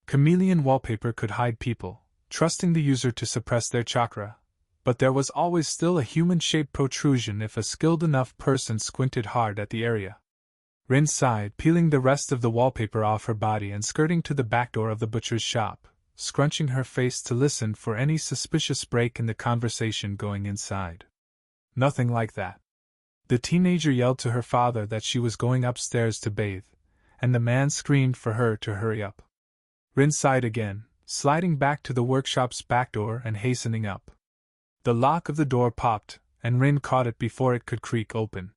Chameleon wallpaper could hide people, trusting the user to suppress their chakra, but there was always still a human-shaped protrusion if a skilled enough person squinted hard at the area. Rin sighed, peeling the rest of the wallpaper off her body and skirting to the back door of the butcher's shop, scrunching her face to listen for any suspicious break in the conversation going inside. Nothing like that. The teenager yelled to her father that she was going upstairs to bathe, and the man screamed for her to hurry up. Rin sighed again, sliding back to the workshop's back door and hastening up. The lock of the door popped, and Rin caught it before it could creak open.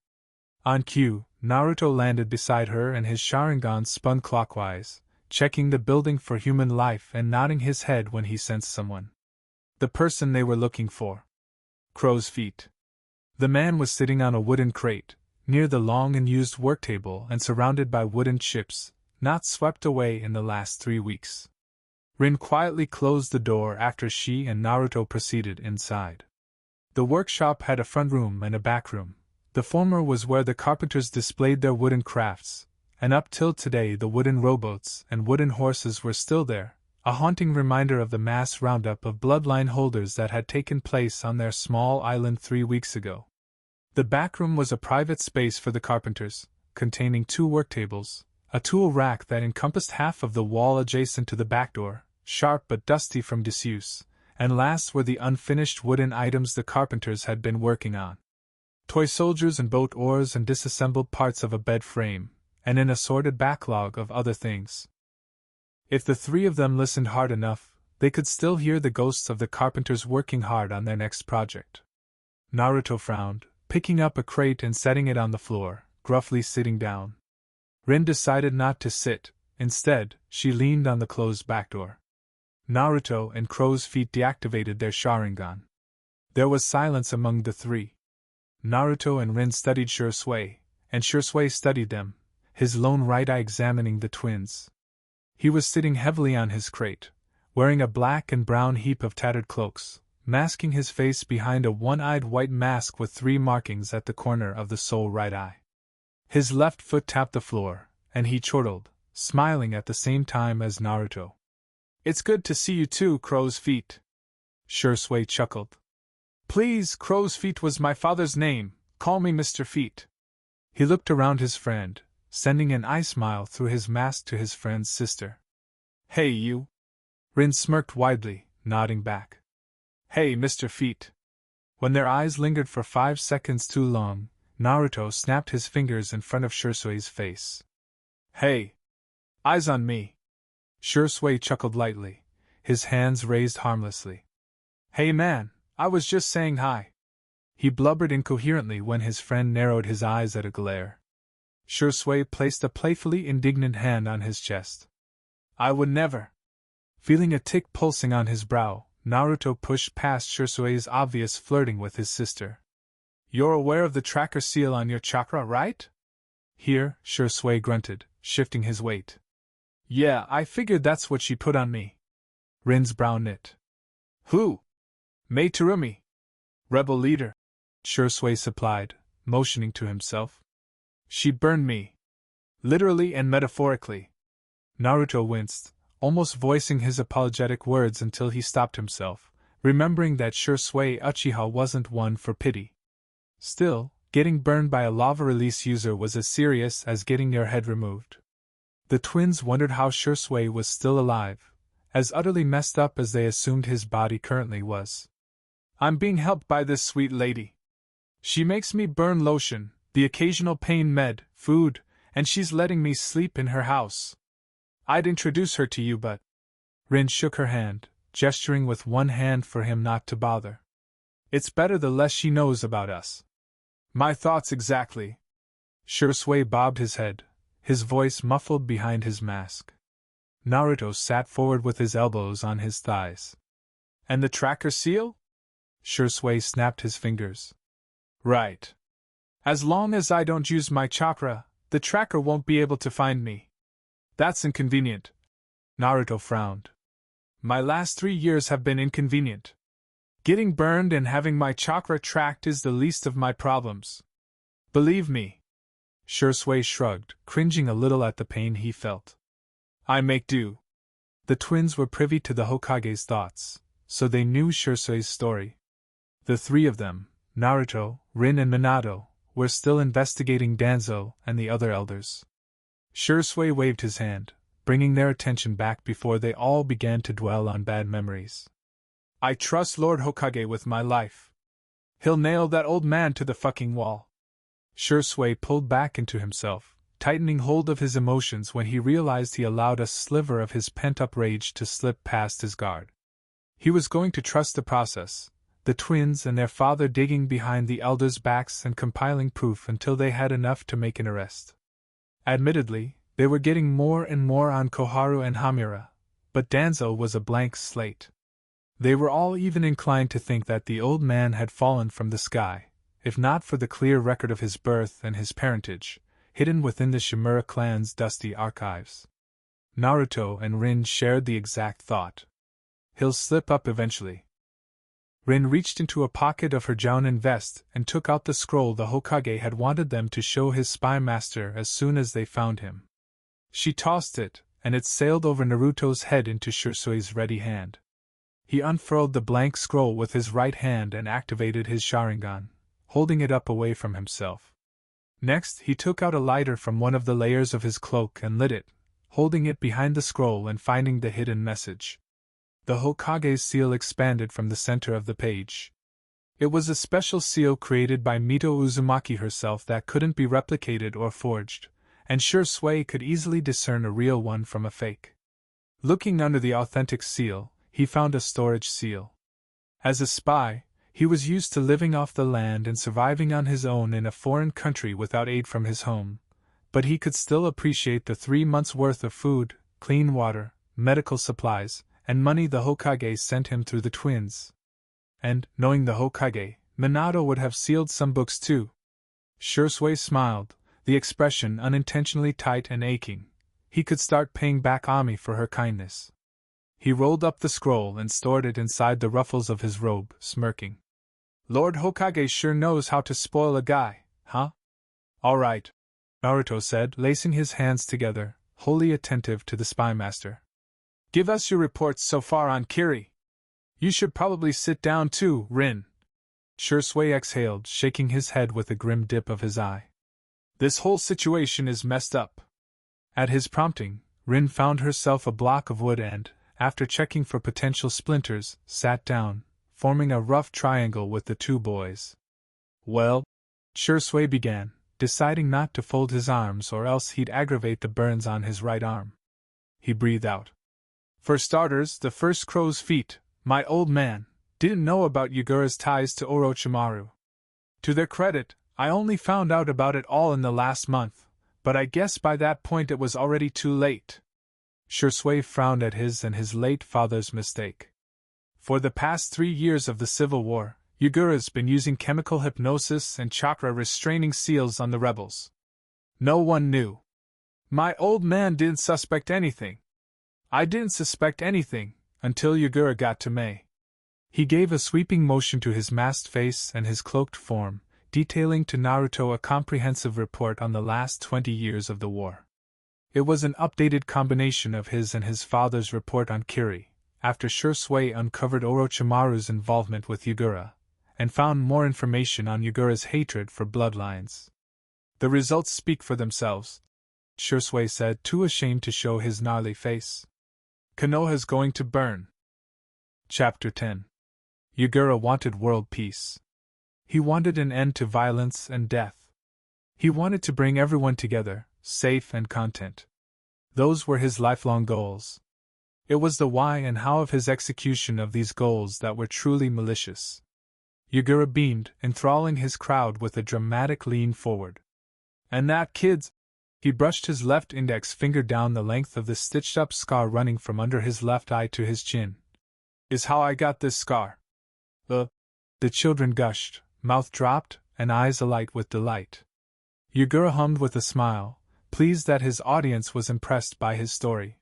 On cue, Naruto landed beside her and his Sharingan spun clockwise, checking the building for human life and nodding his head when he sensed someone. The person they were looking for. Crow's feet. The man was sitting on a wooden crate, near the long and used work table and surrounded by wooden chips, not swept away in the last 3 weeks. Rin quietly closed the door after she and Naruto proceeded inside. The workshop had a front room and a back room. The former was where the carpenters displayed their wooden crafts, and up till today the wooden rowboats and wooden horses were still there, a haunting reminder of the mass roundup of bloodline holders that had taken place on their small island 3 weeks ago. The back room was a private space for the carpenters, containing 2 work tables, a tool rack that encompassed half of the wall adjacent to the back door, sharp but dusty from disuse, And last were the unfinished wooden items the carpenters had been working on. Toy soldiers and boat oars and disassembled parts of a bed frame, and an assorted backlog of other things. If the three of them listened hard enough, they could still hear the ghosts of the carpenters working hard on their next project. Naruto frowned, picking up a crate and setting it on the floor, gruffly sitting down. Rin decided not to sit. Instead, she leaned on the closed back door. Naruto and Crow's Feet deactivated their Sharingan. There was silence among the three. Naruto and Rin studied Shursui, and Shursui studied them, his lone right eye examining the twins. He was sitting heavily on his crate, wearing a black and brown heap of tattered cloaks, masking his face behind a one-eyed white mask with 3 markings at the corner of the sole right eye. His left foot tapped the floor, and he chortled, smiling at the same time as Naruto. "It's good to see you too, Crow's Feet." Shursui chuckled. "Please, Crow's Feet was my father's name, call me Mr. Feet." He looked around his friend, sending an eye smile through his mask to his friend's sister. "Hey you." Rin smirked widely, nodding back. "Hey, Mr. Feet." When their eyes lingered for 5 seconds too long, Naruto snapped his fingers in front of Shursui's face. "Hey! Eyes on me!" Shursui chuckled lightly, his hands raised harmlessly. "Hey man, I was just saying hi." He blubbered incoherently when his friend narrowed his eyes at a glare. Shursui placed a playfully indignant hand on his chest. "I would never." Feeling a tick pulsing on his brow, Naruto pushed past Shursui's obvious flirting with his sister. "You're aware of the tracker seal on your chakra, right?" "Here," Shursui grunted, shifting his weight. "Yeah, I figured that's what she put on me." Rin's brow knit. "Who?" "Mei Terumi. Rebel leader," Shursui supplied, motioning to himself. "She burned me. Literally and metaphorically." Naruto winced, almost voicing his apologetic words until he stopped himself, remembering that Shursui Uchiha wasn't one for pity. Still, getting burned by a lava release user was as serious as getting your head removed. The twins wondered how Shursui was still alive, as utterly messed up as they assumed his body currently was. "I'm being helped by this sweet lady. She makes me burn lotion, the occasional pain med, food, and she's letting me sleep in her house. I'd introduce her to you but—" Rin shook her hand, gesturing with one hand for him not to bother. "It's better the less she knows about us." "My thoughts exactly." Shursui bobbed his head, his voice muffled behind his mask. Naruto sat forward with his elbows on his thighs. "And the tracker seal?" Shursui snapped his fingers. "Right. As long as I don't use my chakra, the tracker won't be able to find me." "That's inconvenient." Naruto frowned. "My last 3 years have been inconvenient. Getting burned and having my chakra tracked is the least of my problems. Believe me." Shursui shrugged, cringing a little at the pain he felt. "I make do." The twins were privy to the Hokage's thoughts, so they knew Shursui's story. The 3 of them, Naruto, Rin and Minato, were still investigating Danzo and the other elders. Shursui waved his hand, bringing their attention back before they all began to dwell on bad memories. "I trust Lord Hokage with my life. He'll nail that old man to the fucking wall." Shursui pulled back into himself, tightening hold of his emotions when he realized he allowed a sliver of his pent-up rage to slip past his guard. He was going to trust the process, the twins and their father digging behind the elders' backs and compiling proof until they had enough to make an arrest. Admittedly, they were getting more and more on Koharu and Hamura, but Danzo was a blank slate. They were all even inclined to think that the old man had fallen from the sky, if not for the clear record of his birth and his parentage, hidden within the Shimura clan's dusty archives. Naruto and Rin shared the exact thought. He'll slip up eventually. Rin reached into a pocket of her Jounin vest and took out the scroll the Hokage had wanted them to show his spy master as soon as they found him. She tossed it, and it sailed over Naruto's head into Shursui's ready hand. He unfurled the blank scroll with his right hand and activated his Sharingan, holding it up away from himself. Next, he took out a lighter from one of the layers of his cloak and lit it, holding it behind the scroll and finding the hidden message. The Hokage's seal expanded from the center of the page. It was a special seal created by Mito Uzumaki herself that couldn't be replicated or forged, and Shui could easily discern a real one from a fake. Looking under the authentic seal, he found a storage seal. As a spy, he was used to living off the land and surviving on his own in a foreign country without aid from his home, but he could still appreciate the 3 months' worth of food, clean water, medical supplies, and money the Hokage sent him through the twins. And, knowing the Hokage, Minato would have sealed some books too. Shui smiled, the expression unintentionally tight and aching. He could start paying back Ami for her kindness. He rolled up the scroll and stored it inside the ruffles of his robe, smirking. Lord Hokage sure knows how to spoil a guy, huh? All right, Naruto said, lacing his hands together, wholly attentive to the spymaster. Give us your reports so far on Kiri. You should probably sit down too, Rin. Shui exhaled, shaking his head with a grim dip of his eye. This whole situation is messed up. At his prompting, Rin found herself a block of wood and, after checking for potential splinters, sat down, forming a rough triangle with the two boys. Well, Shui began, deciding not to fold his arms or else he'd aggravate the burns on his right arm. He breathed out. For starters, the first crow's feet, my old man, didn't know about Yagura's ties to Orochimaru. To their credit, I only found out about it all in the last month, but I guess by that point it was already too late. Shui frowned at his and his late father's mistake. For the past 3 years of the Civil War, Yagura's been using chemical hypnosis and chakra restraining seals on the rebels. No one knew. My old man didn't suspect anything. I didn't suspect anything, until Yagura got to Mei. He gave a sweeping motion to his masked face and his cloaked form, detailing to Naruto a comprehensive report on the last 20 years of the war. It was an updated combination of his and his father's report on Kiri, after Shui uncovered Orochimaru's involvement with Yagura, and found more information on Yagura's hatred for bloodlines. The results speak for themselves, Shui said, too ashamed to show his gnarly face. Konoha's going to burn. Chapter 10. Yagura wanted world peace. He wanted an end to violence and death. He wanted to bring everyone together, safe and content. Those were his lifelong goals. It was the why and how of his execution of these goals that were truly malicious. Yagura beamed, enthralling his crowd with a dramatic lean forward. And that, kids, he brushed his left index finger down the length of the stitched-up scar running from under his left eye to his chin, is how I got this scar. The children gushed, mouth dropped, and eyes alight with delight. Yagura hummed with a smile, pleased that his audience was impressed by his story.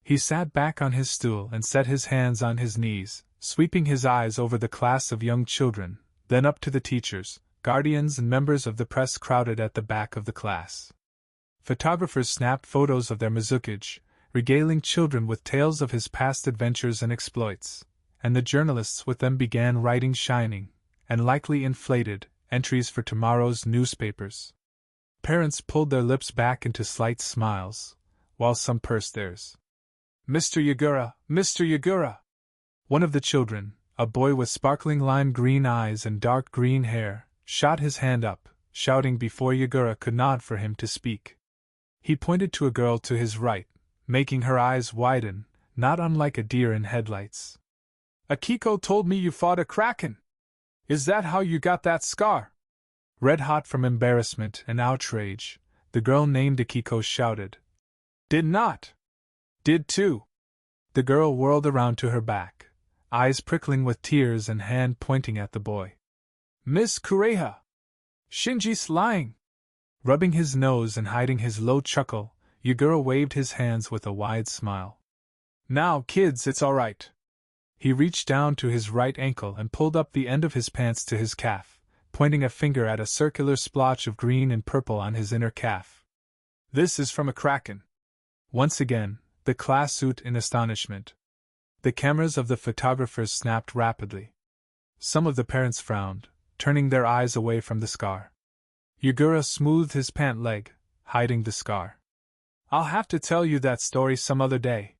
He sat back on his stool and set his hands on his knees, sweeping his eyes over the class of young children, then up to the teachers, guardians and members of the press crowded at the back of the class. Photographers snapped photos of their Mizukage, regaling children with tales of his past adventures and exploits, and the journalists with them began writing shining, and likely inflated, entries for tomorrow's newspapers. Parents pulled their lips back into slight smiles, while some pursed theirs. Mr. Yagura, Mr. Yagura! One of the children, a boy with sparkling lime green eyes and dark green hair, shot his hand up, shouting before Yagura could nod for him to speak. He pointed to a girl to his right, making her eyes widen, not unlike a deer in headlights. Akiko told me you fought a kraken. Is that how you got that scar? Red hot from embarrassment and outrage, the girl named Akiko shouted. Did not. Did too. The girl whirled around to her back, eyes prickling with tears and hand pointing at the boy. Miss Kureha! Shinji's lying! Rubbing his nose and hiding his low chuckle, Yagura waved his hands with a wide smile. Now, kids, it's all right. He reached down to his right ankle and pulled up the end of his pants to his calf, pointing a finger at a circular splotch of green and purple on his inner calf. This is from a kraken. Once again, the class stood in astonishment. The cameras of the photographers snapped rapidly. Some of the parents frowned, turning their eyes away from the scar. Yagura smoothed his pant leg, hiding the scar. I'll have to tell you that story some other day.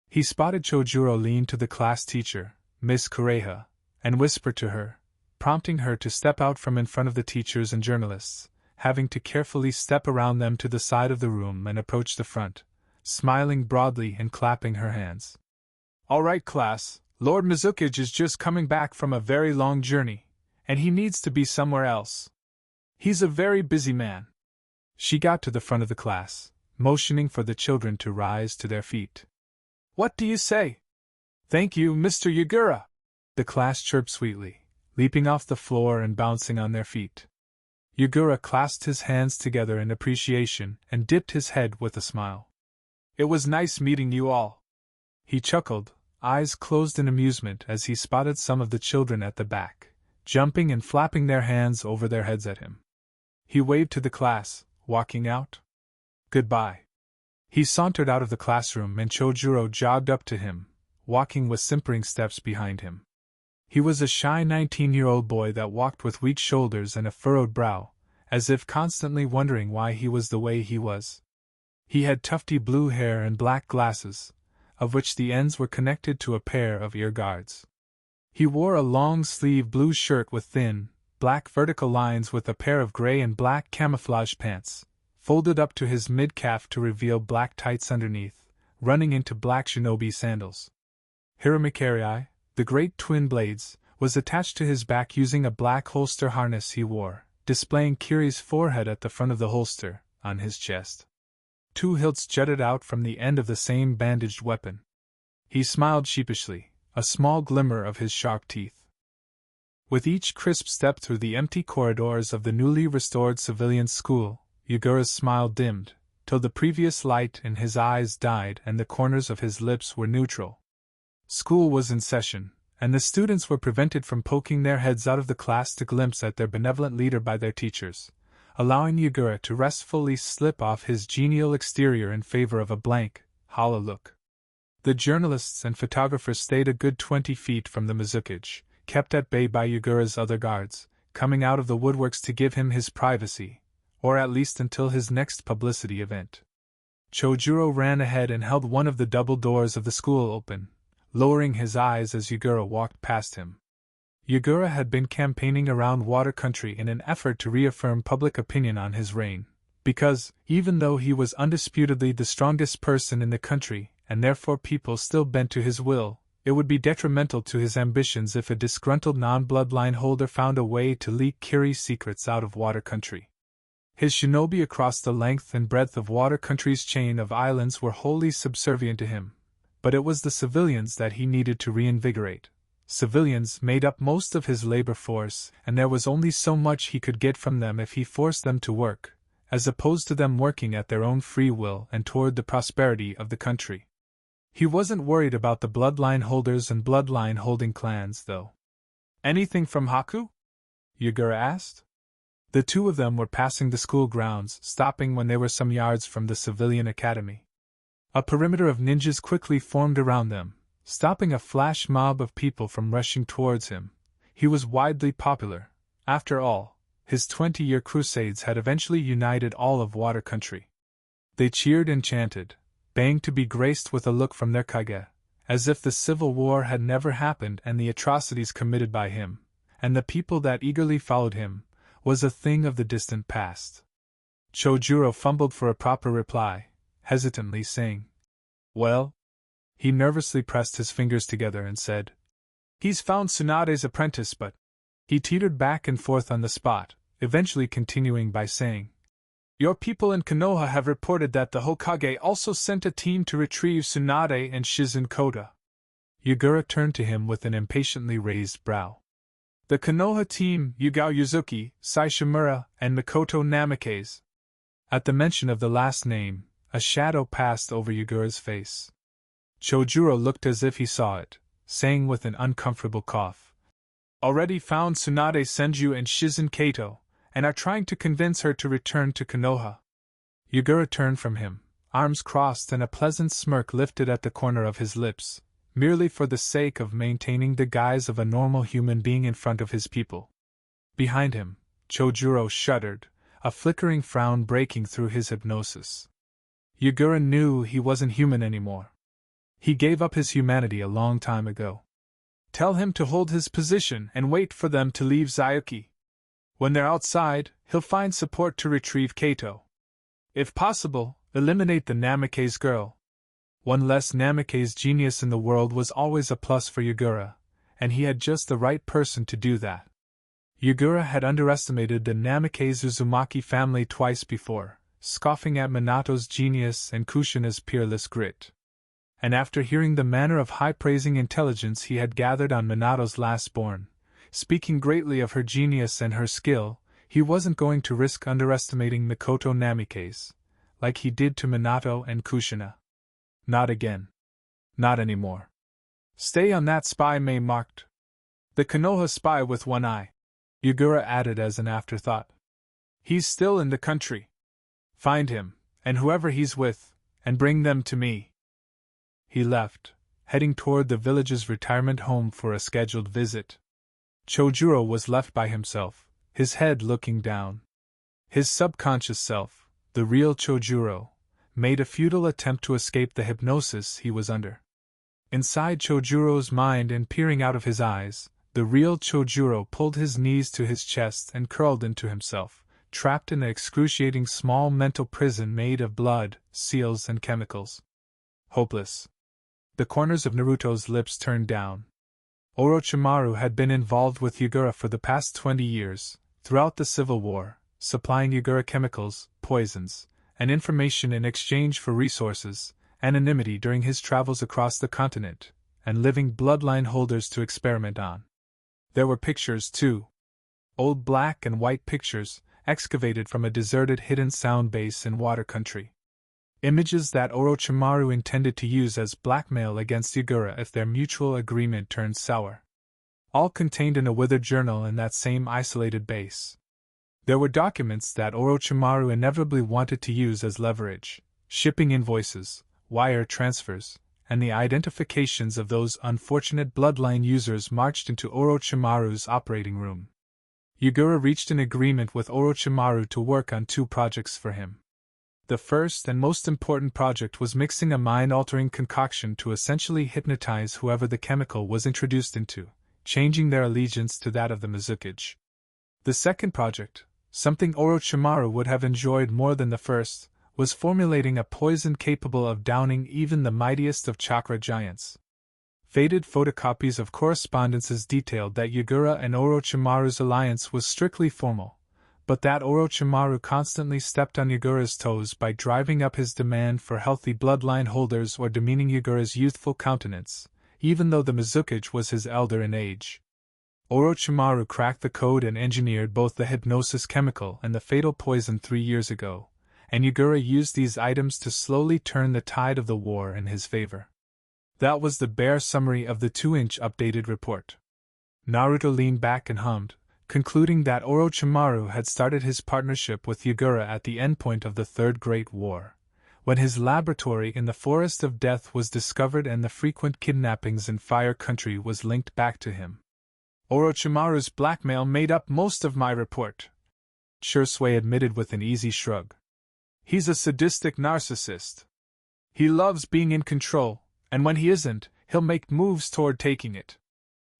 He spotted Chojuro lean to the class teacher, Miss Kureha, and whisper to her, prompting her to step out from in front of the teachers and journalists, having to carefully step around them to the side of the room and approach the front, smiling broadly and clapping her hands. "All right, class, Lord Mizukage is just coming back from a very long journey, and he needs to be somewhere else. He's a very busy man." She got to the front of the class, motioning for the children to rise to their feet. "What do you say?" "Thank you, Mr. Yagura," the class chirped sweetly, leaping off the floor and bouncing on their feet. Yagura clasped his hands together in appreciation and dipped his head with a smile. "It was nice meeting you all." He chuckled, eyes closed in amusement as he spotted some of the children at the back, jumping and flapping their hands over their heads at him. He waved to the class, walking out. "Goodbye." He sauntered out of the classroom and Chojuro jogged up to him, walking with simpering steps behind him. He was a shy 19-year-old boy that walked with weak shoulders and a furrowed brow, as if constantly wondering why he was the way he was. He had tufty blue hair and black glasses, of which the ends were connected to a pair of ear guards. He wore a long-sleeved blue shirt with thin, black vertical lines with a pair of gray and black camouflage pants, folded up to his mid-calf to reveal black tights underneath, running into black shinobi sandals. Hiramikarii, the great twin blades, was attached to his back using a black holster harness he wore, displaying Kiri's forehead at the front of the holster, on his chest. Two hilts jutted out from the end of the same bandaged weapon. He smiled sheepishly, a small glimmer of his sharp teeth. With each crisp step through the empty corridors of the newly restored civilian school, Yagura's smile dimmed, till the previous light in his eyes died and the corners of his lips were neutral. School was in session, and the students were prevented from poking their heads out of the class to glimpse at their benevolent leader by their teachers, allowing Yagura to restfully slip off his genial exterior in favor of a blank, hollow look. The journalists and photographers stayed a good 20 feet from the Mizukage, kept at bay by Yagura's other guards, coming out of the woodworks to give him his privacy, or at least until his next publicity event. Chojuro ran ahead and held one of the double doors of the school open, lowering his eyes as Yagura walked past him. Yagura had been campaigning around Water Country in an effort to reaffirm public opinion on his reign, because, even though he was undisputedly the strongest person in the country, and therefore people still bent to his will, it would be detrimental to his ambitions if a disgruntled non-bloodline holder found a way to leak Kiri's secrets out of Water Country. His shinobi across the length and breadth of Water Country's chain of islands were wholly subservient to him, but it was the civilians that he needed to reinvigorate. Civilians made up most of his labor force, and there was only so much he could get from them if he forced them to work, as opposed to them working at their own free will and toward the prosperity of the country. He wasn't worried about the bloodline holders and bloodline holding clans, though. "Anything from Haku?" Yagura asked. The two of them were passing the school grounds, stopping when they were some yards from the civilian academy. A perimeter of ninjas quickly formed around them, stopping a flash mob of people from rushing towards him. He was widely popular. After all, his 20-year crusades had eventually united all of Water Country. They cheered and chanted, begging to be graced with a look from their kage, as if the Civil War had never happened and the atrocities committed by him, and the people that eagerly followed him, was a thing of the distant past. Chojuro fumbled for a proper reply, hesitantly saying, "Well?" He nervously pressed his fingers together and said, "He's found Tsunade's apprentice, but..." He teetered back and forth on the spot, eventually continuing by saying, "Your people in Konoha have reported that the Hokage also sent a team to retrieve Tsunade and Shizen Kota." Yagura turned to him with an impatiently raised brow. "The Konoha team, Yugao Yuzuki, Sai Shimura, and Mikoto Namikaze." At the mention of the last name, a shadow passed over Yagura's face. Chojuro looked as if he saw it, saying with an uncomfortable cough, "Already found Tsunade Senju and Shizen Kato, and are trying to convince her to return to Konoha." Yagura turned from him, arms crossed and a pleasant smirk lifted at the corner of his lips, merely for the sake of maintaining the guise of a normal human being in front of his people. Behind him, Chojuro shuddered, a flickering frown breaking through his hypnosis. Yagura knew he wasn't human anymore. He gave up his humanity a long time ago. Tell him to hold his position and wait for them to leave Zayuki. When they're outside, he'll find support to retrieve Kato. If possible, eliminate the Namikaze girl. One less Namikaze genius in the world was always a plus for Yagura, and he had just the right person to do that. Yagura had underestimated the Namikaze Uzumaki family twice before, scoffing at Minato's genius and Kushina's peerless grit. And after hearing the manner of high-praising intelligence he had gathered on Minato's last-born, speaking greatly of her genius and her skill, he wasn't going to risk underestimating Mikoto Namikaze, like he did to Minato and Kushina. Not again. Not anymore. Stay on that spy May marked. The Konoha spy with one eye, Yagura added as an afterthought. He's still in the country. Find him, and whoever he's with, and bring them to me. He left, heading toward the village's retirement home for a scheduled visit. Chojuro was left by himself, his head looking down. His subconscious self, the real Chojuro, made a futile attempt to escape the hypnosis he was under. Inside Chojuro's mind and peering out of his eyes, the real Chojuro pulled his knees to his chest and curled into himself, trapped in an excruciating small mental prison made of blood, seals, and chemicals. Hopeless. The corners of Naruto's lips turned down. Orochimaru had been involved with Yagura for the past 20 years, throughout the Civil War, supplying Yagura chemicals, poisons, and information in exchange for resources, anonymity during his travels across the continent, and living bloodline holders to experiment on. There were pictures, too. Old black and white pictures, excavated from a deserted hidden sound base in water country. Images that Orochimaru intended to use as blackmail against Yagura if their mutual agreement turned sour. All contained in a withered journal in that same isolated base. There were documents that Orochimaru inevitably wanted to use as leverage, shipping invoices, wire transfers, and the identifications of those unfortunate bloodline users marched into Orochimaru's operating room. Yagura reached an agreement with Orochimaru to work on 2 projects for him. The first and most important project was mixing a mind-altering concoction to essentially hypnotize whoever the chemical was introduced into, changing their allegiance to that of the Mizukage. The second project, something Orochimaru would have enjoyed more than the first, was formulating a poison capable of downing even the mightiest of chakra giants. Faded photocopies of correspondences detailed that Yagura and Orochimaru's alliance was strictly formal, but that Orochimaru constantly stepped on Yagura's toes by driving up his demand for healthy bloodline holders or demeaning Yagura's youthful countenance, even though the Mizukage was his elder in age. Orochimaru cracked the code and engineered both the hypnosis chemical and the fatal poison 3 years ago, and Yagura used these items to slowly turn the tide of the war in his favor. That was the bare summary of the 2-inch updated report. Naruto leaned back and hummed, concluding that Orochimaru had started his partnership with Yagura at the endpoint of the Third Great War, when his laboratory in the Forest of Death was discovered and the frequent kidnappings in Fire Country was linked back to him. Orochimaru's blackmail made up most of my report, Shursui admitted with an easy shrug. He's a sadistic narcissist. He loves being in control, and when he isn't, he'll make moves toward taking it.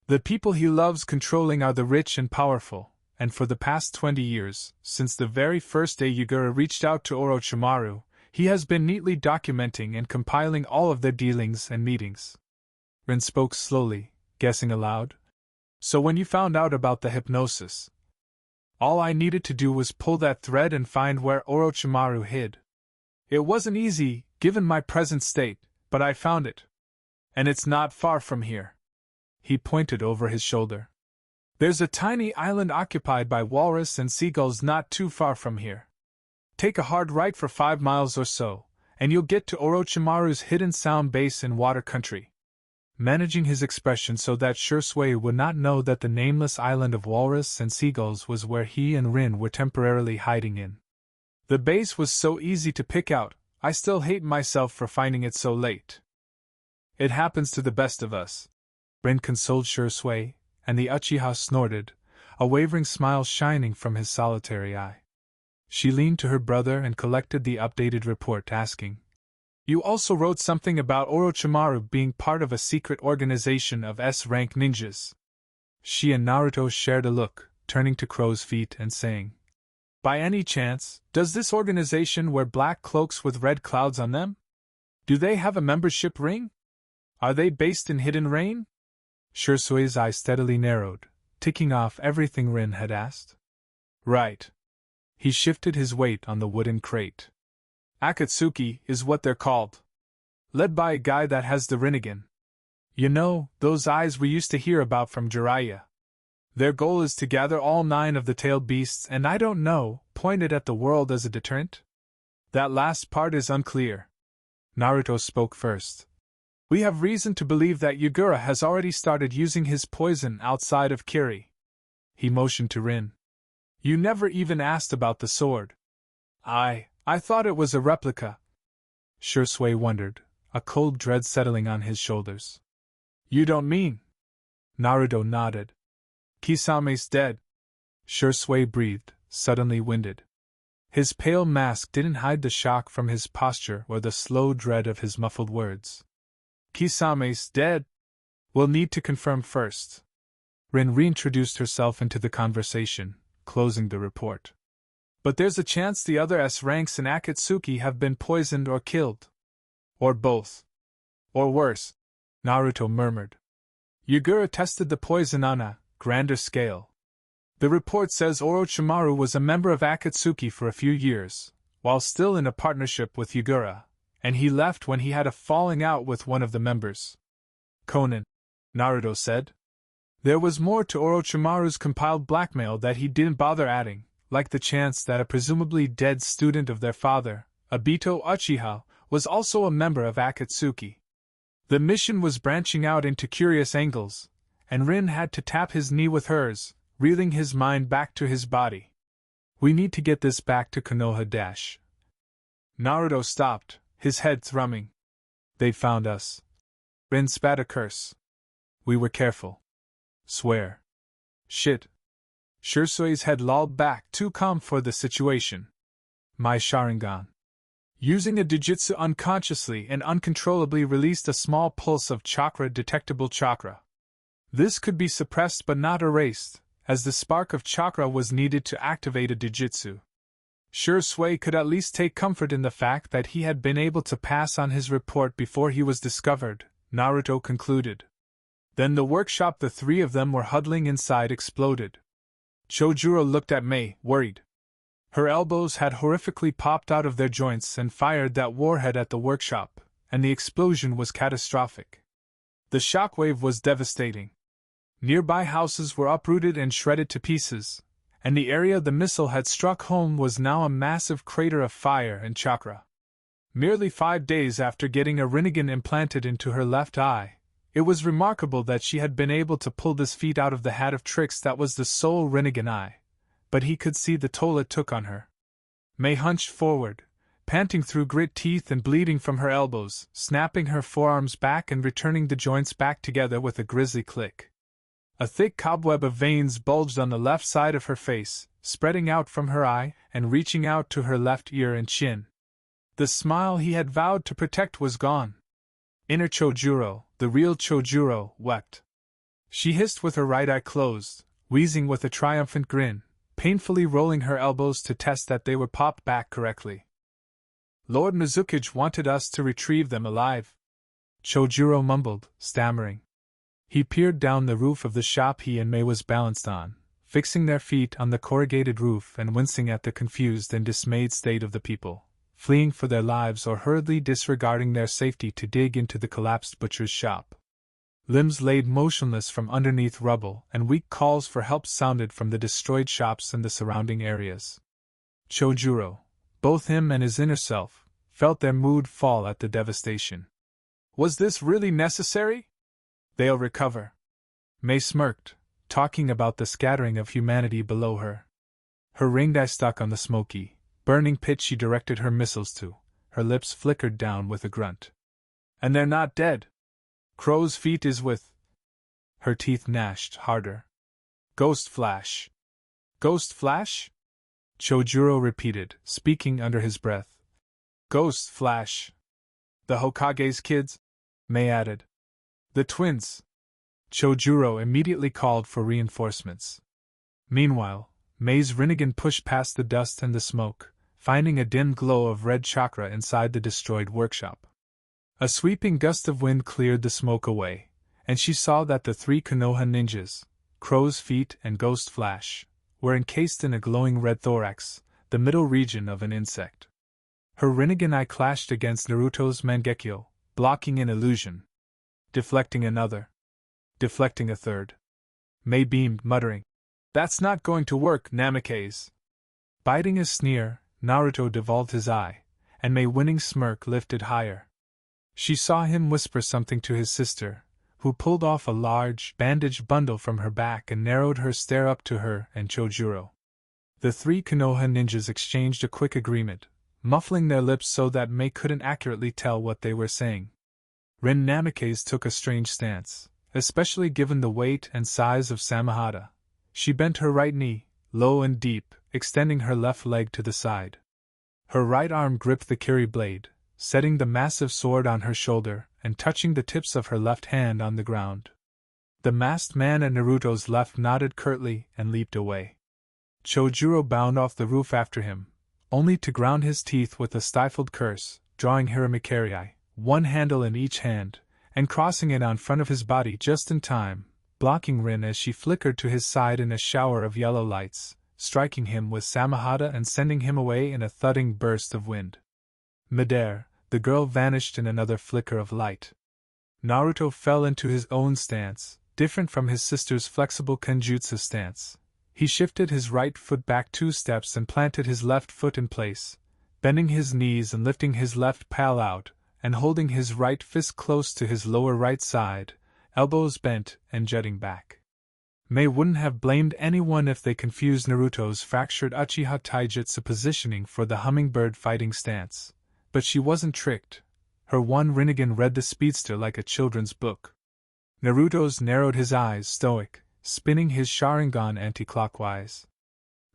The people he loves controlling are the rich and powerful, and for the past 20 years, since the very first day Yagura reached out to Orochimaru, he has been neatly documenting and compiling all of their dealings and meetings. Rin spoke slowly, guessing aloud. So when you found out about the hypnosis, all I needed to do was pull that thread and find where Orochimaru hid. It wasn't easy, given my present state, but I found it. And it's not far from here. He pointed over his shoulder. There's a tiny island occupied by walrus and seagulls not too far from here. Take a hard right for 5 miles or so, and you'll get to Orochimaru's hidden sound base in water country. Managing his expression so that Shursui would not know that the nameless island of walrus and seagulls was where he and Rin were temporarily hiding in. The base was so easy to pick out, I still hate myself for finding it so late. It happens to the best of us. Rin consoled Shursui, and the Uchiha snorted, a wavering smile shining from his solitary eye. She leaned to her brother and collected the updated report, asking, You also wrote something about Orochimaru being part of a secret organization of S-rank ninjas. She and Naruto shared a look, turning to Crow's Feet and saying, "By any chance, does this organization wear black cloaks with red clouds on them? Do they have a membership ring? Are they based in Hidden Rain?" Shursui's eye steadily narrowed, ticking off everything Rin had asked. "Right." He shifted his weight on the wooden crate. "Akatsuki is what they're called. Led by a guy that has the Rinnegan. You know, those eyes we used to hear about from Jiraiya. Their goal is to gather all 9 of the tailed beasts and I don't know, point it at the world as a deterrent? That last part is unclear." Naruto spoke first. "We have reason to believe that Yagura has already started using his poison outside of Kiri." He motioned to Rin. "You never even asked about the sword." I thought it was a replica." Shursui wondered, a cold dread settling on his shoulders. "You don't mean?" Naruto nodded. "Kisame's dead." Shursui breathed, suddenly winded. His pale mask didn't hide the shock from his posture or the slow dread of his muffled words. "Kisame's dead? We'll need to confirm first." Rin reintroduced herself into the conversation, closing the report. "But there's a chance the other S-ranks in Akatsuki have been poisoned or killed. Or both. Or worse," Naruto murmured. "Yagura tested the poison on a grander scale. The report says Orochimaru was a member of Akatsuki for a few years, while still in a partnership with Yagura, and he left when he had a falling out with one of the members." "Conan," Naruto said. "There was more to Orochimaru's compiled blackmail that he didn't bother adding, like the chance that a presumably dead student of their father, Obito Uchiha, was also a member of Akatsuki. The mission was branching out into curious angles, and Rin had to tap his knee with hers, reeling his mind back to his body. We need to get this back to Konoha Dash." Naruto stopped, his head thrumming. "They found us." Rin spat a curse. "We were careful. Swear." "Shit." Shursui's head lolled back, too calm for the situation. "My Sharingan." Using a Dujutsu unconsciously and uncontrollably released a small pulse of chakra-detectable chakra. This could be suppressed but not erased, as the spark of chakra was needed to activate a Dujutsu. Shursui could at least take comfort in the fact that he had been able to pass on his report before he was discovered, Naruto concluded. Then the workshop the 3 of them were huddling inside exploded. Chojuro looked at Mei, worried. Her elbows had horrifically popped out of their joints and fired that warhead at the workshop, and the explosion was catastrophic. The shockwave was devastating. Nearby houses were uprooted and shredded to pieces, and the area the missile had struck home was now a massive crater of fire and chakra. Merely 5 days after getting a Rinnegan implanted into her left eye, it was remarkable that she had been able to pull this feat out of the hat of tricks that was the sole Rinnegan eye, but he could see the toll it took on her. Mei hunched forward, panting through grit teeth and bleeding from her elbows, snapping her forearms back and returning the joints back together with a grisly click. A thick cobweb of veins bulged on the left side of her face, spreading out from her eye and reaching out to her left ear and chin. The smile he had vowed to protect was gone. Inner Chojuro, the real Chojuro, wept. She hissed with her right eye closed, wheezing with a triumphant grin, painfully rolling her elbows to test that they were popped back correctly. "Lord Mizukage wanted us to retrieve them alive," Chojuro mumbled, stammering. He peered down the roof of the shop he and Mei was balanced on, fixing their feet on the corrugated roof and wincing at the confused and dismayed state of the people, fleeing for their lives or hurriedly disregarding their safety to dig into the collapsed butcher's shop. Limbs laid motionless from underneath rubble, and weak calls for help sounded from the destroyed shops and the surrounding areas. Chojuro, both him and his inner self, felt their mood fall at the devastation. Was this really necessary? "They'll recover." Mei smirked, talking about the scattering of humanity below her. Her ringed eye stuck on the smoky, burning pit she directed her missiles to, her lips flickered down with a grunt. "And they're not dead. Crow's Feet is with..." Her teeth gnashed harder. "Ghost Flash." "Ghost Flash?" Chojuro repeated, speaking under his breath. "Ghost Flash." The Hokage's kids? Mei added. The twins. Chojuro immediately called for reinforcements. Meanwhile, Mei's Rinnegan pushed past the dust and the smoke, finding a dim glow of red chakra inside the destroyed workshop. A sweeping gust of wind cleared the smoke away, and she saw that the three Konoha ninjas, Crow's Feet and Ghost Flash, were encased in a glowing red thorax, the middle region of an insect. Her Rinnegan eye clashed against Naruto's Mangekyo, blocking an illusion. Deflecting another. Deflecting a third. Mei beamed, muttering, "That's not going to work, Namikaze." Biting a sneer, Naruto devolved his eye, and Mei winning smirk lifted higher. She saw him whisper something to his sister, who pulled off a large, bandaged bundle from her back and narrowed her stare up to her and Chojuro. The three Konoha ninjas exchanged a quick agreement, muffling their lips so that Mei couldn't accurately tell what they were saying. Rin Namikaze took a strange stance, especially given the weight and size of Samahata. She bent her right knee, low and deep, extending her left leg to the side. Her right arm gripped the kiri blade, setting the massive sword on her shoulder and touching the tips of her left hand on the ground. The masked man at Naruto's left nodded curtly and leaped away. Chojuro bounded off the roof after him, only to ground his teeth with a stifled curse, drawing Hiramakerii, one handle in each hand, and crossing it on front of his body just in time, blocking Rin as she flickered to his side in a shower of yellow lights, striking him with Samahata and sending him away in a thudding burst of wind. Midair, the girl vanished in another flicker of light. Naruto fell into his own stance, different from his sister's flexible kenjutsu stance. He shifted his right foot back 2 steps and planted his left foot in place, bending his knees and lifting his left palm out, and holding his right fist close to his lower right side, elbows bent and jutting back. Mei wouldn't have blamed anyone if they confused Naruto's fractured Uchiha Taijutsu positioning for the hummingbird fighting stance, but she wasn't tricked. Her one Rinnegan read the speedster like a children's book. Naruto's narrowed his eyes, stoic, spinning his Sharingan anti-clockwise.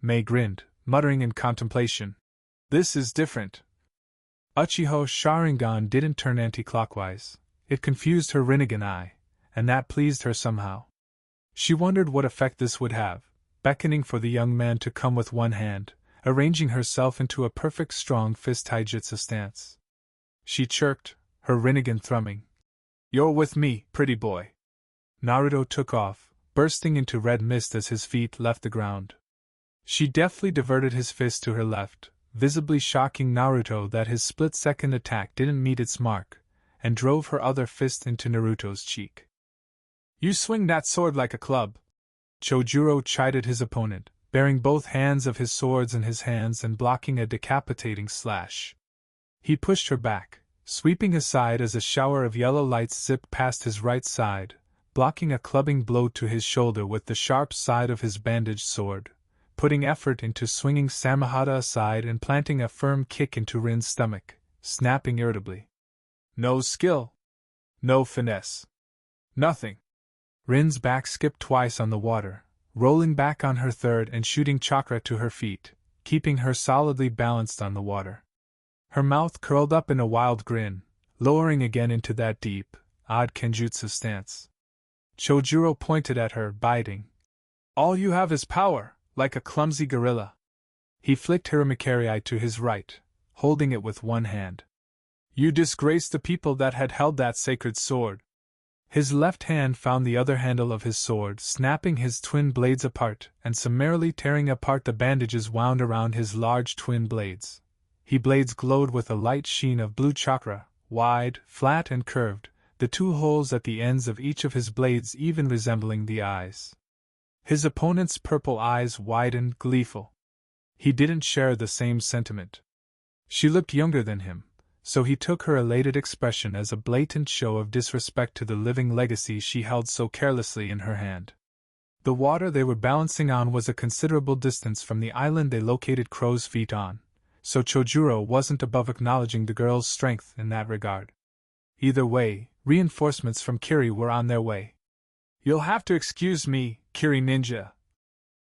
Mei grinned, muttering in contemplation, "This is different." Uchiha Sharingan didn't turn anti-clockwise. It confused her Rinnegan eye, and that pleased her somehow. She wondered what effect this would have, beckoning for the young man to come with one hand, arranging herself into a perfect strong fist taijutsu stance. She chirped, her Rinnegan thrumming, "You're with me, pretty boy." Naruto took off, bursting into red mist as his feet left the ground. She deftly diverted his fist to her left, visibly shocking Naruto that his split-second attack didn't meet its mark, and drove her other fist into Naruto's cheek. "You swing that sword like a club," Chojuro chided his opponent, bearing both hands of his swords in his hands and blocking a decapitating slash. He pushed her back, sweeping aside as a shower of yellow lights zipped past his right side, blocking a clubbing blow to his shoulder with the sharp side of his bandaged sword, putting effort into swinging Samahata aside and planting a firm kick into Rin's stomach, snapping irritably. "No skill. No finesse. Nothing." Rin's back skipped twice on the water, rolling back on her third and shooting chakra to her feet, keeping her solidly balanced on the water. Her mouth curled up in a wild grin, lowering again into that deep, odd kenjutsu stance. Chojuro pointed at her, biting. "All you have is power, like a clumsy gorilla." He flicked Hiramakerii to his right, holding it with one hand. "You disgraced the people that had held that sacred sword." His left hand found the other handle of his sword, snapping his twin blades apart and summarily tearing apart the bandages wound around his large twin blades. His blades glowed with a light sheen of blue chakra, wide, flat and curved, the 2 holes at the ends of each of his blades even resembling the eyes. His opponent's purple eyes widened, gleeful. He didn't share the same sentiment. She looked younger than him, so he took her elated expression as a blatant show of disrespect to the living legacy she held so carelessly in her hand. The water they were balancing on was a considerable distance from the island they located Crow's Feet on, so Chojuro wasn't above acknowledging the girl's strength in that regard. Either way, reinforcements from Kiri were on their way. "You'll have to excuse me, Kiri Ninja,"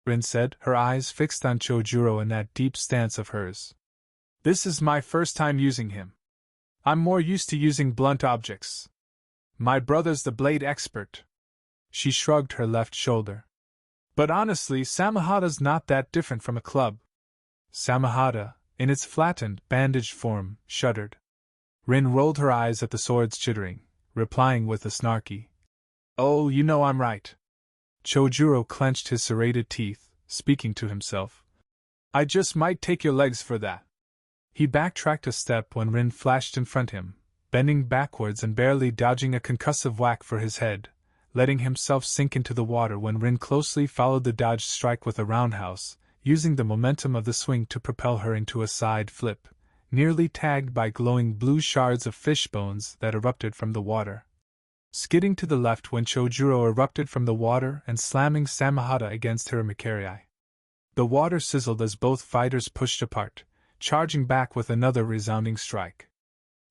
Rin said, her eyes fixed on Chojuro in that deep stance of hers. "This is my first time using him." I'm more used to using blunt objects. My brother's the blade expert. She shrugged her left shoulder. But honestly, Samahada's not that different from a club. Samahada, in its flattened, bandaged form, shuddered. Rin rolled her eyes at the sword's chittering, replying with a snarky, "Oh, you know I'm right." Chojuro clenched his serrated teeth, speaking to himself. "I just might take your legs for that." He backtracked a step when Rin flashed in front him, bending backwards and barely dodging a concussive whack for his head, letting himself sink into the water when Rin closely followed the dodged strike with a roundhouse, using the momentum of the swing to propel her into a side flip, nearly tagged by glowing blue shards of fish bones that erupted from the water. Skidding to the left when Chojuro erupted from the water and slamming Samahada against her Mikarii. The water sizzled as both fighters pushed apart, charging back with another resounding strike.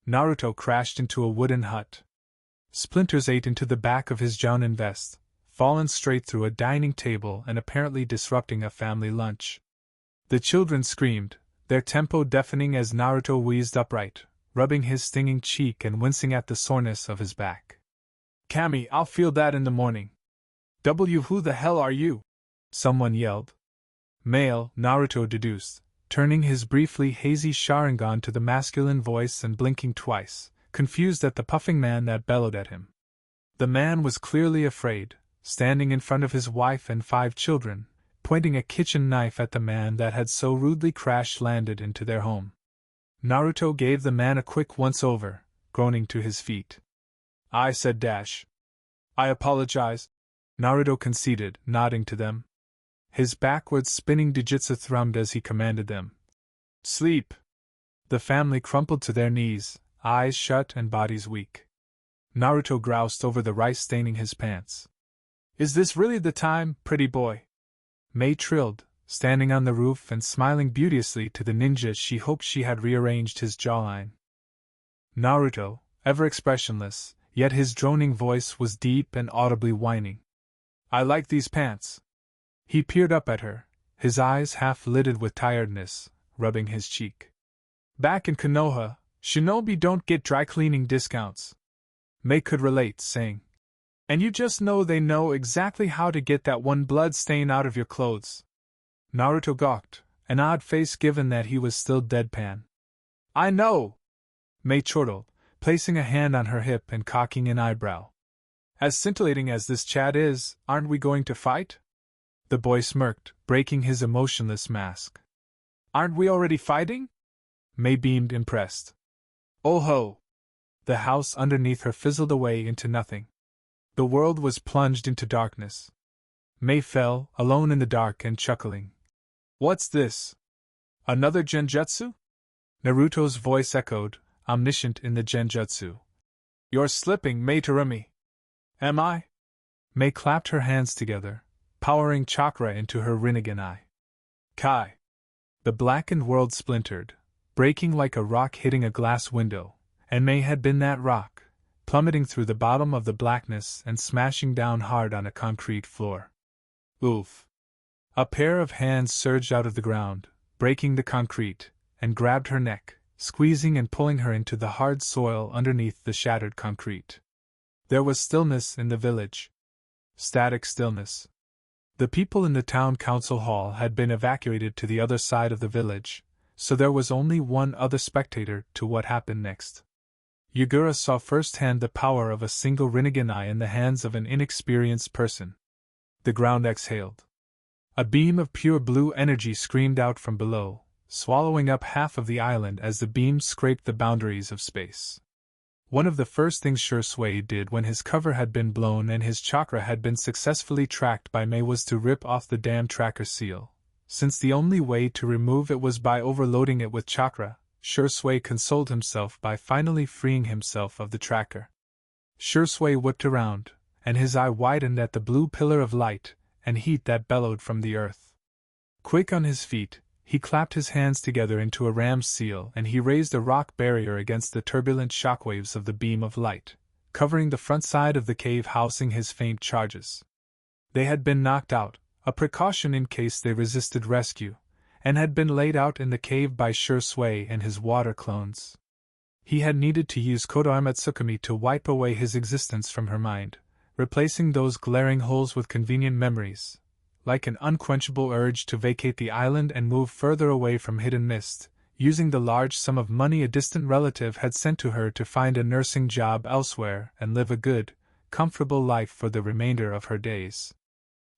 Naruto crashed into a wooden hut. Splinters ate into the back of his jounin vest, fallen straight through a dining table and apparently disrupting a family lunch. The children screamed, their tempo deafening as Naruto wheezed upright, rubbing his stinging cheek and wincing at the soreness of his back. "Cammy, I'll feel that in the morning." Who the hell are you?" someone yelled. Male, Naruto deduced, turning his briefly hazy Sharingan to the masculine voice and blinking twice, confused at the puffing man that bellowed at him. The man was clearly afraid, standing in front of his wife and 5 children, pointing a kitchen knife at the man that had so rudely crash-landed into their home. Naruto gave the man a quick once-over, groaning to his feet. "I said dash." "I apologize," Naruto conceded, nodding to them. His backwards spinning digitsu thrummed as he commanded them. "Sleep." The family crumpled to their knees, eyes shut and bodies weak. Naruto groused over the rice staining his pants. "Is this really the time, pretty boy?" Mei trilled, standing on the roof and smiling beauteously to the ninja she hoped she had rearranged his jawline. Naruto, ever expressionless, yet his droning voice was deep and audibly whining. "I like these pants." He peered up at her, his eyes half-lidded with tiredness, rubbing his cheek. "Back in Konoha, shinobi don't get dry-cleaning discounts." Mei could relate, saying, "And you just know they know exactly how to get that one blood stain out of your clothes." Naruto gawked, an odd face given that he was still deadpan. "I know!" Mei chortled, placing a hand on her hip and cocking an eyebrow. "As scintillating as this chat is, aren't we going to fight?" The boy smirked, breaking his emotionless mask. "Aren't we already fighting?" Mei beamed, impressed. "Oh ho!" The house underneath her fizzled away into nothing. The world was plunged into darkness. Mei fell, alone in the dark and chuckling. "What's this? Another genjutsu?" Naruto's voice echoed, omniscient in the genjutsu. "You're slipping, Mei Terumi." "Am I?" Mei clapped her hands together, powering chakra into her Rinnegan eye. Kai! The blackened world splintered, breaking like a rock hitting a glass window, and Mei had been that rock, plummeting through the bottom of the blackness and smashing down hard on a concrete floor. Oof! A pair of hands surged out of the ground, breaking the concrete, and grabbed her neck, squeezing and pulling her into the hard soil underneath the shattered concrete. There was stillness in the village. Static stillness. The people in the town council hall had been evacuated to the other side of the village, so there was only one other spectator to what happened next. Yagura saw firsthand the power of a single Rinnegan eye in the hands of an inexperienced person. The ground exhaled. A beam of pure blue energy screamed out from below, swallowing up half of the island as the beam scraped the boundaries of space. One of the first things Shursui did when his cover had been blown and his chakra had been successfully tracked by Mei was to rip off the damn tracker seal. Since the only way to remove it was by overloading it with chakra, Shursui consoled himself by finally freeing himself of the tracker. Shursui whipped around, and his eye widened at the blue pillar of light and heat that bellowed from the earth. Quick on his feet, he clapped his hands together into a ram's seal and he raised a rock barrier against the turbulent shockwaves of the beam of light, covering the front side of the cave housing his faint charges. They had been knocked out, a precaution in case they resisted rescue, and had been laid out in the cave by Shursui and his water clones. He had needed to use Kodoamatsukami to wipe away his existence from her mind, replacing those glaring holes with convenient memories, like an unquenchable urge to vacate the island and move further away from Hidden Mist, using the large sum of money a distant relative had sent to her to find a nursing job elsewhere and live a good, comfortable life for the remainder of her days.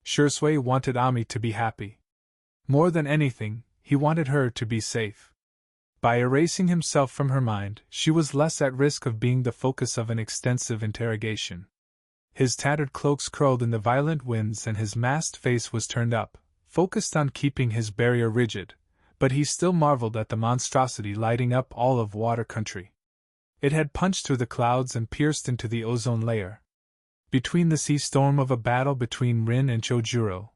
Shursui wanted Ami to be happy. More than anything, he wanted her to be safe. By erasing himself from her mind, she was less at risk of being the focus of an extensive interrogation. His tattered cloaks curled in the violent winds and his masked face was turned up, focused on keeping his barrier rigid, but he still marveled at the monstrosity lighting up all of water country. It had punched through the clouds and pierced into the ozone layer. Between the sea storm of a battle between Rin and Chojuro,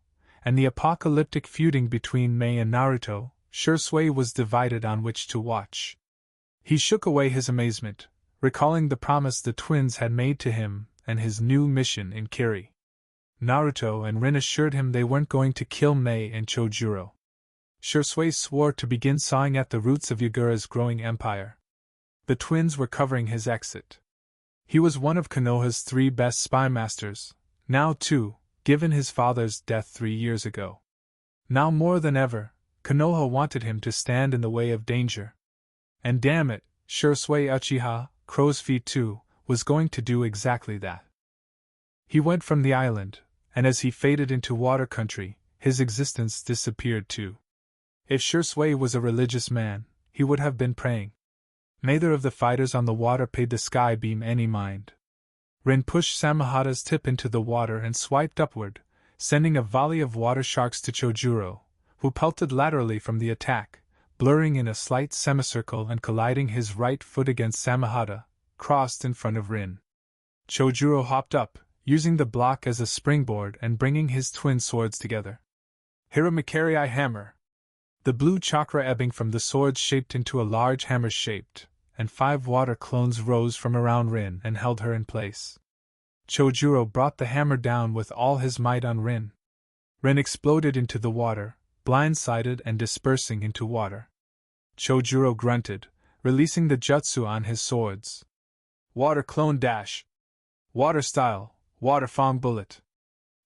and the apocalyptic feuding between Mei and Naruto, Shursui was divided on which to watch. He shook away his amazement, recalling the promise the twins had made to him and his new mission in Kiri. Naruto and Rin assured him they weren't going to kill Mei and Chojuro. Shursui swore to begin sawing at the roots of Yagura's growing empire. The twins were covering his exit. He was one of Konoha's 3 best spy masters, now 2, given his father's death 3 years ago. Now more than ever, Konoha wanted him to stand in the way of danger. And damn it, Shursui Uchiha, Crow's Feet 2, was going to do exactly that. He went from the island, and as he faded into water country, his existence disappeared too. If Shursui was a religious man, he would have been praying. Neither of the fighters on the water paid the sky beam any mind. Rin pushed Samahada's tip into the water and swiped upward, sending a volley of water sharks to Chojuro, who pelted laterally from the attack, blurring in a slight semicircle and colliding his right foot against Samahada, crossed in front of Rin. Chojuro hopped up, using the block as a springboard and bringing his twin swords together. Hiramakari hammer. The blue chakra ebbing from the swords shaped into a large hammer shaped, and 5 water clones rose from around Rin and held her in place. Chojuro brought the hammer down with all his might on Rin. Rin exploded into the water, blindsided and dispersing into water. Chojuro grunted, releasing the jutsu on his swords. Water clone dash. Water style, water fong bullet.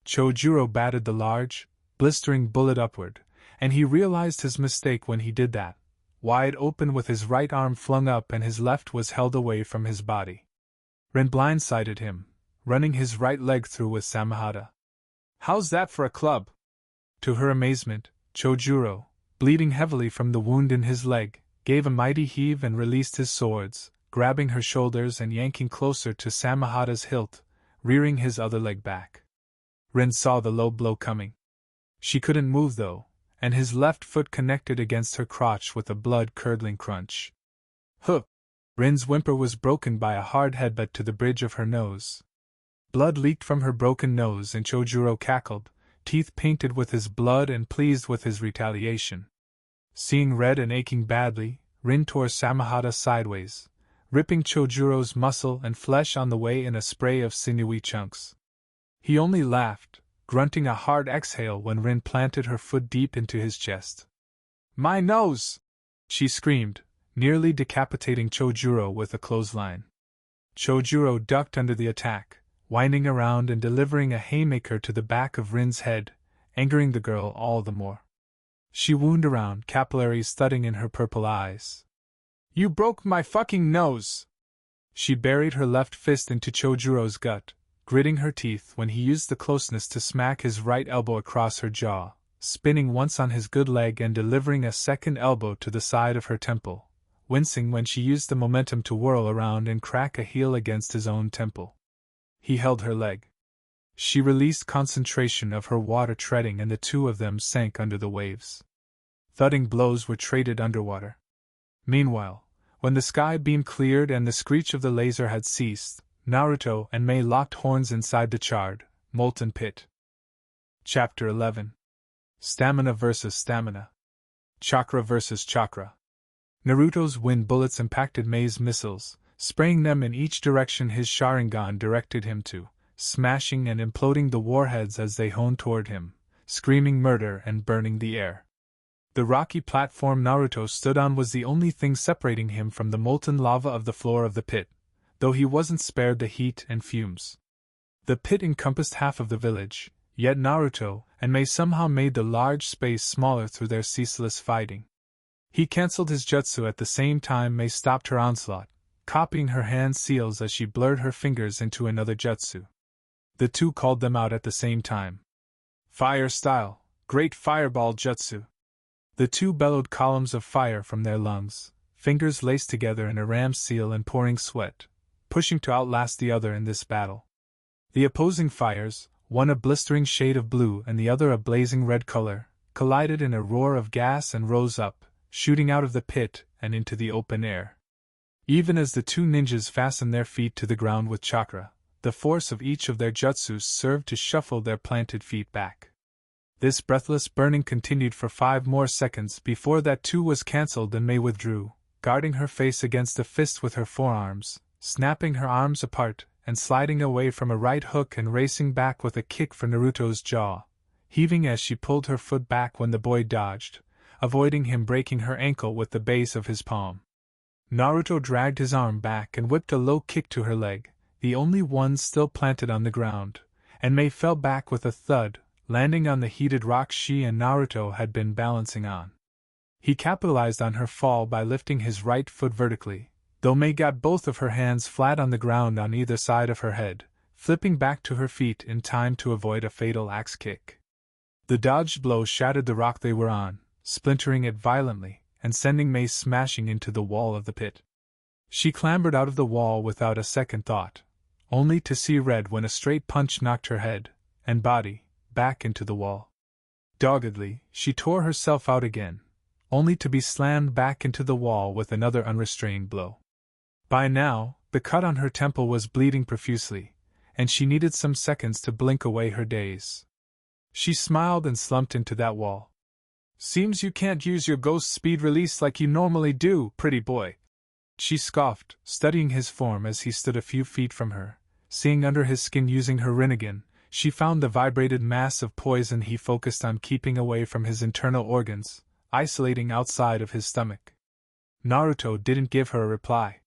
Chojuro batted the large, blistering bullet upward, and he realized his mistake when he did that, wide open with his right arm flung up and his left was held away from his body. Rin blindsided him, running his right leg through with Samahada. How's that for a club? To her amazement, Chojuro, bleeding heavily from the wound in his leg, gave a mighty heave and released his swords, grabbing her shoulders and yanking closer to Samahada's hilt, rearing his other leg back. Rin saw the low blow coming. She couldn't move though, and his left foot connected against her crotch with a blood-curdling crunch. Huh! Rin's whimper was broken by a hard headbutt to the bridge of her nose. Blood leaked from her broken nose and Chojuro cackled, teeth painted with his blood and pleased with his retaliation. Seeing red and aching badly, Rin tore Samahada sideways, ripping Chojuro's muscle and flesh on the way in a spray of sinewy chunks. He only laughed, grunting a hard exhale when Rin planted her foot deep into his chest. My nose! She screamed, nearly decapitating Chojuro with a clothesline. Chojuro ducked under the attack, winding around and delivering a haymaker to the back of Rin's head, angering the girl all the more. She wound around, capillaries thudding in her purple eyes. You broke my fucking nose! She buried her left fist into Chojuro's gut, gritting her teeth when he used the closeness to smack his right elbow across her jaw, spinning once on his good leg and delivering a second elbow to the side of her temple, wincing when she used the momentum to whirl around and crack a heel against his own temple. He held her leg. She released concentration of her water treading and the two of them sank under the waves. Thudding blows were traded underwater. Meanwhile, when the sky beam cleared and the screech of the laser had ceased, Naruto and Mei locked horns inside the charred, molten pit. Chapter 11. Stamina versus Stamina. Chakra versus Chakra. Naruto's wind bullets impacted Mei's missiles, spraying them in each direction his Sharingan directed him to, smashing and imploding the warheads as they honed toward him, screaming murder and burning the air. The rocky platform Naruto stood on was the only thing separating him from the molten lava of the floor of the pit, though he wasn't spared the heat and fumes. The pit encompassed half of the village, yet Naruto and Mei somehow made the large space smaller through their ceaseless fighting. He cancelled his jutsu at the same time Mei stopped her onslaught, copying her hand seals as she blurred her fingers into another jutsu. The two called them out at the same time. Fire style, great fireball jutsu. The two bellowed columns of fire from their lungs, fingers laced together in a ram's seal and pouring sweat, pushing to outlast the other in this battle. The opposing fires, one a blistering shade of blue and the other a blazing red color, collided in a roar of gas and rose up, shooting out of the pit and into the open air. Even as the two ninjas fastened their feet to the ground with chakra, the force of each of their jutsus served to shuffle their planted feet back. This breathless burning continued for 5 more seconds before that too was cancelled and Mei withdrew, guarding her face against a fist with her forearms, snapping her arms apart, and sliding away from a right hook and racing back with a kick for Naruto's jaw, heaving as she pulled her foot back when the boy dodged, avoiding him breaking her ankle with the base of his palm. Naruto dragged his arm back and whipped a low kick to her leg, the only one still planted on the ground, and Mei fell back with a thud, landing on the heated rock she and Naruto had been balancing on. He capitalized on her fall by lifting his right foot vertically, though Mei got both of her hands flat on the ground on either side of her head, flipping back to her feet in time to avoid a fatal axe kick. The dodged blow shattered the rock they were on, splintering it violently, and sending Mei smashing into the wall of the pit. She clambered out of the wall without a second thought, only to see red when a straight punch knocked her head and body back into the wall. Doggedly, she tore herself out again, only to be slammed back into the wall with another unrestrained blow. By now, the cut on her temple was bleeding profusely, and she needed some seconds to blink away her daze. She smiled and slumped into that wall. "Seems you can't use your ghost speed release like you normally do, pretty boy," she scoffed, studying his form as he stood a few feet from her. Seeing under his skin using her Rinnegan, she found the vibrated mass of poison he focused on keeping away from his internal organs, isolating outside of his stomach. Naruto didn't give her a reply.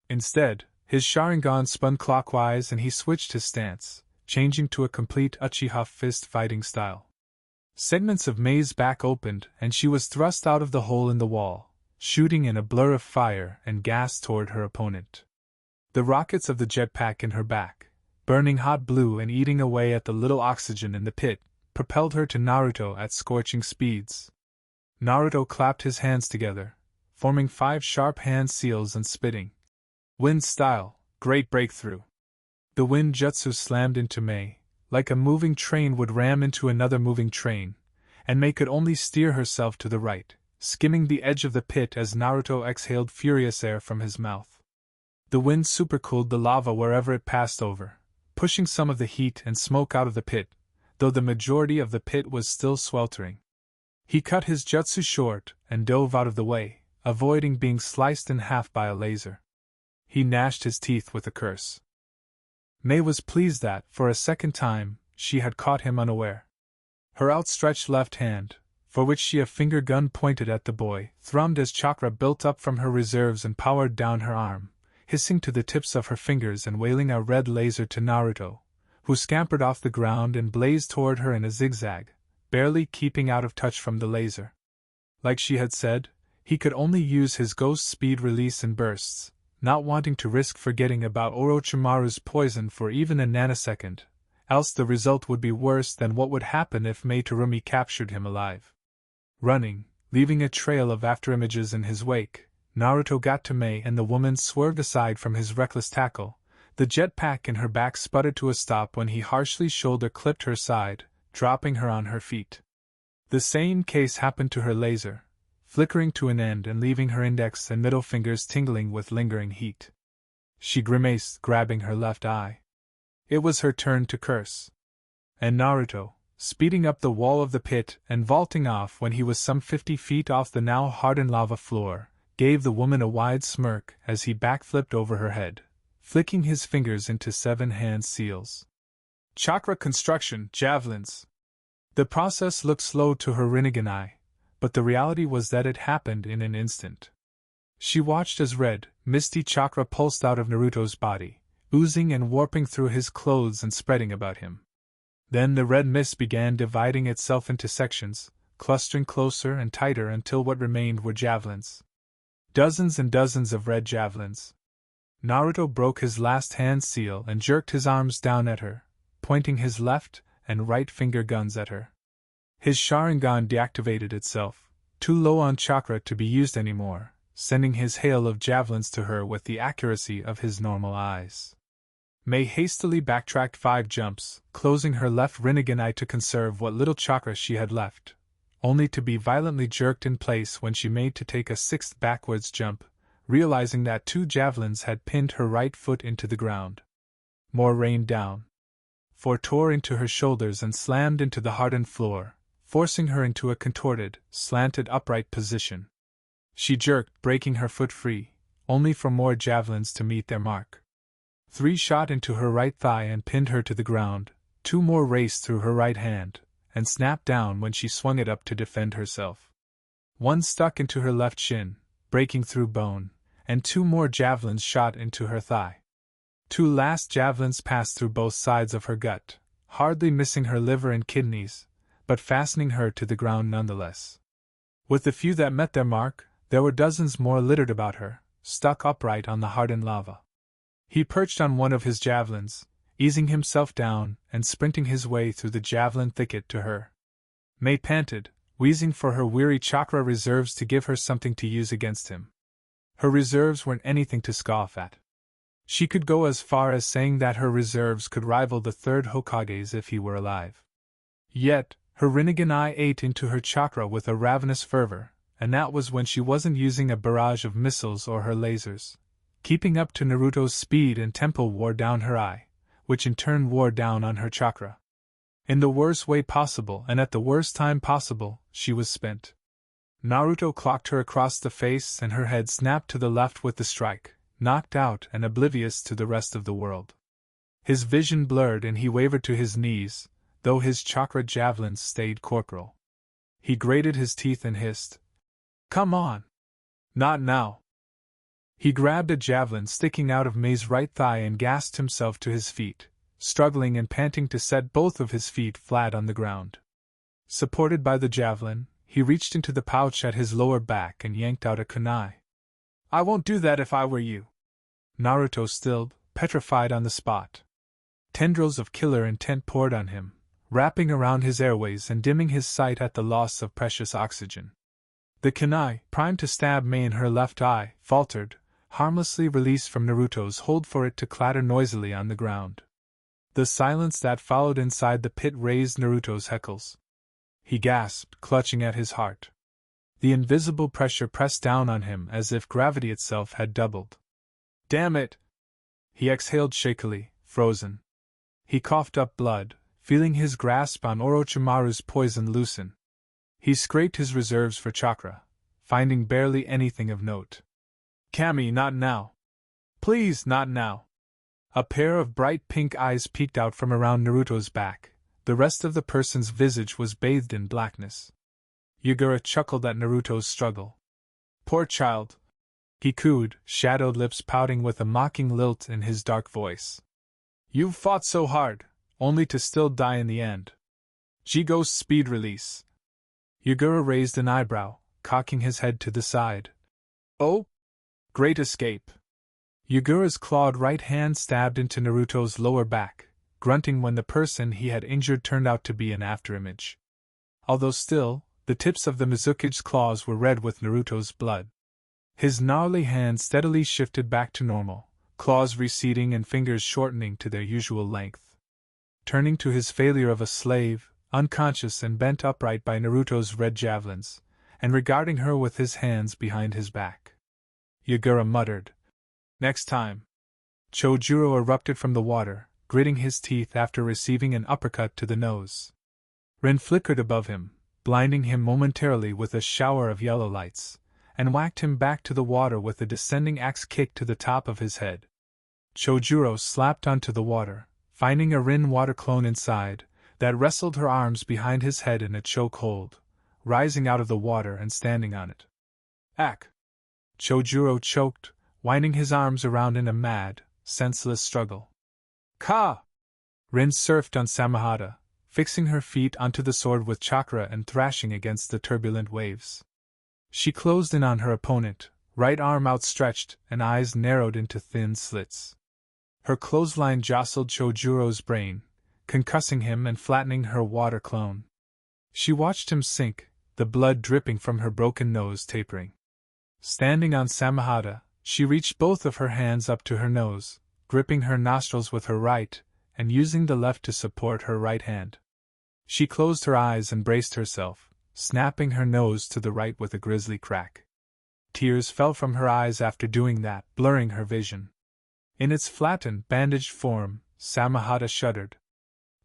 Instead, his Sharingan spun clockwise and he switched his stance, changing to a complete Uchiha fist fighting style. Segments of Mei's back opened and she was thrust out of the hole in the wall, shooting in a blur of fire and gas toward her opponent. The rockets of the jetpack in her back, burning hot blue and eating away at the little oxygen in the pit, propelled her to Naruto at scorching speeds. Naruto clapped his hands together, forming 5 sharp hand seals and spitting. "Wind style, great breakthrough." The wind jutsu slammed into Mei, like a moving train would ram into another moving train, and Mei could only steer herself to the right, skimming the edge of the pit as Naruto exhaled furious air from his mouth. The wind supercooled the lava wherever it passed over, pushing some of the heat and smoke out of the pit, though the majority of the pit was still sweltering. He cut his jutsu short and dove out of the way, avoiding being sliced in half by a laser. He gnashed his teeth with a curse. Mei was pleased that, for a second time, she had caught him unaware. Her outstretched left hand, for which she a finger gun pointed at the boy, thrummed as chakra built up from her reserves and powered down her arm, hissing to the tips of her fingers and wailing a red laser to Naruto, who scampered off the ground and blazed toward her in a zigzag, barely keeping out of touch from the laser. Like she had said, he could only use his ghost speed release in bursts, not wanting to risk forgetting about Orochimaru's poison for even a nanosecond, else the result would be worse than what would happen if Mei Terumi captured him alive. Running, leaving a trail of afterimages in his wake, Naruto got to Mei and the woman swerved aside from his reckless tackle. The jetpack in her back sputtered to a stop when he harshly shoulder-clipped her side, dropping her on her feet. The same case happened to her laser, flickering to an end and leaving her index and middle fingers tingling with lingering heat. She grimaced, grabbing her left eye. It was her turn to curse. And Naruto, speeding up the wall of the pit and vaulting off when he was some 50 feet off the now hardened lava floor, gave the woman a wide smirk as he backflipped over her head, flicking his fingers into 7 hand seals. Chakra construction, javelins. The process looked slow to her Rinnegan eye, but the reality was that it happened in an instant. She watched as red, misty chakra pulsed out of Naruto's body, oozing and warping through his clothes and spreading about him. Then the red mist began dividing itself into sections, clustering closer and tighter until what remained were javelins. Dozens and dozens of red javelins. Naruto broke his last hand seal and jerked his arms down at her, pointing his left and right finger guns at her. His Sharingan deactivated itself, too low on chakra to be used anymore, sending his hail of javelins to her with the accuracy of his normal eyes. Mei hastily backtracked 5 jumps, closing her left Rinnegan eye to conserve what little chakra she had left, only to be violently jerked in place when she made to take a 6th backwards jump, realizing that 2 javelins had pinned her right foot into the ground. More rained down. 4 tore into her shoulders and slammed into the hardened floor, forcing her into a contorted, slanted upright position. She jerked, breaking her foot free, only for more javelins to meet their mark. 3 shot into her right thigh and pinned her to the ground, 2 more raced through her right hand, and snapped down when she swung it up to defend herself. 1 stuck into her left shin, breaking through bone, and 2 more javelins shot into her thigh. 2 last javelins passed through both sides of her gut, hardly missing her liver and kidneys, but fastening her to the ground nonetheless. With the few that met their mark, there were dozens more littered about her, stuck upright on the hardened lava. He perched on one of his javelins, easing himself down and sprinting his way through the javelin thicket to her. Mei panted, wheezing for her weary chakra reserves to give her something to use against him. Her reserves weren't anything to scoff at. She could go as far as saying that her reserves could rival the 3rd Hokage's if he were alive. Yet, her Rinnegan eye ate into her chakra with a ravenous fervor, and that was when she wasn't using a barrage of missiles or her lasers. Keeping up to Naruto's speed and tempo wore down her eye, which in turn wore down on her chakra. In the worst way possible and at the worst time possible, she was spent. Naruto clocked her across the face and her head snapped to the left with the strike, knocked out and oblivious to the rest of the world. His vision blurred and he wavered to his knees, though his chakra javelins stayed corporal. He grated his teeth and hissed, "Come on! Not now!" He grabbed a javelin sticking out of Mei's right thigh and gasped himself to his feet, struggling and panting to set both of his feet flat on the ground. Supported by the javelin, he reached into the pouch at his lower back and yanked out a kunai. "I won't do that if I were you." Naruto stilled, petrified on the spot. Tendrils of killer intent poured on him, wrapping around his airways and dimming his sight at the loss of precious oxygen. The kunai, primed to stab Mei in her left eye, faltered, harmlessly released from Naruto's hold for it to clatter noisily on the ground. The silence that followed inside the pit raised Naruto's hackles. He gasped, clutching at his heart. The invisible pressure pressed down on him as if gravity itself had doubled. "Damn it!" He exhaled shakily, frozen. He coughed up blood, feeling his grasp on Orochimaru's poison loosen. He scraped his reserves for chakra, finding barely anything of note. "Kami, not now. Please, not now." A pair of bright pink eyes peeked out from around Naruto's back. The rest of the person's visage was bathed in blackness. Yagura chuckled at Naruto's struggle. "Poor child," he cooed, shadowed lips pouting with a mocking lilt in his dark voice. "You've fought so hard, only to still die in the end. Jigo's speed release." Yagura raised an eyebrow, cocking his head to the side. "Oh? Great escape." Yagura's clawed right hand stabbed into Naruto's lower back, grunting when the person he had injured turned out to be an afterimage. Although still, the tips of the Mizuki's claws were red with Naruto's blood. His gnarly hand steadily shifted back to normal, claws receding and fingers shortening to their usual length. Turning to his failure of a slave, unconscious and bent upright by Naruto's red javelins, and regarding her with his hands behind his back, Yagura muttered, "Next time." Chojuro erupted from the water, gritting his teeth after receiving an uppercut to the nose. Rin flickered above him, blinding him momentarily with a shower of yellow lights, and whacked him back to the water with a descending axe kick to the top of his head. Chojuro slapped onto the water, finding a Rin water clone inside, that wrestled her arms behind his head in a choke hold, rising out of the water and standing on it. Ack! Chojuro choked, winding his arms around in a mad, senseless struggle. Ka! Rin surfed on Samahata, fixing her feet onto the sword with chakra and thrashing against the turbulent waves. She closed in on her opponent, right arm outstretched and eyes narrowed into thin slits. Her clothesline jostled Chojuro's brain, concussing him and flattening her water clone. She watched him sink, the blood dripping from her broken nose tapering. Standing on Samahata, she reached both of her hands up to her nose, gripping her nostrils with her right, and using the left to support her right hand. She closed her eyes and braced herself, snapping her nose to the right with a grisly crack. Tears fell from her eyes after doing that, blurring her vision. In its flattened, bandaged form, Samahata shuddered.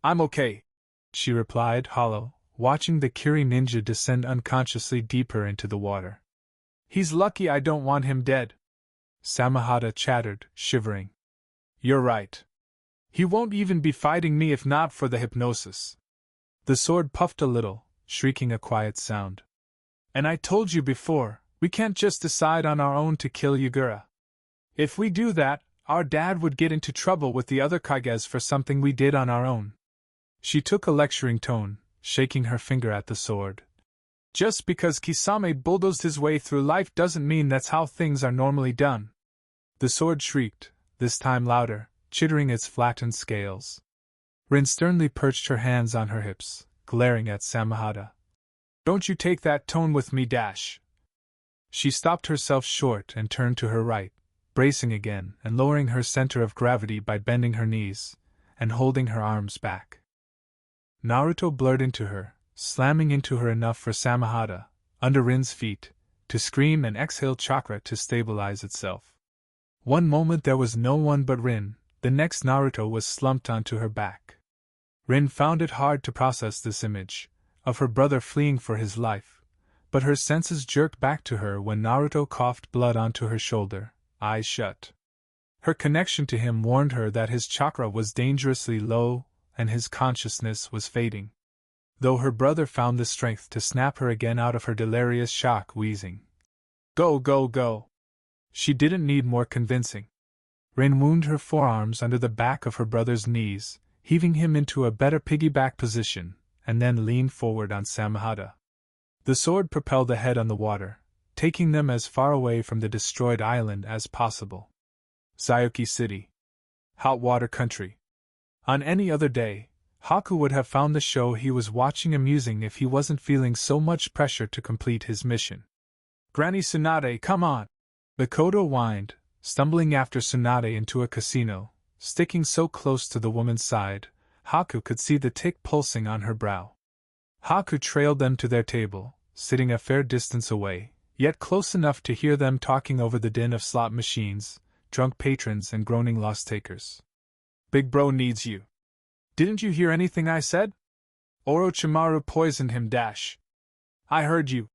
"I'm okay," she replied, hollow, watching the Kiri ninja descend unconsciously deeper into the water. "He's lucky I don't want him dead," Samahata chattered, shivering. "You're right. He won't even be fighting me if not for the hypnosis." The sword puffed a little, shrieking a quiet sound. "And I told you before, we can't just decide on our own to kill Yagura. If we do that, our dad would get into trouble with the other Kages for something we did on our own." She took a lecturing tone, shaking her finger at the sword. "Just because Kisame bulldozed his way through life doesn't mean that's how things are normally done." The sword shrieked, this time louder, chittering its flattened scales. Rin sternly perched her hands on her hips, glaring at Samahata. "Don't you take that tone with me, Dash." She stopped herself short and turned to her right, bracing again and lowering her center of gravity by bending her knees and holding her arms back. Naruto blurred into her, slamming into her enough for Samahata, under Rin's feet, to scream and exhale chakra to stabilize itself. One moment there was no one but Rin, the next Naruto was slumped onto her back. Rin found it hard to process this image, of her brother fleeing for his life, but her senses jerked back to her when Naruto coughed blood onto her shoulder, eyes shut. Her connection to him warned her that his chakra was dangerously low and his consciousness was fading. Though her brother found the strength to snap her again out of her delirious shock, wheezing. "Go, go, go!" She didn't need more convincing. Rin wound her forearms under the back of her brother's knees, heaving him into a better piggyback position, and then leaned forward on Samahata. The sword propelled ahead on the water, taking them as far away from the destroyed island as possible. Sayuki City. Hot water country. On any other day, Haku would have found the show he was watching amusing if he wasn't feeling so much pressure to complete his mission. "Granny Tsunade, come on!" Mikoto whined, stumbling after Tsunade into a casino. Sticking so close to the woman's side, Haku could see the tick pulsing on her brow. Haku trailed them to their table, sitting a fair distance away, yet close enough to hear them talking over the din of slot machines, drunk patrons and groaning loss-takers. "Big bro needs you. Didn't you hear anything I said? Orochimaru poisoned him, Dash." "I heard you,"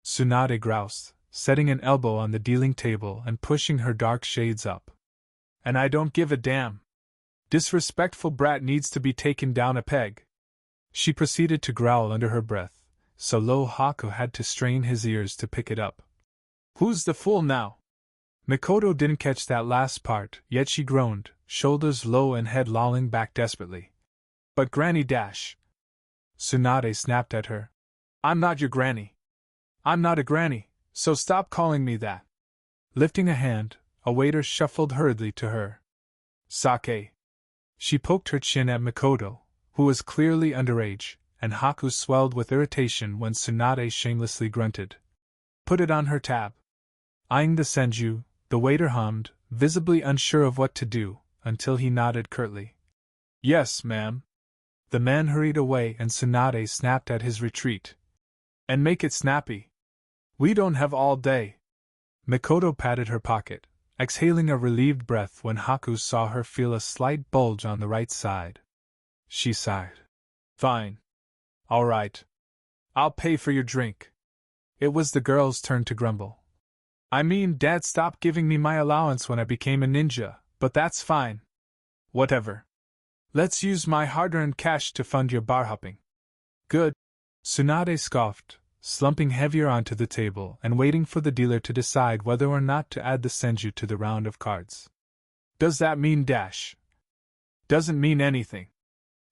Tsunade groused, setting an elbow on the dealing table and pushing her dark shades up. "And I don't give a damn. Disrespectful brat needs to be taken down a peg." She proceeded to growl under her breath, so low Haku had to strain his ears to pick it up. "Who's the fool now?" Mikoto didn't catch that last part, yet she groaned, shoulders low and head lolling back desperately. "But Granny Dash!" Tsunade snapped at her. "I'm not your granny. I'm not a granny, so stop calling me that." Lifting a hand, a waiter shuffled hurriedly to her. "Sake." She poked her chin at Mikoto, who was clearly underage, and Haku swelled with irritation when Tsunade shamelessly grunted. "Put it on her tab." Eyeing the senju, the waiter hummed, visibly unsure of what to do, until he nodded curtly. "Yes, ma'am." The man hurried away and Tsunade snapped at his retreat. "And make it snappy. We don't have all day." Mikoto patted her pocket, exhaling a relieved breath when Haku saw her feel a slight bulge on the right side. She sighed. "Fine. All right. I'll pay for your drink." It was the girl's turn to grumble. "I mean, Dad stopped giving me my allowance when I became a ninja, but that's fine. Whatever. Let's use my hard-earned cash to fund your bar hopping." "Good," Tsunade scoffed, slumping heavier onto the table and waiting for the dealer to decide whether or not to add the senju to the round of cards. Does that mean dash? Doesn't mean anything.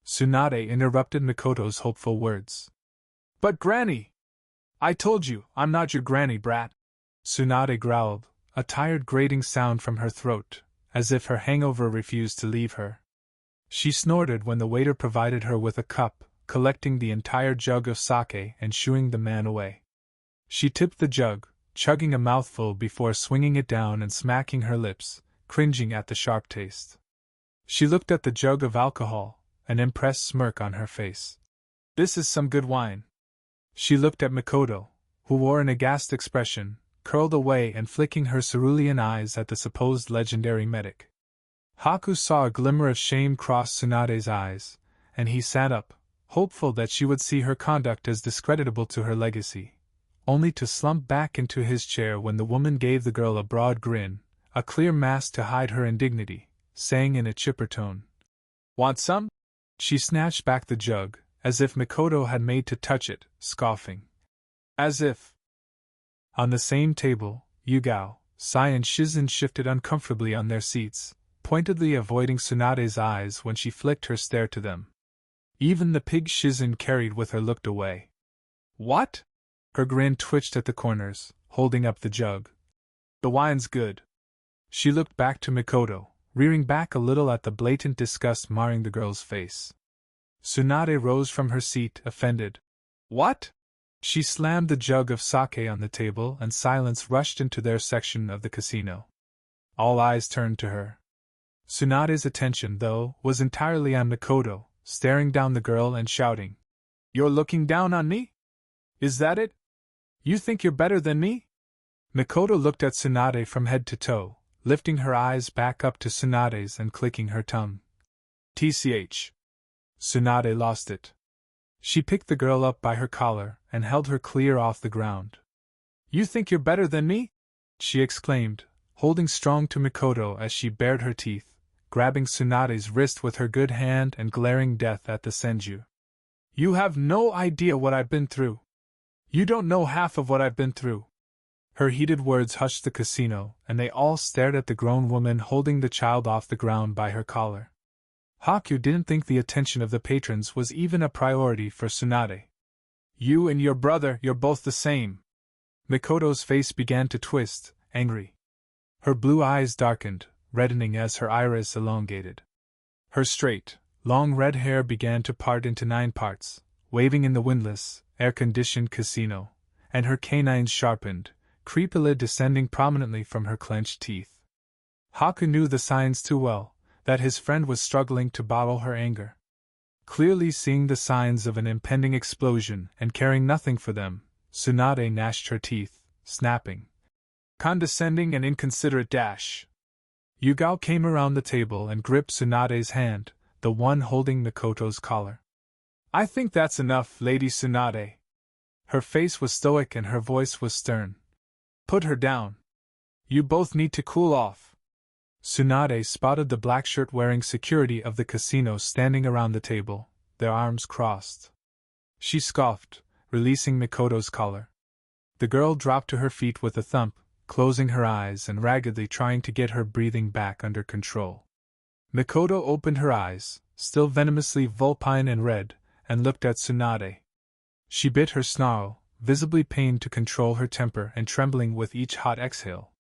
Tsunade interrupted Mikoto's hopeful words. But Granny! I told you, I'm not your granny, brat. Tsunade growled, a tired grating sound from her throat, as if her hangover refused to leave her. She snorted when the waiter provided her with a cup, collecting the entire jug of sake and shooing the man away. She tipped the jug, chugging a mouthful before swinging it down and smacking her lips, cringing at the sharp taste. She looked at the jug of alcohol, an impressed smirk on her face. This is some good wine. She looked at Mikoto, who wore an aghast expression, curled away and flicking her cerulean eyes at the supposed legendary medic. Haku saw a glimmer of shame cross Tsunade's eyes, and he sat up, hopeful that she would see her conduct as discreditable to her legacy, only to slump back into his chair when the woman gave the girl a broad grin, a clear mask to hide her indignity, saying in a chipper tone, "Want some?" She snatched back the jug, as if Mikoto had made to touch it, scoffing. As if. On the same table, Yugao, Sai and Shizen shifted uncomfortably on their seats, pointedly avoiding Tsunade's eyes when she flicked her stare to them. Even the pig Shizen carried with her looked away. What? Her grin twitched at the corners, holding up the jug. The wine's good. She looked back to Mikoto, rearing back a little at the blatant disgust marring the girl's face. Tsunade rose from her seat, offended. What? She slammed the jug of sake on the table and silence rushed into their section of the casino. All eyes turned to her. Tsunade's attention, though, was entirely on Mikoto, staring down the girl and shouting, "You're looking down on me? Is that it? You think you're better than me?" Mikoto looked at Tsunade from head to toe, lifting her eyes back up to Tsunade's and clicking her tongue. TCH. Tsunade lost it. She picked the girl up by her collar and held her clear off the ground. "You think you're better than me?" she exclaimed, holding strong to Mikoto as she bared her teeth, grabbing Tsunade's wrist with her good hand and glaring death at the senju. "You have no idea what I've been through. You don't know half of what I've been through." Her heated words hushed the casino, and they all stared at the grown woman holding the child off the ground by her collar. Haku didn't think the attention of the patrons was even a priority for Tsunade. "You and your brother, you're both the same." Mikoto's face began to twist, angry. Her blue eyes darkened, reddening as her iris elongated. Her straight, long red hair began to part into 9 parts, waving in the windless, air-conditioned casino, and her canines sharpened, creepily descending prominently from her clenched teeth. Haku knew the signs too well, that his friend was struggling to bottle her anger. Clearly seeing the signs of an impending explosion and caring nothing for them, Tsunade gnashed her teeth, snapping. "Condescending and inconsiderate dash." Yugao came around the table and gripped Tsunade's hand, the one holding Mikoto's collar. "I think that's enough, Lady Tsunade." Her face was stoic and her voice was stern. "Put her down. You both need to cool off." Tsunade spotted the black shirt-wearing security of the casino standing around the table, their arms crossed. She scoffed, releasing Mikoto's collar. The girl dropped to her feet with a thump, closing her eyes and raggedly trying to get her breathing back under control. Mikoto opened her eyes, still venomously vulpine and red, and looked at Tsunade. She bit her snarl, visibly pained to control her temper and trembling with each hot exhale.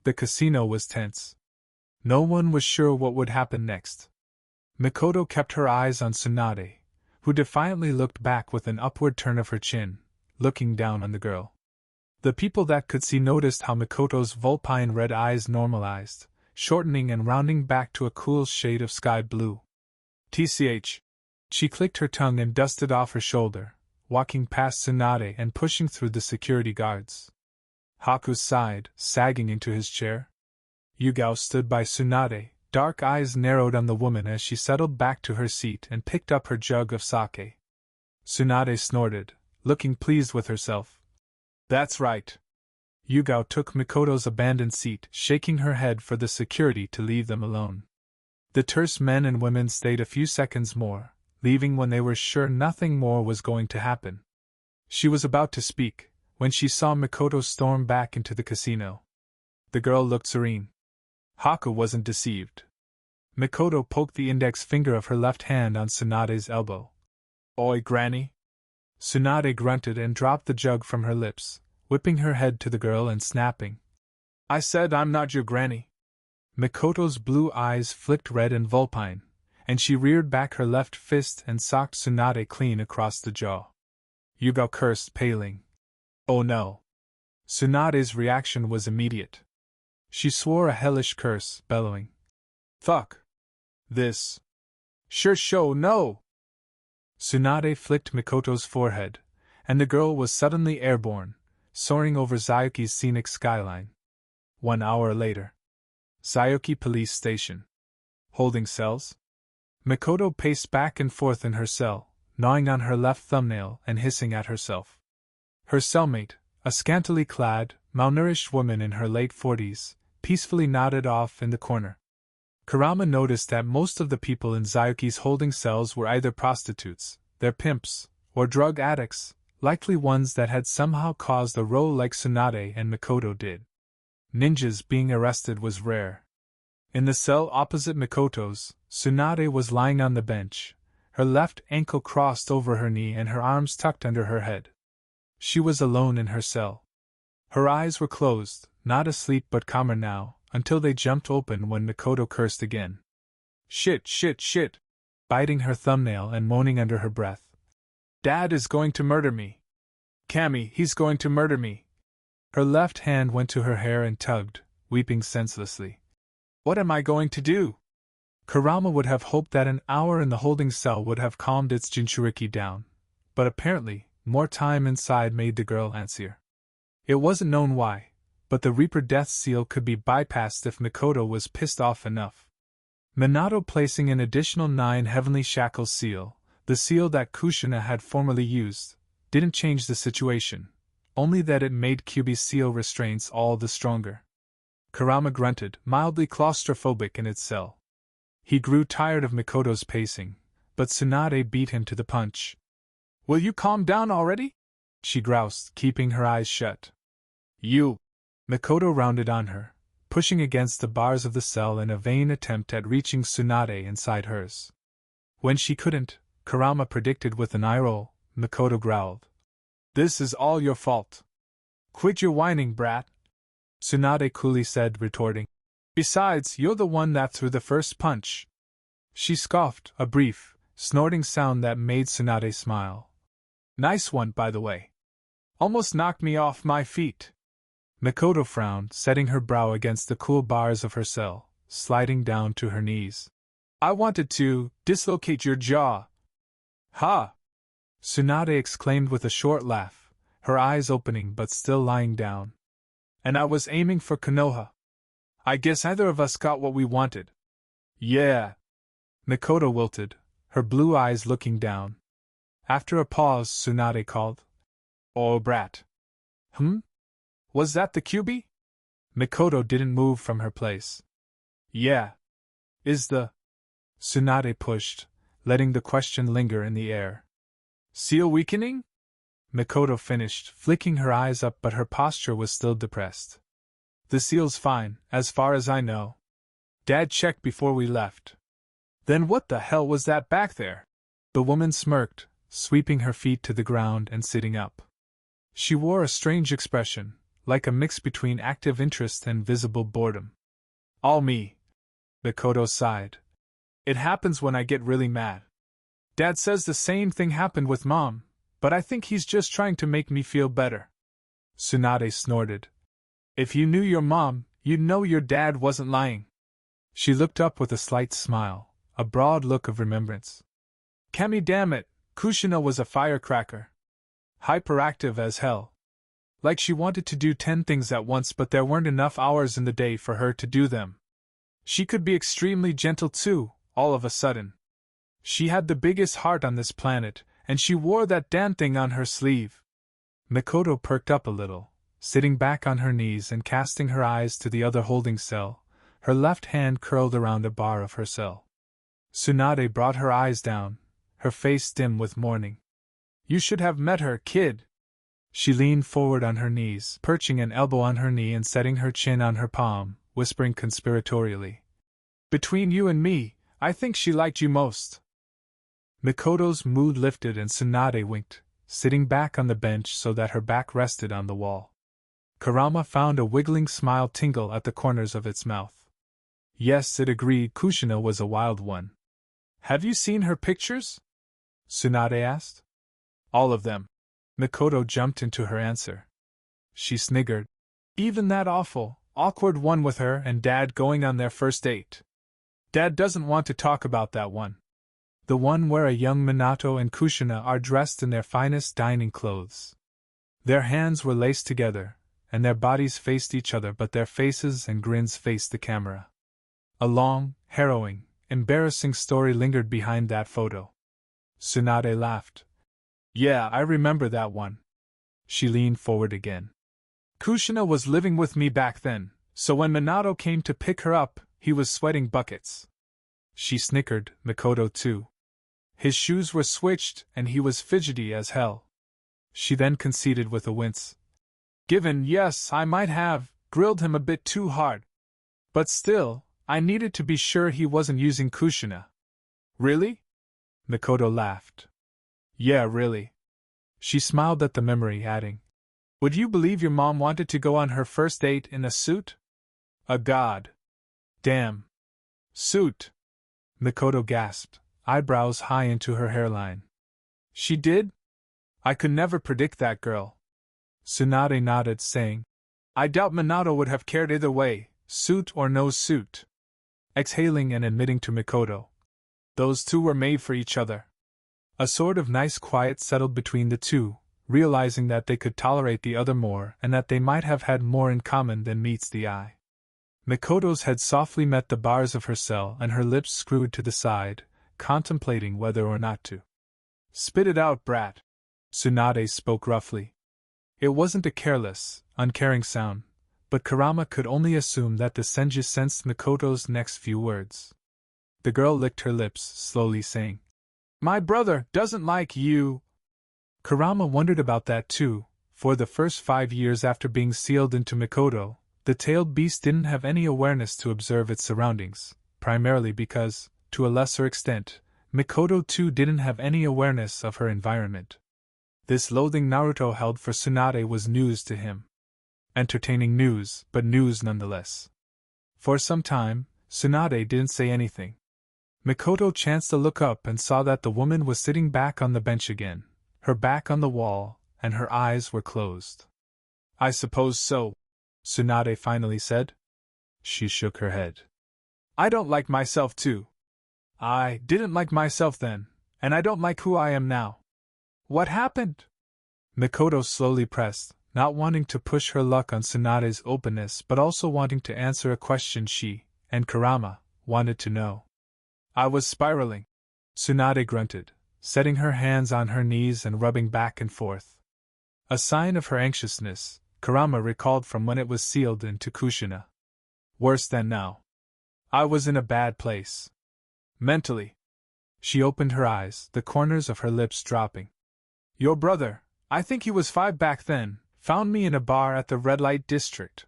The casino was tense. No one was sure what would happen next. Mikoto kept her eyes on Tsunade, who defiantly looked back with an upward turn of her chin, looking down on the girl. The people that could see noticed how Mikoto's vulpine red eyes normalized, shortening and rounding back to a cool shade of sky blue. TCH. She clicked her tongue and dusted off her shoulder, walking past Tsunade and pushing through the security guards. Haku sighed, sagging into his chair. Yugao stood by Tsunade, dark eyes narrowed on the woman as she settled back to her seat and picked up her jug of sake. Tsunade snorted, looking pleased with herself. "That's right." Yugao took Mikoto's abandoned seat, shaking her head for the security to leave them alone. The terse men and women stayed a few seconds more, leaving when they were sure nothing more was going to happen. She was about to speak, when she saw Mikoto storm back into the casino. The girl looked serene. Haku wasn't deceived. Mikoto poked the index finger of her left hand on Tsunade's elbow. "Oi, Granny!" Tsunade grunted and dropped the jug from her lips, whipping her head to the girl and snapping. "I said I'm not your granny." Mikoto's blue eyes flicked red and vulpine, and she reared back her left fist and socked Tsunade clean across the jaw. Yuga cursed, paling. "Oh no!" Tsunade's reaction was immediate. She swore a hellish curse, bellowing, "Fuck! This! Sure show no!" Tsunade flicked Mikoto's forehead, and the girl was suddenly airborne, soaring over Zayuki's scenic skyline. 1 hour later. Zayuki Police Station. Holding cells? Mikoto paced back and forth in her cell, gnawing on her left thumbnail and hissing at herself. Her cellmate, a scantily clad, malnourished woman in her late 40s, peacefully nodded off in the corner. Kurama noticed that most of the people in Zayuki's holding cells were either prostitutes, their pimps, or drug addicts, likely ones that had somehow caused a row like Tsunade and Mikoto did. Ninjas being arrested was rare. In the cell opposite Mikoto's, Tsunade was lying on the bench, her left ankle crossed over her knee and her arms tucked under her head. She was alone in her cell. Her eyes were closed, not asleep but calmer now, until they jumped open when Mikoto cursed again. "Shit, shit, shit!" biting her thumbnail and moaning under her breath. "Dad is going to murder me! Cammy, he's going to murder me!" Her left hand went to her hair and tugged, weeping senselessly. "What am I going to do?" Kurama would have hoped that an hour in the holding cell would have calmed its Jinchuriki down, but apparently, more time inside made the girl antsier. It wasn't known why, but the Reaper Death Seal could be bypassed if Mikoto was pissed off enough. Minato placing an additional 9 Heavenly Shackles seal, the seal that Kushina had formerly used, didn't change the situation, only that it made Kyuubi's seal restraints all the stronger. Kurama grunted, mildly claustrophobic in its cell. He grew tired of Mikoto's pacing, but Tsunade beat him to the punch. "Will you calm down already?" she groused, keeping her eyes shut. "You!" Mikoto rounded on her, pushing against the bars of the cell in a vain attempt at reaching Tsunade inside hers. When she couldn't, Kurama predicted with an eye roll, Mikoto growled. "This is all your fault. Quit your whining, brat," Tsunade coolly said, retorting. "Besides, you're the one that threw the first punch." She scoffed, a brief, snorting sound that made Tsunade smile. "Nice one, by the way. Almost knocked me off my feet." Mikoto frowned, setting her brow against the cool bars of her cell, sliding down to her knees. "I wanted to dislocate your jaw." "Ha!" Tsunade exclaimed with a short laugh, her eyes opening but still lying down. "And I was aiming for Konoha. I guess either of us got what we wanted." "Yeah." Mikoto wilted, her blue eyes looking down. After a pause, Tsunade called, "Oh, brat." Was that the Kyuubi?" Mikoto didn't move from her place. "Yeah." "Is the—" Tsunade pushed, letting the question linger in the air. "Seal weakening?" Mikoto finished, flicking her eyes up, but her posture was still depressed. "The seal's fine, as far as I know. Dad checked before we left." "Then what the hell was that back there?" The woman smirked, sweeping her feet to the ground and sitting up. She wore a strange expression, like a mix between active interest and visible boredom. "All me." Mikoto sighed. "It happens when I get really mad. Dad says the same thing happened with Mom, but I think he's just trying to make me feel better." Tsunade snorted. "If you knew your mom, you'd know your dad wasn't lying." She looked up with a slight smile, a broad look of remembrance. "Cammy, damn it, Kushina was a firecracker. Hyperactive as hell. Like she wanted to do 10 things at once, but there weren't enough hours in the day for her to do them. She could be extremely gentle too, all of a sudden. She had the biggest heart on this planet, and she wore that damn thing on her sleeve." Mikoto perked up a little, sitting back on her knees and casting her eyes to the other holding cell, her left hand curled around a bar of her cell. Tsunade brought her eyes down, her face dim with mourning. "You should have met her, kid," She leaned forward on her knees, perching an elbow on her knee and setting her chin on her palm, whispering conspiratorially. Between you and me, I think she liked you most. Mikoto's mood lifted and Tsunade winked, sitting back on the bench so that her back rested on the wall. Kurama found a wiggling smile tingle at the corners of its mouth. Yes, it agreed, Kushina was a wild one. Have you seen her pictures? Tsunade asked. All of them. Mikoto jumped into her answer. She sniggered. Even that awkward one with her and Dad going on their first date. Dad doesn't want to talk about that one. The one where a young Minato and Kushina are dressed in their finest dining clothes. Their hands were laced together, and their bodies faced each other but their faces and grins faced the camera. A long, harrowing, embarrassing story lingered behind that photo. Tsunade laughed. Yeah, I remember that one. She leaned forward again. Kushina was living with me back then, so when Minato came to pick her up, he was sweating buckets. She snickered, Mikoto too. His shoes were switched and he was fidgety as hell. She then conceded with a wince. Given, yes, I might have grilled him a bit too hard. But still, I needed to be sure he wasn't using Kushina. Really? Mikoto laughed. Yeah, really. She smiled at the memory, adding, Would you believe your mom wanted to go on her first date in a suit? A god. Damn. Suit. Mikoto gasped, eyebrows high into her hairline. She did? I could never predict that girl. Tsunade nodded, saying, I doubt Minato would have cared either way, suit or no suit. Exhaling and admitting to Mikoto. Those two were made for each other. A sort of nice quiet settled between the two, realizing that they could tolerate the other more and that they might have had more in common than meets the eye. Mikoto's head softly met the bars of her cell and her lips screwed to the side, contemplating whether or not to. Spit it out, brat. Tsunade spoke roughly. It wasn't a careless, uncaring sound, but Kurama could only assume that the Senju sensed Mikoto's next few words. The girl licked her lips, slowly saying, My brother doesn't like you. Kurama wondered about that too. For the first 5 years after being sealed into Mikoto, the tailed beast didn't have any awareness to observe its surroundings, primarily because, to a lesser extent, Mikoto too didn't have any awareness of her environment. This loathing Naruto held for Tsunade was news to him. Entertaining news, but news nonetheless. For some time, Tsunade didn't say anything. Mikoto chanced to look up and saw that the woman was sitting back on the bench again, her back on the wall, and her eyes were closed. I suppose so, Tsunade finally said. She shook her head. I don't like myself too. I didn't like myself then, and I don't like who I am now. What happened? Mikoto slowly pressed, not wanting to push her luck on Tsunade's openness but also wanting to answer a question she, and Kurama, wanted to know. I was spiraling. Tsunade grunted, setting her hands on her knees and rubbing back and forth. A sign of her anxiousness, Kurama recalled from when it was sealed into Kushina. Worse than now. I was in a bad place. Mentally. She opened her eyes, the corners of her lips dropping. Your brother, I think he was 5 back then, found me in a bar at the red light district.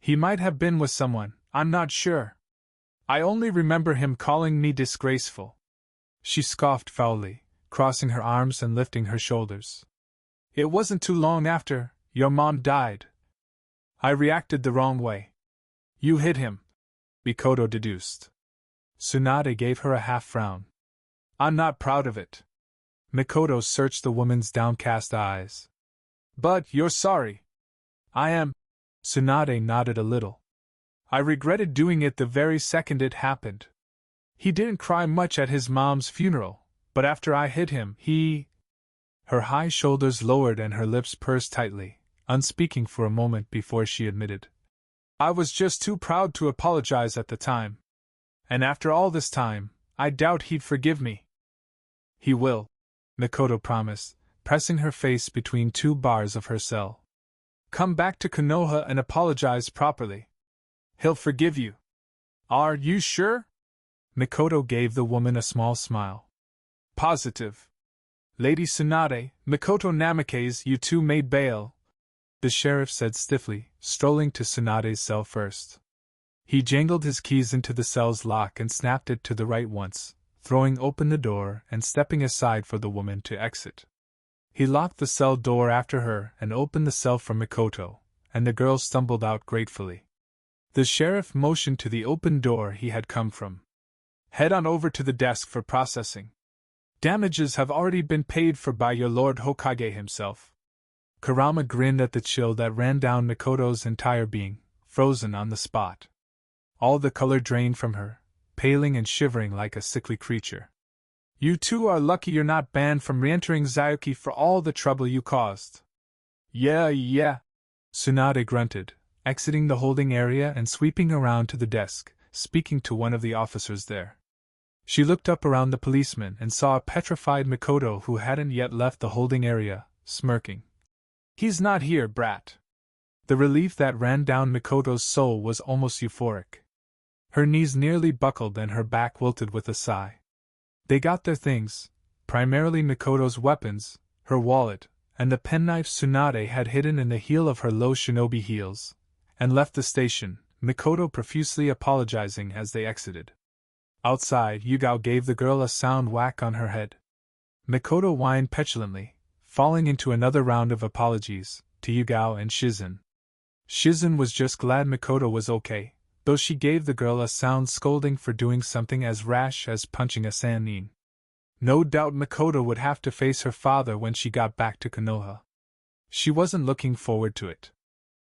He might have been with someone, I'm not sure. I only remember him calling me disgraceful. She scoffed foully, crossing her arms and lifting her shoulders. It wasn't too long after your mom died. I reacted the wrong way. You hit him, Mikoto deduced. Tsunade gave her a half-frown. I'm not proud of it. Mikoto searched the woman's downcast eyes. But you're sorry. I am. Tsunade nodded a little. I regretted doing it the very second it happened. He didn't cry much at his mom's funeral, but after I hit him, he... Her high shoulders lowered and her lips pursed tightly, unspeaking for a moment before she admitted. I was just too proud to apologize at the time. And after all this time, I doubt he'd forgive me. He will, Mikoto promised, pressing her face between 2 bars of her cell. Come back to Konoha and apologize properly. He'll forgive you. Are you sure? Mikoto gave the woman a small smile. Positive. Lady Tsunade, Mikoto Namikaze, you two made bail, the sheriff said stiffly, strolling to Tsunade's cell first. He jangled his keys into the cell's lock and snapped it to the right once, throwing open the door and stepping aside for the woman to exit. He locked the cell door after her and opened the cell for Mikoto, and the girl stumbled out gratefully. The sheriff motioned to the open door he had come from. Head on over to the desk for processing. Damages have already been paid for by your Lord Hokage himself. Kurama grinned at the chill that ran down Mikoto's entire being, frozen on the spot. All the color drained from her, paling and shivering like a sickly creature. You two are lucky you're not banned from re-entering Zayuki for all the trouble you caused. Yeah. Tsunade grunted, exiting the holding area and sweeping around to the desk, speaking to one of the officers there. She looked up around the policeman and saw a petrified Mikoto who hadn't yet left the holding area, smirking. He's not here, brat. The relief that ran down Mikoto's soul was almost euphoric. Her knees nearly buckled and her back wilted with a sigh. They got their things, primarily Mikoto's weapons, her wallet, and the penknife Tsunade had hidden in the heel of her low shinobi heels, and left the station, Mikoto profusely apologizing as they exited. Outside, Yugao gave the girl a sound whack on her head. Mikoto whined petulantly, falling into another round of apologies, to Yugao and Shizen. Shizen was just glad Mikoto was okay, though she gave the girl a sound scolding for doing something as rash as punching a sannin. No doubt Mikoto would have to face her father when she got back to Konoha. She wasn't looking forward to it.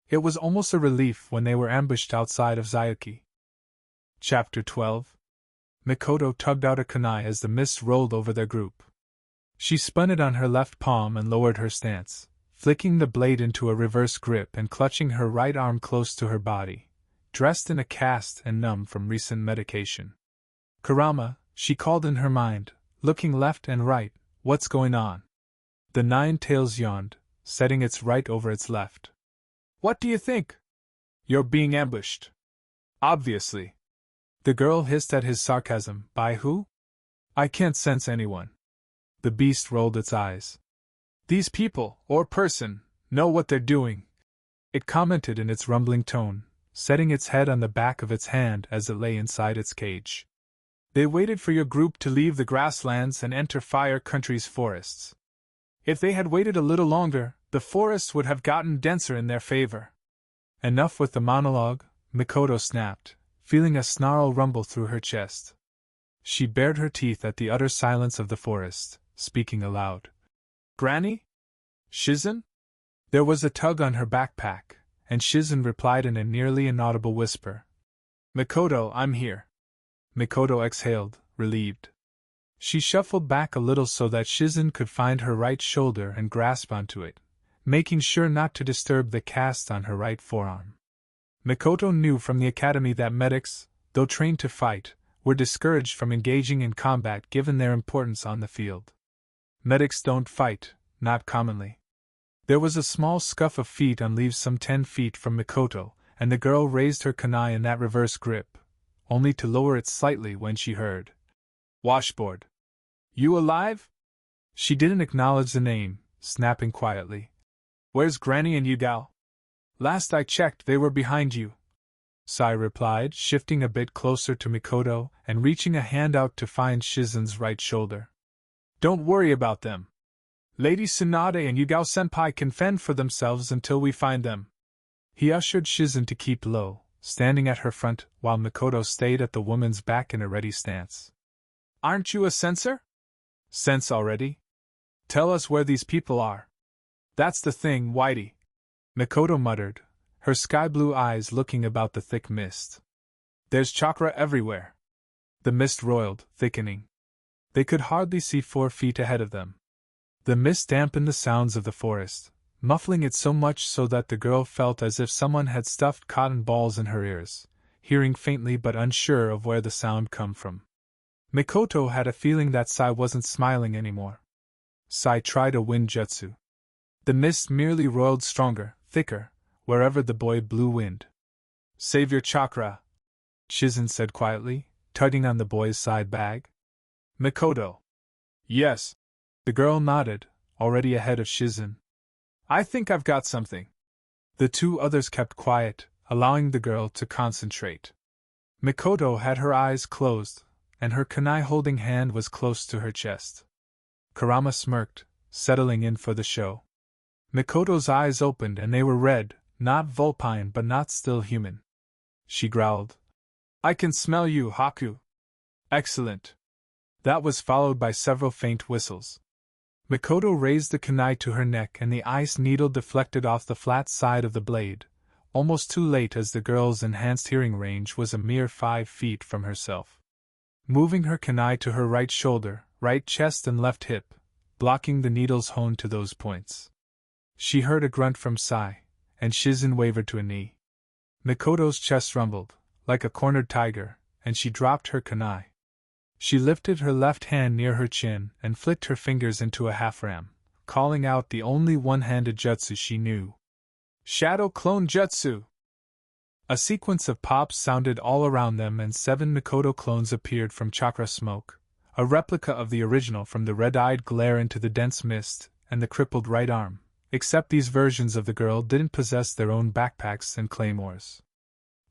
It was almost a relief when they were ambushed outside of Zayuki. Chapter 12. Mikoto tugged out a kunai as the mist rolled over their group. She spun it on her left palm and lowered her stance, flicking the blade into a reverse grip and clutching her right arm close to her body, dressed in a cast and numb from recent medication. Kurama, she called in her mind, looking left and right, what's going on? The nine tails yawned, setting its right over its left. What do you think? You're being ambushed. Obviously. The girl hissed at his sarcasm. By who? I can't sense anyone. The beast rolled its eyes. These people, or person, know what they're doing, it commented in its rumbling tone, setting its head on the back of its hand as it lay inside its cage. They waited for your group to leave the grasslands and enter Fire Country's forests. If they had waited a little longer, the forests would have gotten denser in their favor. Enough with the monologue, Mikoto snapped, feeling a snarl rumble through her chest. She bared her teeth at the utter silence of the forest, speaking aloud. Granny? Shizen? There was a tug on her backpack, and Shizen replied in a nearly inaudible whisper. Mikoto, I'm here. Mikoto exhaled, relieved. She shuffled back a little so that Shizen could find her right shoulder and grasp onto it, making sure not to disturb the cast on her right forearm. Mikoto knew from the academy that medics, though trained to fight, were discouraged from engaging in combat given their importance on the field. Medics don't fight, not commonly. There was a small scuff of feet on leaves some 10 feet from Mikoto, and the girl raised her kunai in that reverse grip, only to lower it slightly when she heard. Washboard. You alive? She didn't acknowledge the name, snapping quietly. Where's Granny and Yugao? Last I checked, they were behind you. Sai replied, shifting a bit closer to Mikoto and reaching a hand out to find Shizen's right shoulder. Don't worry about them. Lady Tsunade and Yugao-senpai can fend for themselves until we find them. He ushered Shizen to keep low, standing at her front while Mikoto stayed at the woman's back in a ready stance. Aren't you a censor? Sense already? Tell us where these people are. That's the thing, Whitey. Mikoto muttered, her sky-blue eyes looking about the thick mist. There's chakra everywhere. The mist roiled, thickening. They could hardly see 4 feet ahead of them. The mist dampened the sounds of the forest, muffling it so much so that the girl felt as if someone had stuffed cotton balls in her ears, hearing faintly but unsure of where the sound come from. Mikoto had a feeling that Sai wasn't smiling anymore. Sai tried a wind jutsu. The mist merely roiled stronger, thicker, wherever the boy blew wind. Save your chakra, Shizen said quietly, tugging on the boy's side bag. Mikoto. Yes. The girl nodded, already ahead of Shizen. I think I've got something. The two others kept quiet, allowing the girl to concentrate. Mikoto had her eyes closed, and her kunai-holding hand was close to her chest. Kurama smirked, settling in for the show. Mikoto's eyes opened and they were red, not vulpine but not still human. She growled. I can smell you, Haku. Excellent. That was followed by several faint whistles. Mikoto raised the kunai to her neck and the ice needle deflected off the flat side of the blade, almost too late as the girl's enhanced hearing range was a mere 5 feet from herself. Moving her kunai to her right shoulder, right chest and left hip, blocking the needles honed to those points. She heard a grunt from Sai, and Shizen wavered to a knee. Mikoto's chest rumbled, like a cornered tiger, and she dropped her kunai. She lifted her left hand near her chin and flicked her fingers into a half-ram, calling out the only one-handed jutsu she knew. Shadow Clone Jutsu! A sequence of pops sounded all around them and 7 Mikoto clones appeared from chakra smoke, a replica of the original from the red-eyed glare into the dense mist and the crippled right arm, except these versions of the girl didn't possess their own backpacks and claymores.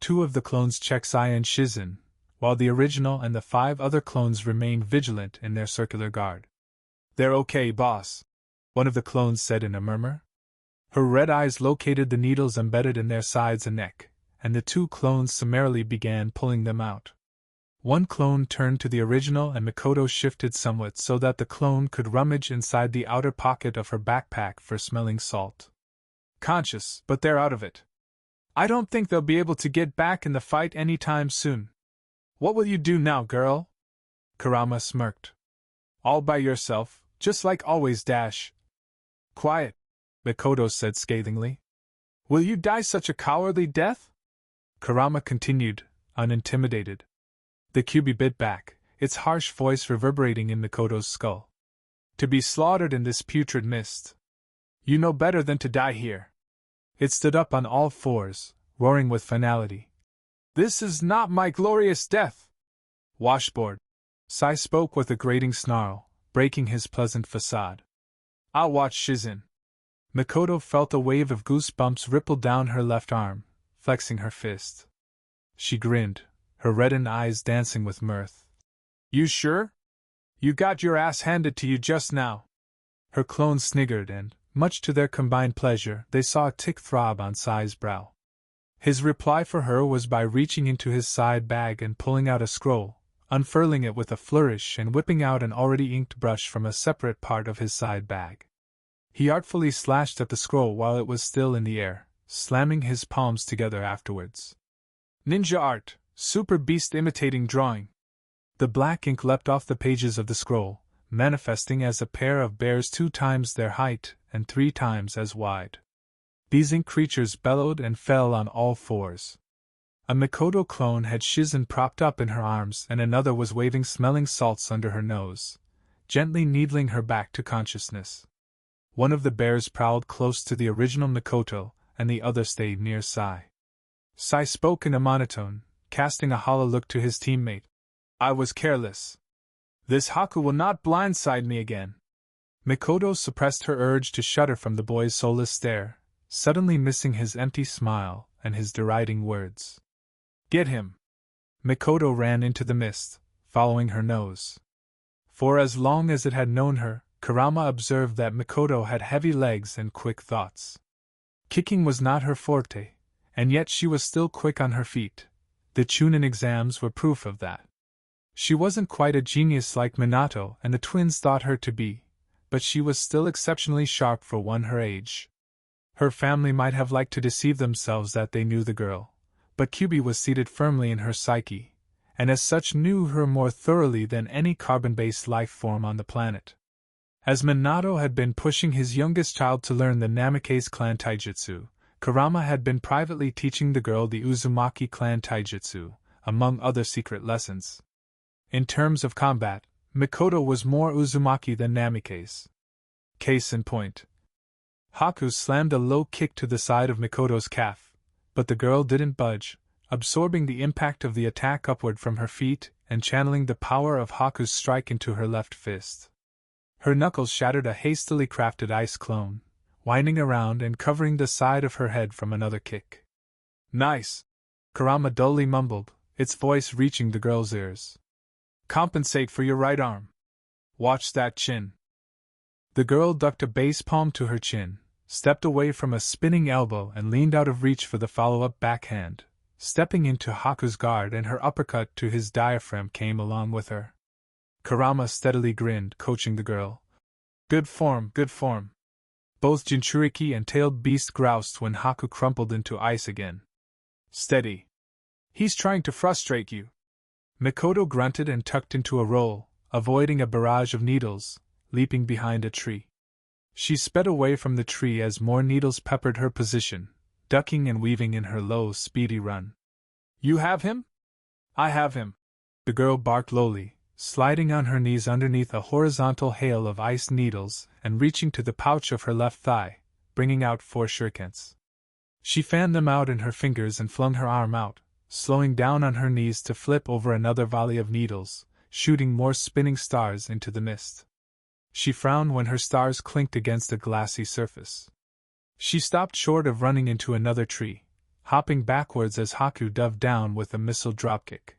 2 of the clones checked Sai and Shizen, while the original and the 5 other clones remained vigilant in their circular guard. They're okay, boss, one of the clones said in a murmur. Her red eyes located the needles embedded in their sides and neck, and the 2 clones summarily began pulling them out. One clone turned to the original and Mikoto shifted somewhat so that the clone could rummage inside the outer pocket of her backpack for smelling salt. Conscious, but they're out of it. I don't think they'll be able to get back in the fight anytime soon. What will you do now, girl? Kurama smirked. All by yourself, just like always, Dash. Quiet, Mikoto said scathingly. Will you die such a cowardly death? Kurama continued, unintimidated. The Kyuubi bit back, its harsh voice reverberating in Mikoto's skull. To be slaughtered in this putrid mist. You know better than to die here. It stood up on all fours, roaring with finality. This is not my glorious death! Washboard. Sai spoke with a grating snarl, breaking his pleasant facade. I'll watch Shizen. Mikoto felt a wave of goosebumps ripple down her left arm, flexing her fist. She grinned, her reddened eyes dancing with mirth. You sure? You got your ass handed to you just now. Her clones sniggered and, much to their combined pleasure, they saw a tick throb on Sai's brow. His reply for her was by reaching into his side bag and pulling out a scroll, unfurling it with a flourish and whipping out an already inked brush from a separate part of his side bag. He artfully slashed at the scroll while it was still in the air, slamming his palms together afterwards. Ninja art, super beast imitating drawing. The black ink leapt off the pages of the scroll, manifesting as a pair of bears 2 times their height and 3 times as wide. These ink creatures bellowed and fell on all fours. A Mikoto clone had Shizen propped up in her arms and another was waving smelling salts under her nose, gently needling her back to consciousness. One of the bears prowled close to the original Mikoto, and the other stayed near Sai. Sai spoke in a monotone, casting a hollow look to his teammate. I was careless. This Haku will not blindside me again. Mikoto suppressed her urge to shudder from the boy's soulless stare, suddenly missing his empty smile and his deriding words. Get him! Mikoto ran into the mist, following her nose. For as long as it had known her, Kurama observed that Mikoto had heavy legs and quick thoughts. Kicking was not her forte, and yet she was still quick on her feet. The Chunin exams were proof of that. She wasn't quite a genius like Minato and the twins thought her to be, but she was still exceptionally sharp for one her age. Her family might have liked to deceive themselves that they knew the girl, but Kyuubi was seated firmly in her psyche, and as such knew her more thoroughly than any carbon-based life form on the planet. As Minato had been pushing his youngest child to learn the Namikaze clan taijutsu, Kurama had been privately teaching the girl the Uzumaki clan taijutsu, among other secret lessons. In terms of combat, Mikoto was more Uzumaki than Namikaze. Case in point. Haku slammed a low kick to the side of Mikoto's calf, but the girl didn't budge, absorbing the impact of the attack upward from her feet and channeling the power of Haku's strike into her left fist. Her knuckles shattered a hastily crafted ice clone, winding around and covering the side of her head from another kick. Nice! Kurama dully mumbled, its voice reaching the girl's ears. Compensate for your right arm. Watch that chin. The girl ducked a base palm to her chin, stepped away from a spinning elbow and leaned out of reach for the follow-up backhand, stepping into Haku's guard, and her uppercut to his diaphragm came along with her. Kurama steadily grinned, coaching the girl. Good form, good form. Both Jinchuriki and Tailed Beast groused when Haku crumpled into ice again. Steady. He's trying to frustrate you. Mikoto grunted and tucked into a roll, avoiding a barrage of needles, leaping behind a tree. She sped away from the tree as more needles peppered her position, ducking and weaving in her low, speedy run. You have him? I have him. The girl barked lowly, sliding on her knees underneath a horizontal hail of ice needles and reaching to the pouch of her left thigh, bringing out 4 shurikens. She fanned them out in her fingers and flung her arm out, slowing down on her knees to flip over another volley of needles, shooting more spinning stars into the mist. She frowned when her stars clinked against a glassy surface. She stopped short of running into another tree, hopping backwards as Haku dove down with a missile dropkick.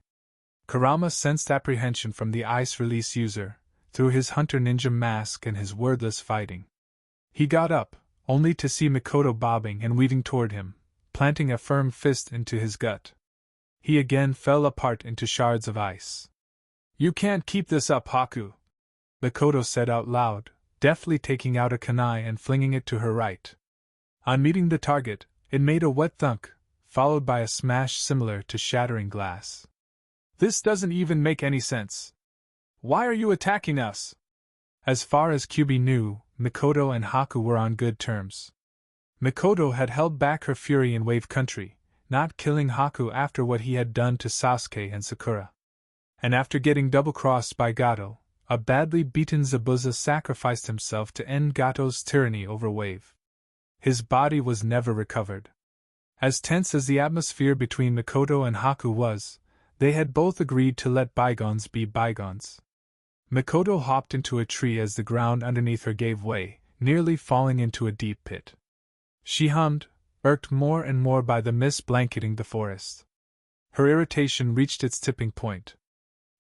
Kurama sensed apprehension from the ice release user, through his hunter ninja mask and his wordless fighting. He got up, only to see Mikoto bobbing and weaving toward him, planting a firm fist into his gut. He again fell apart into shards of ice. You can't keep this up, Haku, Mikoto said out loud, deftly taking out a kunai and flinging it to her right. On meeting the target, it made a wet thunk, followed by a smash similar to shattering glass. This doesn't even make any sense. Why are you attacking us? As far as Kyubi knew, Mikoto and Haku were on good terms. Mikoto had held back her fury in Wave Country, not killing Haku after what he had done to Sasuke and Sakura. And after getting double-crossed by Gato, a badly beaten Zabuza sacrificed himself to end Gato's tyranny over Wave. His body was never recovered. As tense as the atmosphere between Mikoto and Haku was, they had both agreed to let bygones be bygones. Mikoto hopped into a tree as the ground underneath her gave way, nearly falling into a deep pit. She hummed, irked more and more by the mist blanketing the forest. Her irritation reached its tipping point.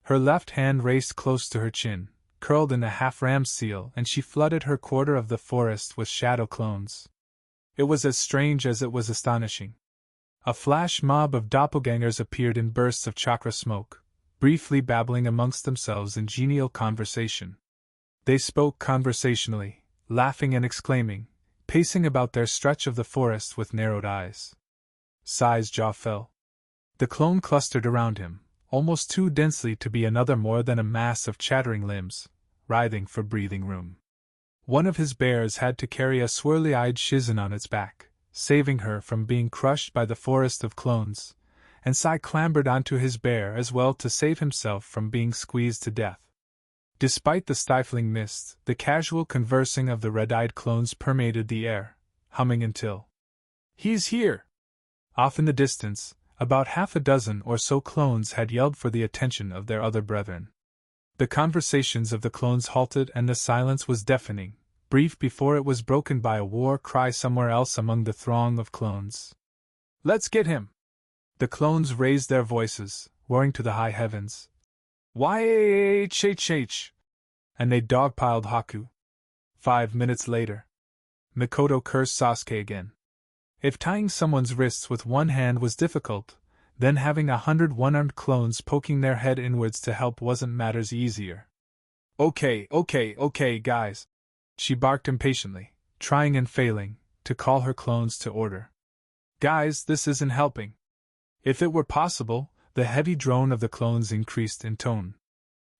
Her left hand raced close to her chin, curled in a half-ram seal, and she flooded her quarter of the forest with shadow clones. It was as strange as it was astonishing. A flash mob of doppelgangers appeared in bursts of chakra smoke, briefly babbling amongst themselves in genial conversation. They spoke conversationally, laughing and exclaiming, pacing about their stretch of the forest with narrowed eyes. Sai's jaw fell. The clone clustered around him, almost too densely to be another more than a mass of chattering limbs, writhing for breathing room. One of his bears had to carry a swirly-eyed Shizen on its back, saving her from being crushed by the forest of clones, and Sai clambered onto his bear as well to save himself from being squeezed to death. Despite the stifling mist, the casual conversing of the red-eyed clones permeated the air, humming until "He's here!" Off in the distance, about half a dozen or so clones had yelled for the attention of their other brethren. The conversations of the clones halted and the silence was deafening, brief before it was broken by a war cry somewhere else among the throng of clones. "Let's get him!" The clones raised their voices, roaring to the high heavens. YHHH! And they dogpiled Haku. 5 minutes later, Mikoto cursed Sasuke again. If tying someone's wrists with one hand was difficult, then having 100 one-armed clones poking their head inwards to help wasn't matters easier. Okay, guys, she barked impatiently, trying and failing to call her clones to order. Guys, this isn't helping. If it were possible, the heavy drone of the clones increased in tone.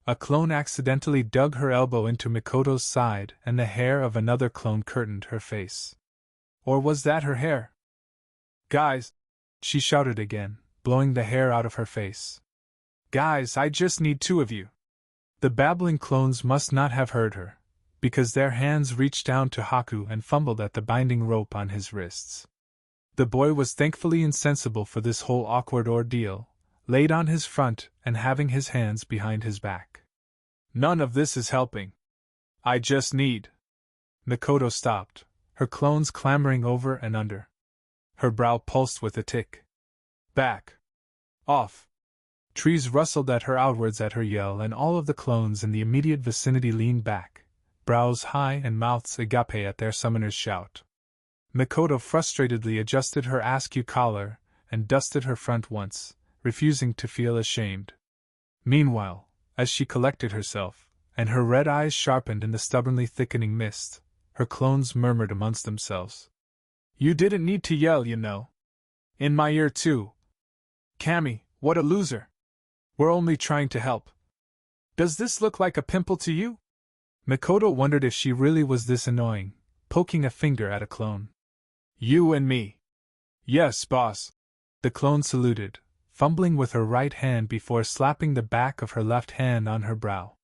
A clone accidentally dug her elbow into Mikoto's side and the hair of another clone curtained her face. Or was that her hair? Guys, she shouted again, blowing the hair out of her face. Guys, I just need 2 of you. The babbling clones must not have heard her, because their hands reached down to Haku and fumbled at the binding rope on his wrists. The boy was thankfully insensible for this whole awkward ordeal, laid on his front and having his hands behind his back. None of this is helping. I just need. Mikoto stopped, her clones clambering over and under. Her brow pulsed with a tick. Back. Off. Trees rustled at her outwards at her yell, and all of the clones in the immediate vicinity leaned back, brows high and mouths agape at their summoner's shout. Mikoto frustratedly adjusted her askew collar and dusted her front once, refusing to feel ashamed. Meanwhile, as she collected herself, and her red eyes sharpened in the stubbornly thickening mist, her clones murmured amongst themselves. You didn't need to yell, you know. In my ear, too. Cammy, what a loser. We're only trying to help. Does this look like a pimple to you? Mikoto wondered if she really was this annoying, poking a finger at a clone. You and me. Yes, boss. The clone saluted, fumbling with her right hand before slapping the back of her left hand on her brow.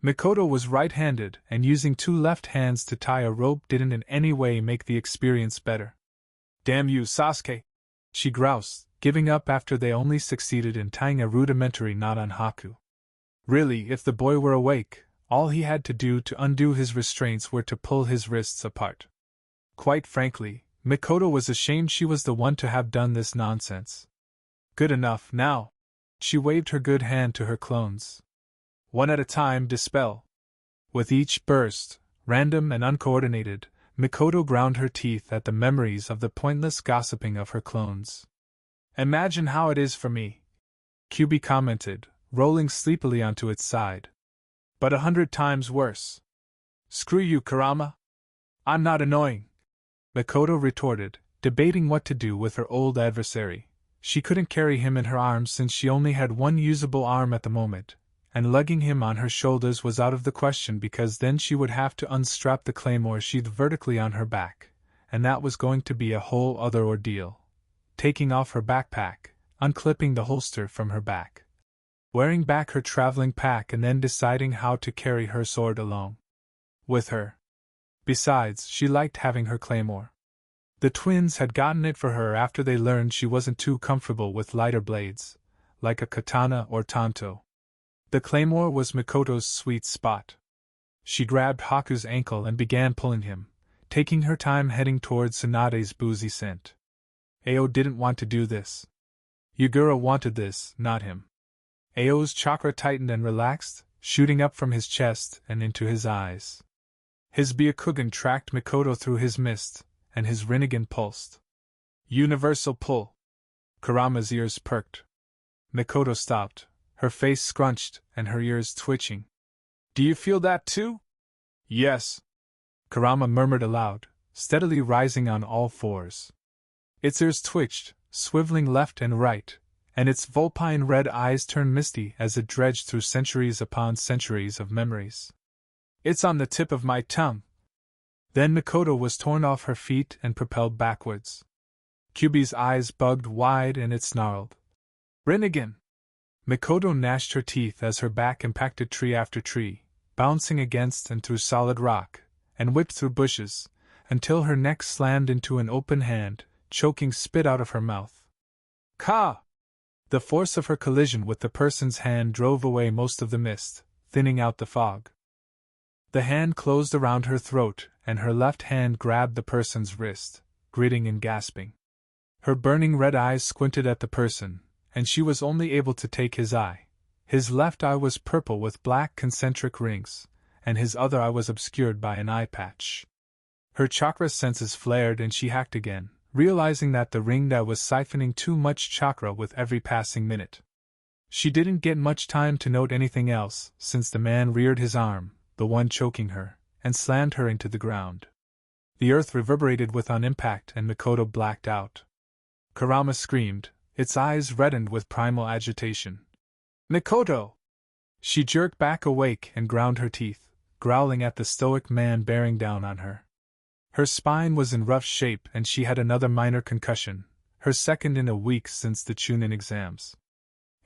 Mikoto was right-handed, and using two left hands to tie a rope didn't in any way make the experience better. Damn you, Sasuke! She groused, giving up after they only succeeded in tying a rudimentary knot on Haku. Really, if the boy were awake, all he had to do to undo his restraints were to pull his wrists apart. Quite frankly, Mikoto was ashamed she was the one to have done this nonsense. Good enough, now. She waved her good hand to her clones. One at a time, dispel. With each burst, random and uncoordinated, Mikoto ground her teeth at the memories of the pointless gossiping of her clones. Imagine how it is for me, Kyubi commented, rolling sleepily onto its side. But 100 times worse. Screw you, Kurama. I'm not annoying, Mikoto retorted, debating what to do with her old adversary. She couldn't carry him in her arms since she only had one usable arm at the moment, and lugging him on her shoulders was out of the question because then she would have to unstrap the claymore sheathed vertically on her back, and that was going to be a whole other ordeal. Taking off her backpack, unclipping the holster from her back, wearing back her traveling pack, and then deciding how to carry her sword along with her. Besides, she liked having her claymore. The twins had gotten it for her after they learned she wasn't too comfortable with lighter blades, like a katana or tanto. The claymore was Mikoto's sweet spot. She grabbed Haku's ankle and began pulling him, taking her time heading towards Tsunade's boozy scent. Ao didn't want to do this. Yugura wanted this, not him. Ao's chakra tightened and relaxed, shooting up from his chest and into his eyes. His Byakugan tracked Mikoto through his mist, and his Rinnegan pulsed. Universal pull. Kurama's ears perked. Mikoto stopped, her face scrunched and her ears twitching. Do you feel that too? Yes. Kurama murmured aloud, steadily rising on all fours. Its ears twitched, swiveling left and right, and its vulpine red eyes turned misty as it dredged through centuries upon centuries of memories. It's on the tip of my tongue. Then Mikoto was torn off her feet and propelled backwards. Kyubi's eyes bugged wide and it snarled. Rinnegan! Mikoto gnashed her teeth as her back impacted tree after tree, bouncing against and through solid rock, and whipped through bushes, until her neck slammed into an open hand, choking spit out of her mouth. Ka! The force of her collision with the person's hand drove away most of the mist, thinning out the fog. The hand closed around her throat, and her left hand grabbed the person's wrist, gritting and gasping. Her burning red eyes squinted at the person, and she was only able to take his eye. His left eye was purple with black concentric rings, and his other eye was obscured by an eye patch. Her chakra senses flared and she hacked again, realizing that the ringed eye was siphoning too much chakra with every passing minute. She didn't get much time to note anything else, since the man reared his arm, the one choking her, and slammed her into the ground. The earth reverberated with on impact and Mikoto blacked out. Kurama screamed, its eyes reddened with primal agitation. Mikoto! She jerked back awake and ground her teeth, growling at the stoic man bearing down on her. Her spine was in rough shape and she had another minor concussion, her second in a week since the Chunin exams.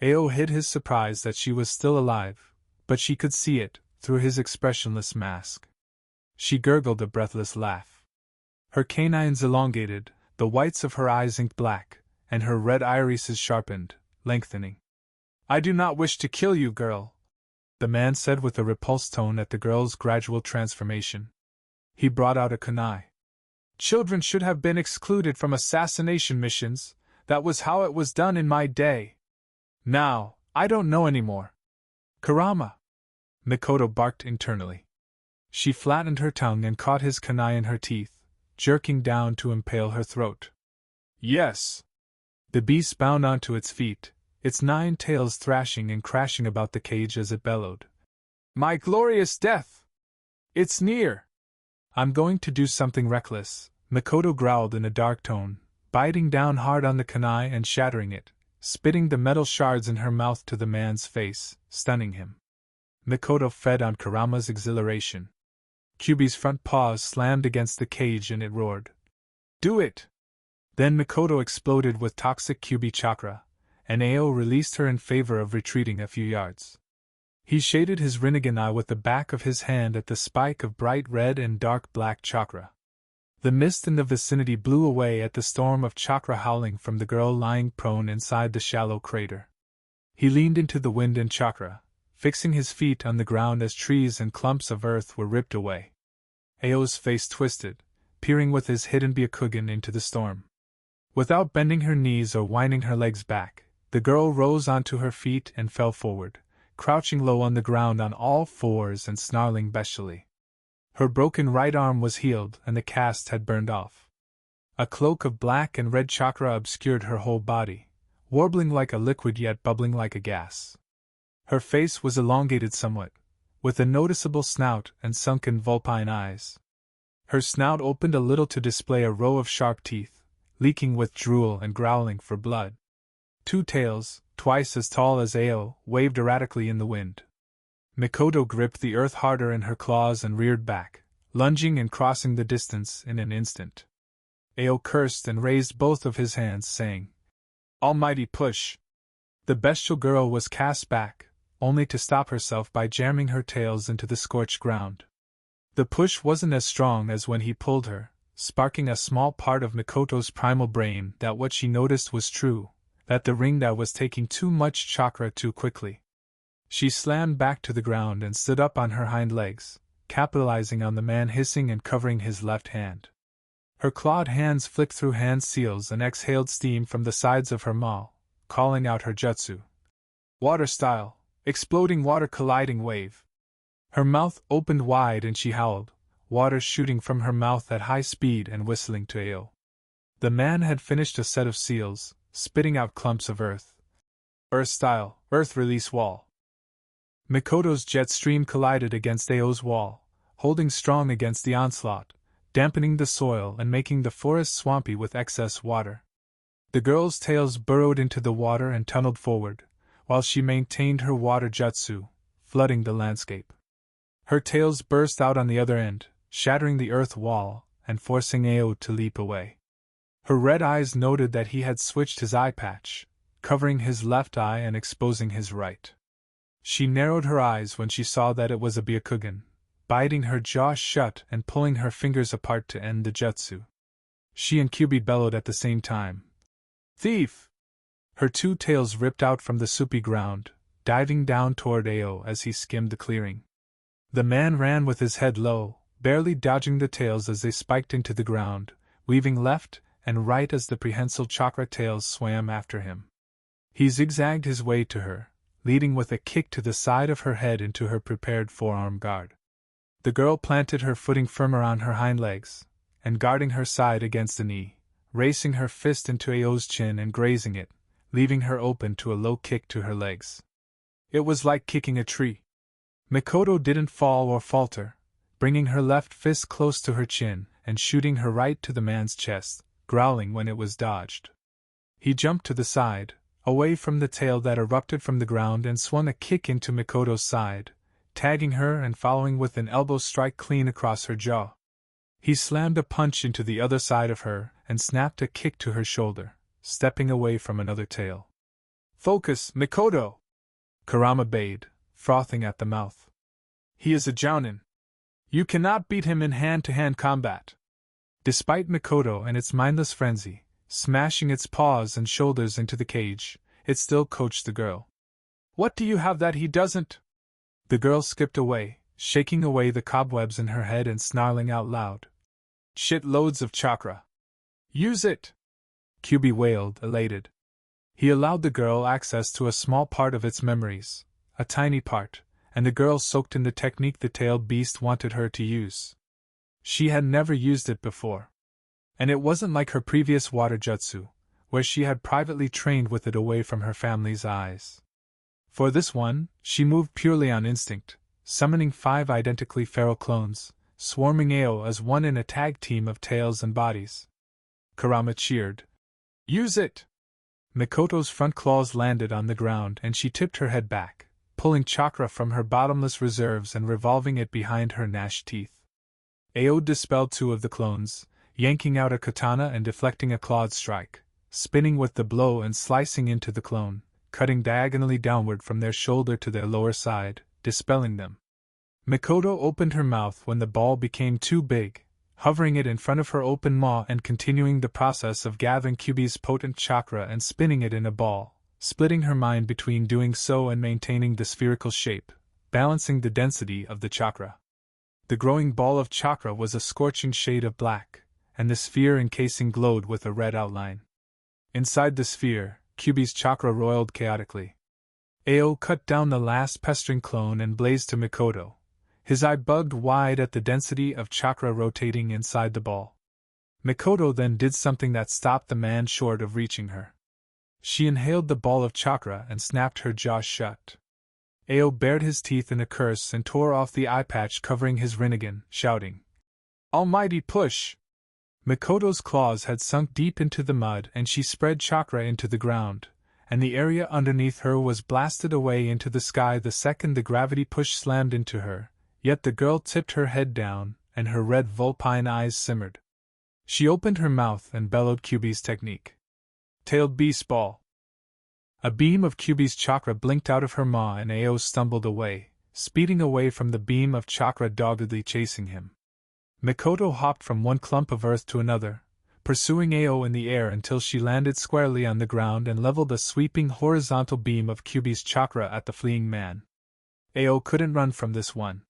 Ao hid his surprise that she was still alive, but she could see it, through his expressionless mask. She gurgled a breathless laugh. Her canines elongated, the whites of her eyes inked black, and her red irises sharpened, lengthening. I do not wish to kill you, girl. the man said with a repulsed tone at the girl's gradual transformation. He brought out a kunai. Children should have been excluded from assassination missions. That was how it was done in my day. Now, I don't know anymore. Kurama! Mikoto barked internally. She flattened her tongue and caught his kunai in her teeth, jerking down to impale her throat. Yes! The beast bounded onto its feet, its 9 tails thrashing and crashing about the cage as it bellowed. My glorious death! It's near! I'm going to do something reckless, Mikoto growled in a dark tone, biting down hard on the kunai and shattering it, spitting the metal shards in her mouth to the man's face, stunning him. Mikoto fed on Kurama's exhilaration. Kyuubi's front paws slammed against the cage and it roared. Do it! Then Mikoto exploded with toxic Kyuubi chakra, and Ao released her in favor of retreating a few yards. He shaded his Rinnegan eye with the back of his hand at the spike of bright red and dark black chakra. The mist in the vicinity blew away at the storm of chakra howling from the girl lying prone inside the shallow crater. He leaned into the wind and chakra, fixing his feet on the ground as trees and clumps of earth were ripped away. Ao's face twisted, peering with his hidden Byakugan into the storm. Without bending her knees or winding her legs back, the girl rose onto her feet and fell forward, crouching low on the ground on all fours and snarling bestially. Her broken right arm was healed and the cast had burned off. A cloak of black and red chakra obscured her whole body, warbling like a liquid yet bubbling like a gas. Her face was elongated somewhat, with a noticeable snout and sunken vulpine eyes. Her snout opened a little to display a row of sharp teeth, leaking with drool and growling for blood. 2 tails, twice as tall as Ao, waved erratically in the wind. Mikoto gripped the earth harder in her claws and reared back, lunging and crossing the distance in an instant. Ao cursed and raised both of his hands, saying, Almighty push! The bestial girl was cast back, only to stop herself by jamming her tails into the scorched ground. The push wasn't as strong as when he pulled her, sparking a small part of Mikoto's primal brain that what she noticed was true, that the ring that was taking too much chakra too quickly. She slammed back to the ground and stood up on her hind legs, capitalizing on the man hissing and covering his left hand. Her clawed hands flicked through hand seals and exhaled steam from the sides of her maul, calling out her jutsu. Water style, exploding water colliding wave. Her mouth opened wide and she howled, water shooting from her mouth at high speed and whistling to Ao. The man had finished a set of seals, spitting out clumps of earth. Earth style, earth release wall. Mikoto's jet stream collided against Ao's wall, holding strong against the onslaught, dampening the soil and making the forest swampy with excess water. The girl's tails burrowed into the water and tunneled forward, while she maintained her water jutsu, flooding the landscape. Her tails burst out on the other end, shattering the earth wall and forcing Ao to leap away. Her red eyes noted that he had switched his eye patch, covering his left eye and exposing his right. She narrowed her eyes when she saw that it was a Byakugan, biting her jaw shut and pulling her fingers apart to end the jutsu. She and Kyuubi bellowed at the same time. Thief! Her 2 tails ripped out from the soupy ground, diving down toward Ao as he skimmed the clearing. The man ran with his head low, barely dodging the tails as they spiked into the ground, weaving left and right as the prehensile chakra tails swam after him. He zigzagged his way to her, leading with a kick to the side of her head into her prepared forearm guard. The girl planted her footing firmer on her hind legs, and guarding her side against a knee, racing her fist into Ao's chin and grazing it, leaving her open to a low kick to her legs. It was like kicking a tree. Mikoto didn't fall or falter, bringing her left fist close to her chin and shooting her right to the man's chest, growling when it was dodged. He jumped to the side, away from the tail that erupted from the ground and swung a kick into Mikoto's side, tagging her and following with an elbow strike clean across her jaw. He slammed a punch into the other side of her and snapped a kick to her shoulder, stepping away from another tail. Focus, Mikoto! Kurama bade, frothing at the mouth. He is a jounin. You cannot beat him in hand-to-hand combat. Despite Mikoto and its mindless frenzy, smashing its paws and shoulders into the cage, it still coached the girl. What do you have that he doesn't? The girl skipped away, shaking away the cobwebs in her head and snarling out loud. Shit loads of chakra. Use it! Kyubi wailed, elated. He allowed the girl access to a small part of its memories, a tiny part, and the girl soaked in the technique the tailed beast wanted her to use. She had never used it before. And it wasn't like her previous water jutsu, where she had privately trained with it away from her family's eyes. For this one, she moved purely on instinct, summoning 5 identically feral clones, swarming Ao as one in a tag team of tails and bodies. Kurama cheered. Use it! Mikoto's front claws landed on the ground and she tipped her head back, pulling chakra from her bottomless reserves and revolving it behind her gnashed teeth. Ao dispelled 2 of the clones, yanking out a katana and deflecting a clawed strike, spinning with the blow and slicing into the clone, cutting diagonally downward from their shoulder to their lower side, dispelling them. Mikoto opened her mouth when the ball became too big, hovering it in front of her open maw and continuing the process of gathering Kyubi's potent chakra and spinning it in a ball, splitting her mind between doing so and maintaining the spherical shape, balancing the density of the chakra. The growing ball of chakra was a scorching shade of black, and the sphere encasing glowed with a red outline. Inside the sphere, Kyubi's chakra roiled chaotically. Ao cut down the last pestering clone and blazed to Mikoto, his eye bugged wide at the density of chakra rotating inside the ball. Mikoto then did something that stopped the man short of reaching her. She inhaled the ball of chakra and snapped her jaw shut. Ao bared his teeth in a curse and tore off the eye patch covering his rinnegan, shouting, Almighty push! Mikoto's claws had sunk deep into the mud and she spread chakra into the ground, and the area underneath her was blasted away into the sky the second the gravity push slammed into her, yet the girl tipped her head down, and her red vulpine eyes simmered. She opened her mouth and bellowed Kyubi's technique. Tailed beast ball. A beam of Kyubi's chakra blinked out of her maw and Ao stumbled away, speeding away from the beam of chakra doggedly chasing him. Mikoto hopped from one clump of earth to another, pursuing Ao in the air until she landed squarely on the ground and leveled a sweeping horizontal beam of Kyubi's chakra at the fleeing man. Ao couldn't run from this one.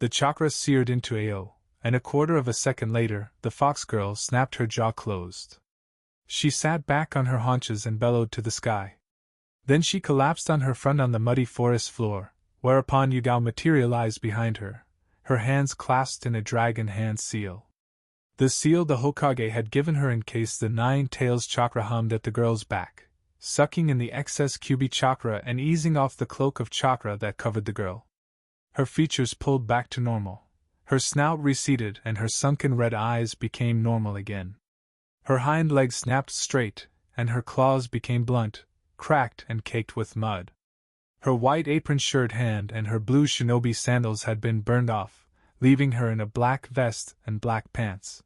The chakra seared into Ao, and a quarter of a second later, the fox girl snapped her jaw closed. She sat back on her haunches and bellowed to the sky. Then she collapsed on her front on the muddy forest floor, whereupon Yugao materialized behind her, her hands clasped in a dragon hand seal. The seal the Hokage had given her in case the 9 tails chakra hummed at the girl's back, sucking in the excess Kyubi chakra and easing off the cloak of chakra that covered the girl. Her features pulled back to normal, her snout receded and her sunken red eyes became normal again. Her hind legs snapped straight, and her claws became blunt, cracked and caked with mud. Her white apron-shirred hand and her blue shinobi sandals had been burned off, leaving her in a black vest and black pants.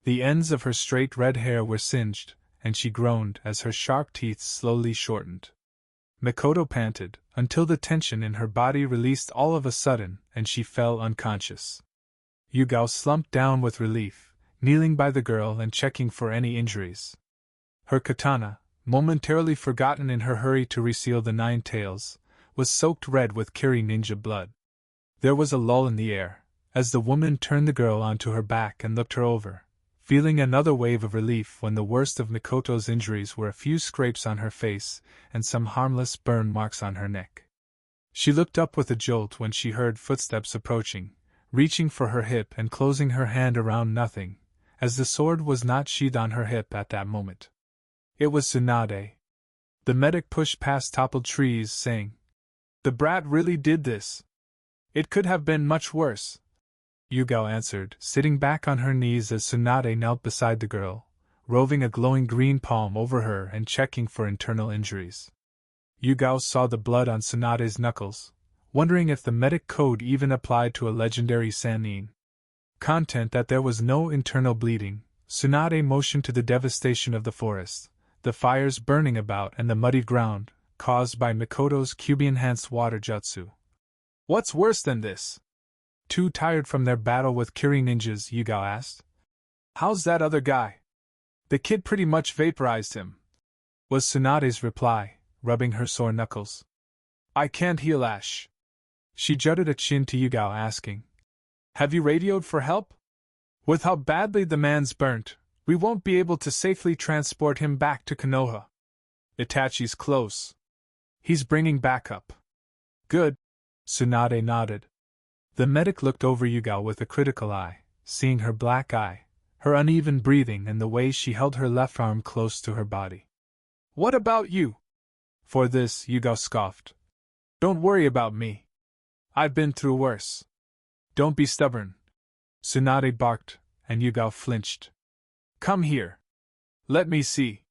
The ends of her straight red hair were singed, and she groaned as her sharp teeth slowly shortened. Mikoto panted, until the tension in her body released all of a sudden, and she fell unconscious. Yugao slumped down with relief, kneeling by the girl and checking for any injuries. Her katana, momentarily forgotten in her hurry to reseal the 9 tails, was soaked red with Kiri ninja blood. There was a lull in the air, as the woman turned the girl onto her back and looked her over, feeling another wave of relief when the worst of Mikoto's injuries were a few scrapes on her face and some harmless burn marks on her neck. She looked up with a jolt when she heard footsteps approaching, reaching for her hip and closing her hand around nothing, as the sword was not sheathed on her hip at that moment. It was Tsunade. The medic pushed past toppled trees, saying, "The brat really did this. It could have been much worse," Yugao answered, sitting back on her knees as Tsunade knelt beside the girl, roving a glowing green palm over her and checking for internal injuries. Yugao saw the blood on Tsunade's knuckles, wondering if the medic code even applied to a legendary Sannin. Content that there was no internal bleeding, Tsunade motioned to the devastation of the forest, the fires burning about and the muddied ground, caused by Mikoto's Kyubi-enhanced water jutsu. "What's worse than this? Too tired from their battle with Kiri ninjas?" Yugao asked. "How's that other guy? The kid pretty much vaporized him," was Tsunade's reply, rubbing her sore knuckles. "I can't heal Ash." She jutted a chin to Yugao, asking, "Have you radioed for help? With how badly the man's burnt, we won't be able to safely transport him back to Konoha. Itachi's close. He's bringing backup." "Good." Tsunade nodded. The medic looked over Yugao with a critical eye, seeing her black eye, her uneven breathing, and the way she held her left arm close to her body. "What about you?" For this, Yugao scoffed. "Don't worry about me. I've been through worse." "Don't be stubborn." Tsunade barked, and Yugao flinched. "Come here. Let me see."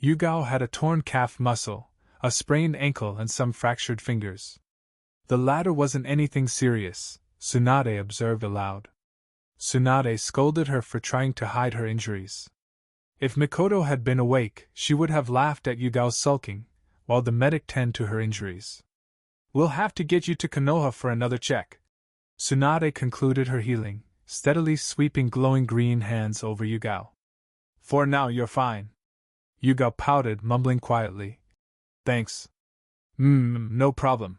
Yugao had a torn calf muscle, a sprained ankle, and some fractured fingers. The latter wasn't anything serious, Tsunade observed aloud. Tsunade scolded her for trying to hide her injuries. If Mikoto had been awake, she would have laughed at Yugao's sulking, while the medic tended to her injuries. "We'll have to get you to Konoha for another check." Tsunade concluded her healing, steadily sweeping glowing green hands over Yugao. "For now you're fine." Yugao pouted, mumbling quietly. "Thanks." No problem."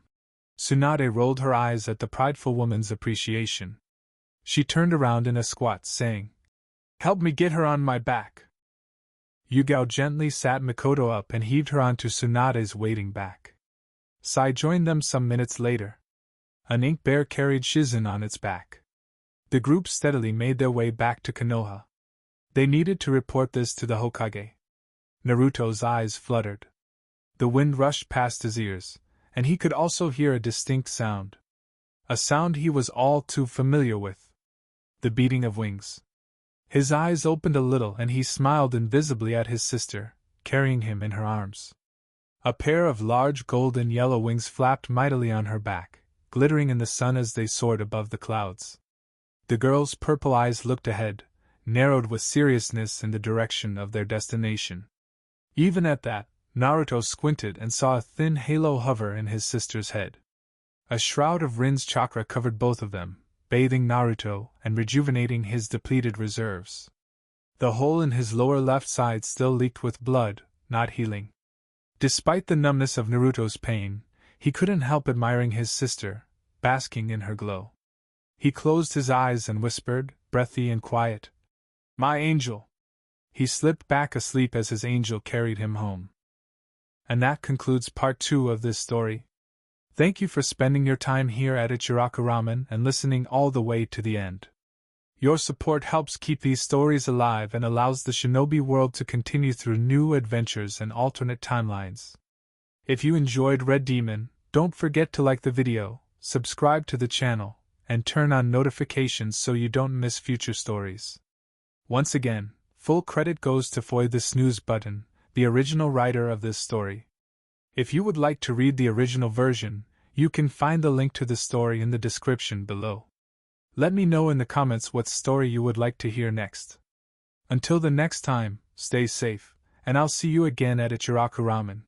Tsunade rolled her eyes at the prideful woman's appreciation. She turned around in a squat, saying, "Help me get her on my back." Yugao gently sat Mikoto up and heaved her onto Tsunade's waiting back. Sai joined them some minutes later. An ink bear carried Shizen on its back. The group steadily made their way back to Konoha. They needed to report this to the Hokage. Naruto's eyes fluttered. The wind rushed past his ears, and he could also hear a distinct sound. A sound he was all too familiar with. The beating of wings. His eyes opened a little and he smiled invisibly at his sister, carrying him in her arms. A pair of large golden yellow wings flapped mightily on her back, glittering in the sun as they soared above the clouds. The girl's purple eyes looked ahead, narrowed with seriousness in the direction of their destination. Even at that, Naruto squinted and saw a thin halo hover in his sister's head. A shroud of Rin's chakra covered both of them, bathing Naruto and rejuvenating his depleted reserves. The hole in his lower left side still leaked with blood, not healing. Despite the numbness of Naruto's pain, he couldn't help admiring his sister, basking in her glow. He closed his eyes and whispered, breathy and quiet, "My angel." He slipped back asleep as his angel carried him home. And that concludes part 2 of this story. Thank you for spending your time here at Ichiraku Ramen and listening all the way to the end. Your support helps keep these stories alive and allows the shinobi world to continue through new adventures and alternate timelines. If you enjoyed Red Demon, don't forget to like the video, subscribe to the channel, and turn on notifications so you don't miss future stories. Once again, full credit goes to Foy the Snooze Button, the original writer of this story. If you would like to read the original version, you can find the link to the story in the description below. Let me know in the comments what story you would like to hear next. Until the next time, stay safe, and I'll see you again at Ichiraku Ramen.